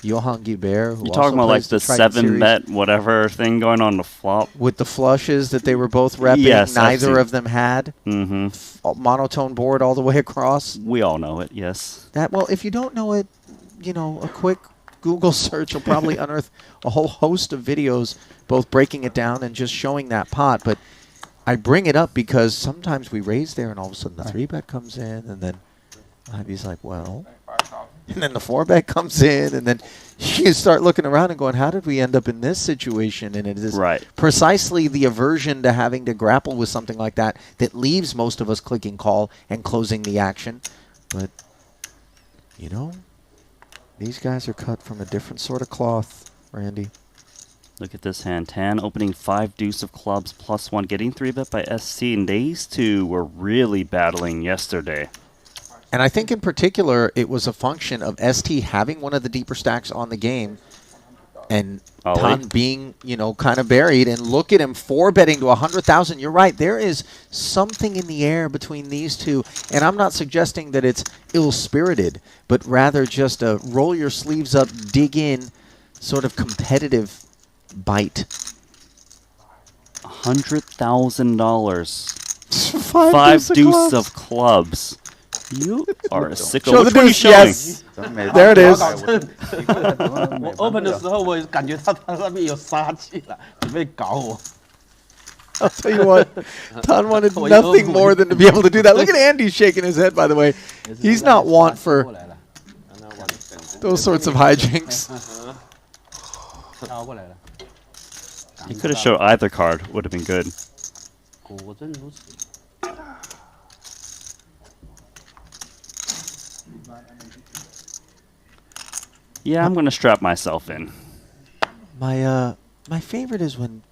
Johan Guibert, who You're talking about like the 7-bet series, whatever thing going on the flop? with the flushes that they were both repping, Yes, neither of them had. Mm-hmm. Monotone board all the way across. We all know it, yes. Well, if you don't know it, a quick Google search will probably unearth a whole host of videos, both breaking it down and just showing that pot. But I bring it up because sometimes we raise there and all of a sudden the 3-bet comes in, and then Ivy's like, well, and then the 4-bet comes in, and then you start looking around and going, how did we end up in this situation? And it is precisely the aversion to having to grapple with something like that that leaves most of us clicking call and closing the action. But, these guys are cut from a different sort of cloth, Randy. Look at this hand. Tan opening 5 deuce of clubs +1, getting 3-bet by SC, and these two were really battling yesterday. And I think in particular, it was a function of ST having one of the deeper stacks on the game and Tan being, kind of buried. And look at him 4-betting to 100,000. You're right. There is something in the air between these two. And I'm not suggesting that it's ill-spirited, but rather just a roll your sleeves up, dig in, sort of competitive bite. $100,000. 5 deuce of clubs. You are a sicko. Show the deuce, yes. There it is. 我 open 的时候，我感觉他那边有杀气了，准备搞我。 I'll tell you what, Tan wanted nothing more than to be able to do that. Look at Andy shaking his head, by the way. He's not want for those sorts of hijinks. He could have showed either card. Would have been good. Yeah, I'm going to strap myself in. My favorite is when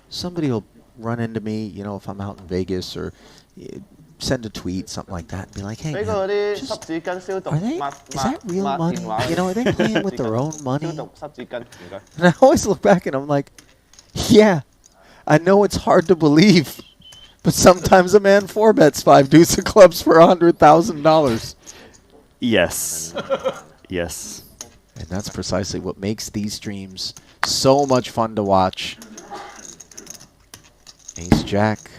somebody will run into me, if I'm out in Vegas, or send a tweet, something like that, and be like, hey, man, is that real money? Are they playing with their own money? And I always look back and I'm like, yeah, I know it's hard to believe, but sometimes a man 4-bets 5 deuce of clubs for $100,000. Yes. Yes. And that's precisely what makes these streams so much fun to watch. Ace-Jack.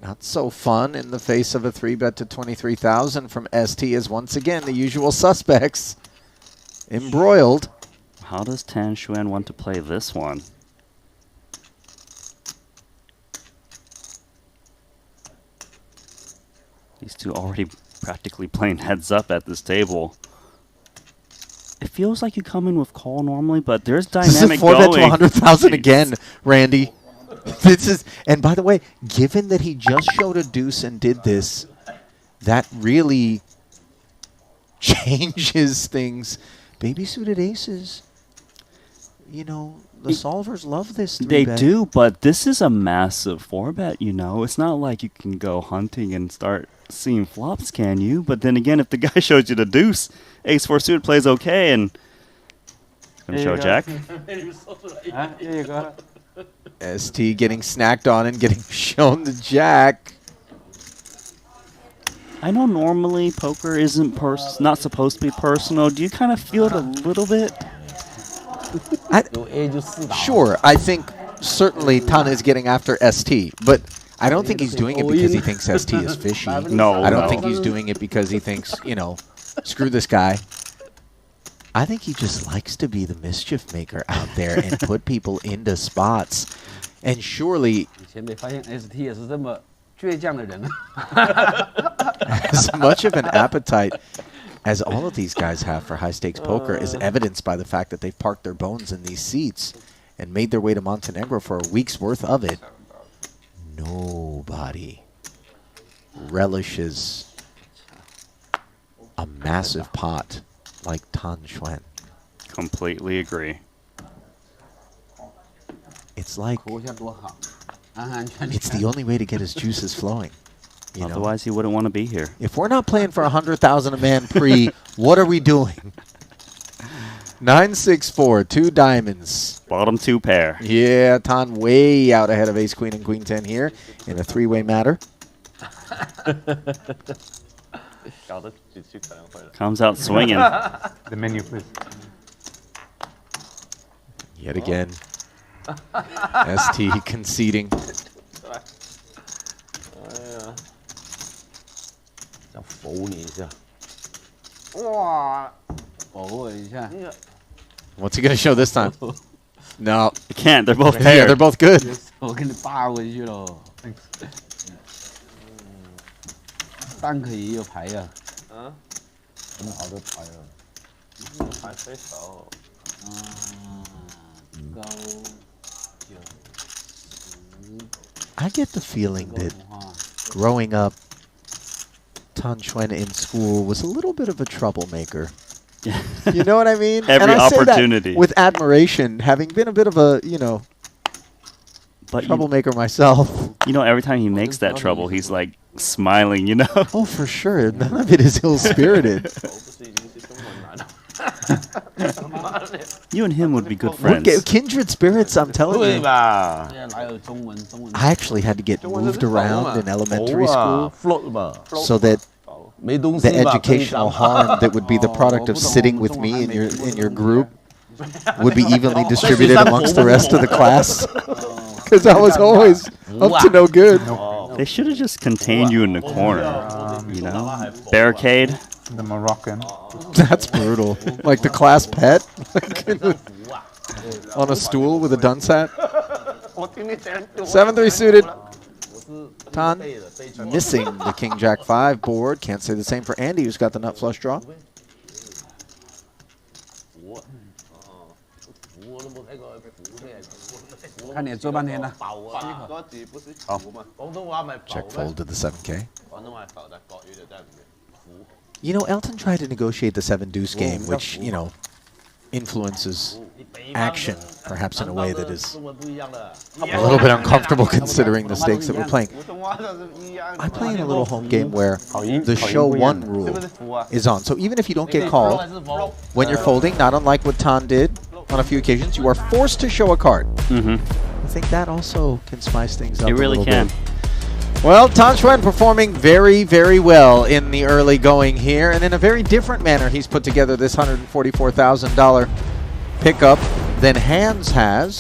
Not so fun in the face of a 3-bet to 23,000 from ST, as once again the usual suspects embroiled. How does Tan Xuan want to play this one? These two already practically playing heads up at this table. It feels like you come in with call normally, but there's dynamic this is 4-bet to going. 100,000 again, Randy. This is, and by the way, given that he just showed a deuce and did this, that really changes things. Baby suited aces. You know, the solvers love this 3-bet. They do, but this is a massive 4-bet, you know. It's not like you can go hunting and start seeing flops, can you? But then again, if the guy shows you the deuce, ace-4 suited plays okay, and gonna show jack. ST getting snacked on and getting shown the jack. I know normally poker isn't not supposed to be personal. Do you kind of feel it a little bit? Sure, I think certainly Tan is getting after ST, but I don't think he's doing it because he thinks ST is fishy. No, I don't think he's doing it because he thinks, you know, screw this guy. I think he just likes to be the mischief maker out there and put people into spots. And surely, as much of an appetite as all of these guys have for high-stakes poker is evidenced by the fact that they've parked their bones in these seats and made their way to Montenegro for a week's worth of it. Nobody relishes a massive pot like Tan Xuan. Completely agree. It's like it's the only way to get his juices flowing. You Otherwise, he wouldn't want to be here. If we're not playing for 100,000 a man pre, what are we doing? 9-6-4, 2 diamonds. Bottom 2 pair. Yeah, Tan way out ahead of ace, queen, and queen 10 here in a 3-way matter. Comes out swinging. The menu, please. Yet again, ST conceding. What's he going to show this time? No. You can't. They're both paired. Yeah, they're both good. I get the feeling that growing up, Tan Xuan in school was a little bit of a troublemaker. You know what I mean? Every and I opportunity. Say that with admiration, having been a bit of a, you know, troublemaker myself. You know, every time he makes that trouble, he's like smiling, you know? Oh, for sure. None of it is ill-spirited. You and him would be good friends. Kindred spirits, I'm telling you. I actually had to get moved around in elementary school so that the educational harm that would be the product of sitting with me in your group would be evenly distributed amongst the rest of the class. Because I was always up to no good. They should have just contained you in the corner, you know? Barricade. The Moroccan. That's brutal. Like the class pet? On a stool with a dunce hat? 7-3 suited. Tan missing the King-Jack 5 board. Can't say the same for Andy, who's got the nut flush draw. Check fold to the 7K. You know, Elton tried to negotiate the 7-deuce game, which, you know, influences action, perhaps in a way that is a little bit uncomfortable considering the stakes that we're playing. I play in a little home game where the show 1 rule is on. So even if you don't get called, when you're folding, not unlike what Tan did on a few occasions, you are forced to show a card. I think that also can spice things up a little bit. It really can. Well, Tan Xuan performing very, very well in the early going here, and in a very different manner he's put together this $144,000 pickup than Hans has.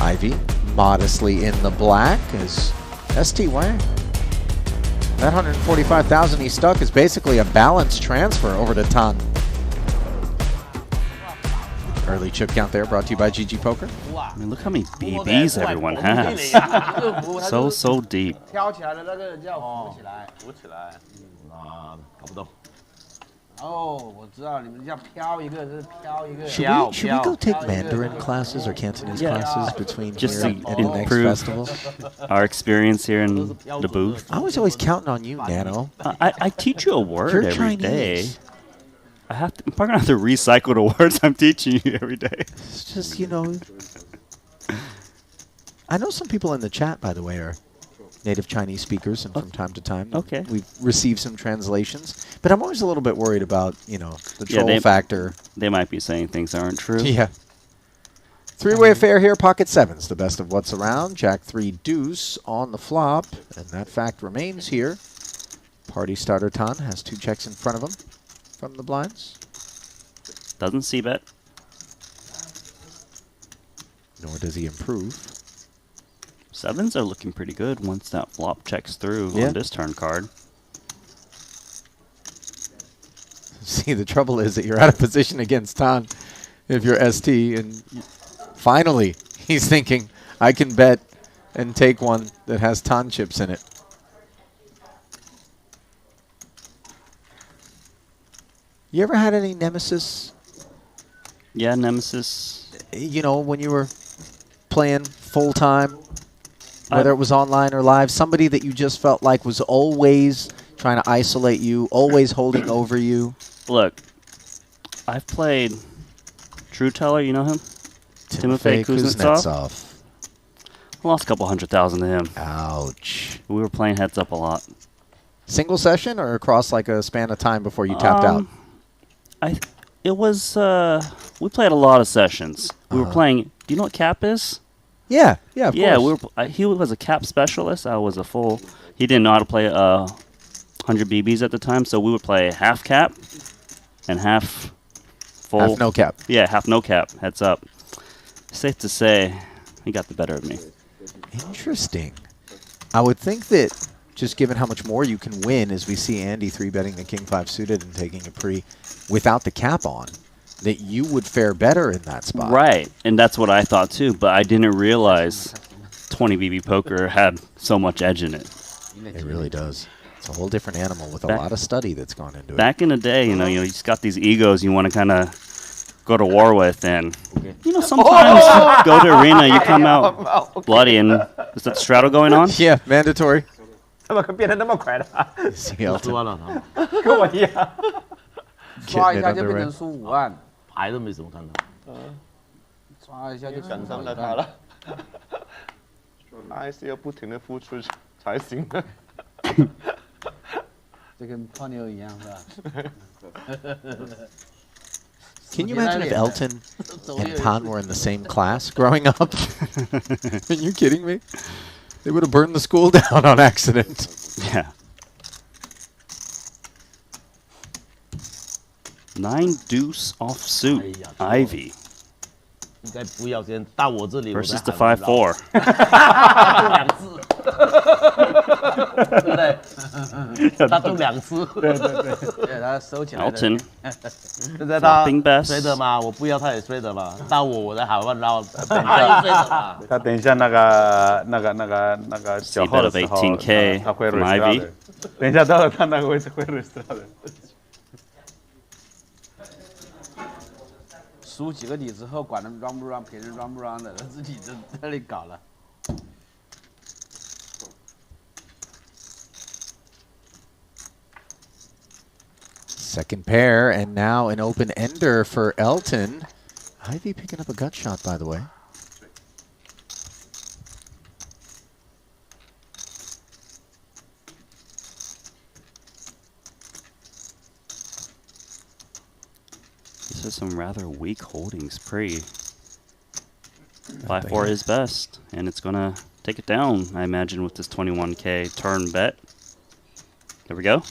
Ivy modestly in the black as ST Wang. That $145,000 he stuck is basically a balanced transfer over to Tan. Early chip count there brought to you by GG Poker. I mean, look how many BBs everyone has. So deep. 飘起来的那个叫浮起来，浮起来，啊，搞不懂。哦，我知道你们叫飘一个，是飘一个。Should we go take Mandarin classes or Cantonese classes between Just here to and the next improve festival? our experience here in the booth. I was always counting on you, Nano. I teach you a word You're every day. Chinese. I'm probably gonna have to recycle the words I'm teaching you every day. It's just, you know. I know some people in the chat, by the way, are native Chinese speakers, and from time to time, we've received some translations. But I'm always a little bit worried about, you know, the troll factor. They might be saying things that aren't true. Yeah. Three-way affair here, pocket sevens, the best of what's around. Jack 3 deuce on the flop, and that fact remains here. Party starter Tan has 2 checks in front of him from the blinds. Doesn't see bet. Nor does he improve. Sevens are looking pretty good once that flop checks through on this turn card. See, the trouble is that you're out of position against Tan if you're ST, and finally he's thinking, I can bet and take one that has Tan chips in it. You ever had any nemesis? Yeah, nemesis. You know, when you were playing full-time, whether it was online or live, somebody that you just felt like was always trying to isolate you, always holding over you? Look, I've played True Teller, you know him? Timofey Kuznetsov. Lost a couple 100,000 to him. Ouch. We were playing heads up a lot. Single session or across like a span of time before you tapped out? It was, we played a lot of sessions. We were playing, do you know what cap is? Yeah, of course. He was a cap specialist. I was a full. He didn't know how to play 100 BBs at the time, so we would play half cap and half full. Half no cap. Yeah, half no cap. Heads up. Safe to say, he got the better of me. Interesting. I would think that just given how much more you can win, as we see Andy 3-betting the King 5 suited and taking a pre without the cap on, that you would fare better in that spot. Right, and that's what I thought too, but I didn't realize 20 BB poker had so much edge in it. It really does. It's a whole different animal with a lot of study that's gone into it. Back in the day, you just got these egos you want to kind of go to war with, and sometimes you go to arena, you come out bloody, and is that straddle going on? Yeah, mandatory. 怎么变得那么快的？说了他们，跟我一样。刷一下就变成输5万，牌都没怎么看到。刷一下就赶上了他了。他还是要不停的付出才行的。这跟泡妞一样是吧？Can you imagine if Elton and Tan were in the same class growing up? Are you kidding me? They would have burned the school down on accident. Yeah. 9 deuce offsuit, Ivy. 应该不要先到我这里 versus the 5-4. 2次，对不对？他中2次，对，他收起来。Elton. 现在他追的嘛，我不要他也追的嘛，到我在海外捞，他也追的嘛。他等一下那个9号的时候，他会 restart 的。等一下到了他那个位置会 restart 的。输几个底之后，管他们 run 不 run， 别人 run 不 run 的，他自己在那里搞了。Second pair, and now an open ender for Elton. Ivy picking up a gut shot, by the way. This is some rather weak holdings pre. 5-4 is best, and it's gonna take it down, I imagine, with this 21K turn bet. There we go.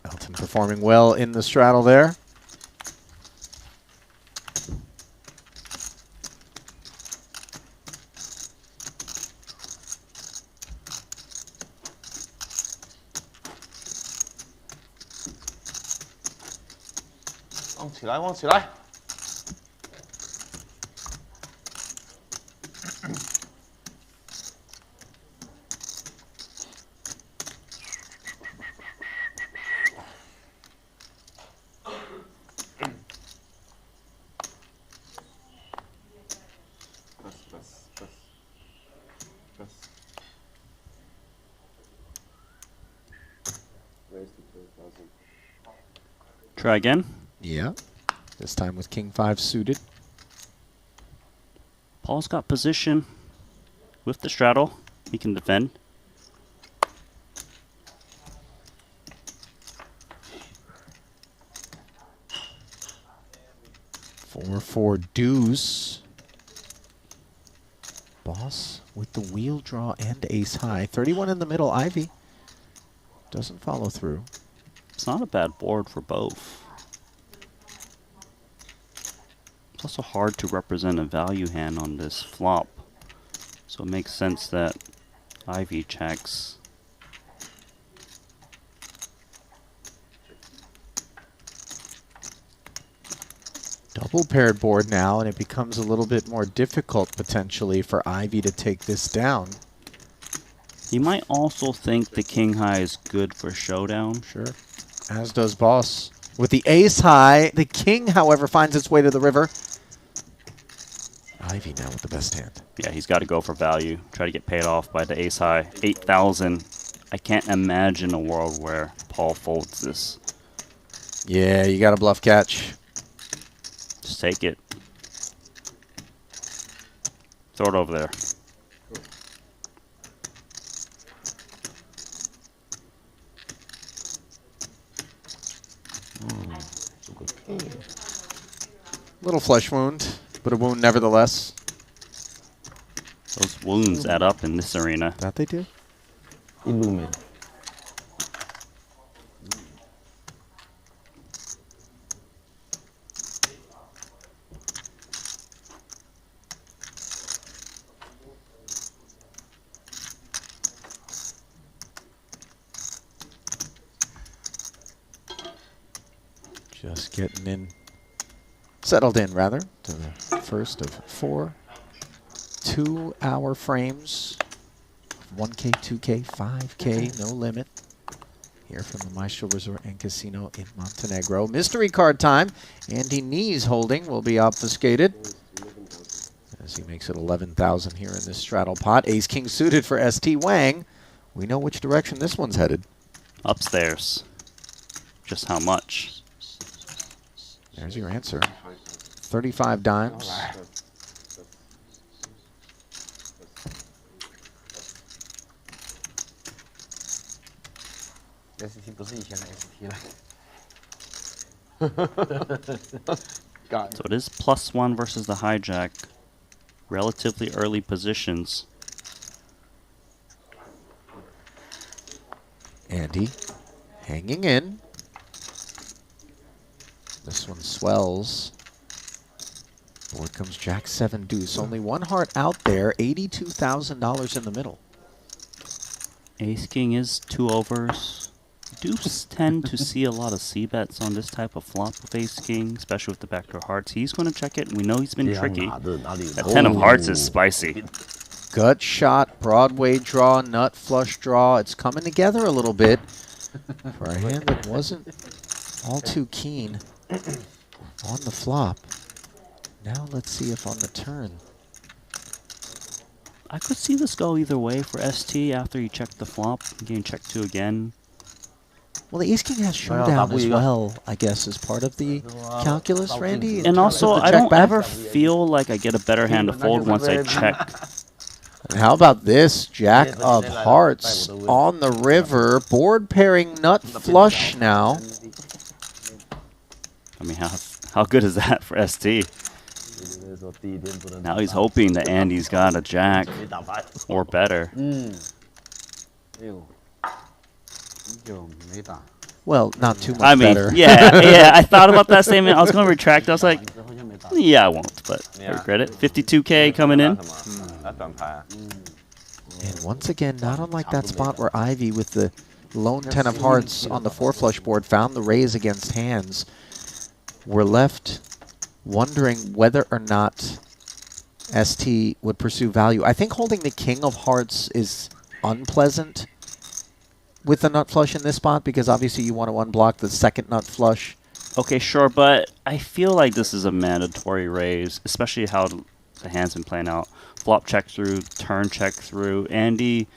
Elton performing well in the straddle there. 往起来，往起来。Try again. Yeah. This time with King 5 suited. Paul's got position with the straddle. He can defend. Four deuce. Boss with the wheel draw and ace high. 31 in the middle. Ivy doesn't follow through. It's not a bad board for both. It's also hard to represent a value hand on this flop. So it makes sense that Ivy checks. Double paired board now, and it becomes a little bit more difficult potentially for Ivy to take this down. He might also think the king high is good for showdown. Sure. As does Boss. With the ace high, the king, however, finds its way to the river. Ivy now with the best hand. Yeah, he's got to go for value. Try to get paid off by the ace high. 8,000. I can't imagine a world where Paul folds this. Yeah, you got a bluff catch. Just take it. Throw it over there. Little flesh wound, but a wound nevertheless. Those wounds add up in this arena. That they do. Illumine. Just getting in, settled in rather, to the first of 4 2-hour frames. 1K, 2K, 5K, no limit. Here from the Maestro Resort and Casino in Montenegro. Mystery card time. Andy Knees holding will be obfuscated as he makes it 11,000 here in this straddle pot. Ace King suited for ST Wang. We know which direction this one's headed. Upstairs. Just how much? There's your answer. 35 dimes. ST 不是以前的 ST 了。 So it is +1 versus the hijack. Relatively early positions. Andy hanging in. This one swells. Board comes Jack 7 deuce. Only one heart out there. $82,000 in the middle. Ace King is 2 overs. Deuce tend to see a lot of C-bets on this type of flop with Ace King, especially with the backdoor hearts. He's going to check it. We know he's been tricky. That 10 of hearts is spicy. Gut shot, Broadway draw, nut flush draw. It's coming together a little bit for a hand that wasn't all too keen on the flop. Now let's see if on the turn. I could see this go either way for ST after you check the flop. Getting check 2 again. Well, the Ace King has showdown as well, I guess, as part of the calculus, Randy. And also, I don't ever feel like I get a better hand to fold once I check. And how about this? Jack of hearts on the river. Board pairing nut flush now. I mean, how good is that for ST? Now he's hoping that Andy's got a jack or better. Well, not too much better. Yeah, I thought about that statement. I was going to retract. I was like, yeah, I won't, but I regret it. 52K coming in. And once again, not unlike that spot where Ivy with the lone 10 of hearts on the 4 flush board found the raise against hands. we're left wondering whether or not ST would pursue value. I think holding the king of hearts is unpleasant with the nut flush in this spot because obviously you want to unblock the second nut flush. Okay, sure, but I feel like this is a mandatory raise, especially how the hand's been playing out. Flop check through, turn check through. Andy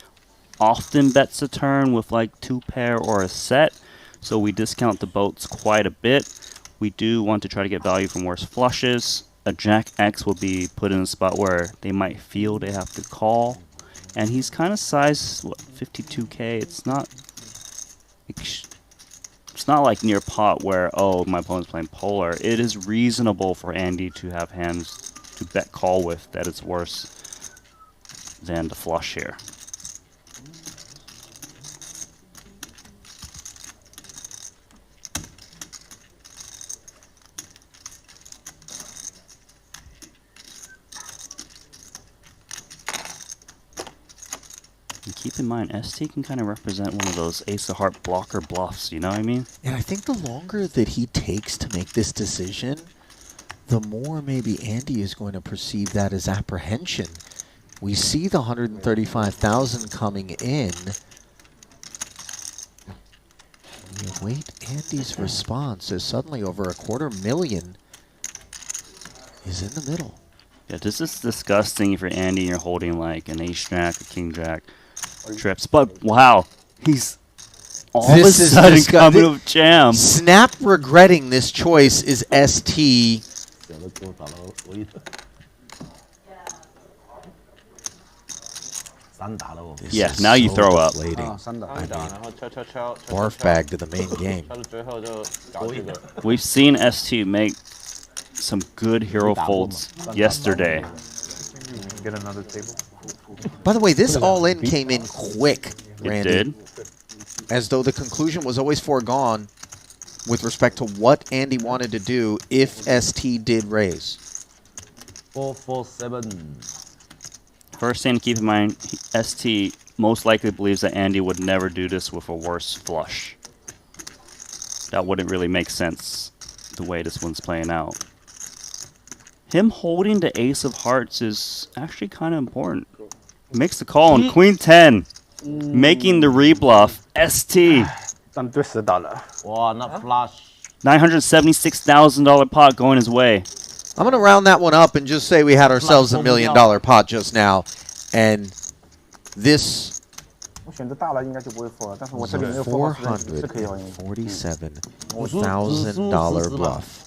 often bets a turn with like 2-pair or a set, so we discount the boats quite a bit. We do want to try to get value from worse flushes. A Jack X will be put in a spot where they might feel they have to call. And he's kind of sized, what, 52K? It's not like near pot where, oh, my opponent's playing polar. It is reasonable for Andy to have hands to bet call with that is worse than the flush here. And keep in mind, ST can kind of represent one of those ace of heart blocker bluffs, you know what I mean? And I think the longer that he takes to make this decision, the more maybe Andy is going to perceive that as apprehension. We see the 135,000 coming in. We await Andy's response as suddenly over $250,000 is in the middle. Yeah, this is disgusting if you're Andy and you're holding like an ace jack or king jack trips. But wow, he's all of a sudden coming with jam. Snap regretting this choice is ST. Yeah, now you throw up. Barf bag to the main game. We've seen ST make some good hero folds yesterday. Get another table. By the way, this all-in came in quick, Randy. It did. As though the conclusion was always foregone with respect to what Andy wanted to do if ST did raise. 447. First thing to keep in mind, ST most likely believes that Andy would never do this with a worse flush. That wouldn't really make sense the way this one's playing out. Him holding the ace of hearts is actually kind of important. He makes the call on Queen 10, making the rebluff. ST. Wow, not flush. $976,000 pot going his way. I'm going to round that one up and just say we had ourselves $1 million pot just now. And this was a $447,000 bluff.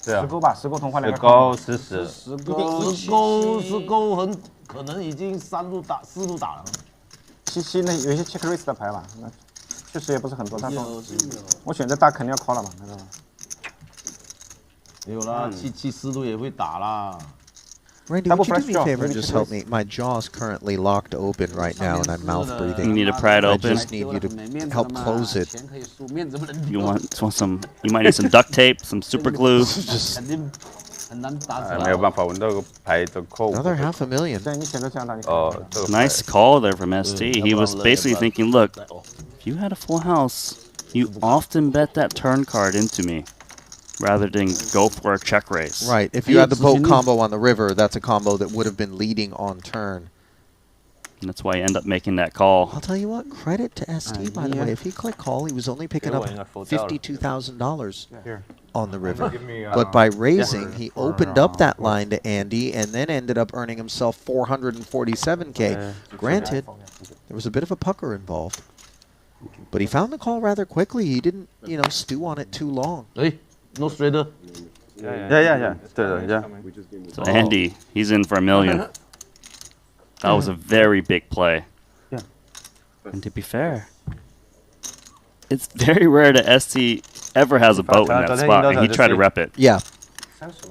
可能已经4路打了。其实呢，有一些 check raise 的牌吧，那确实也不是很多，但是我选择大肯定要 call 了嘛，知道吧？没有啦，7-4路也会打啦。 Randy, would you do me a favor and just help me? My jaw's currently locked open right now, and I'm mouth breathing. You need to pry it open. I just need you to help close it. You want some? You might need some duct tape, some super glue. Just Another $500,000. Nice call there from ST. He was basically thinking, look, if you had a full house, you often bet that turn card into me, rather than go for a check raise. Right. If you had the boat combo on the river, that's a combo that would have been leading on turn. And that's why you end up making that call. I'll tell you what, credit to ST, by the way. If he clicked call, he was only picking up $52,000 on the river. But by raising, he opened up that line to Andy and then ended up earning himself $447K. Granted, there was a bit of a pucker involved. But he found the call rather quickly. He didn't, stew on it too long. Hey, no straighter. Yeah. So Andy, he's in for $1 million. That was a very big play. Yeah. And to be fair, it's very rare that ST ever has a boat in that spot, and he tried to rep it. Yeah. 30.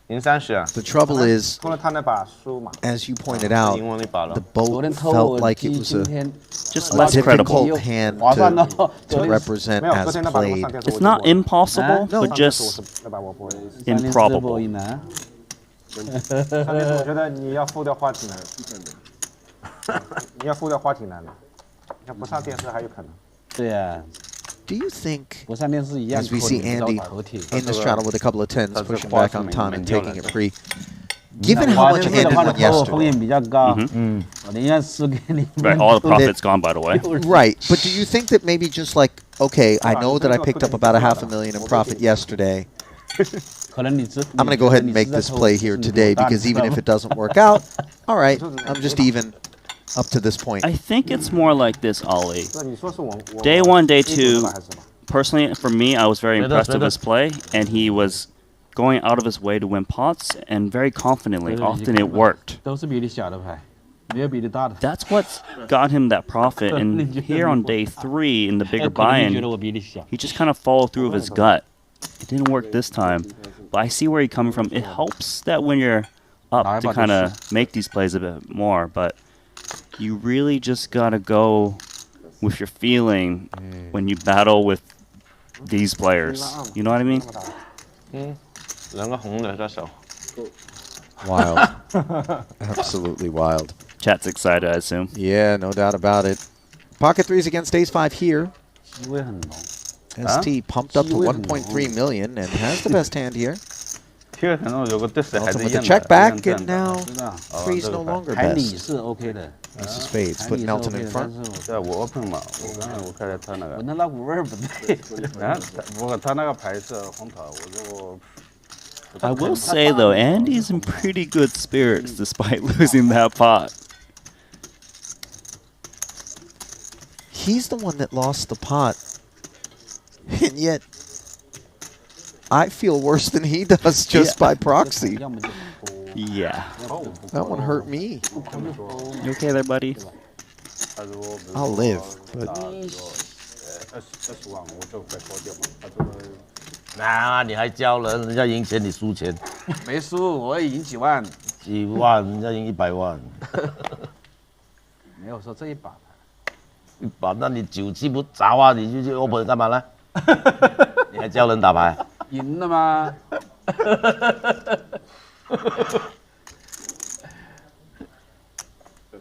The trouble is, as you pointed out, the boat felt like it was a just less credible difficult hand to represent as played. It's not impossible, but just improbable. 我觉得你要付的话挺难，你要付的话挺难的，要不上电视还有可能。对呀， Do you think, 不像电视一样 as we 扣 see 你到 Andy 合体 in the straddle with a couple of tens, 它是 pushing 花 back 是 on 没 Tan and 没掉的 taking it free? Given how much 电视 Andy 的话呢 won 投风 yesterday, 险比较高，我宁愿输给你 Right, 们。 all the profits gone, by the way. right? But do you think that maybe just like, okay, I know that I picked up about $500,000 in profit yesterday. 可能你知 I'm going to go ahead and make this play here today because even if it doesn't work out, all right, I'm just even up to this point. I think it's more like this, Ollie. 那你说是我 Day 1, day 一组 2, 的还是什么？ personally, for me, I was very Straight up, impressed with straight his play, and he was going out of his way to win pots, and very confidently. Often it worked. 都是比你小的牌，没有比你大的。 That's what got him that profit, and here on day 3, in the bigger 可能你 buy-in, 觉得我比你小。 he just kind of followed through with his gut. It didn't work this time, but I see where he's coming from. It helps that when you're up to kind of make these plays a bit more, but you really just gotta go with your feeling when you battle with these players. You know what I mean? 两个红的在手。 Wild. Absolutely wild. Chat's excited, I assume. Yeah, no doubt about it. Pocket threes against ace 5 here. 机会很浓。 ST pumped up to 1.3 million and has the best hand here. 这个可能有个对手还是 Ultimate 一 the 样 check 的。 back 一样 and 的 now 知道。 three's no longer 牌理 best. 是 OK 的。 Ace of spades, 牌 put 理是 Nelton OK in 的， front. 但是对，我 open 嘛，我开始他那个。我那股味儿不对。他那个牌是红桃，我说 I will say, though, Andy's in pretty good spirits despite losing that pot. He's the one that lost the pot. And yet, I feel worse than he does just by proxy. Yeah. That one hurt me. You okay there, buddy? I'll live, but 20万我就再高点嘛，他这个。 那你还教人，人家赢钱你输钱，没输，我也赢几万。几万人家赢100万，没有说这一把牌。 100，那你9、7不砸啊？你就去 open 干嘛呢？你还教人打牌？赢了吗？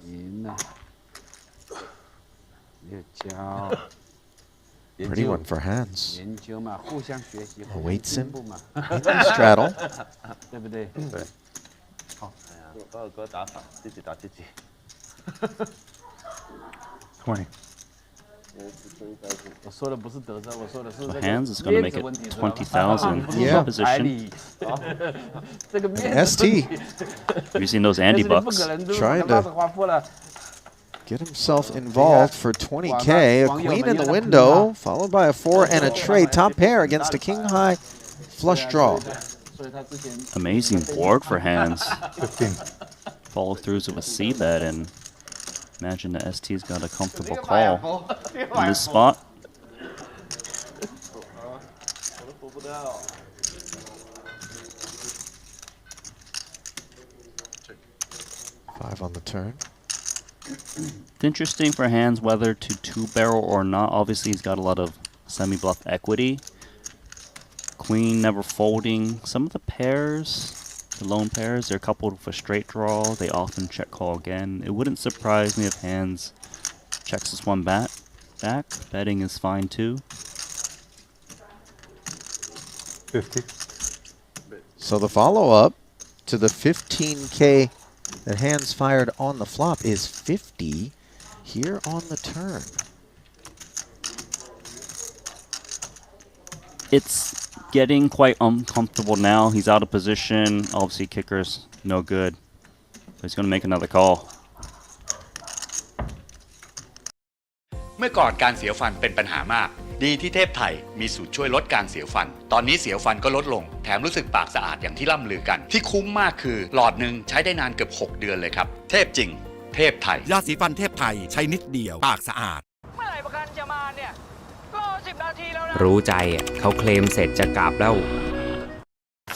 赢了。没有教。 pretty one for hands. 研究嘛，互相学习， Awaits him 进步嘛， in the straddle. 对不对？对。好，二哥打法，自己打自己。 20. 我说的不是德州，我说的是 So 这个 hands is going to 面 make 子 it 问题，知道吗 20,000 Yeah. 牌 position. 理，这个面 And 子问 ST 题 Have you seen those 但 Andy 是你不 bucks? 可能都 Trying 他妈 to 的花破了。 get himself involved for 20K. A queen in the window, followed by a 4 and a trade. Top pair against a king high flush draw. 所以他之前 Amazing board for hands. Follow throughs of a C bet, and imagine the ST's got a comfortable call in this spot. Five on the turn. It's interesting for hands whether to two-barrel or not. Obviously, he's got a lot of semi-bluff equity. Queen never folding. Some of the pairs, the lone pairs, they're coupled with a straight draw. They often check call again. It wouldn't surprise me if hands checks this one back. Betting is fine too. 50. So the follow-up to the 15K that hands fired on the flop is 50 here on the turn. It's getting quite uncomfortable now. He's out of position. Obviously, kicker's no good. But he's going to make another call. เมื่อก่อนการเสียวฟันเป็นปัญหามาก ดีที่เทพไทยมีสูตรช่วยลดการเสียวฟัน ตอนนี้เสียวฟันก็ลดลง แถมรู้สึกปากสะอาดอย่างที่ล่ำลือกัน ที่คุ้มมากคือหลอดหนึ่งใช้ได้นานเกือบ6 เดือนเลยครับ เทพจริง เทพไทย ยาสีฟันเทพไทยใช้นิดเดียวปากสะอาด เมื่อไหร่ประกันจะมาเนี่ยรอ10 นาทีแล้วนะ รู้ใจเขาเคลมเสร็จจะกลับแล้ว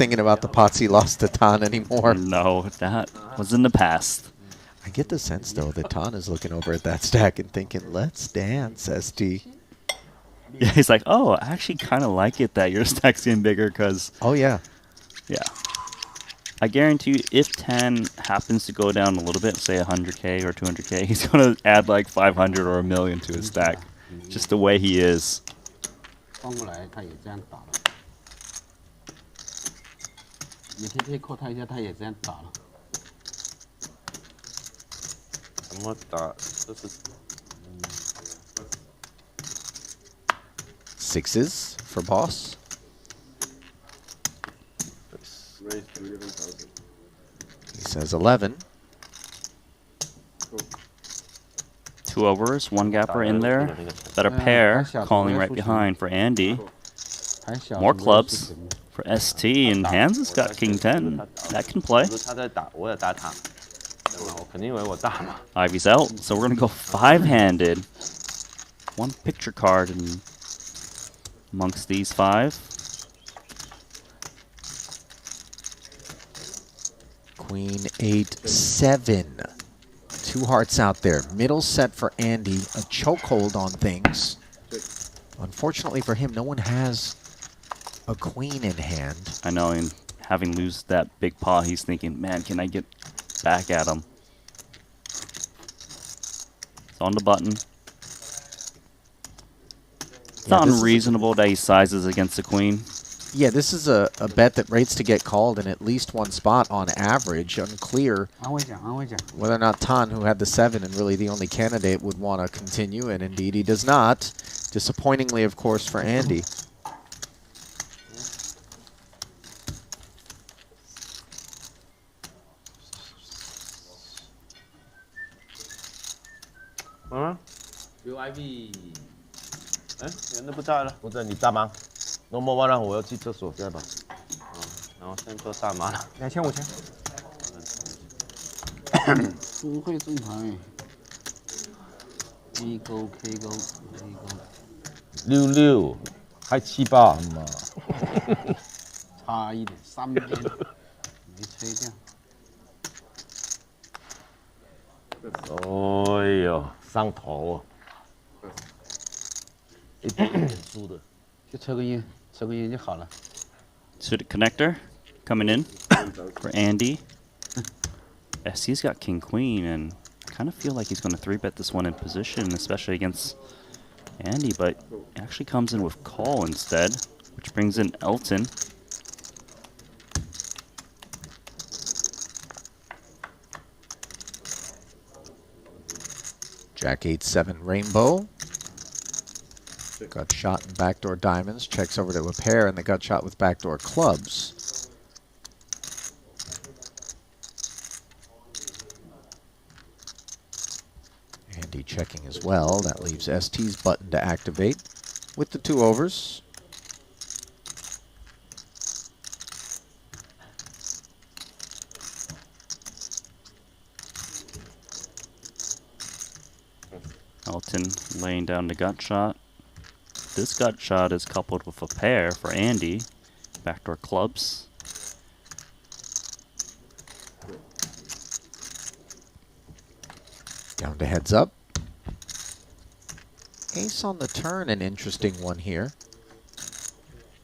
Thinking about the pots he lost to Tan anymore. No, that was in the past. I get the sense, though, that Tan is looking over at that stack and thinking, let's dance, ST. Yeah, he's like, oh, I actually kind of like it that your stack's getting bigger because... Oh, yeah. Yeah. I guarantee you, if 10 happens to go down a little bit, say 100K or 200K, he's going to add like 500 or $1 million to his stack. Just the way he is. 翻过来他也这样打了。你可以可以扣他一下，他也这样打了。怎么打？这是 Sixes for boss. He says 11. 2 overs, 1 gapper in there. Better pair, calling right behind for Andy. More clubs for ST, and Hans has got King 10. That can play. 他在打，我也打他，我肯定以为我大嘛。 Ivy's out, so we're gonna go 5-handed. 1 picture card amongst these 5. Queen 8-7. 2 hearts out there. Middle set for Andy. A chokehold on things. Unfortunately for him, no one has a queen in hand. I know, and having lose that big pot, he's thinking, man, can I get back at him? It's on the button. It's not unreasonable that he sizes against the queen. Yeah, this is a bet that rates to get called in at least 1 spot on average. Unclear whether or not Tan, who had the 7 and really the only candidate, would want to continue, and indeed he does not. Disappointingly, of course, for Andy. UIV， 哎，人都不在了。不在，你大忙。No more one， 我要去厕所，在吧？然后先做大麻了。2000、5000。不会正牌。A 勾 K 勾 A 勾。66，还7、8嘛。差一点，3边没吹掉。哎呦，上头哦！一点输的。就抽根烟，抽根烟就好了。 Suited connector coming in for Andy. SC's got King Queen, and I kind of feel like he's going to 3-bet this one in position, especially against Andy, but it actually comes in with call instead, which brings in Elton. Jack 8-7 rainbow. Gut shot and backdoor diamonds. Checks over to a pair, and the gut shot with backdoor clubs. Andy checking as well. That leaves ST's button to activate with the 2 overs. Elton laying down the gut shot. This gut shot is coupled with a pair for Andy. Backdoor clubs. Down to heads up. Ace on the turn, an interesting one here.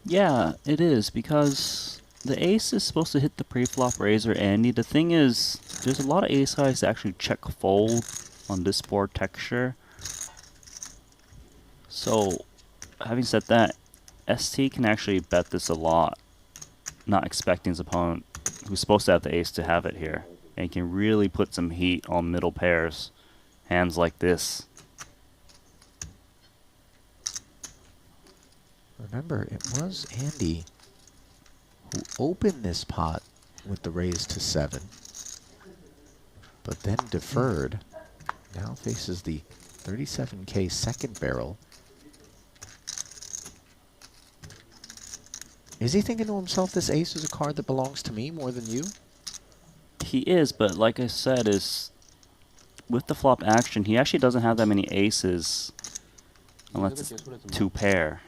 Yeah, it is, because the ace is supposed to hit the pre-flop razor Andy. The thing is, there's a lot of ace highs that actually check fold on this board texture. So, having said that, ST can actually bet this a lot, not expecting his opponent, who's supposed to have the ace, to have it here. And he can really put some heat on middle pairs, hands like this. Remember, it was Andy who opened this pot with the raise to 7, but then deferred. Now faces the 37K second barrel. Is he thinking to himself, this ace is a card that belongs to me more than you? He is, but like I said, is with the flop action, he actually doesn't have that many aces unless it's 2 pair.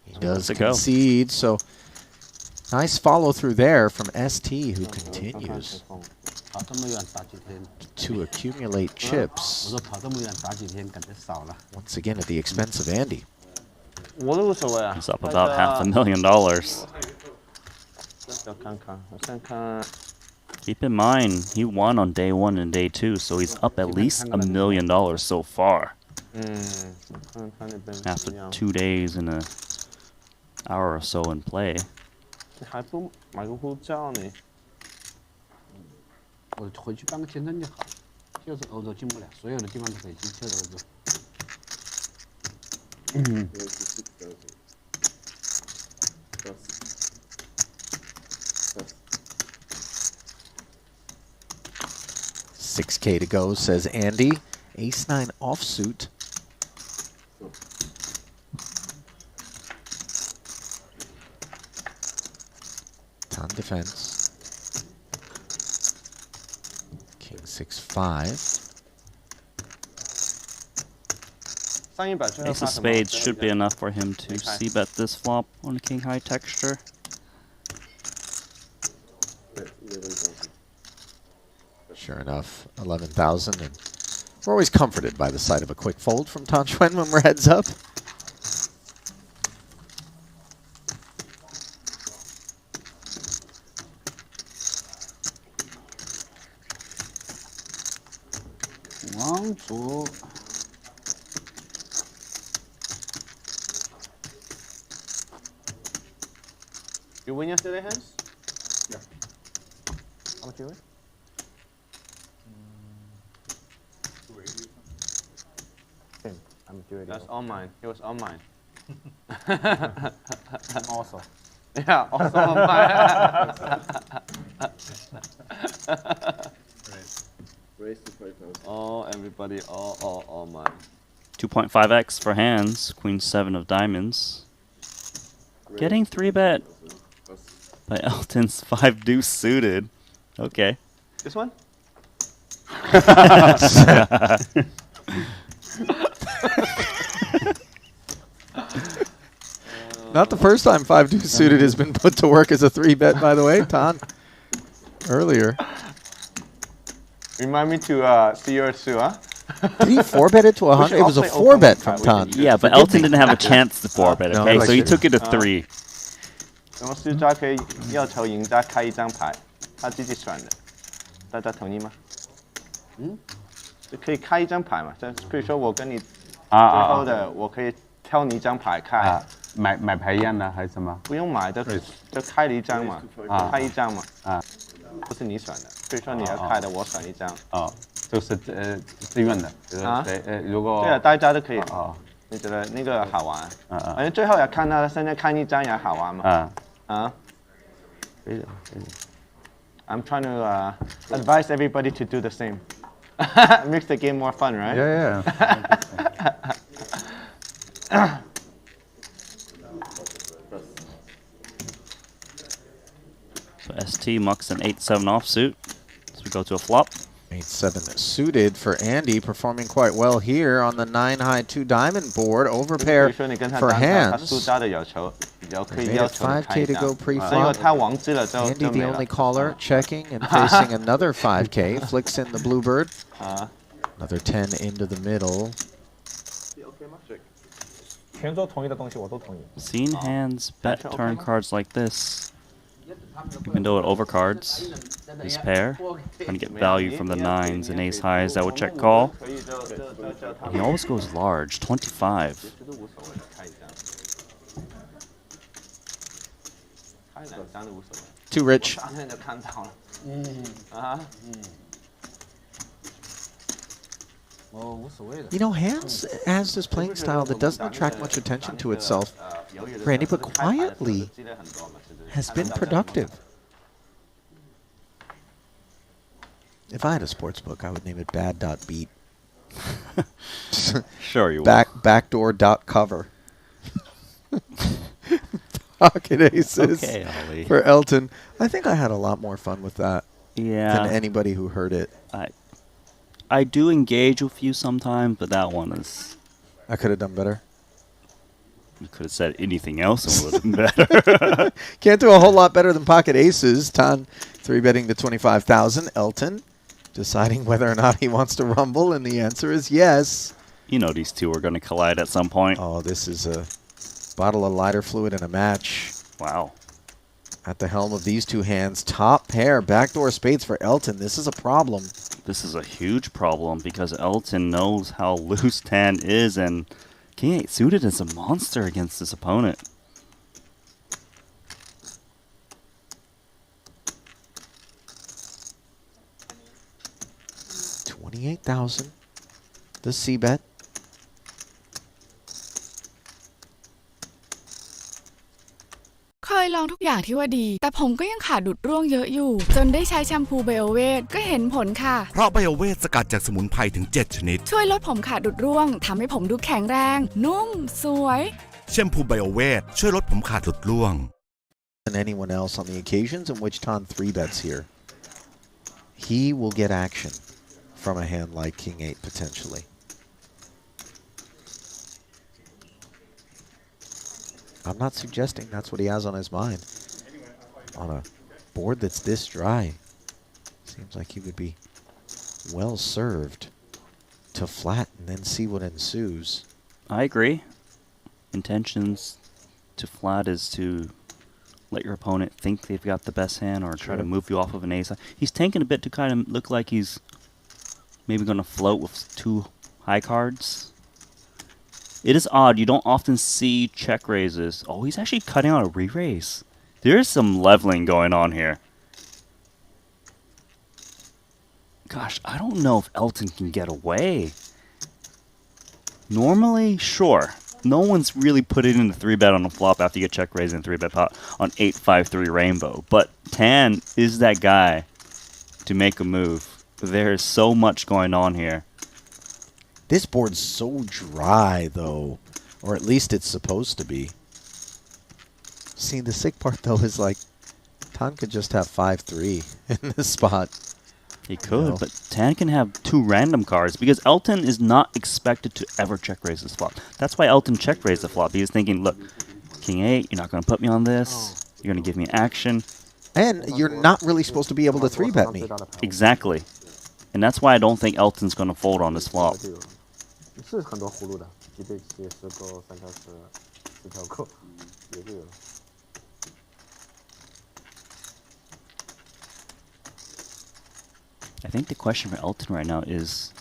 He does concede, so nice follow through there from ST, who continues to accumulate chips. Once again at the expense of Andy. He's up about $500,000. Keep in mind, he won on day 1 and day 2, so he's up at least $1 million so far. After 2 days and an hour or so in play. 还不买个护照呢？我回去办个签证就好，就是欧洲进不了，所有的地方都可以进，就是欧洲。6K to go, says Andy. Ace-9 offsuit. Ton defense. King 6-5. Ace of spades should be enough for him to c-bet this flop on king high texture. Sure enough, 11,000, and we're always comforted by the sight of a quick fold from Tan Chuen when we're heads up. You win yesterday, Hans? Yeah. How much you win? Same. I'm doing That's all mine. It was all mine. Also. Yeah, also on mine. Raise to 5,000. Oh, everybody, all mine. 2.5x for hands. Queen 7 of diamonds. Getting 3-bet by Elton's 5 deuce suited. Okay. This one? Not the first time 5 deuce suited has been put to work as a 3-bet, by the way, Tan. Earlier. Remind me to see yours too, huh? Did he 4-bet it to 100? It was a 4-bet from Tan. Yeah, but Elton didn't have a chance to 4-bet, okay? So he took it to 3. 那么输家可以要求赢家开一张牌，他自己选的，大家同意吗？就可以开一张牌嘛，就比如说我跟你最后的，我可以挑你一张牌开。买牌一样的还是什么？不用买，就开了一张嘛，开一张嘛。不是你选的，比如说你要开的，我选一张。就是自愿的，如果对啊，大家都可以。你觉得那个好玩？反正最后也看到现在看一张也好玩嘛。I'm trying to advise everybody to do the same. Makes the game more fun, right? Yeah. So ST mucks an 8-7 offsuit. So we go to a flop. 8-7 suited for Andy, performing quite well here on the 9-high 2-diamond board. Overpair for hands. They made it 5K to go pre-flop. Andy, the only caller, checking and facing another 5K. Flicks in the bluebird. Another 10 into the middle. Seen hands bet turn cards like this. Even though it overcards his pair, trying to get value from the 9s and ace highs that would check call. And he always goes large, 25. Too rich. You know, Hans has this playing style that doesn't attract much attention to itself, Randy, but quietly has been productive. If I had a sports book, I would name it bad.beat. Sure you will. Backdoor.cover. Pocket aces for Elton. I think I had a lot more fun with that than anybody who heard it. I do engage with you sometimes, but that one is... I could have done better. You could have said anything else and would have been better. Can't do a whole lot better than pocket aces. Tan 3-betting to 25,000. Elton deciding whether or not he wants to rumble, and the answer is yes. You know these two are going to collide at some point. Oh, this is a bottle of lighter fluid in a match. Wow. At the helm of these two hands. Top pair. Backdoor spades for Elton. This is a problem. This is a huge problem because Elton knows how loose Tan is, and King 8 suited is a monster against this opponent. $28,000. The C bet. เคยลองทุกอย่างที่ว่าดีแต่ผมก็ยังขาดดุดร่วงเยอะอยู่จนได้ใช้แชมพูไบโอเวทก็เห็นผลค่ะเพราะไบโอเวทสกัดจากสมุนไพรถึง7ชนิดช่วยลดผมขาดดุดร่วงทำให้ผมดูแข็งแรงนุ่มสวยแชมพูไบโอเวทช่วยลดผมขาดหลุดร่วง And anyone else on the occasions in which Tan 3-bets here, he will get action from a hand like King 8 potentially. I'm not suggesting that's what he has on his mind. On a board that's this dry, seems like he would be well served to flat and then see what ensues. I agree. Intentions to flat is to let your opponent think they've got the best hand or try to move you off of an ace. He's tanking a bit to kind of look like he's maybe going to float with 2 high cards. It is odd. You don't often see check raises. Oh, he's actually cutting out a re-raise. There's some leveling going on here. Gosh, I don't know if Elton can get away. Normally, sure. No one's really put it in the 3-bet on the flop after you get check raised and 3-bet pot on 8-5-3 rainbow. But Tan is that guy to make a move. There is so much going on here. This board's so dry, though. Or at least it's supposed to be. See, the sick part, though, is like, Tan could just have 5-3 in this spot. He could, but Tan can have 2 random cards because Elton is not expected to ever check raise this flop. That's why Elton check raised the flop. He's thinking, look, King 8, you're not going to put me on this. You're going to give me action. And you're not really supposed to be able to 3-bet me. Exactly. And that's why I don't think Elton's going to fold on this flop. I think the question for Elton right now is,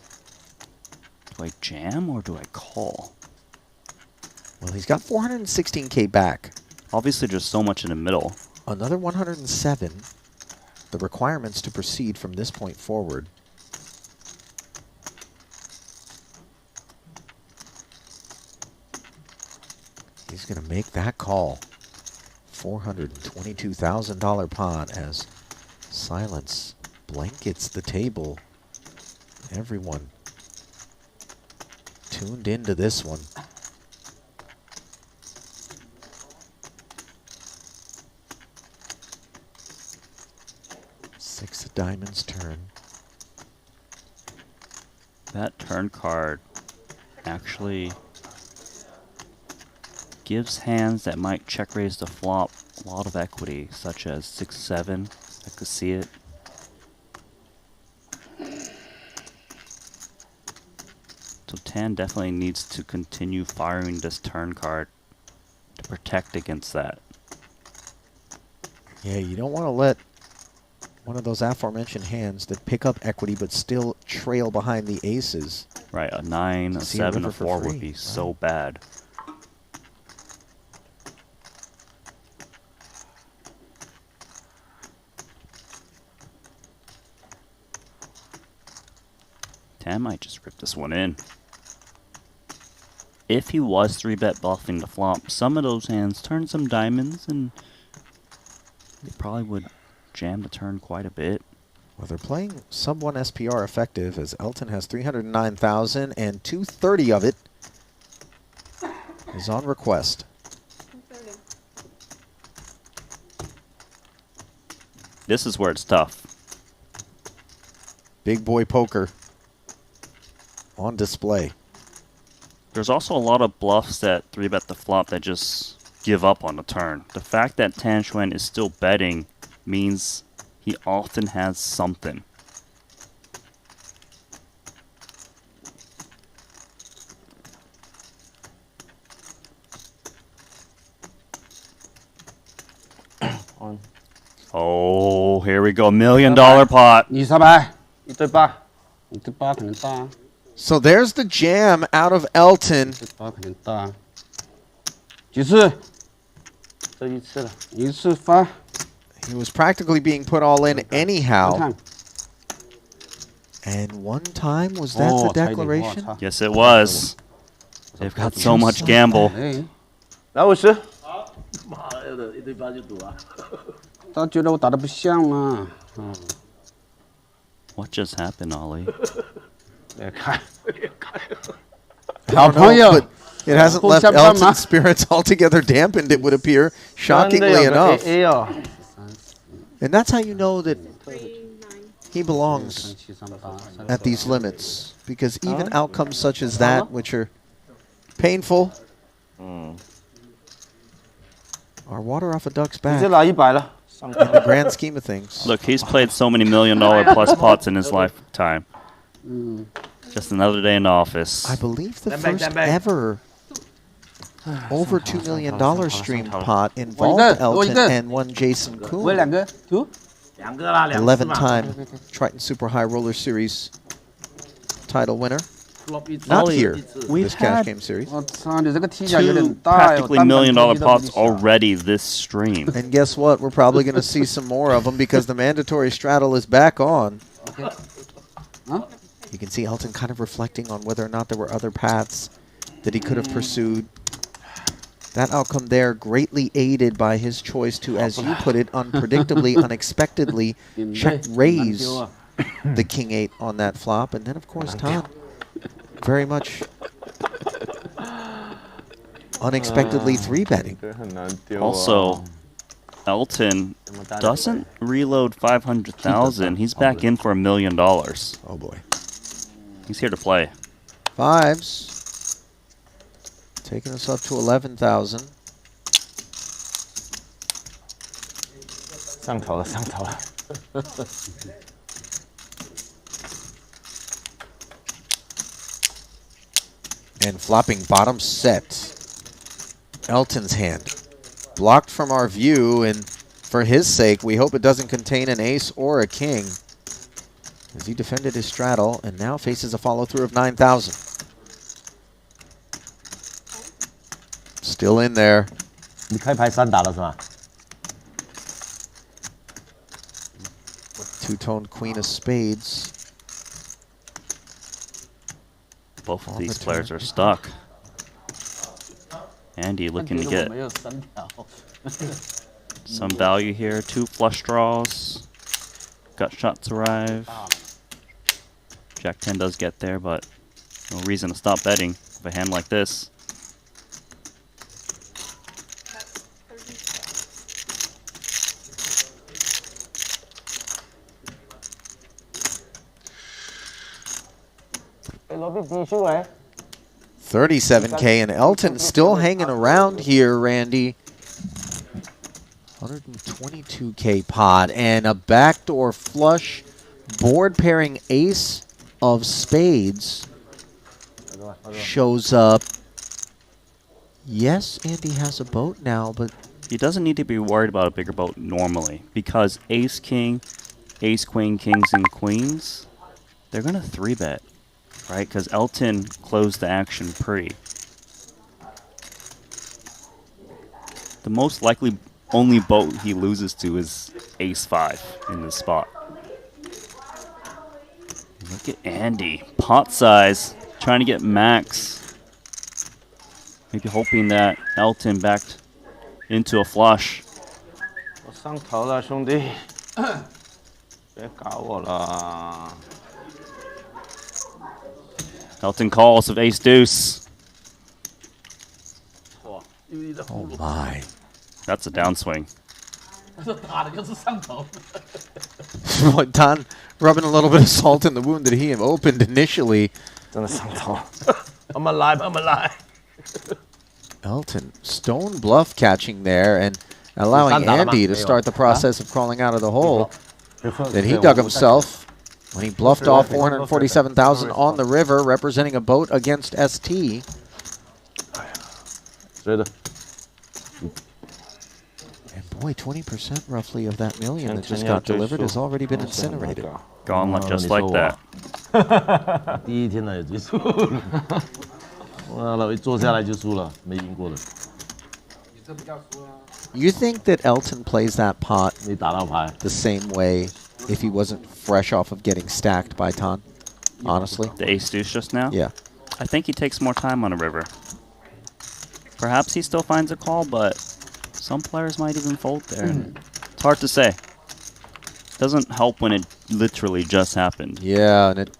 do I jam or do I call? Well, he's got 416K back. Obviously, there's so much in the middle. Another 107. The requirements to proceed from this point forward. He's going to make that call. $422,000 pot as silence blankets the table. Everyone tuned into this one. Six of diamonds turn. That turn card actually gives hands that might check raise the flop a lot of equity, such as 6-7. I could see it. So Tan definitely needs to continue firing this turn card to protect against that. Yeah, you don't want to let one of those aforementioned hands that pick up equity but still trail behind the aces. Right, a 9, a 7, a 4 would be so bad. Tan might just rip this one in. If he was 3-bet bluffing the flop, some of those hands turn some diamonds and they probably would jam the turn quite a bit. Well, they're playing sub 1 SPR effective as Elton has 309,000 and 230 of it is on request. This is where it's tough. Big boy poker on display. There's also a lot of bluffs that 3-bet the flop that just give up on the turn. The fact that Tan Xuan is still betting means he often has something. Oh, here we go. $1 million pot. 130. 1对8. 这8可能大。 So there's the jam out of Elton. 这8可能大。几次？这一次了，一次发。 He was practically being put all in anyhow. And one time, was that the declaration? Yes, it was. They've got so much gamble. 来50。妈的，一对8就赌啊！他觉得我打得不像嘛。What just happened, Ollie? 看。 I don't know, but it hasn't left Elton's spirits altogether dampened, it would appear, shockingly enough. And that's how you know that he belongs at these limits. Because even outcomes such as that, which are painful, are water off a duck's back in the grand scheme of things. Look, he's played so many $1 million+ pots in his lifetime. Just another day in office. I believe the first ever over $2 million stream pot involved Elton and one Jason Kuhn. 11-time Triton Super High Roller Series title winner. Not here, this cash game series. 2 practically $1 million pots already this stream. And guess what? We're probably going to see some more of them because the mandatory straddle is back on. You can see Elton kind of reflecting on whether or not there were other paths that he could have pursued. That outcome there greatly aided by his choice to, as you put it, unpredictably, unexpectedly check raise the King 8 on that flop. And then, of course, Tan very much unexpectedly 3-betting. Also, Elton doesn't reload 500,000. He's back in for $1 million. Oh boy. He's here to play. Fives. Taking us up to 11,000. 上头了，上头了。And flopping bottom set. Elton's hand. Blocked from our view, and for his sake, we hope it doesn't contain an ace or a king. As he defended his straddle and now faces a follow-through of 9,000. Still in there. 你开牌3打了是吧？ Two-toned queen of spades. Both of these players are stuck. Andy looking to get some value here. 2 flush draws. Gut shots arrive. Jack 10 does get there, but no reason to stop betting with a hand like this. $37K, and Elton still hanging around here, Randy. $122K pot and a backdoor flush board pairing ace of spades shows up. Yes, Andy has a boat now, but he doesn't need to be worried about a bigger boat normally because ace king, ace queen, kings and queens, they're gonna 3-bet, right? Because Elton closed the action pre. The most likely only boat he loses to is ace-5 in this spot. Look at Andy, pot size, trying to get max. Maybe hoping that Elton backed into a flush. 我上头了，兄弟，别搞我了。 Elton calls with ace deuce. Oh my. That's a downswing. 打的就是上头。 Don rubbing a little bit of salt in the wound that he had opened initially. 真的上头。I'm alive, I'm alive. Elton stone bluff catching there and allowing Andy to start the process of crawling out of the hole that he dug himself when he bluffed off 447,000 on the river, representing a boat against ST. And boy, 20% roughly of that million that just got delivered has already been incinerated. Gone just like that. 第一天呢也结束了，完了，一坐下来就输了，没赢过的。 You think that Elton plays that pot 没打到牌 the same way if he wasn't fresh off of getting stacked by Tan? Honestly? The ace deuce just now? Yeah. I think he takes more time on a river. Perhaps he still finds a call, but some players might even fold there. It's hard to say. Doesn't help when it literally just happened. Yeah, and it...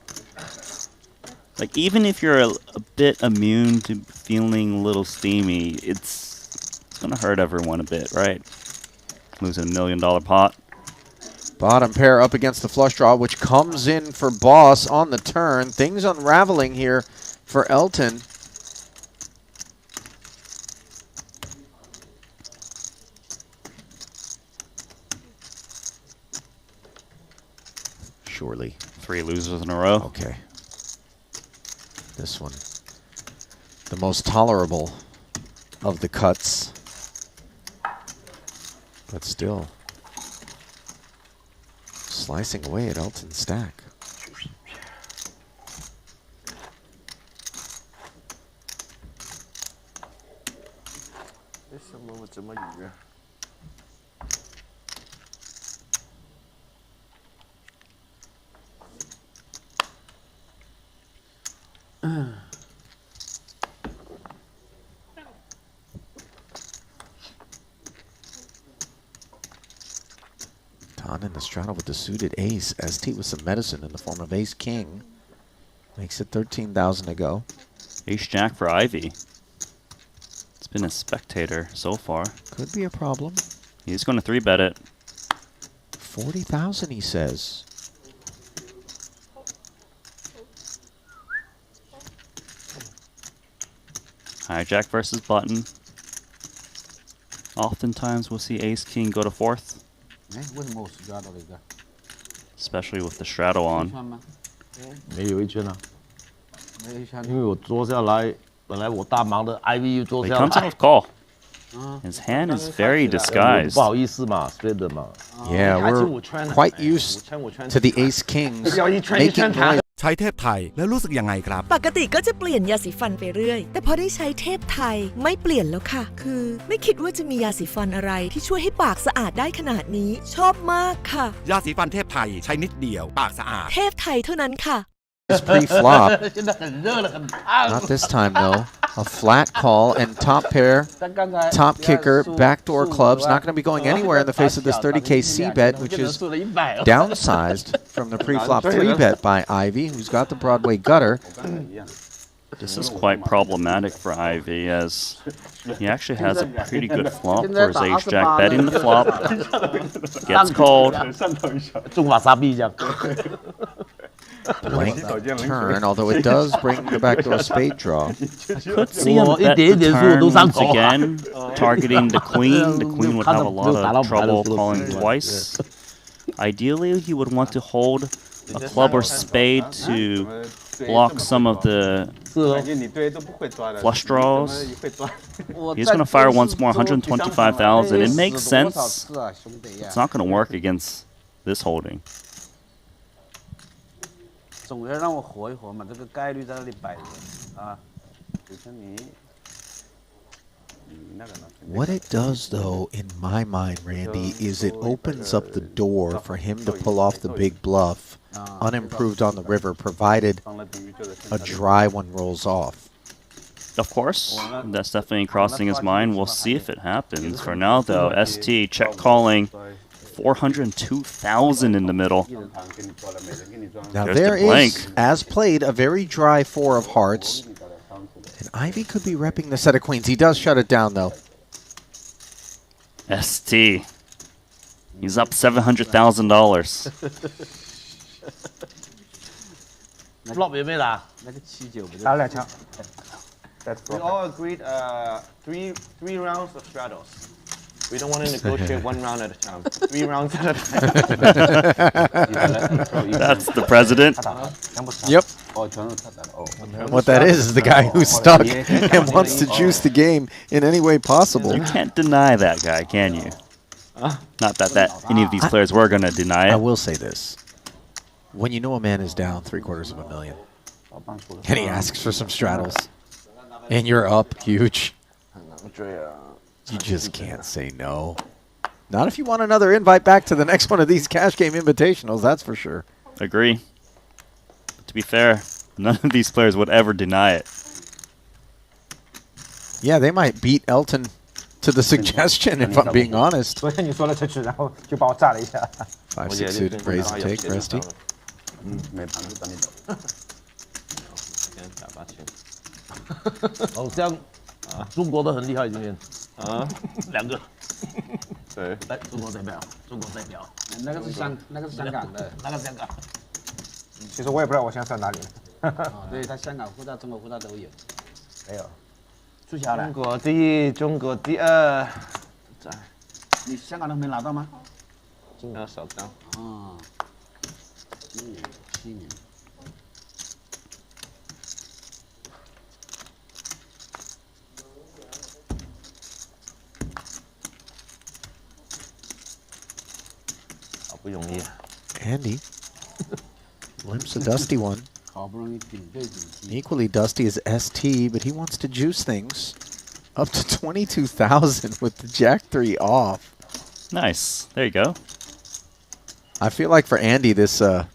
Like, even if you're a bit immune to feeling a little steamy, it's gonna hurt everyone a bit, right? Losing $1 million pot. Bottom pair up against the flush draw, which comes in for Boss on the turn. Things unraveling here for Elton. Surely. 3 losers in a row. Okay. This one. The most tolerable of the cuts. But still. Slicing away at Elton's stack. Tan in the straddle with the suited ace. ST with some medicine in the form of ace king. Makes it 13,000 to go. Ace jack for Ivy. It's been a spectator so far. Could be a problem. He's going to 3-bet it. 40,000 he says. Hijack versus button. Oftentimes we'll see ace king go to 4th. 为什么我straddle了一个？ Especially with the straddle on. 没有一圈啊，因为我坐下来，本来我大忙的 IV 坐 He 下 comes in 来 with，call. His hand is very disguised. 不好意思嘛 ，straight 嘛。 Yeah, we're quite used to the ace kings making noise. ใช้เทพไทยแล้วรู้สึกยังไงครับ ปกติก็จะเปลี่ยนยาสีฟันไปเรื่อยแต่พอได้ใช้เทพไทยไม่เปลี่ยนแล้วค่ะคือไม่คิดว่าจะมียาสีฟันอะไรที่ช่วยให้ปากสะอาดได้ขนาดนี้ชอบมากค่ะ ยาสีฟันเทพไทยใช้นิดเดียวปากสะอาด เทพไทยเท่านั้นค่ะ It's pre-flop. Not this time, though. A flat call and top pair, top kicker, backdoor clubs. Not going to be going anywhere in the face of this 30K C-bet, which is downsized from the pre-flop 3-bet by Ivy, who's got the Broadway gutter. This is quite problematic for Ivy, as he actually has a pretty good flop for his ace jack betting the flop. Gets called. 中瓦萨币这样。 Blank turn, although it does bring the backdoor spade draw. Could see him bet the turns again, targeting the queen. The queen would have a lot of trouble calling twice. Ideally, he would want to hold a club or spade to block some of the flush draws. He's going to fire once more, 125,000. It makes sense. It's not going to work against this holding. 总要让我活一活嘛，这个概率在那里摆着啊。比如说你那个呢？ What it does, though, in my mind, Randy, is it opens up the door for him to pull off the big bluff, unimproved on the river, provided a dry one rolls off. Of course, that's definitely crossing his mind. We'll see if it happens. For now, though, ST check calling. 402,000 in the middle. Now There's there the blank. is, as played, a very dry 4 of hearts. And Ivy could be repping the set of queens. He does shut it down, though. ST. He's up $700,000. flop 有没有打？那个79不就？打2枪。 We all agreed three rounds of straddles. We don't want to negotiate 1 round at a time. 3 rounds at a time. That's the president. Yep. What that is the guy who's stuck and wants to juice the game in any way possible. You can't deny that guy, can you? Not that any of these players were going to deny it. I will say this. When you know a man is down $750,000 and he asks for some straddles and you're up huge, you just can't say no. Not if you want another invite back to the next one of these cash game invitationals, that's for sure. Agree. But to be fair, none of these players would ever deny it. Yeah, they might beat Elton to the suggestion, if I'm being honest. 昨天你说了这句，然后就把我炸了一下。 5-6 suited, raise and take, Resty. 没盘子等你走。哦，这样中国的很厉害，今天2个。对，来，中国代表，中国代表。那个是香港的，那个香港。其实我也不知道我现在在哪里。对他香港护照、中国护照都有。没有。 出下来。中国第一，中国第二。你香港都没拿到吗？少张。啊，7年。好不容易。Andy limps a dusty one. 好不容易顶对顶。 Equally dusty as ST, but he wants to juice things up to 22,000 with the Jack 3 off. Nice. There you go. I feel like for Andy, this end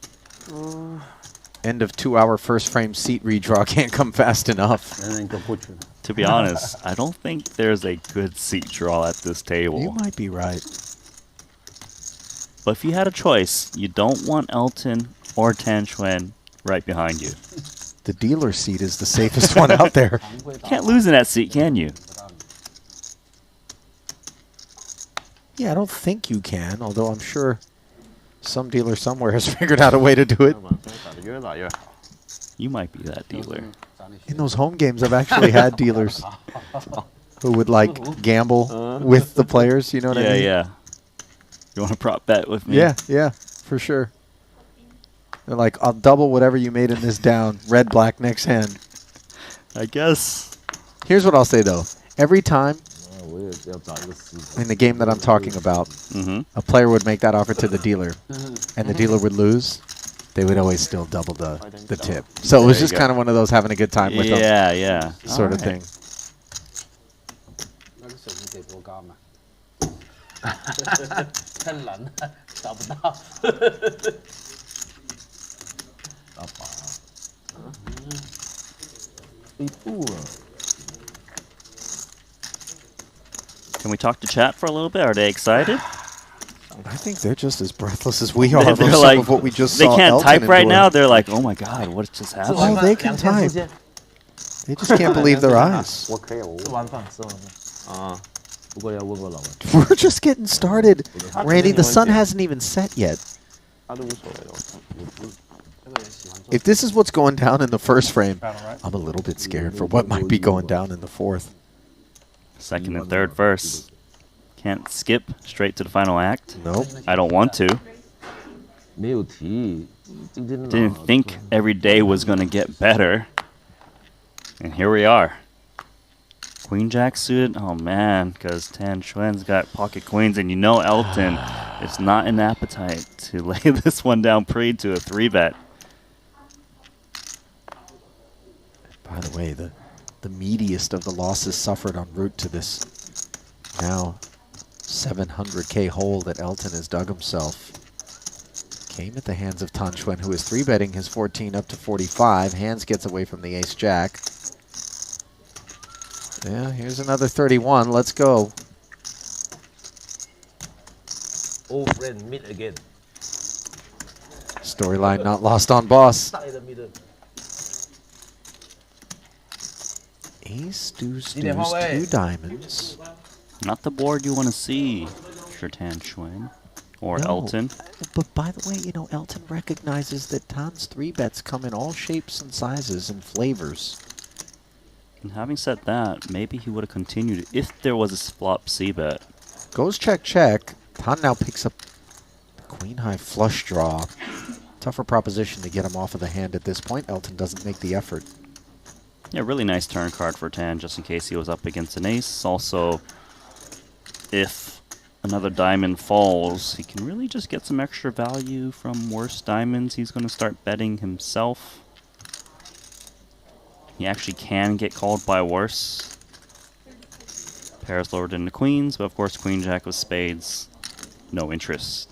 of 2-hour first frame seat redraw can't come fast enough. To be honest, I don't think there's a good seat draw at this table. You might be right. But if you had a choice, you don't want Elton or Tan Xuan right behind you. The dealer seat is the safest one out there. Can't lose in that seat, can you? Yeah, I don't think you can, although I'm sure some dealer somewhere has figured out a way to do it. You might be that dealer. In those home games, I've actually had dealers who would like gamble with the players, you know what I mean? Yeah. You want to prop bet with me? Yeah, for sure. They're like, I'll double whatever you made in this down. Red, black, next hand. I guess. Here's what I'll say, though. Every time in the game that I'm talking about, a player would make that offer to the dealer, and the dealer would lose, they would always still double the tip. So it was just kind of one of those having a good time with them. Yeah. Sort of thing. 太难了，找不到。老板，一步了。 Can we talk to chat for a little bit? Are they excited? I think they're just as breathless as we are from They're some like, of what we just they saw. can't Elton type right endure. now. They're like, oh my god, what just happened? Oh, they can type. They just can't believe their eyes. 我可以，吃完饭。不过要问过老板。 We're just getting started. Randy, the sun hasn't even set yet. If this is what's going down in the first frame, I'm a little bit scared for what might be going down in the fourth. Second and third verse. Can't skip straight to the final act. Nope. I don't want to. Didn't think every day was going to get better. And here we are. Queen Jack suited. Oh man, because Tan Xuan's got pocket queens, and you know Elton is not an appetite to lay this one down pre to a 3-bet. By the way, the meatiest of the losses suffered en route to this now 700K hole that Elton has dug himself came at the hands of Tan Xuan, who is 3-betting his 14 up to 45. Hands gets away from the ace-jack. Yeah, here's another 31. Let's go. Old friend meet again. Storyline not lost on boss. Ace, deuce, deuce, 2 diamonds. Not the board you want to see, Tan Xuan or No, Elton. But by the way, you know, Elton recognizes that Tan's 3-bets come in all shapes and sizes and flavors. And having said that, maybe he would have continued if there was a flop C-bet. Goes check, check. Tan now picks up the queen-high flush draw. Tougher proposition to get him off of the hand at this point. Elton doesn't make the effort. Yeah, really nice turn card for Tan, just in case he was up against an ace. Also, if another diamond falls, he can really just get some extra value from worse diamonds. He's going to start betting himself. He actually can get called by worse. Pairs lowered into queens, but of course queen jack with spades, no interest.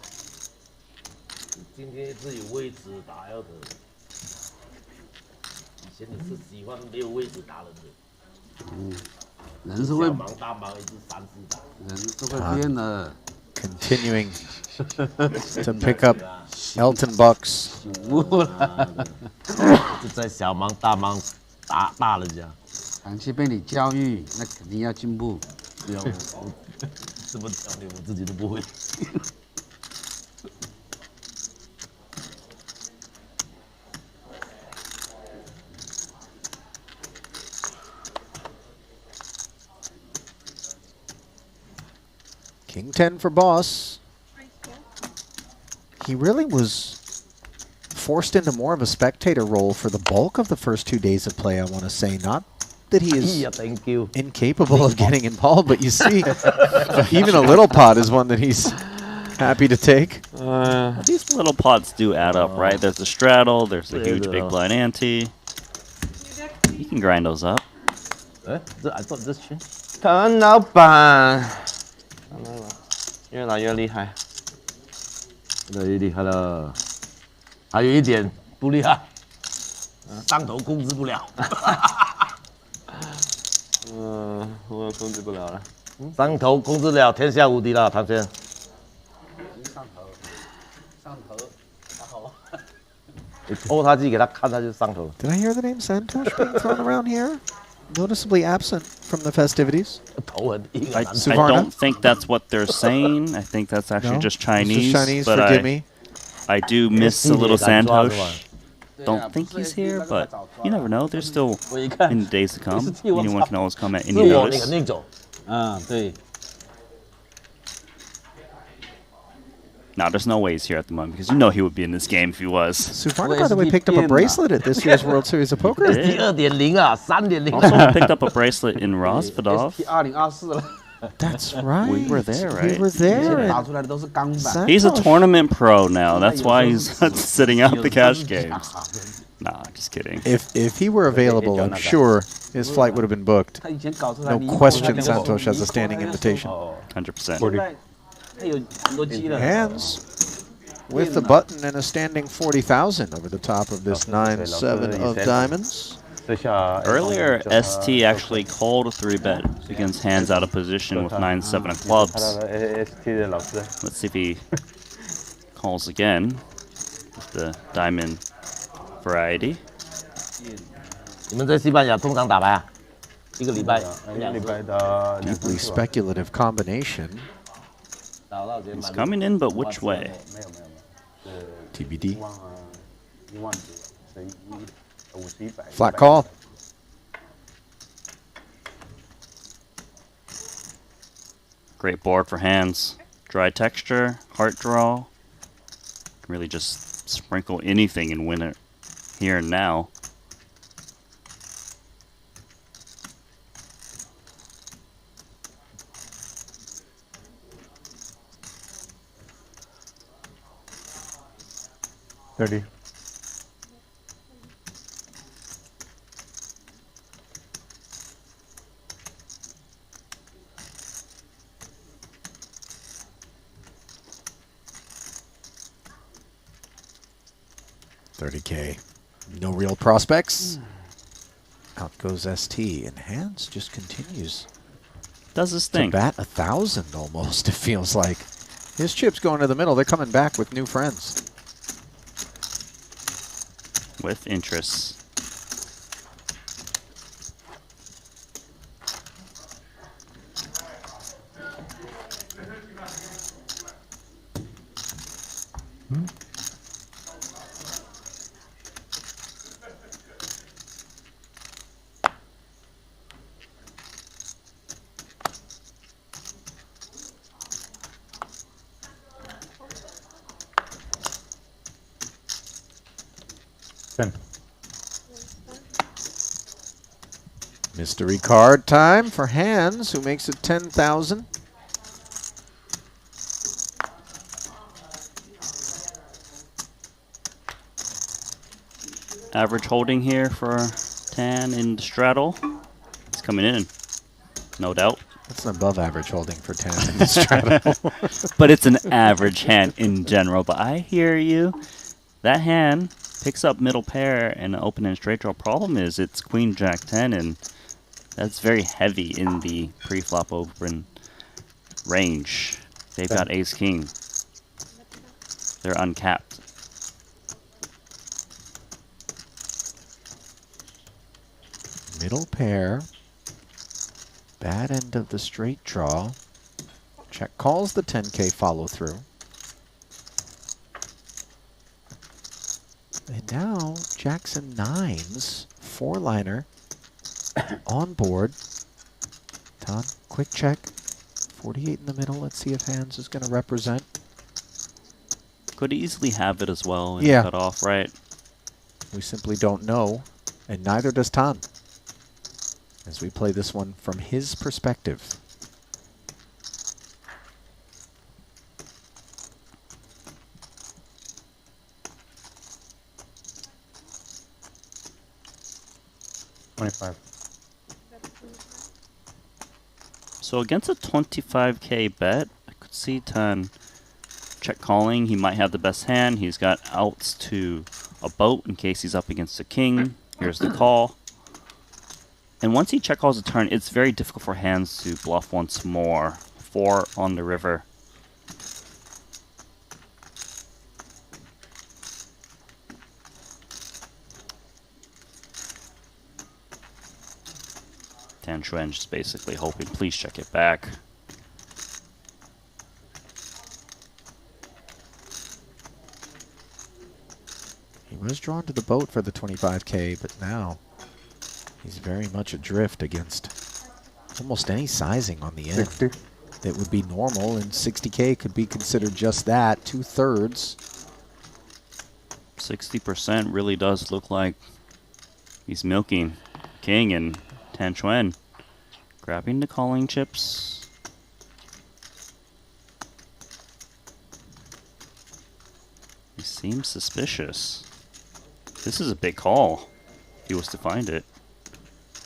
今天自己位置打要的，以前你是喜欢没有位置打人的。人是会小盲大盲一直3次打。人是会变的。Continuing to pick up Elton bucks. 就在小盲大盲打大人家。长期被你教育，那肯定要进步。对啊，我这么教你，我自己都不会。King 10 for boss. He really was forced into more of a spectator role for the bulk of the first 2 days of play, I want to say. Not that he is incapable of getting involved, but you see, even a little pot is one that he's happy to take. These little pots do add up, right? There's a straddle, there's a huge big blind ante. You can grind those up. I thought this change. 唐老板，越来越厉害，越来越厉害了。还有一点不厉害，上头控制不了。我控制不了了。上头控制了，天下无敌了，唐先。上头，然后。你拖他去给他看，他就上头了。 Did I hear the name Santosh being thrown around here? Noticeably absent from the festivities. I don't think that's what they're saying. I think that's actually just Chinese. Just Chinese, but forgive me. I do miss a little Santosh. Don't think he's here, but you never know. There's still in the days to come. Anyone can always come at any notice. 对。 Now, there's no way he's here at the moment because you know he would be in this game if he was. Suvarna, by the way, picked up a bracelet at this year's World Series of Poker. 2.0啊，3.0。Also picked up a bracelet in Rospadov. 2024了。 That's right. We were there, right? We were there. 打出来的都是钢板。 He's a tournament pro now. That's why he's sitting out the cash games. Nah, just kidding. If he were available, I'm sure his flight would have been booked. No question, Santosh has a standing invitation. 100%. Hands with the button and a standing 40,000 over the top of this 9-7 of diamonds. Earlier, ST actually called a 3-bet against hands out of position with 9-7 of clubs. Let's see if he calls again with the diamond variety. 你们在西班牙通常打牌啊？一个礼拜。Deeply speculative combination. He's coming in, but which way? TBD. Flat call. Great board for hands. Dry texture, heart draw. Can really just sprinkle anything and win it here and now. $30. $30K. No real prospects. Out goes ST, and hands just continues. Does his thing. To bat 1,000 almost, it feels like. His chips going to the middle. They're coming back with new friends. With interest. Mystery card time for hands, who makes it 10,000. average holding here for Tan in the straddle. It's coming in, no doubt. That's an above average holding for Tan in the straddle. But it's an average hand in general. But I hear you. That hand picks up middle pair and an open and straight draw. Problem is it's Queen Jack 10, and that's very heavy in the pre-flop open range. They've got Ace King. They're uncapped. Middle pair. Bad end of the straight draw. Check calls the 10K follow through. And now Jackson 9s, 4-liner on board. Tan, quick check. 48 in the middle. Let's see if hands is going to represent. Could easily have it as well and Yeah. cut off, right? We simply don't know, and neither does Tan, as we play this one from his perspective. So against a 25k bet, I could see Tan check calling. He might have the best hand. He's got outs to a boat in case he's up against a king. Here's the call. And once he check calls a turn, it's very difficult for hands to bluff once more. 4 on the river. Tan Xuan just basically hoping, please check it back. He was drawn to the boat for the 25k, but now he's very much adrift against almost any sizing on the end. 60. That would be normal, and 60k could be considered just that, 2/3. 60% really does look like he's milking king and Tan Xuan. Grabbing the calling chips. He seems suspicious. This is a big call, if he was to find it.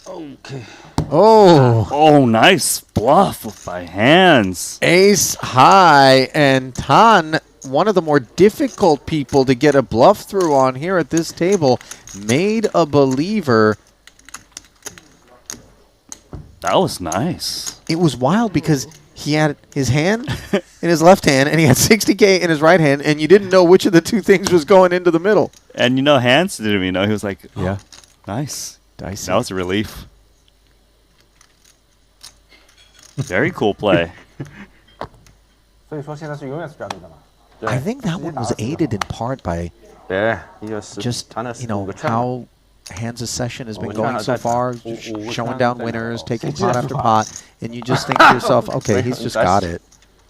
Okay. Oh! Oh, nice bluff by hands. Ace high, and Tan, one of the more difficult people to get a bluff through on here at this table, made a believer. That was nice. It was wild because he had his hand in his left hand and he had 60k in his right hand, and you didn't know which of the two things was going into the middle. And you know, Hans didn't even know. He was like, oh, yeah, nice. Dicey. That was a relief. Very cool play. 所以说现在是永远 straddle 的嘛。 I think that one was aided in part by just, you know, how Hans' session has been going so far, showing down winners, taking pot after pot, and you just think to yourself, okay, he's just got it.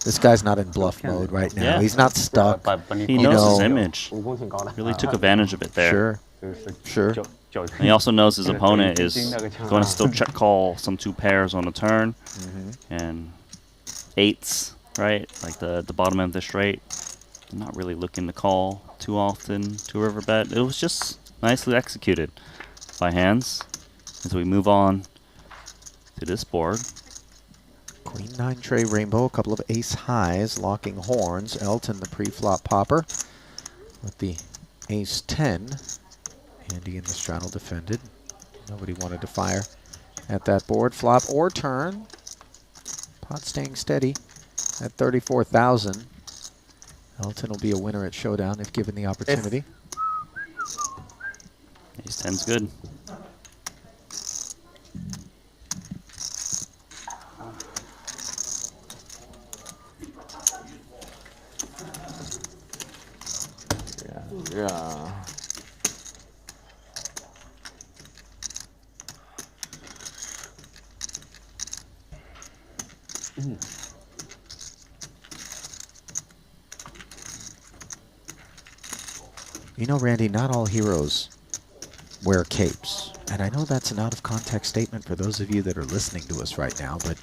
This guy's not in bluff mode right now. Yeah. He's not stuck. He knows his image. Really took advantage of it there. Sure. And he also knows his opponent is going to still check call some 2 pairs on a turn. And 8s, right? Like the bottom end of the straight. Not really looking to call too often to river bet. It was just nicely executed by hands as we move on to this board. Queen 9 tray rainbow, a couple of ace highs, locking horns. Elton, the pre-flop popper, with the ace 10. Andy in the straddle defended. Nobody wanted to fire at that board. Flop or turn. Pot staying steady at 34,000. Elton will be a winner at Showdown if given the opportunity. Ace 10's good. Yeah. You know, Randy, not all heroes wear capes. And I know that's an out-of-context statement for those of you that are listening to us right now, but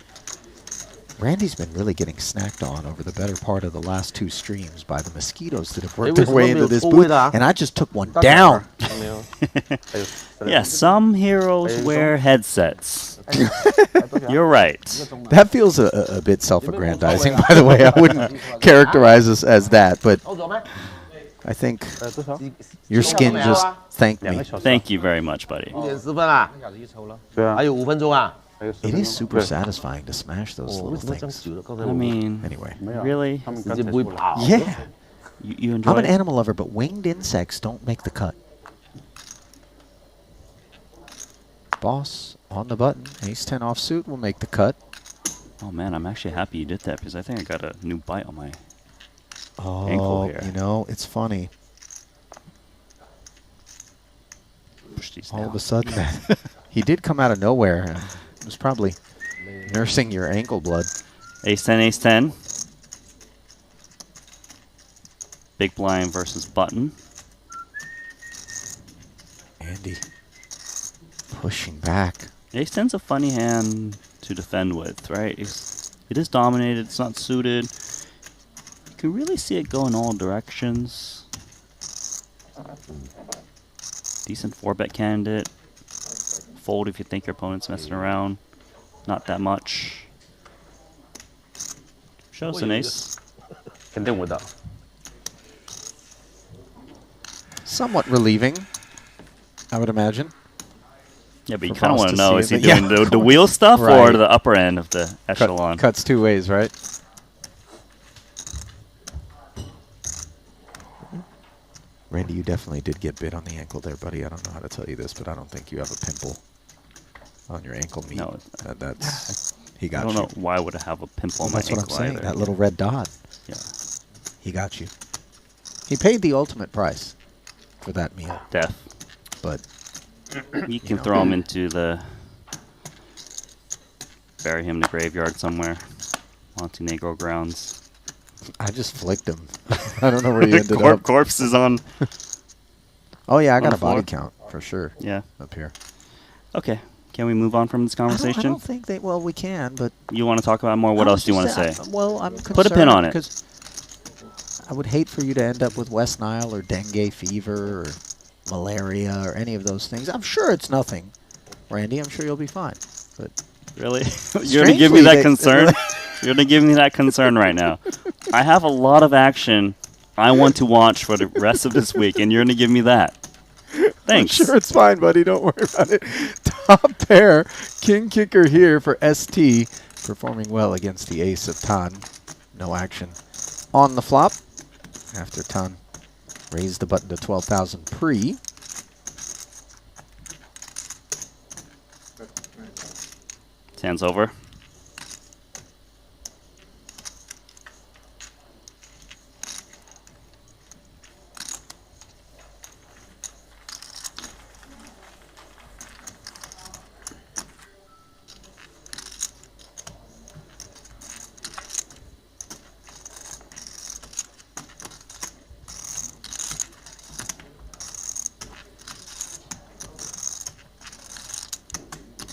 Randy's been really getting snacked on over the better part of the last 2 streams by the mosquitoes that have worked their way into this booth, and I just took one down. Yeah, some heroes wear headsets. You're right. That feels a bit self-aggrandizing, by the way. I wouldn't characterize us as that, but I think your skin just thanked me. Thank you very much, buddy. 10分啦，还有5分钟啊。 It is super satisfying to smash those little things. I mean, anyway. Really? Yeah. You enjoy I'm an it? animal lover, but winged insects don't make the cut. Boss on the button. Ace 10 offsuit will make the cut. Oh man, I'm actually happy you did that because I think I got a new bite on my ankle here. You know, it's funny. Push these All down. of a sudden, he did come out of nowhere. He was probably nursing your ankle blood. Ace 10, ace 10. Big blind versus button. Andy pushing back. Ace 10's a funny hand to defend with, right? It is dominated, it's not suited. You can really see it go in all directions. Decent 4-bet candidate. Fold if you think your opponent's messing around. Not that much. Shows an ace. Somewhat relieving, I would imagine. Yeah, but you For kind of Boss want to to know, see is he it, but doing yeah. the wheel stuff or Right. the upper end of the echelon? Cuts 2 ways, right? Randy, you definitely did get bit on the ankle there, buddy. I don't know how to tell you this, but I don't think you have a pimple on your ankle meat. No, that's he got I you. don't know why would I have a pimple on my That's what I'm ankle saying. either. That little red dot. Yeah. He got you. He paid the ultimate price for that meal. Death. But You can know. throw him into the... Bury him in the graveyard somewhere. Montenegro grounds. I just flicked him. I don't know where he ended up. Corpse is on... Oh yeah, I on got the a body floor. count for sure. Yeah. Up here. Okay. Can we move on from this conversation? I don't think they. Well, we can, but You want to talk about more? What I else do you want was to just say? Well, I'm concerned Put a pin on it. because I would hate for you to end up with West Nile or dengue fever or malaria or any of those things. I'm sure it's nothing, Randy. I'm sure you'll be fine. But Really? You're going to give me that concern? You're going to give me that concern right now. I have a lot of action I want to watch for the rest of this week, and you're going to give me that. Thanks. I'm sure it's fine, buddy. Don't worry about it. Top pair, king kicker here for ST, performing well against the ace of Tan. No action on the flop after Tan raised the button to 12,000 pre. Hands over.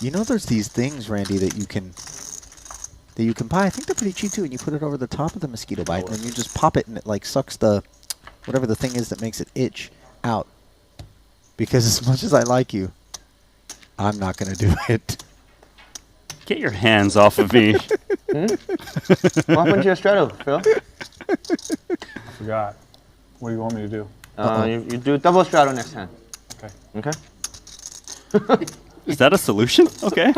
You know, there's these things, Randy, that you can buy. I think they're pretty cheap too, and you put it over the top of the mosquito bite, and then you just pop it, and it like sucks the whatever the thing is that makes it itch out. Because as much as I like you, I'm not gonna do it. Get your hands off of me. What happened to your straddle, Phil? Forgot. What do you want me to do? You do double straddle next time. Okay. Okay? Is that a solution? Okay.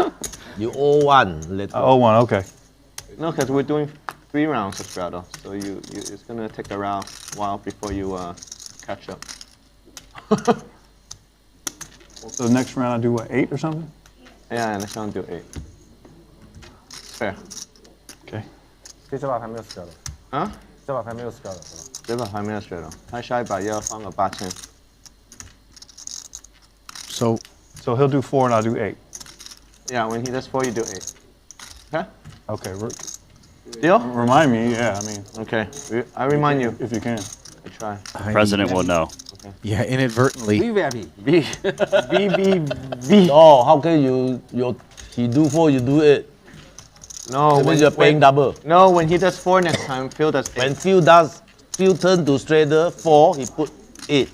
You owe one. Oh, one. Okay. No, because we're doing 3 rounds of straddle, so it's gonna take a while before you catch up. So the next round I do what, 8 or something? Yeah, next round do 8. Fair. Okay. 所以这把牌没有 straddle。啊？这把牌没有 straddle 是吧？这把还没有 straddle，他下一把要放个8000。So he'll do 4 and I'll do 8. Yeah, when he does 4, you do 8. Okay? Okay. Deal? Remind me, yeah, I mean. Okay, I remind you. If you can. I try. The president will know. Okay. Yeah, inadvertently. VVIP. V. Oh, how can he do 4, you do 8? No, when you're paying double. No, when he does 4 next time, Phil does 8. When Phil turn to straighter 4, he put 8.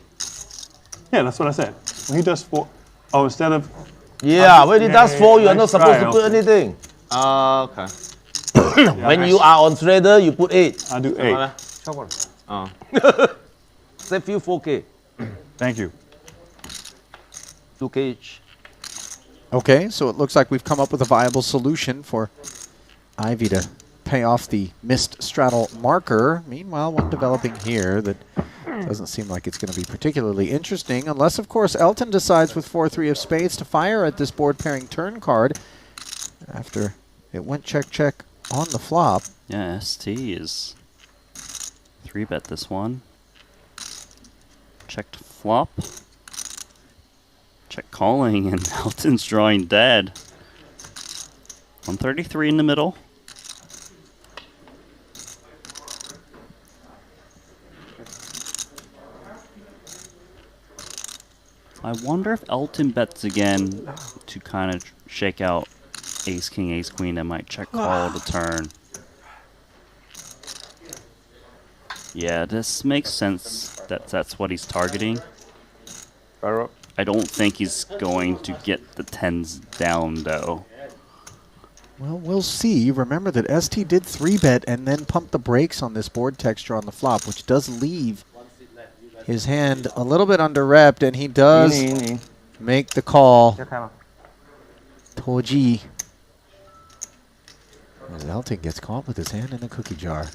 Yeah, that's what I said. When he does 4, oh, instead of... Yeah, when he does 4, you are not supposed to put anything. Okay. When you are on straighter, you put 8. I do 8. Oh. Say Phil 4K. Thank you. 2K each. Okay, so it looks like we've come up with a viable solution for Ivy to pay off the missed straddle marker. Meanwhile, one developing here that doesn't seem like it's going to be particularly interesting, unless, of course, Elton decides with 4-3 of spades to fire at this board pairing turn card after it went check on the flop. Yeah, ST is 3-bet this one. Checked flop. Check calling, and Elton's drawing dead. 133 in the middle. I wonder if Elton bets again to kind of shake out ace king, ace queen. That might check call the turn. Yeah, this makes sense that that's what he's targeting. I don't think he's going to get the 10s down, though. Well, we'll see. Remember that ST did 3-bet and then pump the brakes on this board texture on the flop, which does leave his hand a little bit under-repped, and he does make the call. Toji. As Elton gets caught with his hand in the cookie jar.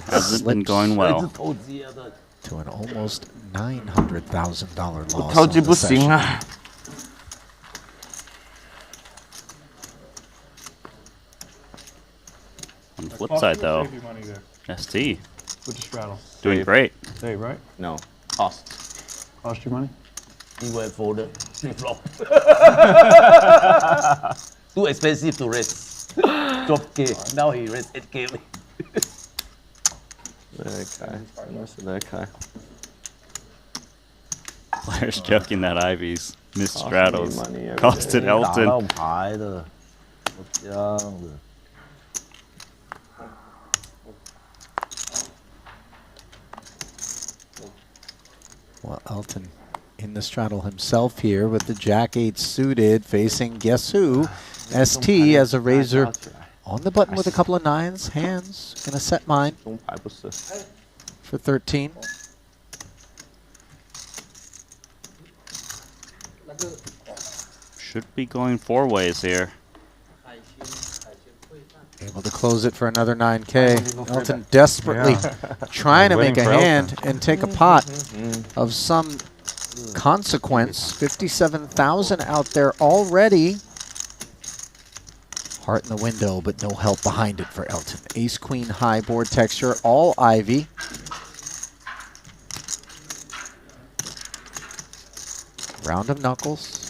Hasn't been going well. To an almost $900,000 loss. 超级不行啊 On the flip side, though, ST With the straddle. doing great. Save, right? No. Cost. Cost you money? He went folded. Flop. Too expensive to raise. Drop K. Now he raised 8K. Okay. Players joking that Ivy's missed straddles costed Elton. Well, Elton in the straddle himself here with the Jack-8 suited, facing guess who? ST as a raiser on the button with a couple of 9s. Hands gonna set mine for 13. Should be going 4 ways here. Able to close it for another 9K. Elton desperately trying to make a hand and take a pot of some consequence. 57,000 out there already. Heart in the window, but no help behind it for Elton. Ace queen high board texture, all Ivy. Round of knuckles.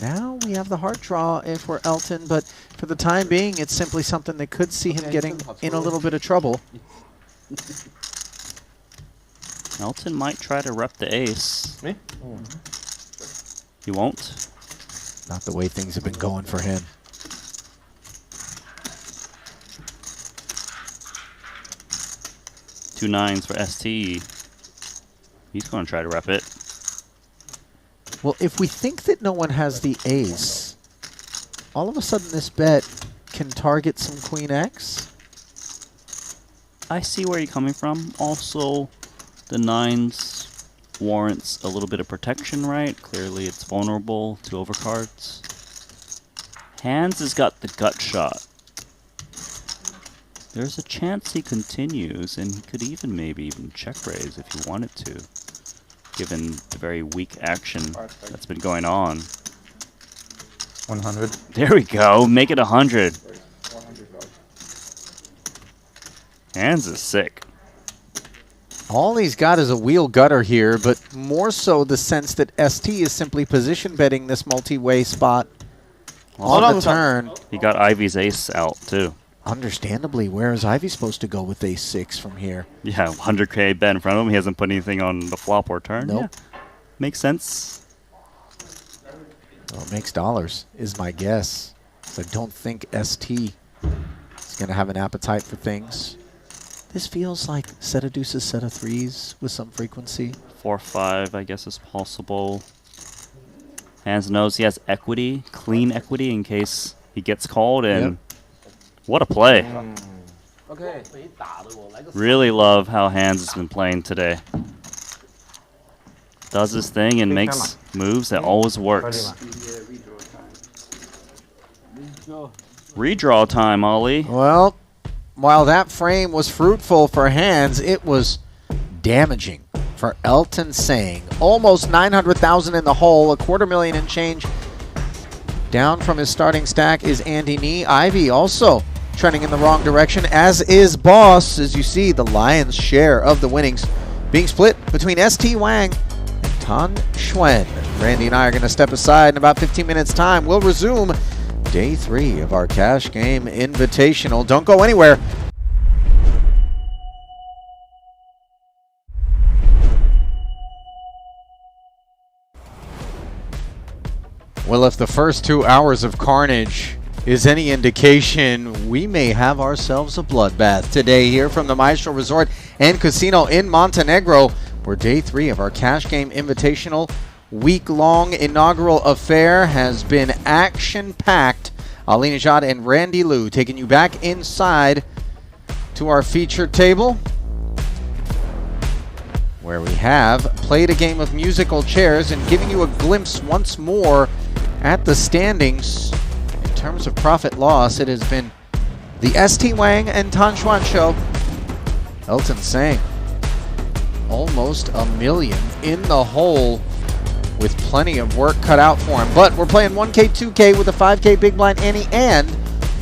Now we have the heart draw for Elton, but for the time being, it's simply something that could see him getting in a little bit of trouble. Elton might try to rep the ace. Me? He won't. Not the way things have been going for him. Two 9s for ST. He's going to try to rep it. Well, if we think that no one has the ace, all of a sudden this bet can target some queen X. I see where you're coming from. Also, the 9s warrants a little bit of protection, right? Clearly it's vulnerable to overcards. Hands has got the gut shot. There's a chance he continues, and he could maybe even check raise if he wanted to, given the very weak action that's been going on. 100. There we go. Make it 100. Hands is sick. All he's got is a wheel gutter here, but more so the sense that ST is simply position betting this multi-way spot on the turn. He got Ivy's ace out, too. Understandably, where is Ivy supposed to go with ace 6 from here? Yeah, 100K bet in front of him. He hasn't put anything on the flop or turn. Nope. Yeah. Makes sense. Well, it makes dollars, is my guess. So I don't think ST is going to have an appetite for things. This feels like set of deuces, set of threes with some frequency. 4-5, I guess, is possible. Hands knows he has equity, clean equity, in case he gets called. And what a play. Really love how Hands has been playing today. Does his thing and makes moves that always works. Redraw time, Ollie. Well, while that frame was fruitful for Hands, it was damaging for Elton Sang. Almost 900,000 in the hole, $250,000 in change. Down from his starting stack is Andy Nee. Ivy also trending in the wrong direction, as is Boss. As you see, the lion's share of the winnings being split between ST Wang and Tan Xuan. Randy and I are going to step aside in about 15 minutes' time. We'll resume Day 3 of our Cash Game Invitational. Don't go anywhere. Well, if the first 2 hours of carnage is any indication, we may have ourselves a bloodbath today here from the Maestro Resort and Casino in Montenegro, where Day 3 of our Cash Game Invitational week-long inaugural affair has been action-packed. Ali Najad and Randy Liu taking you back inside to our featured table, where we have played a game of musical chairs and giving you a glimpse once more at the standings. In terms of profit loss, it has been the ST Wang and Tan Xuan show. Elton Sang almost $1 million in the hole, with plenty of work cut out for him. But we're playing 1K, 2K with a 5K big blind ante and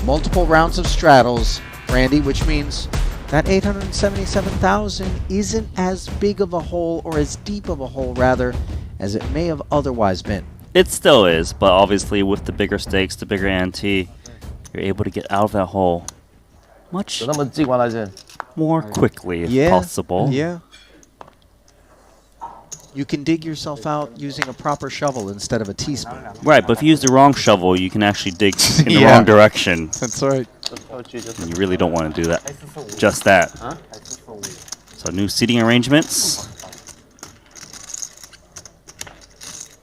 multiple rounds of straddles, Randy, which means that 877,000 isn't as big of a hole, or as deep of a hole rather, as it may have otherwise been. It still is, but obviously with the bigger stakes, the bigger ante, you're able to get out of that hole much more quickly if possible. Yeah. You can dig yourself out using a proper shovel instead of a teaspoon. Right, but if you use the wrong shovel, you can actually dig in the wrong direction. That's right. And you really don't want to do that. Just that. So new seating arrangements.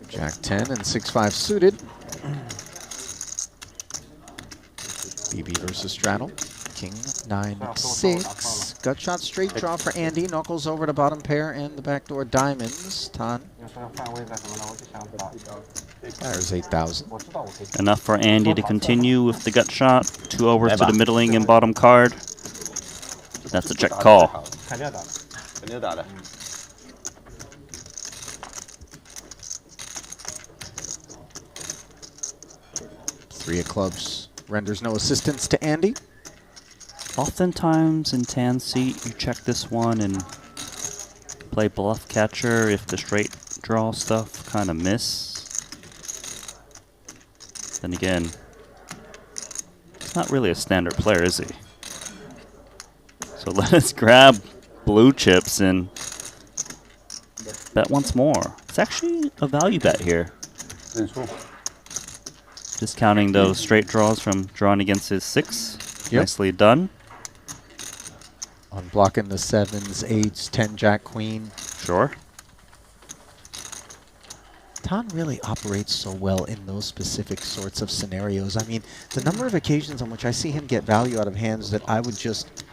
Jack 10 and 6-5 suited. BB versus straddle. King 9-6. Gut shot straight draw for Andy. Knuckles over to bottom pair and the backdoor diamonds. Tan. There's 8,000. Enough for Andy to continue with the gut shot. 2 overs to the middling and bottom card. That's a check call. Three of clubs renders no assistance to Andy. Oftentimes in tan seat, you check this one and play bluff catcher if the straight draw stuff kind of miss. Then again, he's not really a standard player, is he? So let us grab blue chips and bet once more. It's actually a value bet here. Discounting those straight draws from drawing against his 6. Nicely done. Unblocking the 7s, 8s, 10, Jack, Queen. Sure. Tan really operates so well in those specific sorts of scenarios. I mean, the number of occasions on which I see him get value out of hands that I would just,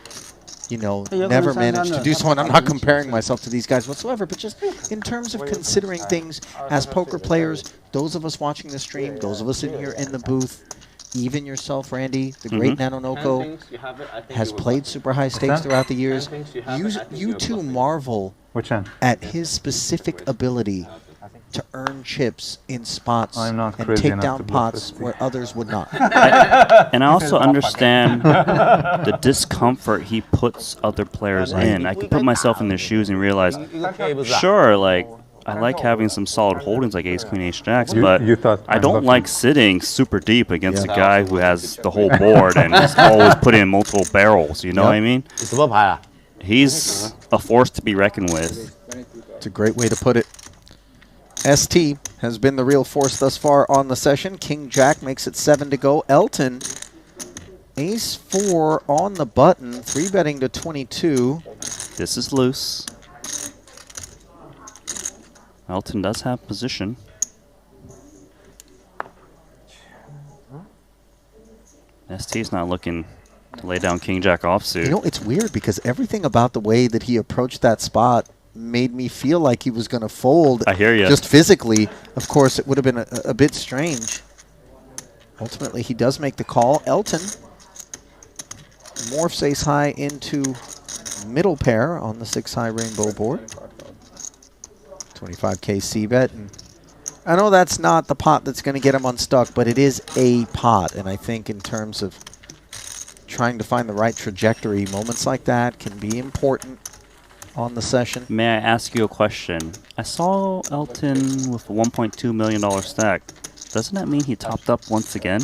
you know, never manage to do so. And I'm not comparing myself to these guys whatsoever, but just in terms of considering things as poker players, those of us watching the stream, those of us in here in the booth, even yourself, Randy, the great Nanonoko, has played super high stakes throughout the years. You two marvel at his specific ability to earn chips in spots and take down pots where others would not. And I also understand the discomfort he puts other players in. I can put myself in their shoes and realize, sure, like, I like having some solid holdings like ace, queen, ace, jacks, but I don't like sitting super deep against a guy who has the whole board and is always putting in multiple barrels, you know what I mean? He's a force to be reckoned with. It's a great way to put it. ST has been the real force thus far on the session. King Jack makes it 7 to go. Elton, ace 4 on the button, 3-betting to 22. This is loose. Elton does have position. ST's not looking to lay down King Jack offsuit. You know, it's weird because everything about the way that he approached that spot made me feel like he was going to fold. I hear you. Just physically. Of course, it would have been a bit strange. Ultimately, he does make the call. Elton morphs ace high into middle pair on the 6-high rainbow board. 25K C-bet. And I know that's not the pot that's going to get him unstuck, but it is a pot. And I think in terms of trying to find the right trajectory, moments like that can be important on the session. May I ask you a question? I saw Elton with a $1.2 million stack. Doesn't that mean he topped up once again?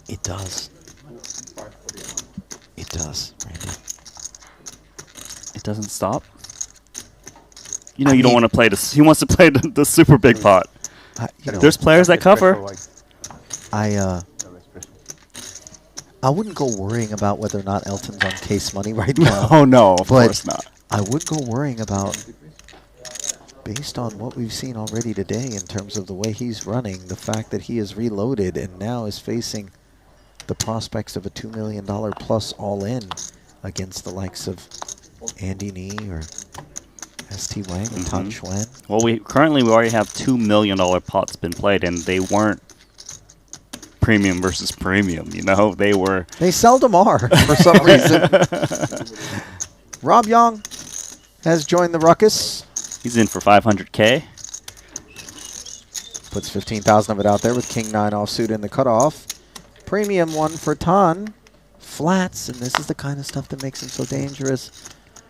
It does. It does, Randy. It doesn't stop? You know, you don't want to play this. He wants to play the super big pot. There's players that cover. I wouldn't go worrying about whether or not Elton's on case money right now. Oh, no, of course not. I would go worrying about, based on what we've seen already today in terms of the way he's running, the fact that he is reloaded and now is facing the prospects of a $2 million plus all-in against the likes of Andy Nee or ST Wang and Tan Xuan. Well, we already have $2 million pots been played, and they weren't premium versus premium, you know? They seldom are for some reason. Rob Young has joined the ruckus. He's in for 500K. Puts 15,000 of it out there with King 9 offsuit in the cutoff. Premium one for Tan. Flats, and this is the kind of stuff that makes him so dangerous.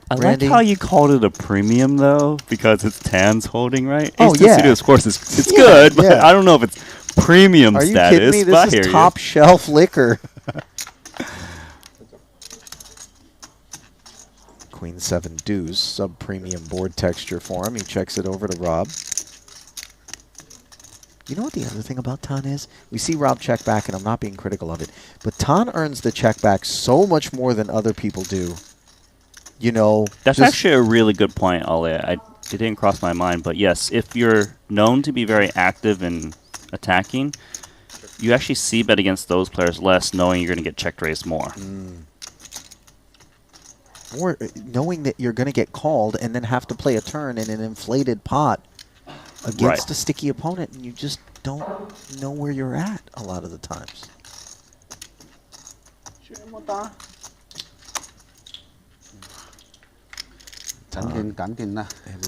I Randy? like how you called it a premium, though, because it's Tan's holding, right? Oh, Ace yeah. Suited, of course, it's good, but I don't know if it's premium Are you status. kidding me? But I This hear is you. top shelf liquor. Queen 7 deuce, sub-premium board texture for him. He checks it over to Rob. You know what the other thing about Tan is? We see Rob check back, and I'm not being critical of it, but Tan earns the check back so much more than other people do. You know, That's actually a really good point, Ale. It didn't cross my mind, but yes, if you're known to be very active and attacking, you actually c-bet against those players less, knowing you're going to get check raised more. Or knowing that you're going to get called and then have to play a turn in an inflated pot against a sticky opponent, and you just don't know where you're at a lot of the times. Able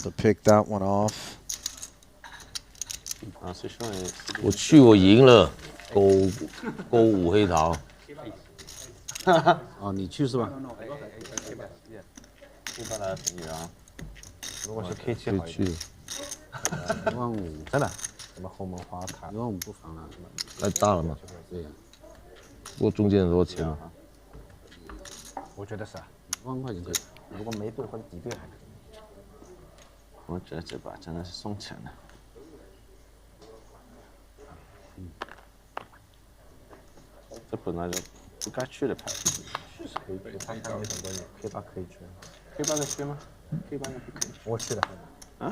to pick that one off. 我去，我赢了，勾五黑桃。哦，你去是吧？如果是 K7 好一点。15000，真的？什么后门花卡？15000不妨啊。太大了嘛。对呀。不过中间很多钱啊。我觉得是啊。1万块钱可以。如果没对或者抵对还可以。我觉得这把真的是送钱的。这本来就不该去的牌。是可以去，他看有很多人 K8可以去。K8 在缺吗？K8 应该不可以。我去的。啊？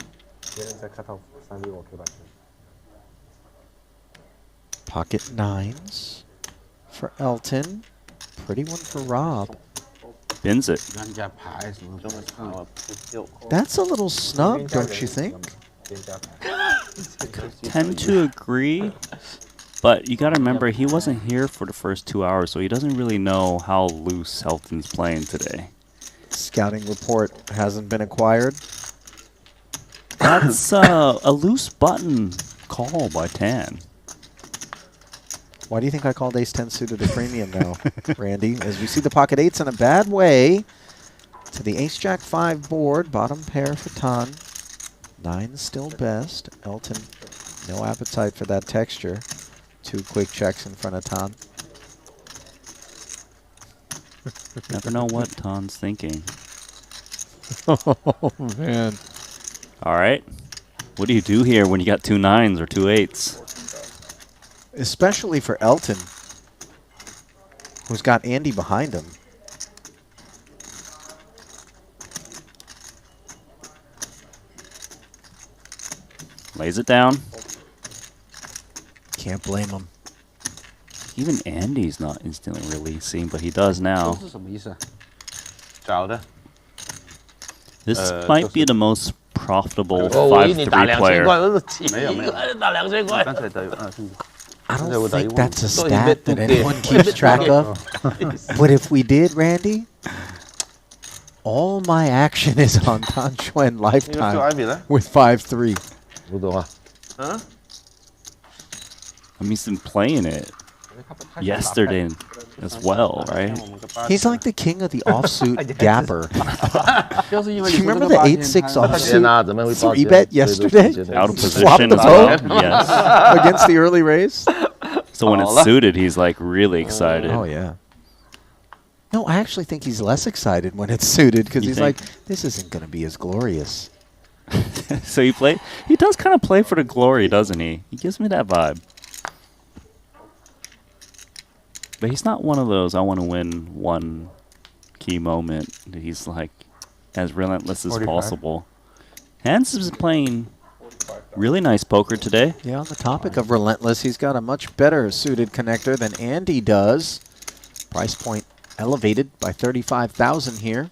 别人在cut off 365我 K8 去。 Pocket 9s for Elton. Pretty one for Rob. Bins it. That's a little snub, don't you think? Tend to agree, but you got to remember he wasn't here for the first 2 hours, so he doesn't really know how loose Elton's playing today. Scouting report hasn't been acquired. That's a loose button call by Tan. Why do you think I called ace-10 suited a premium now, Randy? As we see the pocket 8s in a bad way to the ace-jack 5 board, bottom pair for Tan. 9 still best. Elton, no appetite for that texture. 2 quick checks in front of Tan. Never know what Tan's thinking. Oh, man. All right. What do you do here when you got 2 9s or 2 8s? Especially for Elton, who's got Andy behind him. Lays it down. Can't blame him. Even Andy's not instantly releasing, but he does now. 这是什么意思啊？找的。 This might be the most profitable 我以为你打 5-3 2000 player. 块，我说奇怪，打2000块。 刚才打2兄弟。 I don't think that's a stat that anyone keeps track of. But if we did, Randy, all my action is on Tan Xuan Lifetime with 5-3. 不懂啊。 Huh? I mean, he's been playing it yesterday as well, right? He's like the king of the offsuit gapper. Do you remember the 8-6 offsuit 3-bet yesterday? Out of Swapped position the as well. boat Yes. against the early raise. So when it's suited, he's like really excited. Oh, yeah. No, I actually think he's less excited when it's suited because You he's think? like, this isn't going to be as glorious. So he does kind of play for the glory, doesn't he? He gives me that vibe. But he's not one of those, I want to win one key moment. He's like as relentless as 45. possible. Hans is playing really nice poker today. Yeah, on the topic of relentless, he's got a much better suited connector than Andy does. Price point elevated by 35,000 here.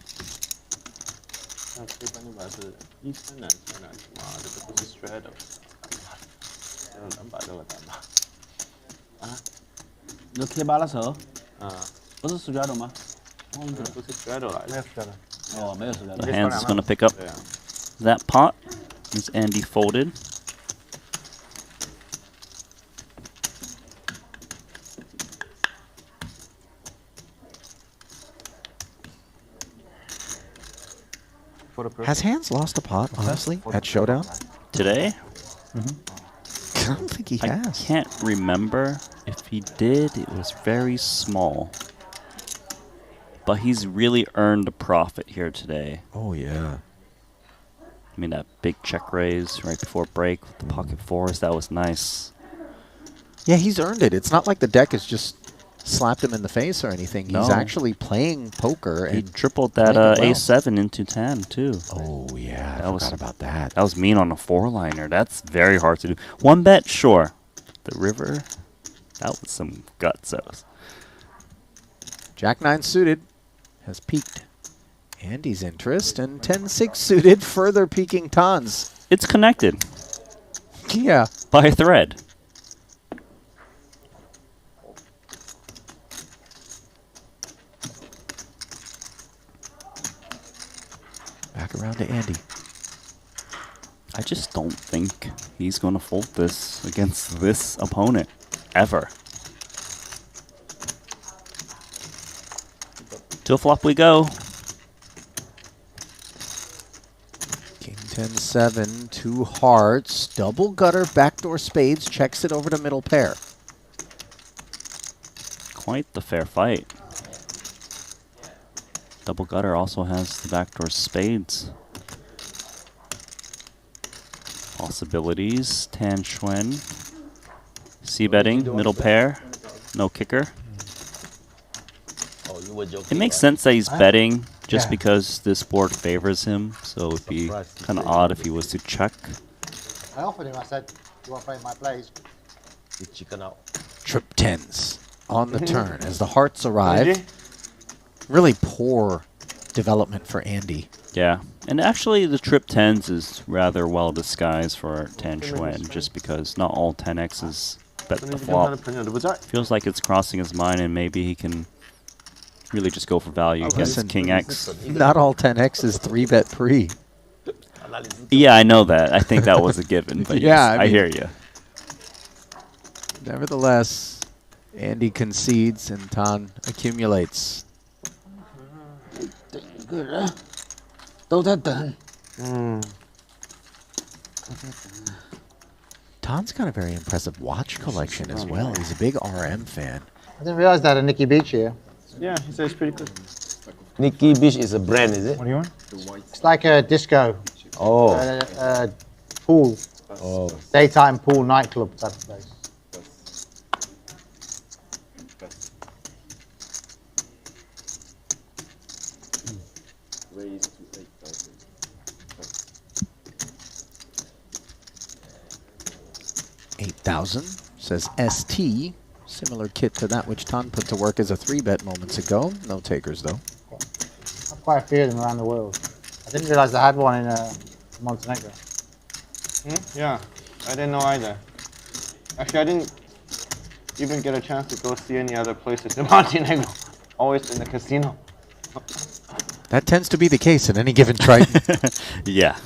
你贴吧的时候，不是straddle 吗？不是 straddle 来的。哦，没有 straddle。 The Hans is going to pick up that pot. Is Andy folded? Has Hans lost a pot, honestly, at Showdown? Today? I don't think he has. I can't remember. If he did, it was very small. But he's really earned a profit here today. Oh, yeah. I mean, that big check raise right before break with the pocket fours, that was nice. Yeah, he's earned it. It's not like the deck has just slapped him in the face or anything. He's No. actually playing poker. He And tripled that playing it well. A7 into 10, too. Oh, yeah. I forgot about that. That was mean on a 4-liner. That's very hard to do. One bet, sure. The river, that was some guts. Jack 9 suited has peaked Andy's interest, and 10-6 suited further peaking Tan's. It's connected. Yeah. By a thread. Back around to Andy. I just don't think he's going to fold this against this opponent. Ever. To a flop we go. King 10-7, 2 hearts, double gutter, backdoor spades, checks it over to middle pair. Quite the fair fight. Double gutter also has the backdoor spades. Possibilities. Tan Xuan. C-betting, middle pair. No kicker. It makes sense that he's betting just because this board favors him, so it would be kind of odd if he was to check. I offered him, I said, you want to play my plays? Trip 10s on the turn as the hearts arrive. Really poor development for Andy. Yeah, and actually the trip 10s is rather well disguised for Tan Xuan, just because not all 10x's bet the flop. Feels like it's crossing his mind, and maybe he can really just go for value against Listen, King X. Not all 10x is 3-bet pre. Yeah, I know that. I think that was a given, but Yeah, yes, I I mean- hear you. Nevertheless, Andy concedes and Tan accumulates. 都在等。 Tan's got a very impressive watch collection as well. He's a big RM fan. I didn't realize that at Nikki Beach here. Yeah, he says pretty good. Nikki Beach is a brand, is it? What do you want? It's like a disco. Oh. Pool. Oh. Daytime pool nightclub type of place. Raise to 8,000. 8,000 says ST. Similar kit to that which Tan put to work as a 3-bet moments ago. No takers though. Quite a few of them around the world. I didn't realize they had one in Montenegro. Yeah, I didn't know either. Actually, I didn't even get a chance to go see any other places in Montenegro. Always in the casino. That tends to be the case in any given Triton. Yeah.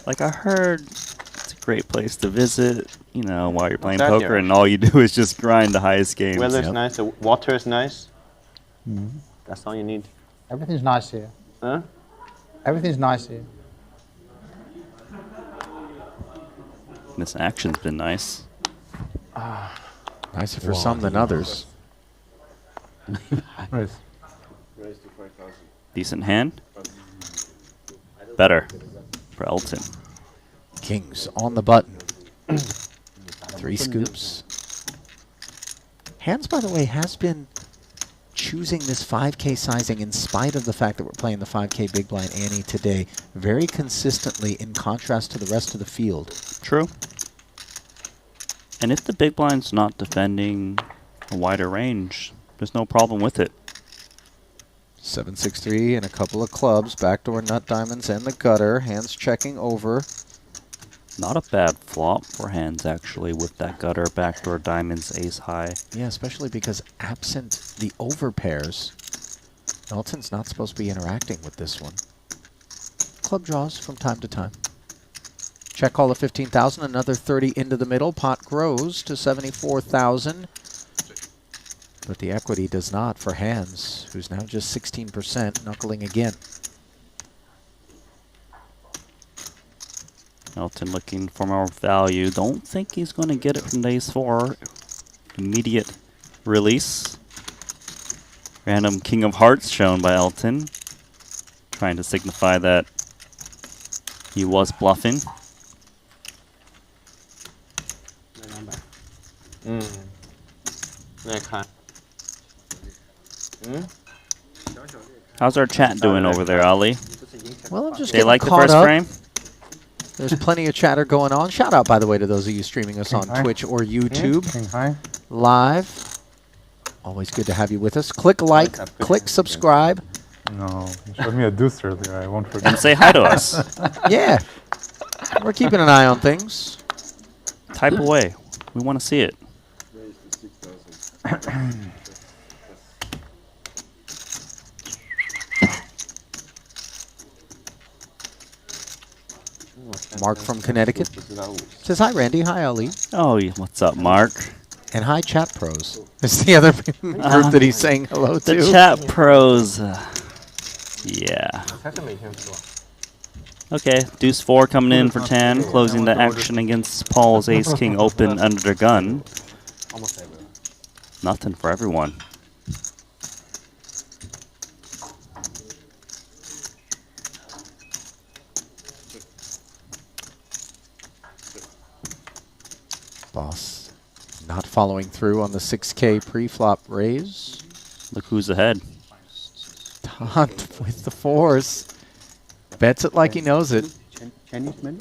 Like I heard it's a great place to visit, you know, while you're playing Exactly. poker and all you do is just grind the highest games. Weather's nice, the water is nice. Mm-hmm. That's all you need. Everything's nice here. Huh? Everything's nice here. This action's been nice. Nicer for some than others. Raise to 5,000. Decent hand. Better for Elton. Kings on the button. 3 scoops. Hands, by the way, has been choosing this 5K sizing in spite of the fact that we're playing the 5K big blind ante today very consistently in contrast to the rest of the field. True. And if the big blind's not defending a wider range, there's no problem with it. 7-6-3 and a couple of clubs, backdoor nut diamonds and the gutter. Hands checking over. Not a bad flop for hands, actually, with that gutter, backdoor diamonds, ace high. Yeah, especially because absent the over pairs, Elton's not supposed to be interacting with this one. Club draws from time to time. Check call of 15,000, another 30 into the middle. Pot grows to 74,000. But the equity does not for hands, who's now just 16%, knuckling again. Elton looking for more value. Don't think he's going to get it from days 4. Immediate release. Random King of Hearts shown by Elton. Trying to signify that he was bluffing. How's our chat doing over there, Ali? Well, I'm just they getting like the caught first up. frame? There's plenty of chatter going on. Shout out, by the way, to those of you streaming us on Twitch or YouTube. Live. Always good to have you with us. Click like, click subscribe. No, you showed me a deuce earlier. I won't forget. And say hi to us. Yeah. We're keeping an eye on things. Type away. We want to see it. Raise to 6,000. Mark from Connecticut says, hi, Randy. Hi, Ali. Oh, what's up, Mark? And hi, Chat Pros. It's the other group that he's saying hello to. The Chat Pros. Yeah. Okay, deuce 4 coming in for 10, closing the action against Paul's Ace King open under the gun. Nothing for everyone. Boss not following through on the 6K pre-flop raise. Look who's ahead. Todd with the 4s. Bets it like he knows it. Chinese men?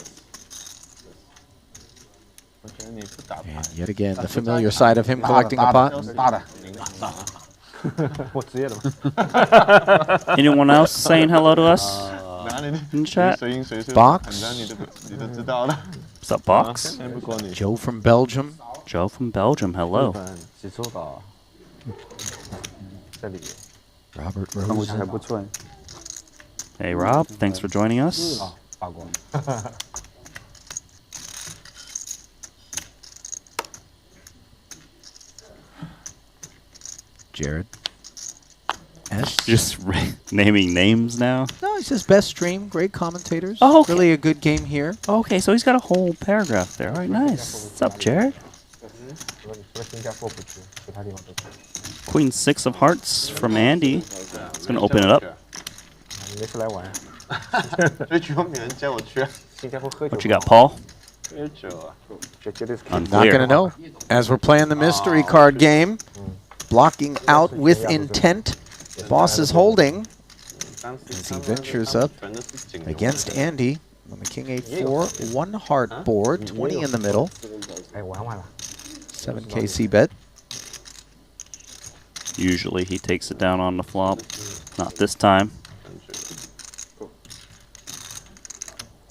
And yet again, the familiar side of him collecting a pot. Anyone else saying hello to us in chat? Box. What's up, Box? Joe from Belgium. Joe from Belgium, hello. Robert Rose. Hey, Rob, thanks for joining us. Jared. S. Just naming names now. No, he says best stream, great commentators. Oh, okay. Really a good game here. Okay, so he's got a whole paragraph there. All right, nice. What's up, Jared? Queen 6 of Hearts from Andy. It's going to open it up. What you got, Paul? Not gonna know. As we're playing the mystery card game, blocking out with intent. Boss is holding as he ventures up against Andy on the King 8-4, 1 heart board, 20 in the middle. 7K C bet. Usually he takes it down on the flop. Not this time.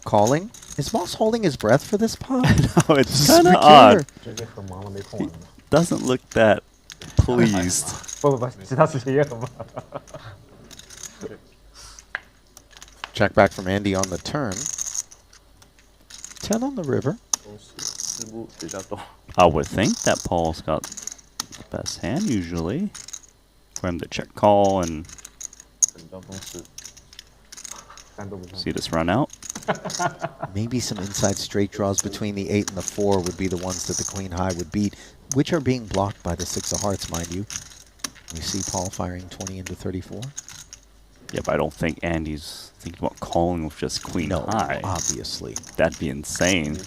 Calling. Is Boss holding his breath for this pot? No, it's kind of odd. He doesn't look that pleased. Check back from Andy on the turn. 10 on the river. I would think that Paul's got the best hand usually for him to check call and see this run out. Maybe some inside straight draws between the 8 and the 4 would be the ones that the Queen High would beat, which are being blocked by the 6 of hearts, mind you. We see Paul firing 20 into 34. Yeah, but I don't think Andy's thinking about calling with just Queen High. Obviously. That'd be insane.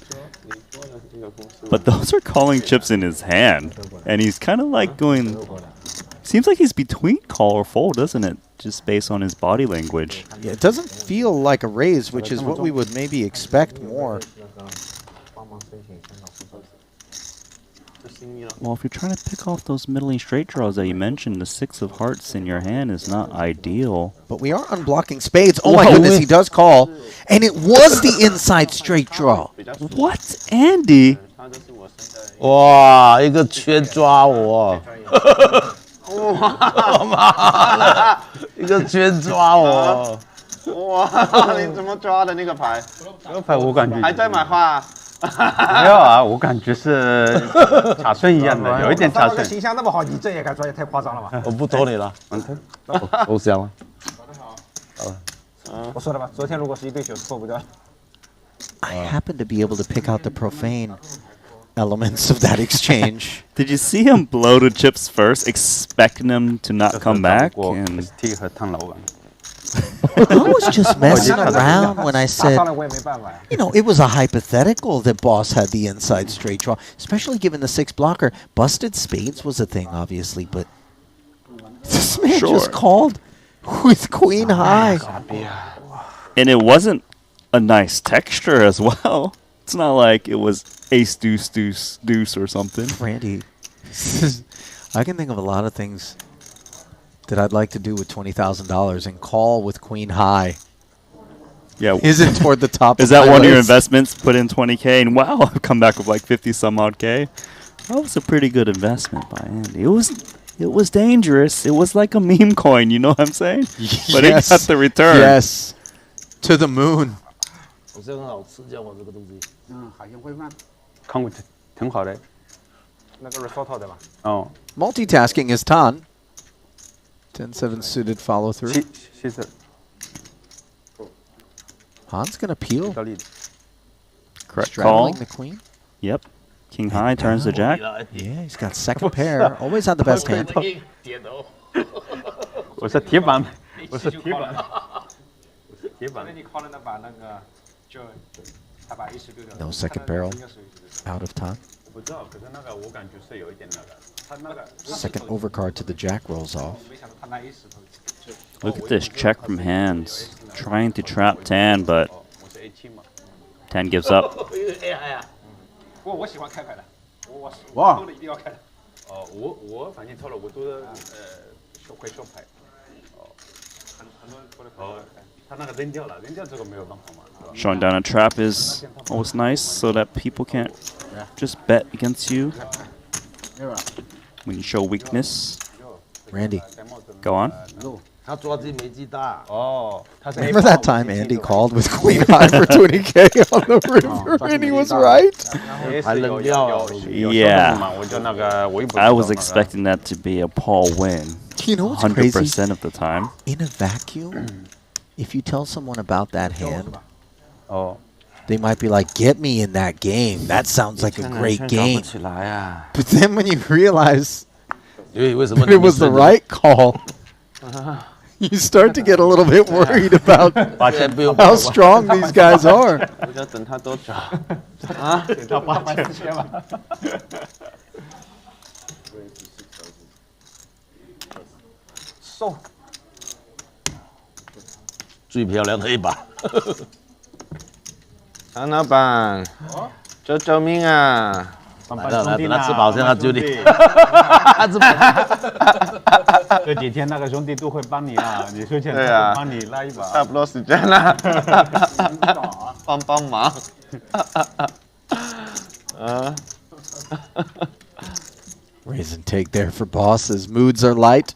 But those are calling chips in his hand. And he's kind of like going... Seems like he's between call or fold, doesn't it? Just based on his body language. Yeah, it doesn't feel like a raise, which is what we would maybe expect more. Well, if you're trying to pick off those middling straight draws that you mentioned, the 6 of hearts in your hand is not ideal. But we are unblocking spades. Oh my goodness, he does call. And it was the inside straight draw. What? Andy? 哇，一个缺抓我，哇妈的，一个缺抓我。哇，你怎么抓的那个牌？这个牌我感觉还在买花？没有啊，我感觉是卡顺一样的，有一点卡顺。形象那么好，你这也敢抓，也太夸张了吧？我不拖你了，投降了。我说了吧，昨天如果是一对九，错不掉。I happen to be able to pick out the profane elements of that exchange. Did you see him blow the chips first, expecting them to not come back? And I was just messing around when I said, you know, it was a hypothetical that Boss had the inside straight draw, especially given the 6 blocker. Busted spades was a thing, obviously, but this man just called with Queen High. And it wasn't a nice texture as well. It's not like it was ace, deuce, deuce, deuce or something. Randy, I can think of a lot of things that I'd like to do with $20,000 and call with Queen High. Yeah, isn't toward the top. Is that one of your investments? Put in 20K and wow, I've come back with like 50 some odd K. That was a pretty good investment by Andy. It was dangerous. It was like a meme coin. You know what I'm saying? But it got the return. Yes, to the moon. 我这很好吃，叫我这个东西。海鲜烩饭，看过挺好的。那个 risotto 对吧？哦。Multitasking is Tan. 10-7 suited follow through. Han's gonna peel. Correct Straddling call. the queen. Yep. King High turns the jack. Yeah, he's got second pair. Always had the best hand. 我是铁板，我是铁板。 No second barrel out of time. Second overcard to the jack rolls off. Look at this check from hands. Trying to trap Tan, but Tan gives up. 我喜欢开牌的，哇抽的一定要开的。哦，我反正抽了，我都会收牌。哦，很多人抽的牌。哦，他那个扔掉了，扔掉这个没有办法嘛。 Showing down a trap is always nice so that people can't just bet against you when you show weakness. Randy. Go on. 他抓鸡没鸡大。哦， Remember that time Andy called with Queen High for 20K on the river and he was right? Yeah. I was expecting that to be a Paul win. You know what's 100% crazy? of the time. In a vacuum, if you tell someone about that hand, they might be like, get me in that game. That sounds like a great game. But then when you realize that it was the right call, You start to get a little bit worried about how strong these guys are. 我要等他多久啊？等到8000吧。瘦，最漂亮的一把。常老板，救救命啊！来了，来，等他吃饱，让他就地。这几天那个兄弟都会帮你啊，你睡前对啊，帮你拉一把。差不多时间了，帮帮忙。Raise and take there for bosses. Moods are light.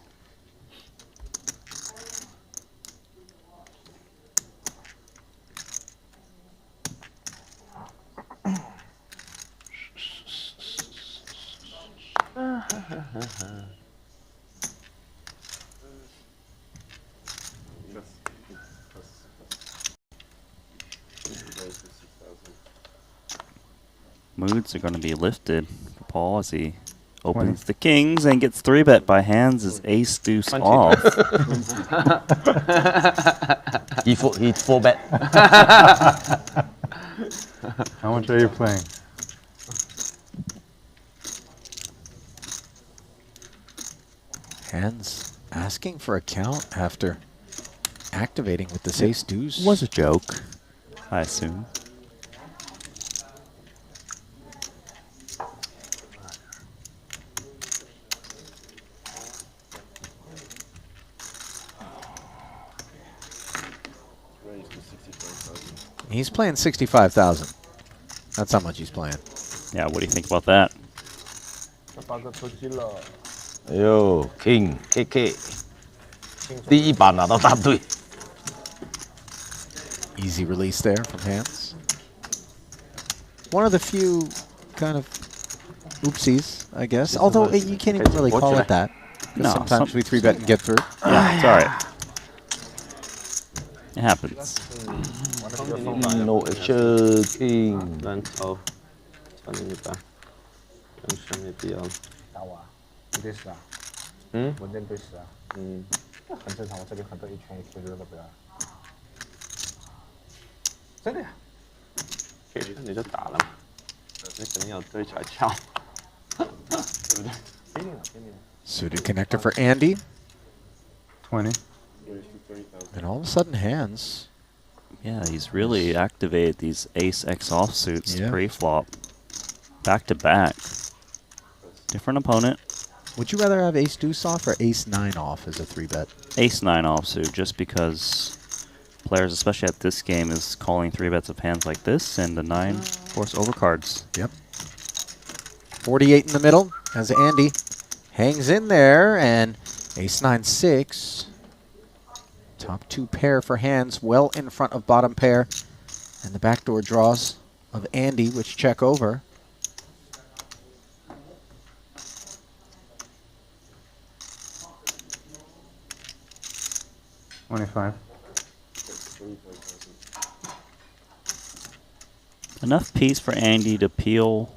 Moods are going to be lifted for Paul as he opens the kings and gets 3-bet by hands as ace deuce off. He 4-bet. How much are you playing? Hands asking for a count after activating with this ace deuce. Was a joke, I assume. He's playing 65,000. That's how much he's playing. Yeah, what do you think about that? 哎呦 ，King KK， 第一把拿到大队。 Easy release there from hands. One of the few kind of oopsies, I guess. Although you can't even really call it that. No, sometimes we 3-bet and get through. Yeah, it's alright. It happens. No extra King， 蓝潮，传你一把，让上面不要。打我啊？你对10啊？文件对10啊？很正常，我这里很多一拳一 Q 都不要。真的呀？其实你就打了嘛，你肯定要对起来敲，对不对？别定了，别定了。 Suited connector for Andy. 20. And all of a sudden hands. Yeah, he's really activated these ace X offsuits Yeah. pre-flop. Back to back. Different opponent. Would you rather have ace deuce off or ace 9 off as a 3-bet? Ace 9 offsuit, just because players, especially at this game, is calling 3-bets of hands like this, and the 9, of course, overcards. Yep. 48 in the middle as Andy hangs in there, and ace 9-6. Top 2 pair for hands, well in front of bottom pair. And the backdoor draws of Andy, which check over. $25. Enough piece for Andy to peel.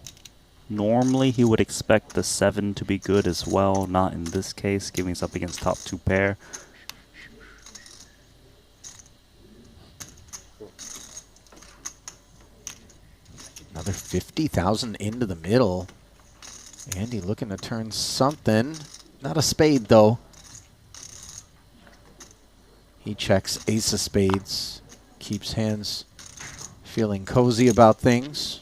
Normally he would expect the 7 to be good as well, not in this case, giving us up against top 2 pair. Another 50,000 into the middle. Andy looking to turn something. Not a spade, though. He checks ace of spades. Keeps hands feeling cozy about things.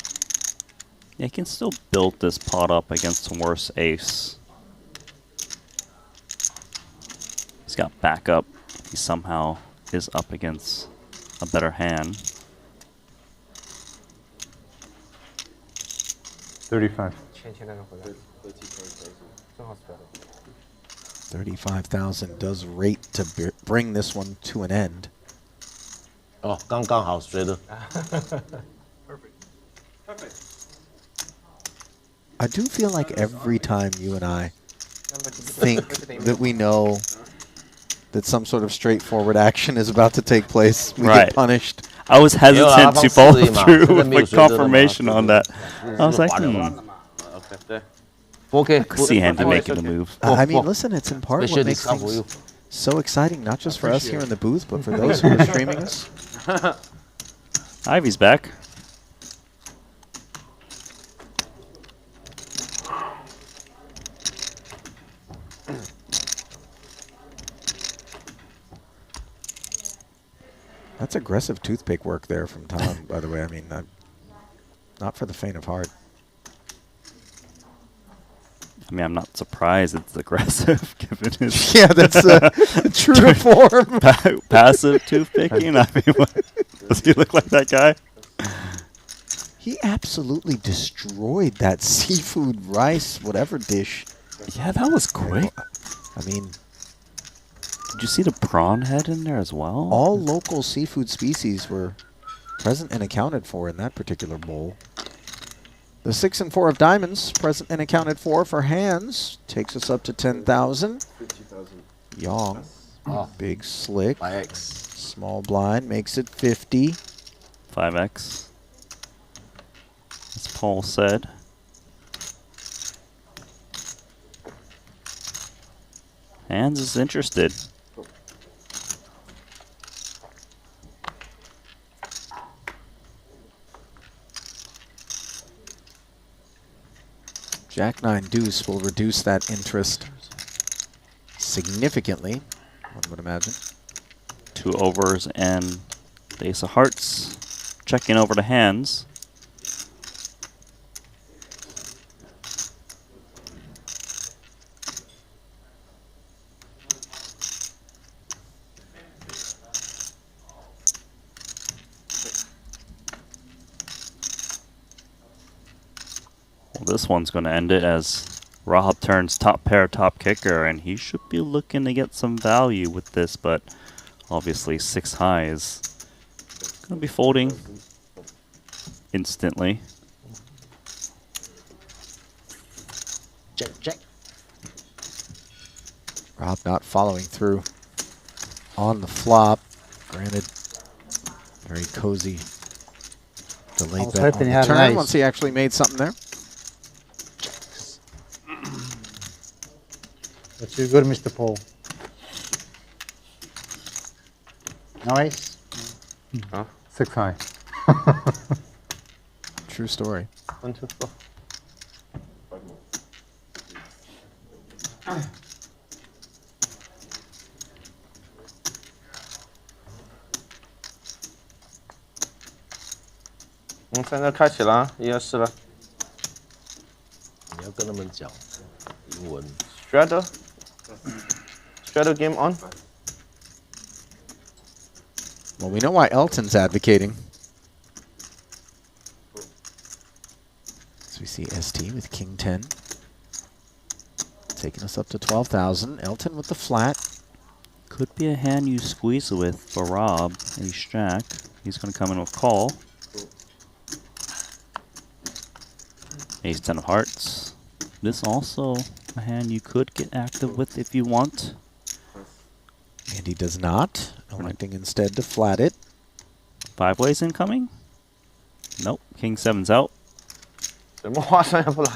Yeah, he can still build this pot up against some worse ace. He's got backup. He somehow is up against a better hand. 35. 35,000 does rate to bring this one to an end. 哦，刚刚好随的。I do feel like every time you and I think that we know that some sort of straightforward action is about to take place, we get punished. I was hesitant to follow through with the confirmation on that. I was like, I could see Andy making the move. I mean, listen, it's in part what makes things So exciting, not just for us here in the booth, but for those who are streaming us. Ivy's back. That's aggressive toothpick work there from Tom, by the way. I mean, not for the faint of heart. I mean, I'm not surprised it's aggressive, given his... Yeah, that's true to form. Passive toothpicking? I mean, what, does he look like that guy? He absolutely destroyed that seafood rice, whatever dish. Yeah, that was quick. I mean... Did you see the prawn head in there as well? All local seafood species were present and accounted for in that particular bowl. The 6 and 4 of diamonds, present and accounted for hands, takes us up to 10,000. 50,000. Yong, big slick. 5x. Small blind makes it 50. 5x. As Paul said. Hands is interested. Jack 9 deuce will reduce that interest significantly, one would imagine. 2 overs and the ace of hearts. Checking over the hands. This one's going to end it as Rob turns top pair, top kicker, and he should be looking to get some value with this, but obviously 6 high is going to be folding instantly. Check. Rob not following through on the flop. Granted, very cozy delayed bet on the turn once he actually made something there. That's too good, Mr. Paul. Nice. Huh? 6 high. True story. 1, 2, 4.我们现在开始了，1、2、4了。你要跟他们讲英文。Straddle game on. Well, we know why Elton's advocating. So we see ST with King 10. Taking us up to 12,000. Elton with the flat. Could be a hand you squeeze with for Rob. Ace Jack. He's going to come in with call. Ace 10 of hearts. This also a hand you could get active with if you want. And he does not, electing instead to flat it. 5 ways incoming? Nope. King 7's out. 怎么花生也不来？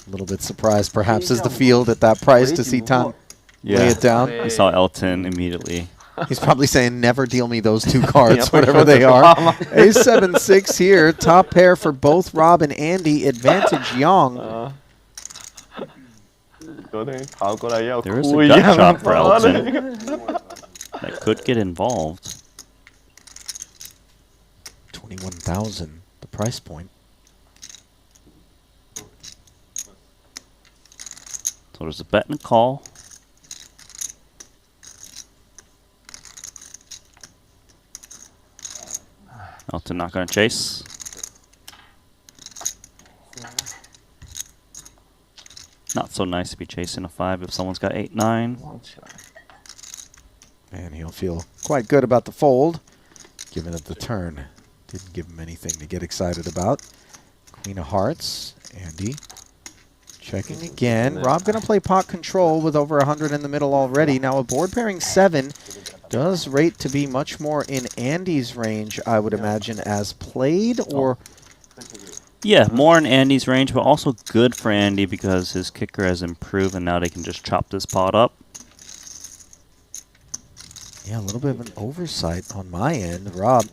A little bit surprised, perhaps, as the field at that price to see Tom lay it down. We saw Elton immediately. He's probably saying, never deal me those 2 cards, whatever they are. Ace 7-6 here. Top pair for both Rob and Andy. Advantage Yong. There is a gut shot for Elton that could get involved. 21,000, the price point. So there's a bet and a call. Elton not going to chase. Not so nice to be chasing a 5 if someone's got 8, 9. And he'll feel quite good about the fold, given that the turn didn't give him anything to get excited about. Queen of hearts, Andy. Checking again. Rob going to play pot control with over 100 in the middle already. Now a board pairing 7 does rate to be much more in Andy's range, I would imagine, as played, or Yeah, more in Andy's range, but also good for Andy because his kicker has improved and now they can just chop this pot up. Yeah, a little bit of an oversight on my end. Rob,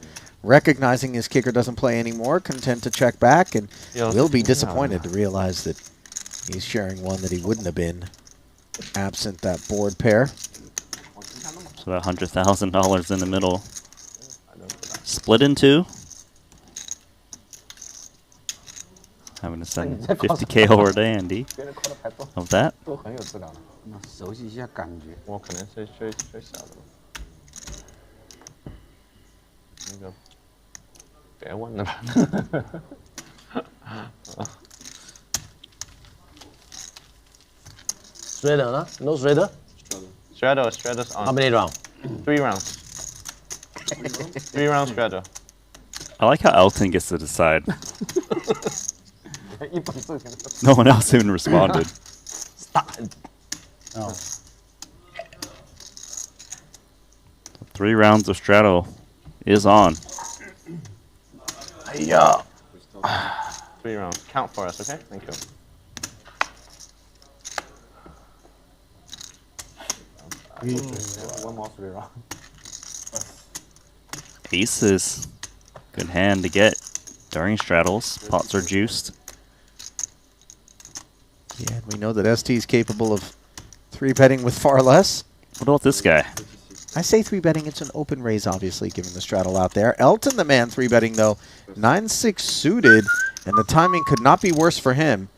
recognizing his kicker doesn't play anymore, content to check back, and will be disappointed to realize that he's sharing one that he wouldn't have been absent that board pair. So that $100,000 in the middle. Split in two. Having to send 50K over to Andy of that. 熟悉一下感觉。我可能是最小的吧。那个别问了吧。Shredder 呢 ？No shredder. Shredder's on. How many rounds? 3 rounds. 3 rounds shredder. I like how Elton gets to decide. No one else even responded. Stop. Oh. 3 rounds of straddle is on. 3 rounds. Count for us, okay? Thank you. One more 3 rounds. Aces. Good hand to get during straddles. Pots are juiced. Yeah, and we know that ST is capable of 3-betting with far less. What about this guy? I say 3-betting, it's an open raise, obviously, given the straddle out there. Elton, the man, 3-betting, though. 9-6 suited, and the timing could not be worse for him.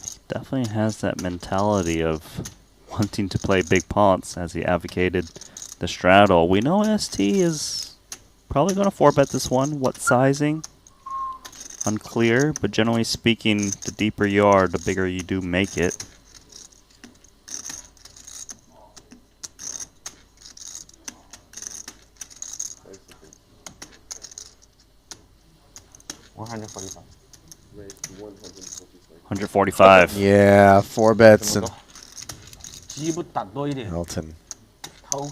He definitely has that mentality of wanting to play big pots as he advocated the straddle. We know ST is probably going to 4-bet this one. What sizing? Unclear, but generally speaking, the deeper you are, the bigger you do make it. $145. Yeah, 4 bets. And Elton a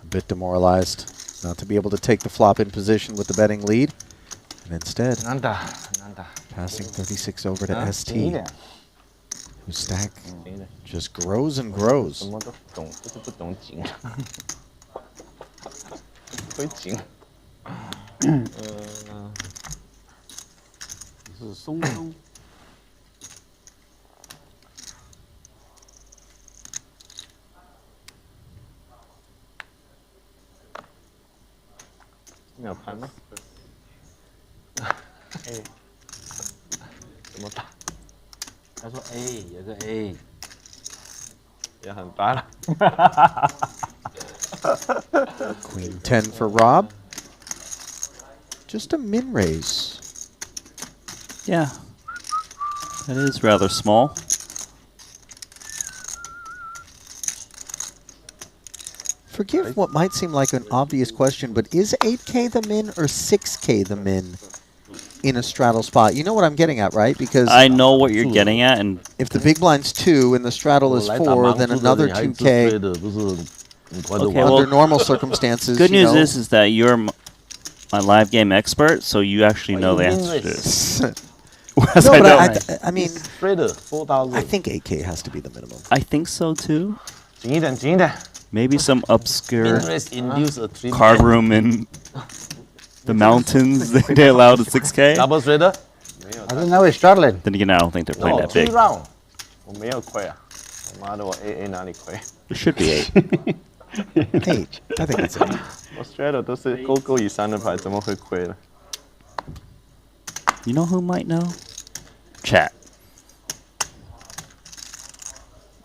bit demoralized not to be able to take the flop in position with the betting lead. And instead, passing 36 over to ST, whose stack just grows and grows. 是松松。你有拍吗？A。怎么打？他说 A 有个 A。也很大了。Queen 10 for Rob. Just a min raise. Yeah, that is rather small. Forgive what might seem like an obvious question, but is 8K the min or 6K the min in a straddle spot? You know what I'm getting at, right? Because I know what you're getting at, and if the big blind's 2 and the straddle is 4, then another 2K okay, under normal circumstances. Good news is that you're my live game expert, so you actually know the answer to this. Whereas no, I but don't. I mean, 4,000. I think 8K has to be the minimum. I think so too. 紧一点，紧一点。 Maybe some obscure induce a three card room in the mountains they allowed a 6K. Double shredder? I didn't know he's straddling. Then again, I don't think they're playing that big. 我没有亏啊，我妈的我 AA 哪里亏 It should be 8. 8. I think it's 8. 我 straddle 都是勾以上的牌，怎么会亏呢？ You know who might know? Chat.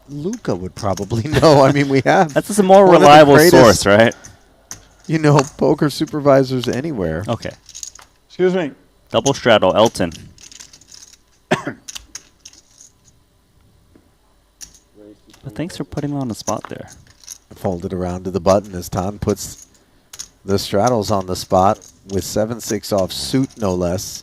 Luca would probably know. I mean, we have. That's a more one of the reliable greatest, source, right? You know, poker supervisors anywhere. Okay. Excuse me. Double straddle, Elton. But thanks for putting me on the spot there. Fold it around to the button as Tan puts the straddles on the spot with 7-6 off suit, no less.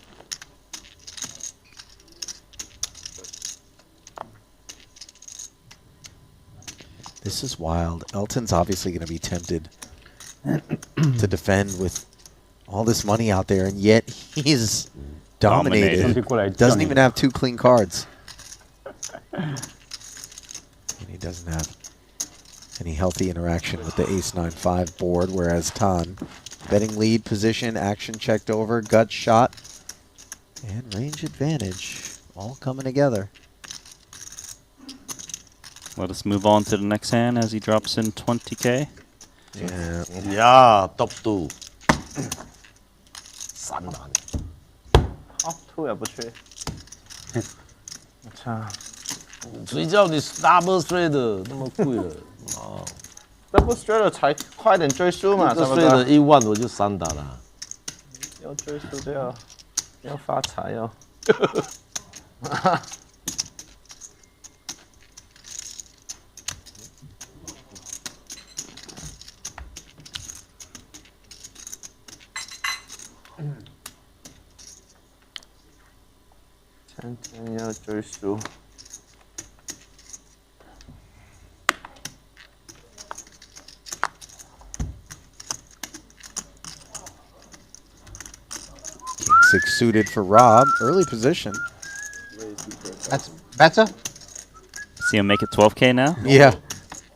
This is wild. Elton's obviously going to be tempted to defend with all this money out there, and yet he's dominated. Doesn't even have 2 clean cards. And he doesn't have any healthy interaction with the ace-9-5 board, whereas Tan, betting lead position, action checked over, gut shot, and range advantage all coming together. Let us move on to the next hand as he drops in 20K. Yeah. Yeah, top 2. 3打你。好，2也不缺。操！谁叫你 double straight 那么贵了？哦 double straight 才快点追输嘛， ，double 是不 straight 是？ 1万我就3打了。要追输就要发财哦。天天要追输。King 6 suited for Rob. Early position. That's better? See him make it 12K now? Yeah.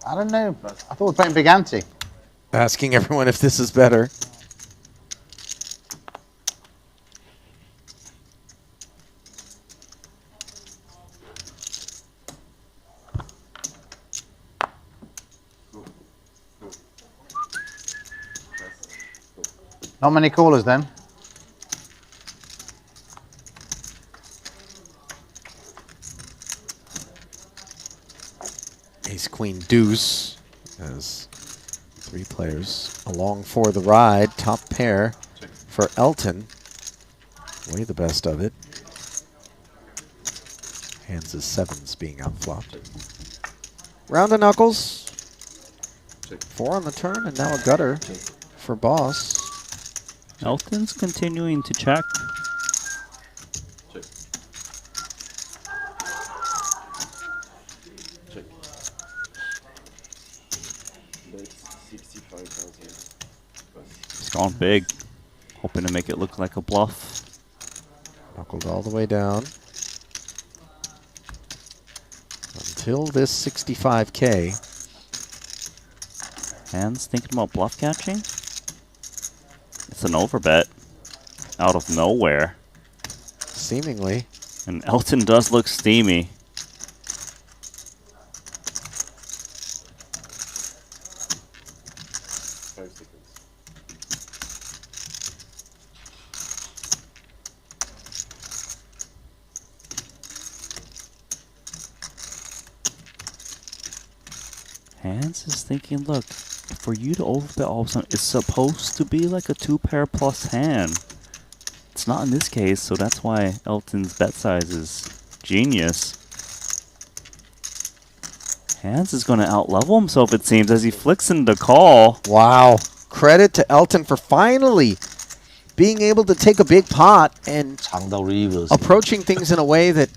I don't know. I thought we were playing big ante. Asking everyone if this is better. Not many callers then. Ace, Queen, Deuce as 3 players along for the ride. Top pair for Elton. Way the best of it. Hands as 7s being outflopped. Round of knuckles. 4 on the turn and now a gutter for Boss. Elton's continuing to check. He's gone big, hoping to make it look like a bluff. Knuckled all the way down. Until this 65K. Hands thinking about bluff catching? It's an overbet out of nowhere. Seemingly. And Elton does look steamy. Hands is thinking, look, for you to overbet all of a sudden, it's supposed to be like a 2-pair plus hand. It's not in this case, so that's why Elton's bet size is genius. Hands is going to outlevel himself, it seems, as he flicks in the call. Wow. Credit to Elton for finally being able to take a big pot and approaching things in a way that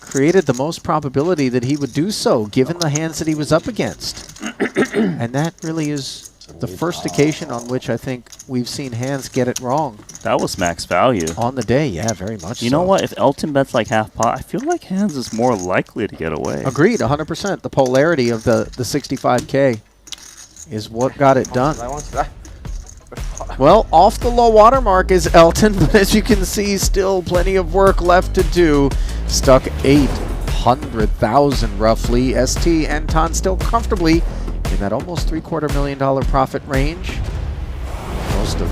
created the most probability that he would do so, given the hands that he was up against. And that really is the first occasion on which I think we've seen hands get it wrong. That was max value. On the day, yeah, very much You know what? If Elton bets like half pot, I feel like hands is more likely to get away. Agreed, 100%. The polarity of the 65K is what got it done. Well, off the low water mark is Elton, but as you can see, still plenty of work left to do. Stuck 800,000 roughly. ST and Tan still comfortably in that almost $750,000 profit range. Most of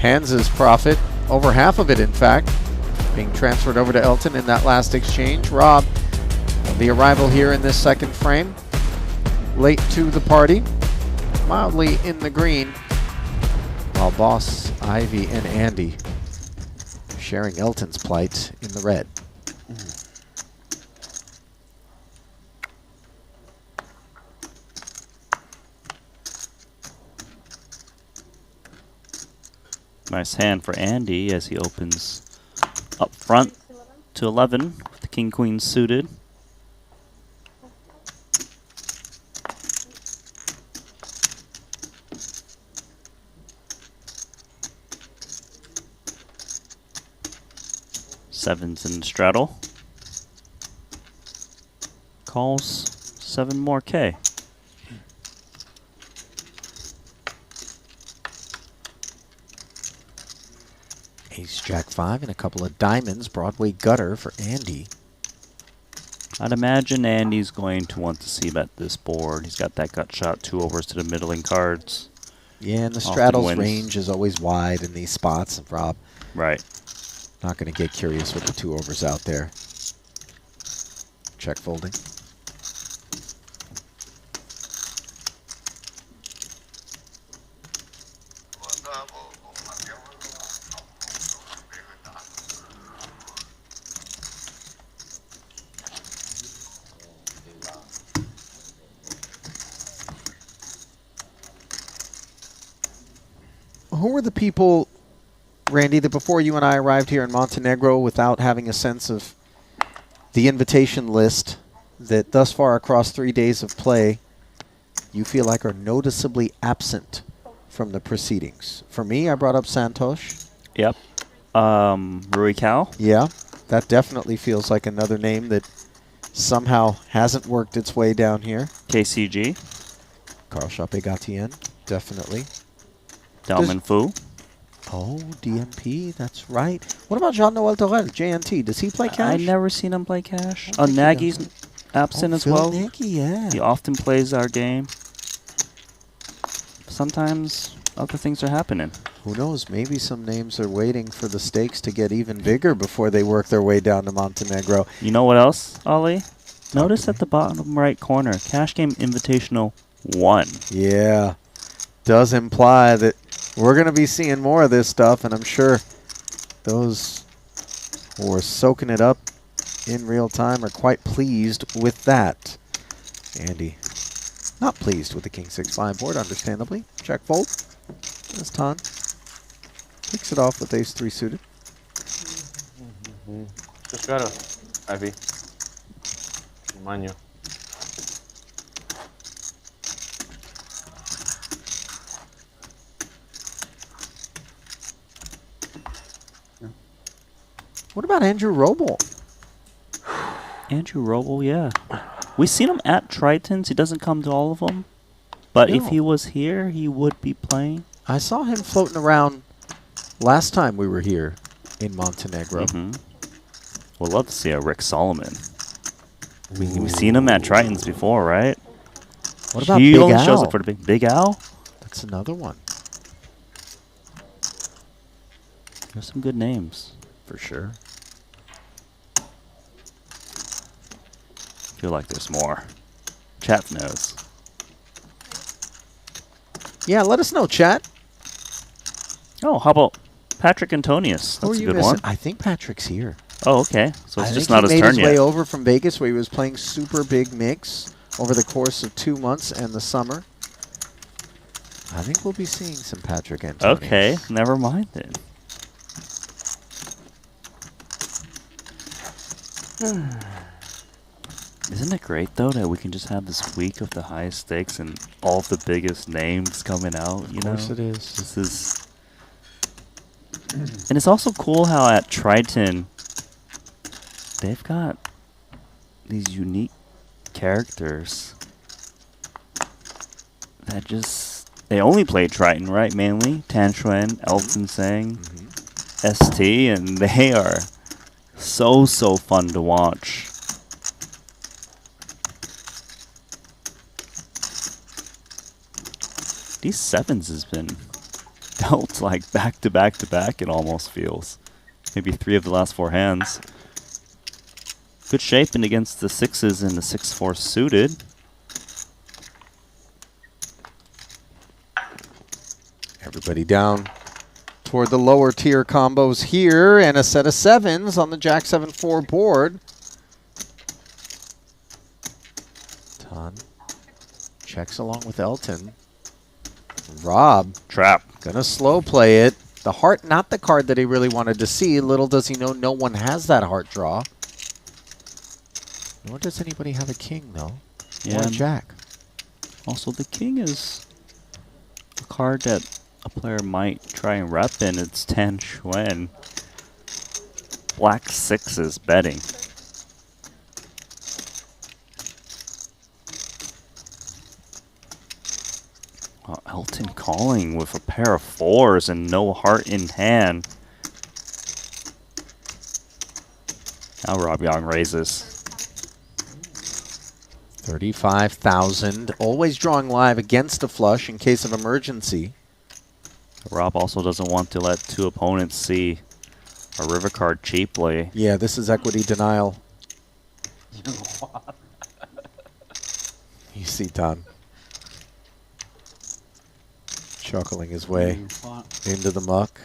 Hans's profit, over half of it in fact, being transferred over to Elton in that last exchange. Rob, the arrival here in this second frame, late to the party, mildly in the green, while Boss, Ivy, and Andy sharing Elton's plight in the red. Nice hand for Andy as he opens up front to 11 with the king-queen suited. Sevens in the straddle. Calls 7 more K. Ace Jack 5 and a couple of diamonds. Broadway gutter for Andy. I'd imagine Andy's going to want to see bet this board. He's got that gut shot, 2 overs to the middling cards. Yeah, and the Often straddle's wins. range is always wide in these spots, Rob. Right. Not going to get curious with the 2 overs out there. Check folding. Who were the people, Randy, that before you and I arrived here in Montenegro, without having a sense of the invitation list, that thus far across 3 days of play, you feel like are noticeably absent from the proceedings? For me, I brought up Santosh. Yep. Rui Cal. Yeah, that definitely feels like another name that somehow hasn't worked its way down here. KCG. Carl Chape-Gatien, definitely. Dalman Fu. Oh, DMP, that's right. What about Jean-Noel Torel, JNT? Does he play cash? I've never seen him play cash. Nagy's absent as Phil well. Nagy, yeah. He often plays our game. Sometimes other things are happening. Who knows? Maybe some names are waiting for the stakes to get even bigger before they work their way down to Montenegro. You know what else, Ollie? Notice at the bottom right corner, Cash Game Invitational 1. Yeah. Does imply that we're going to be seeing more of this stuff, and I'm sure those who are soaking it up in real time are quite pleased with that. Andy, not pleased with the King 6-5 board, understandably. Check fold. As Tan picks it off with Ace 3 suited. Just got a Ivy. Mind you. What about Andrew Roble? Andrew Roble, yeah. We've seen him at Tritons. He doesn't come to all of them. But if No. he was here, he would be playing. I saw him floating around last time we were here in Montenegro. We'd love to see a Rick Solomon. We've seen him at Tritons before, right? What about he Big only Al? shows up for the Big Al? That's another one. There's some good names. For sure. Feel like there's more. Chat knows. Yeah, let us know, chat. Oh, how about Patrick Antonius? Who are That's a you good missing? one. I think Patrick's here. Oh, okay. So I it's think just not he his made turn his way yet. over from Vegas where he was playing super big mix over the course of 2 months and the summer. I think we'll be seeing some Patrick Antonius. Okay, never mind then. Isn't it great though that we can just have this week of the highest stakes and all of the biggest names coming out? You know, Of course it is. This is, and it's also cool how at Triton they've got these unique characters that just they only play Triton, right? Mainly Tan Xuan, Elton Sang, ST, and they are so fun to watch. These sevens has been dealt like back to back to back, it almost feels. Maybe 3 of the last 4 hands. Good shaping against the 6s and the 6-4 suited. Everybody down toward the lower tier combos here, and a set of 7s on the Jack 7-4 board. Ton checks along with Elton. Rob. Trap. Gonna slow play it. The heart, not the card that he really wanted to see. Little does he know no one has that heart draw. Nor does anybody have a king, though. Or a and jack. Also, the king is a card that a player might try and rep, and it's Tan Xuan. Black sixes betting. Oh, Elton calling with a pair of fours and no heart in hand. Now Rob Young raises. 35,000. Always drawing live against a flush in case of emergency. Rob also doesn't want to let two opponents see a river card cheaply. Yeah, this is equity denial. You see Don chuckling his way into the muck.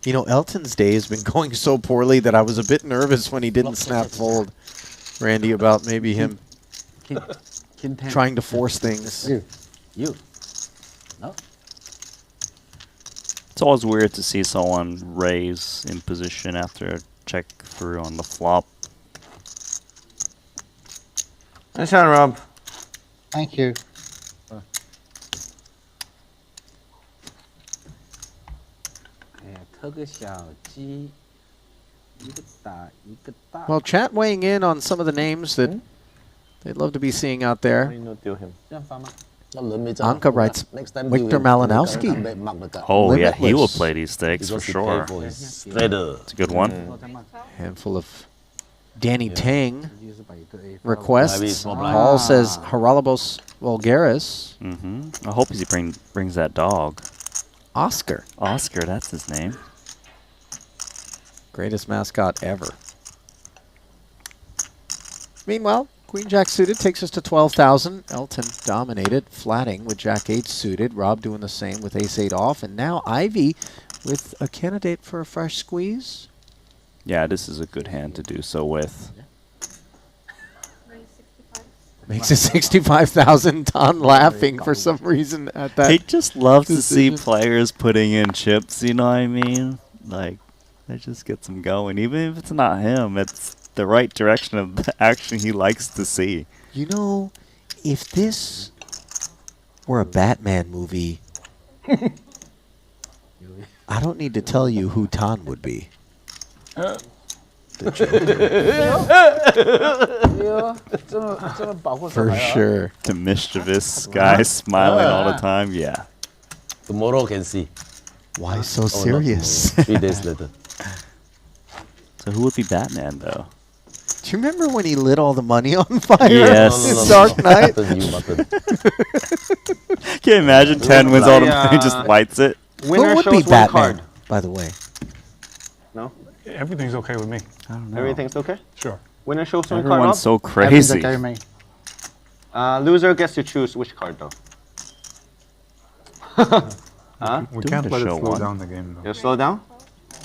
You know, Elton's day has been going so poorly that I was a bit nervous when he didn't snap fold, Randy, about maybe him trying to force things. You. No. It's always weird to see someone raise in position after a check through on the flop. Nice hand, Rob. Thank you. Well, chat weighing in on some of the names that they'd love to be seeing out there. Anka writes Victor Malinowski. Oh, yeah, he will play these stakes for sure. It's a good one. Handful of Danny Tang requests. Paul says Haralabos Vulgaris. I hope he brings that dog. Oscar. Oscar, that's his name. Greatest mascot ever. Meanwhile, Queen Jack suited takes us to 12,000. Elton dominated, flatting with Jack 8 suited. Rob doing the same with Ace 8 off. And now Ivy with a candidate for a fresh squeeze. Yeah, this is a good hand to do so with. Makes it 65,000. Don laughing for some reason at that. He just loves to see players putting in chips, you know what I mean? Like, that just gets him going. Even if it's not him, it's the right direction of the action he likes to see. You know, if this were a Batman movie, I don't need to tell you who Tan would be. The Joker. For sure. The mischievous guy smiling all the time, yeah. Tomorrow can see. Why so serious? 3 days later. So who would be Batman, though? Do you remember when he lit all the money on fire? Yes. In Dark Knight? Can you imagine 10 wins all the money, just lights it? Who would be Batman, by the way? No? Everything's okay with me. I don't know. Everything's okay? Sure. Winner shows one card. Everyone's so crazy. Okay with me. Loser gets to choose which card, though. Huh? We can't let it slow down the game, though. You slow down?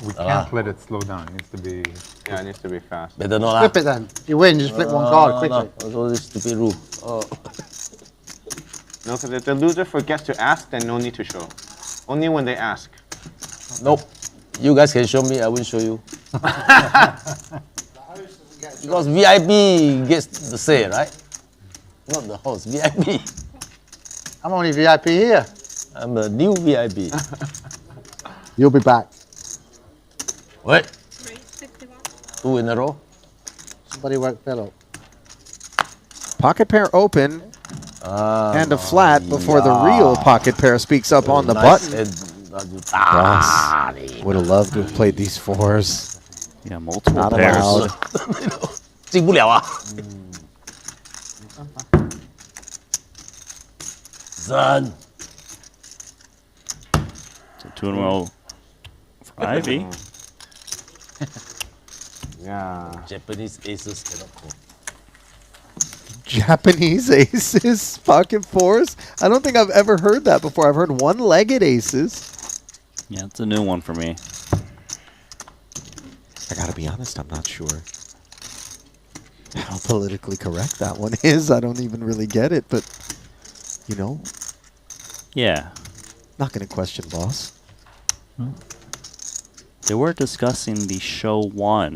We can't let it slow down. It needs to be... Yeah, it needs to be fast. Better not. Flip it then. You win, just flip one card quickly. No, this stupid rule. No, because if the loser forgets to ask, then no need to show. Only when they ask. Nope. You guys can show me, I will show you. Because VIP gets the say, right? Not the host, VIP. I'm only VIP here. I'm a new VIP. You'll be back. What? 2 in a row? Somebody woke Phil up. Pocket pair open and a flat before the real pocket pair speaks up on the button. Boss would have loved to have played these fours. Yeah, multiple Not pairs. allowed. 进不了啊。Done. So 2 in a row for Ivy. Yeah. Japanese aces cannot call. Japanese aces, pocket fours? I don't think I've ever heard that before. I've heard one-legged aces. Yeah, it's a new one for me. I gotta be honest, I'm not sure how politically correct that one is. I don't even really get it, but, you know. Yeah. Not gonna question, boss. They were discussing the show 1.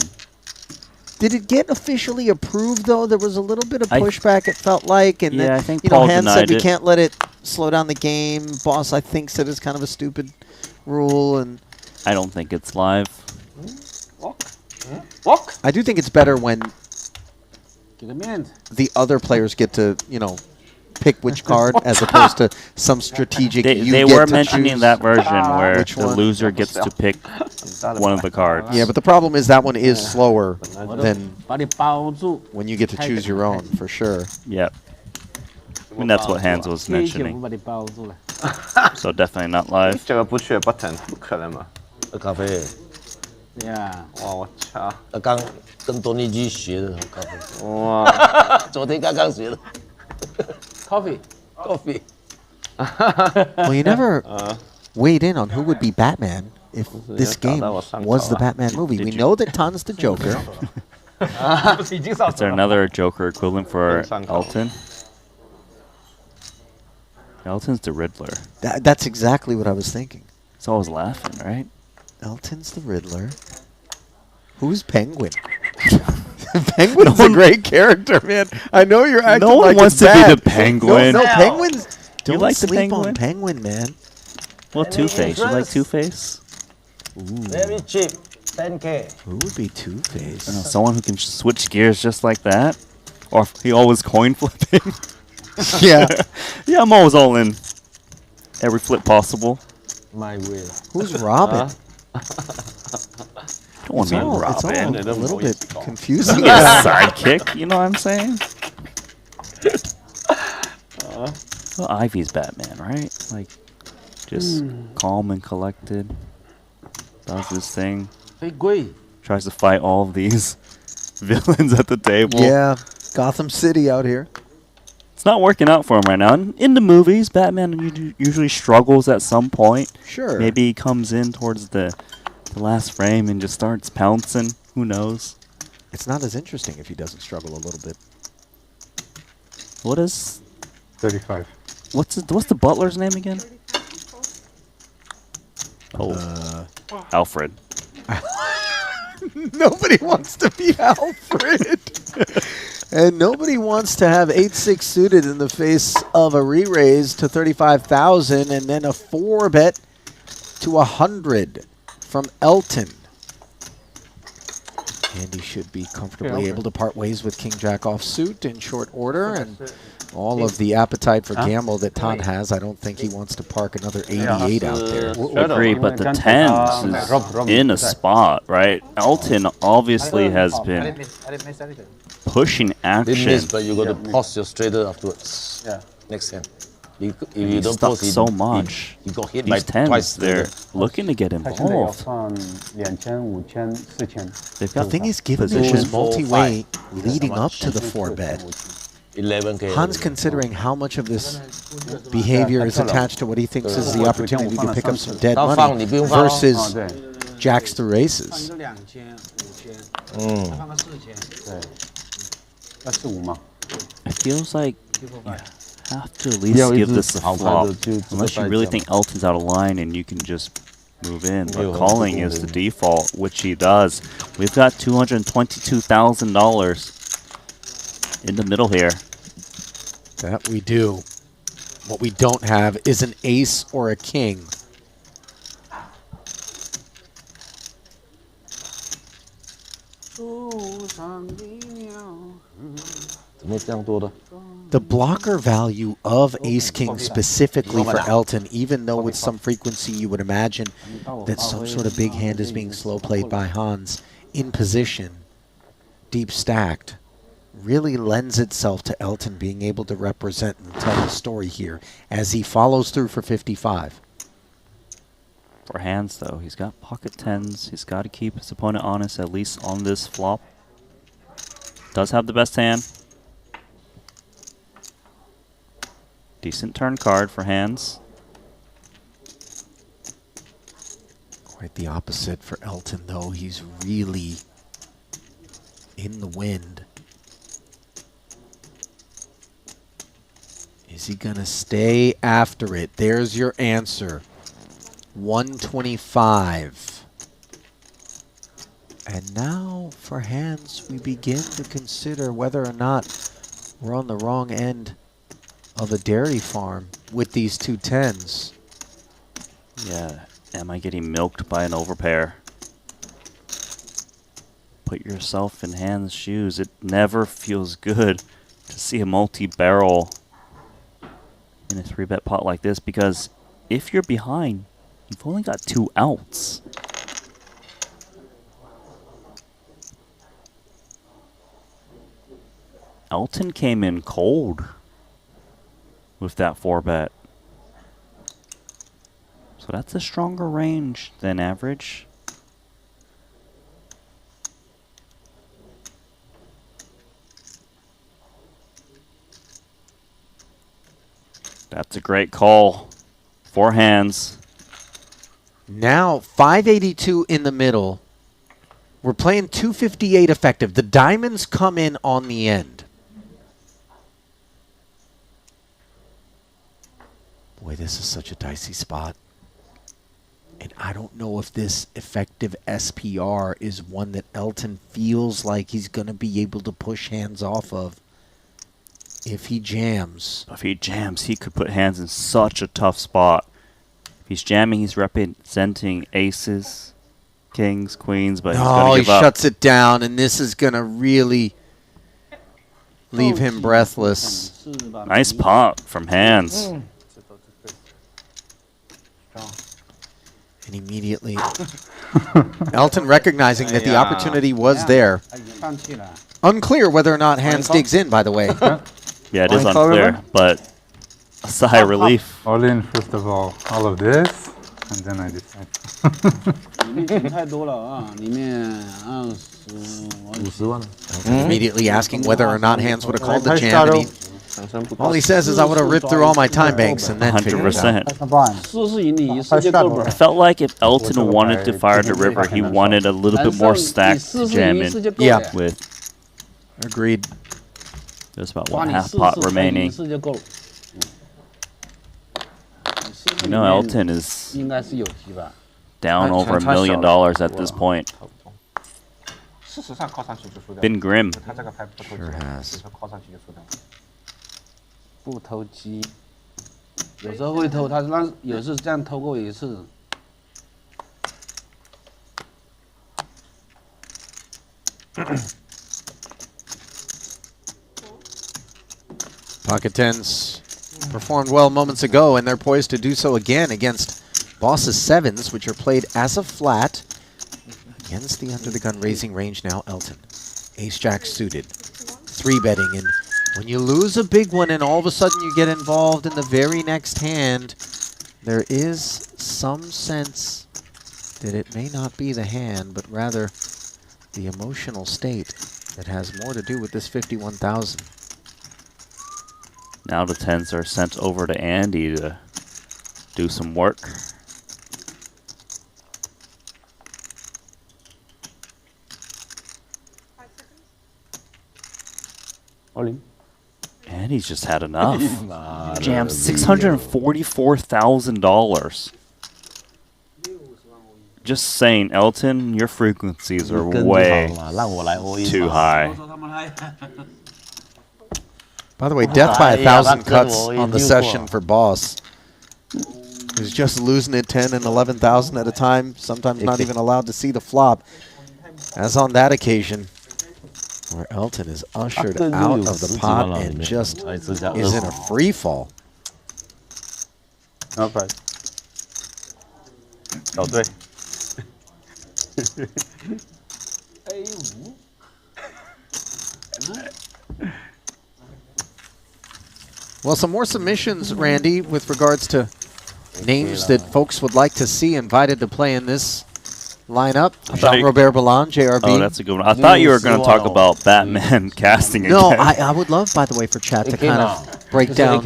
Did it get officially approved, though? There was a little bit of pushback, it felt like. And yeah, then, I think you Paul know, Han said denied we it. can't let it slow down the game. Boss, I think, said it's kind of a stupid rule, and I don't think it's live. Walk. I do think it's better when 给个面子。 the other players get to, pick which card as opposed to some strategic. They were mentioning that version where which the one? loser gets to pick one of the cards. Yeah, but the problem is that one is slower than 把你包住。 when you get to choose your own, for sure. Yep. I mean, that's what Hans was 贴一些我 mentioning. 把你包住了。 So definitely not live. 这个不缺 button，不可能嘛？喝咖啡。对呀。哇，我操！刚跟多尼基学的咖啡。哇！昨天刚刚学的。Coffee. Well, you never weighed in on who would be Batman if this game was the Batman movie. We know that Tan's the Joker. Is there another Joker equivalent for Elton? Elton's the Riddler. That's exactly what I was thinking. He's always laughing, right? Elton's the Riddler. Who's Penguin? Penguin's a great character, man. I know you're acting No one like wants it's to bad. be the Penguin. No, Penguins. You Don't like the sleep on Penguin? Penguin, man. Well, Two-Face. You like Two-Face? Very cheap. 10K. Who would be Two-Face? Someone who can switch gears just like that? Or he always coin flipping? Yeah. Yeah, I'm always all in. Every flip possible. My will. Who's Robin? Don't want to be It's all Robin. a little bit confusing. Yeah, sidekick, you know what I'm saying? Well, Ivy's Batman, right? Like, just calm and collected. Does this thing. 飞贵。 Tries to fight all of these villains at the table. Yeah, Gotham City out here. It's not working out for him right now. In the movies, Batman usually struggles at some point. Sure. Maybe he comes in towards the last frame and just starts pouncing. Who knows? It's not as interesting if he doesn't struggle a little bit. What is 35. What's the butler's name again? Oh, Alfred. Nobody wants to be Alfred. And nobody wants to have 8-6 suited in the face of a re-raise to 35,000 and then a 4-bet to 100 from Elton. And he should be comfortably able to part ways with King Jack offsuit in short order. And all of the appetite for gamble that Tan has, I don't think he wants to park another 88 out there. Agree, but the 10s is in a spot, right? Elton obviously has been pushing action. Didn't miss, but you got to pause your straighters afterwards. Yeah. Next hand. If you He's don't stuck pause, so much. you got hit These by 10s, twice. they're looking to get 他现在要 involved. 放2000、5000、4000。 They've The got thing is, given position. this multi-way leading up to the 4-bet, 11K. Han's considering how much of this behavior is attached to what he thinks is the opportunity to pick up some dead money versus jacks through aces. 2000、5000，他放个4000。对，要45嘛。 It feels like you have to at least give this a flop. Unless you really think Elton's out of line and you can just move in. But calling is the default, which he does. We've got $222,000 in the middle here. That we do. What we don't have is an ace or a king. The blocker value of ace-king specifically for Elton, even though with some frequency you would imagine that some sort of big hand is being slow played by Hans in position, deep stacked, really lends itself to Elton being able to represent and tell the story here as he follows through for 55. For hands, though, he's got pocket 10s. He's got to keep his opponent honest, at least on this flop. Does have the best hand. Decent turn card for hands. Quite the opposite for Elton, though. He's really in the wind. Is he going to stay after it? There's your answer. 125. And now for hands, we begin to consider whether or not we're on the wrong end of a dairy farm with these two tens. Yeah, am I getting milked by an overpair? Put yourself in Hans' shoes. It never feels good to see a multi-barrel in a 3-bet pot like this, because if you're behind, you've only got 2 outs. Elton came in cold with that 4-bet. So that's a stronger range than average. That's a great call. 4 hands. Now 582 in the middle. We're playing 258 effective. The diamonds come in on the end. Boy, this is such a dicey spot. And I don't know if this effective SPR is one that Elton feels like he's going to be able to push hands off of. If he jams. If he jams, he could put hands in such a tough spot. If he's jamming, he's representing aces, kings, queens, but he's going to give up. He shuts it down, and this is going to really leave him breathless. Nice pop from hands. And immediately, Elton recognizing that the opportunity was there. Unclear whether or not hands digs in, by the way. Yeah, it is unclear, but a sigh of relief. All in, first of all of this, and then I decide. Immediately asking whether or not hands would have called the jam. All he says is, I would have ripped through all my time banks and then figured it out. 100%. I felt like if Elton wanted to fire the river, he wanted a little bit more stacked to jam in with. Agreed. There's about 1/2 pot remaining. You know, Elton is down over $1 million at this point. Been grim. Sure has. 不偷鸡，有时候会偷，他让有时这样偷过一次。Pocket tens performed well moments ago, and they're poised to do so again against Boss's sevens, which are played as a flat against the under-the-gun raising range now. Elton, ace-jack suited, 3-betting, and when you lose a big one and all of a sudden you get involved in the very next hand, there is some sense that it may not be the hand, but rather the emotional state that has more to do with this 51,000. Now the tens are sent over to Andy to do some work. All in. Andy's just had enough. Jammed $644,000. Just saying, Elton, your frequencies are way too high. By the way, death by 1,000 cuts on the session for Boss. He's just losing it 10 and 11,000 at a time, sometimes not even allowed to see the flop. As on that occasion, where Elton is ushered out of the pot and just is in a free fall. Okay. Oh, 对。Well, some more submissions, Randy, with regards to names that folks would like to see invited to play in this lineup. Jean-Robert Ballon, JRB. Oh, that's a good one. I thought you were going to talk about Batman casting again. No, I would love, by the way, for chat to kind of break down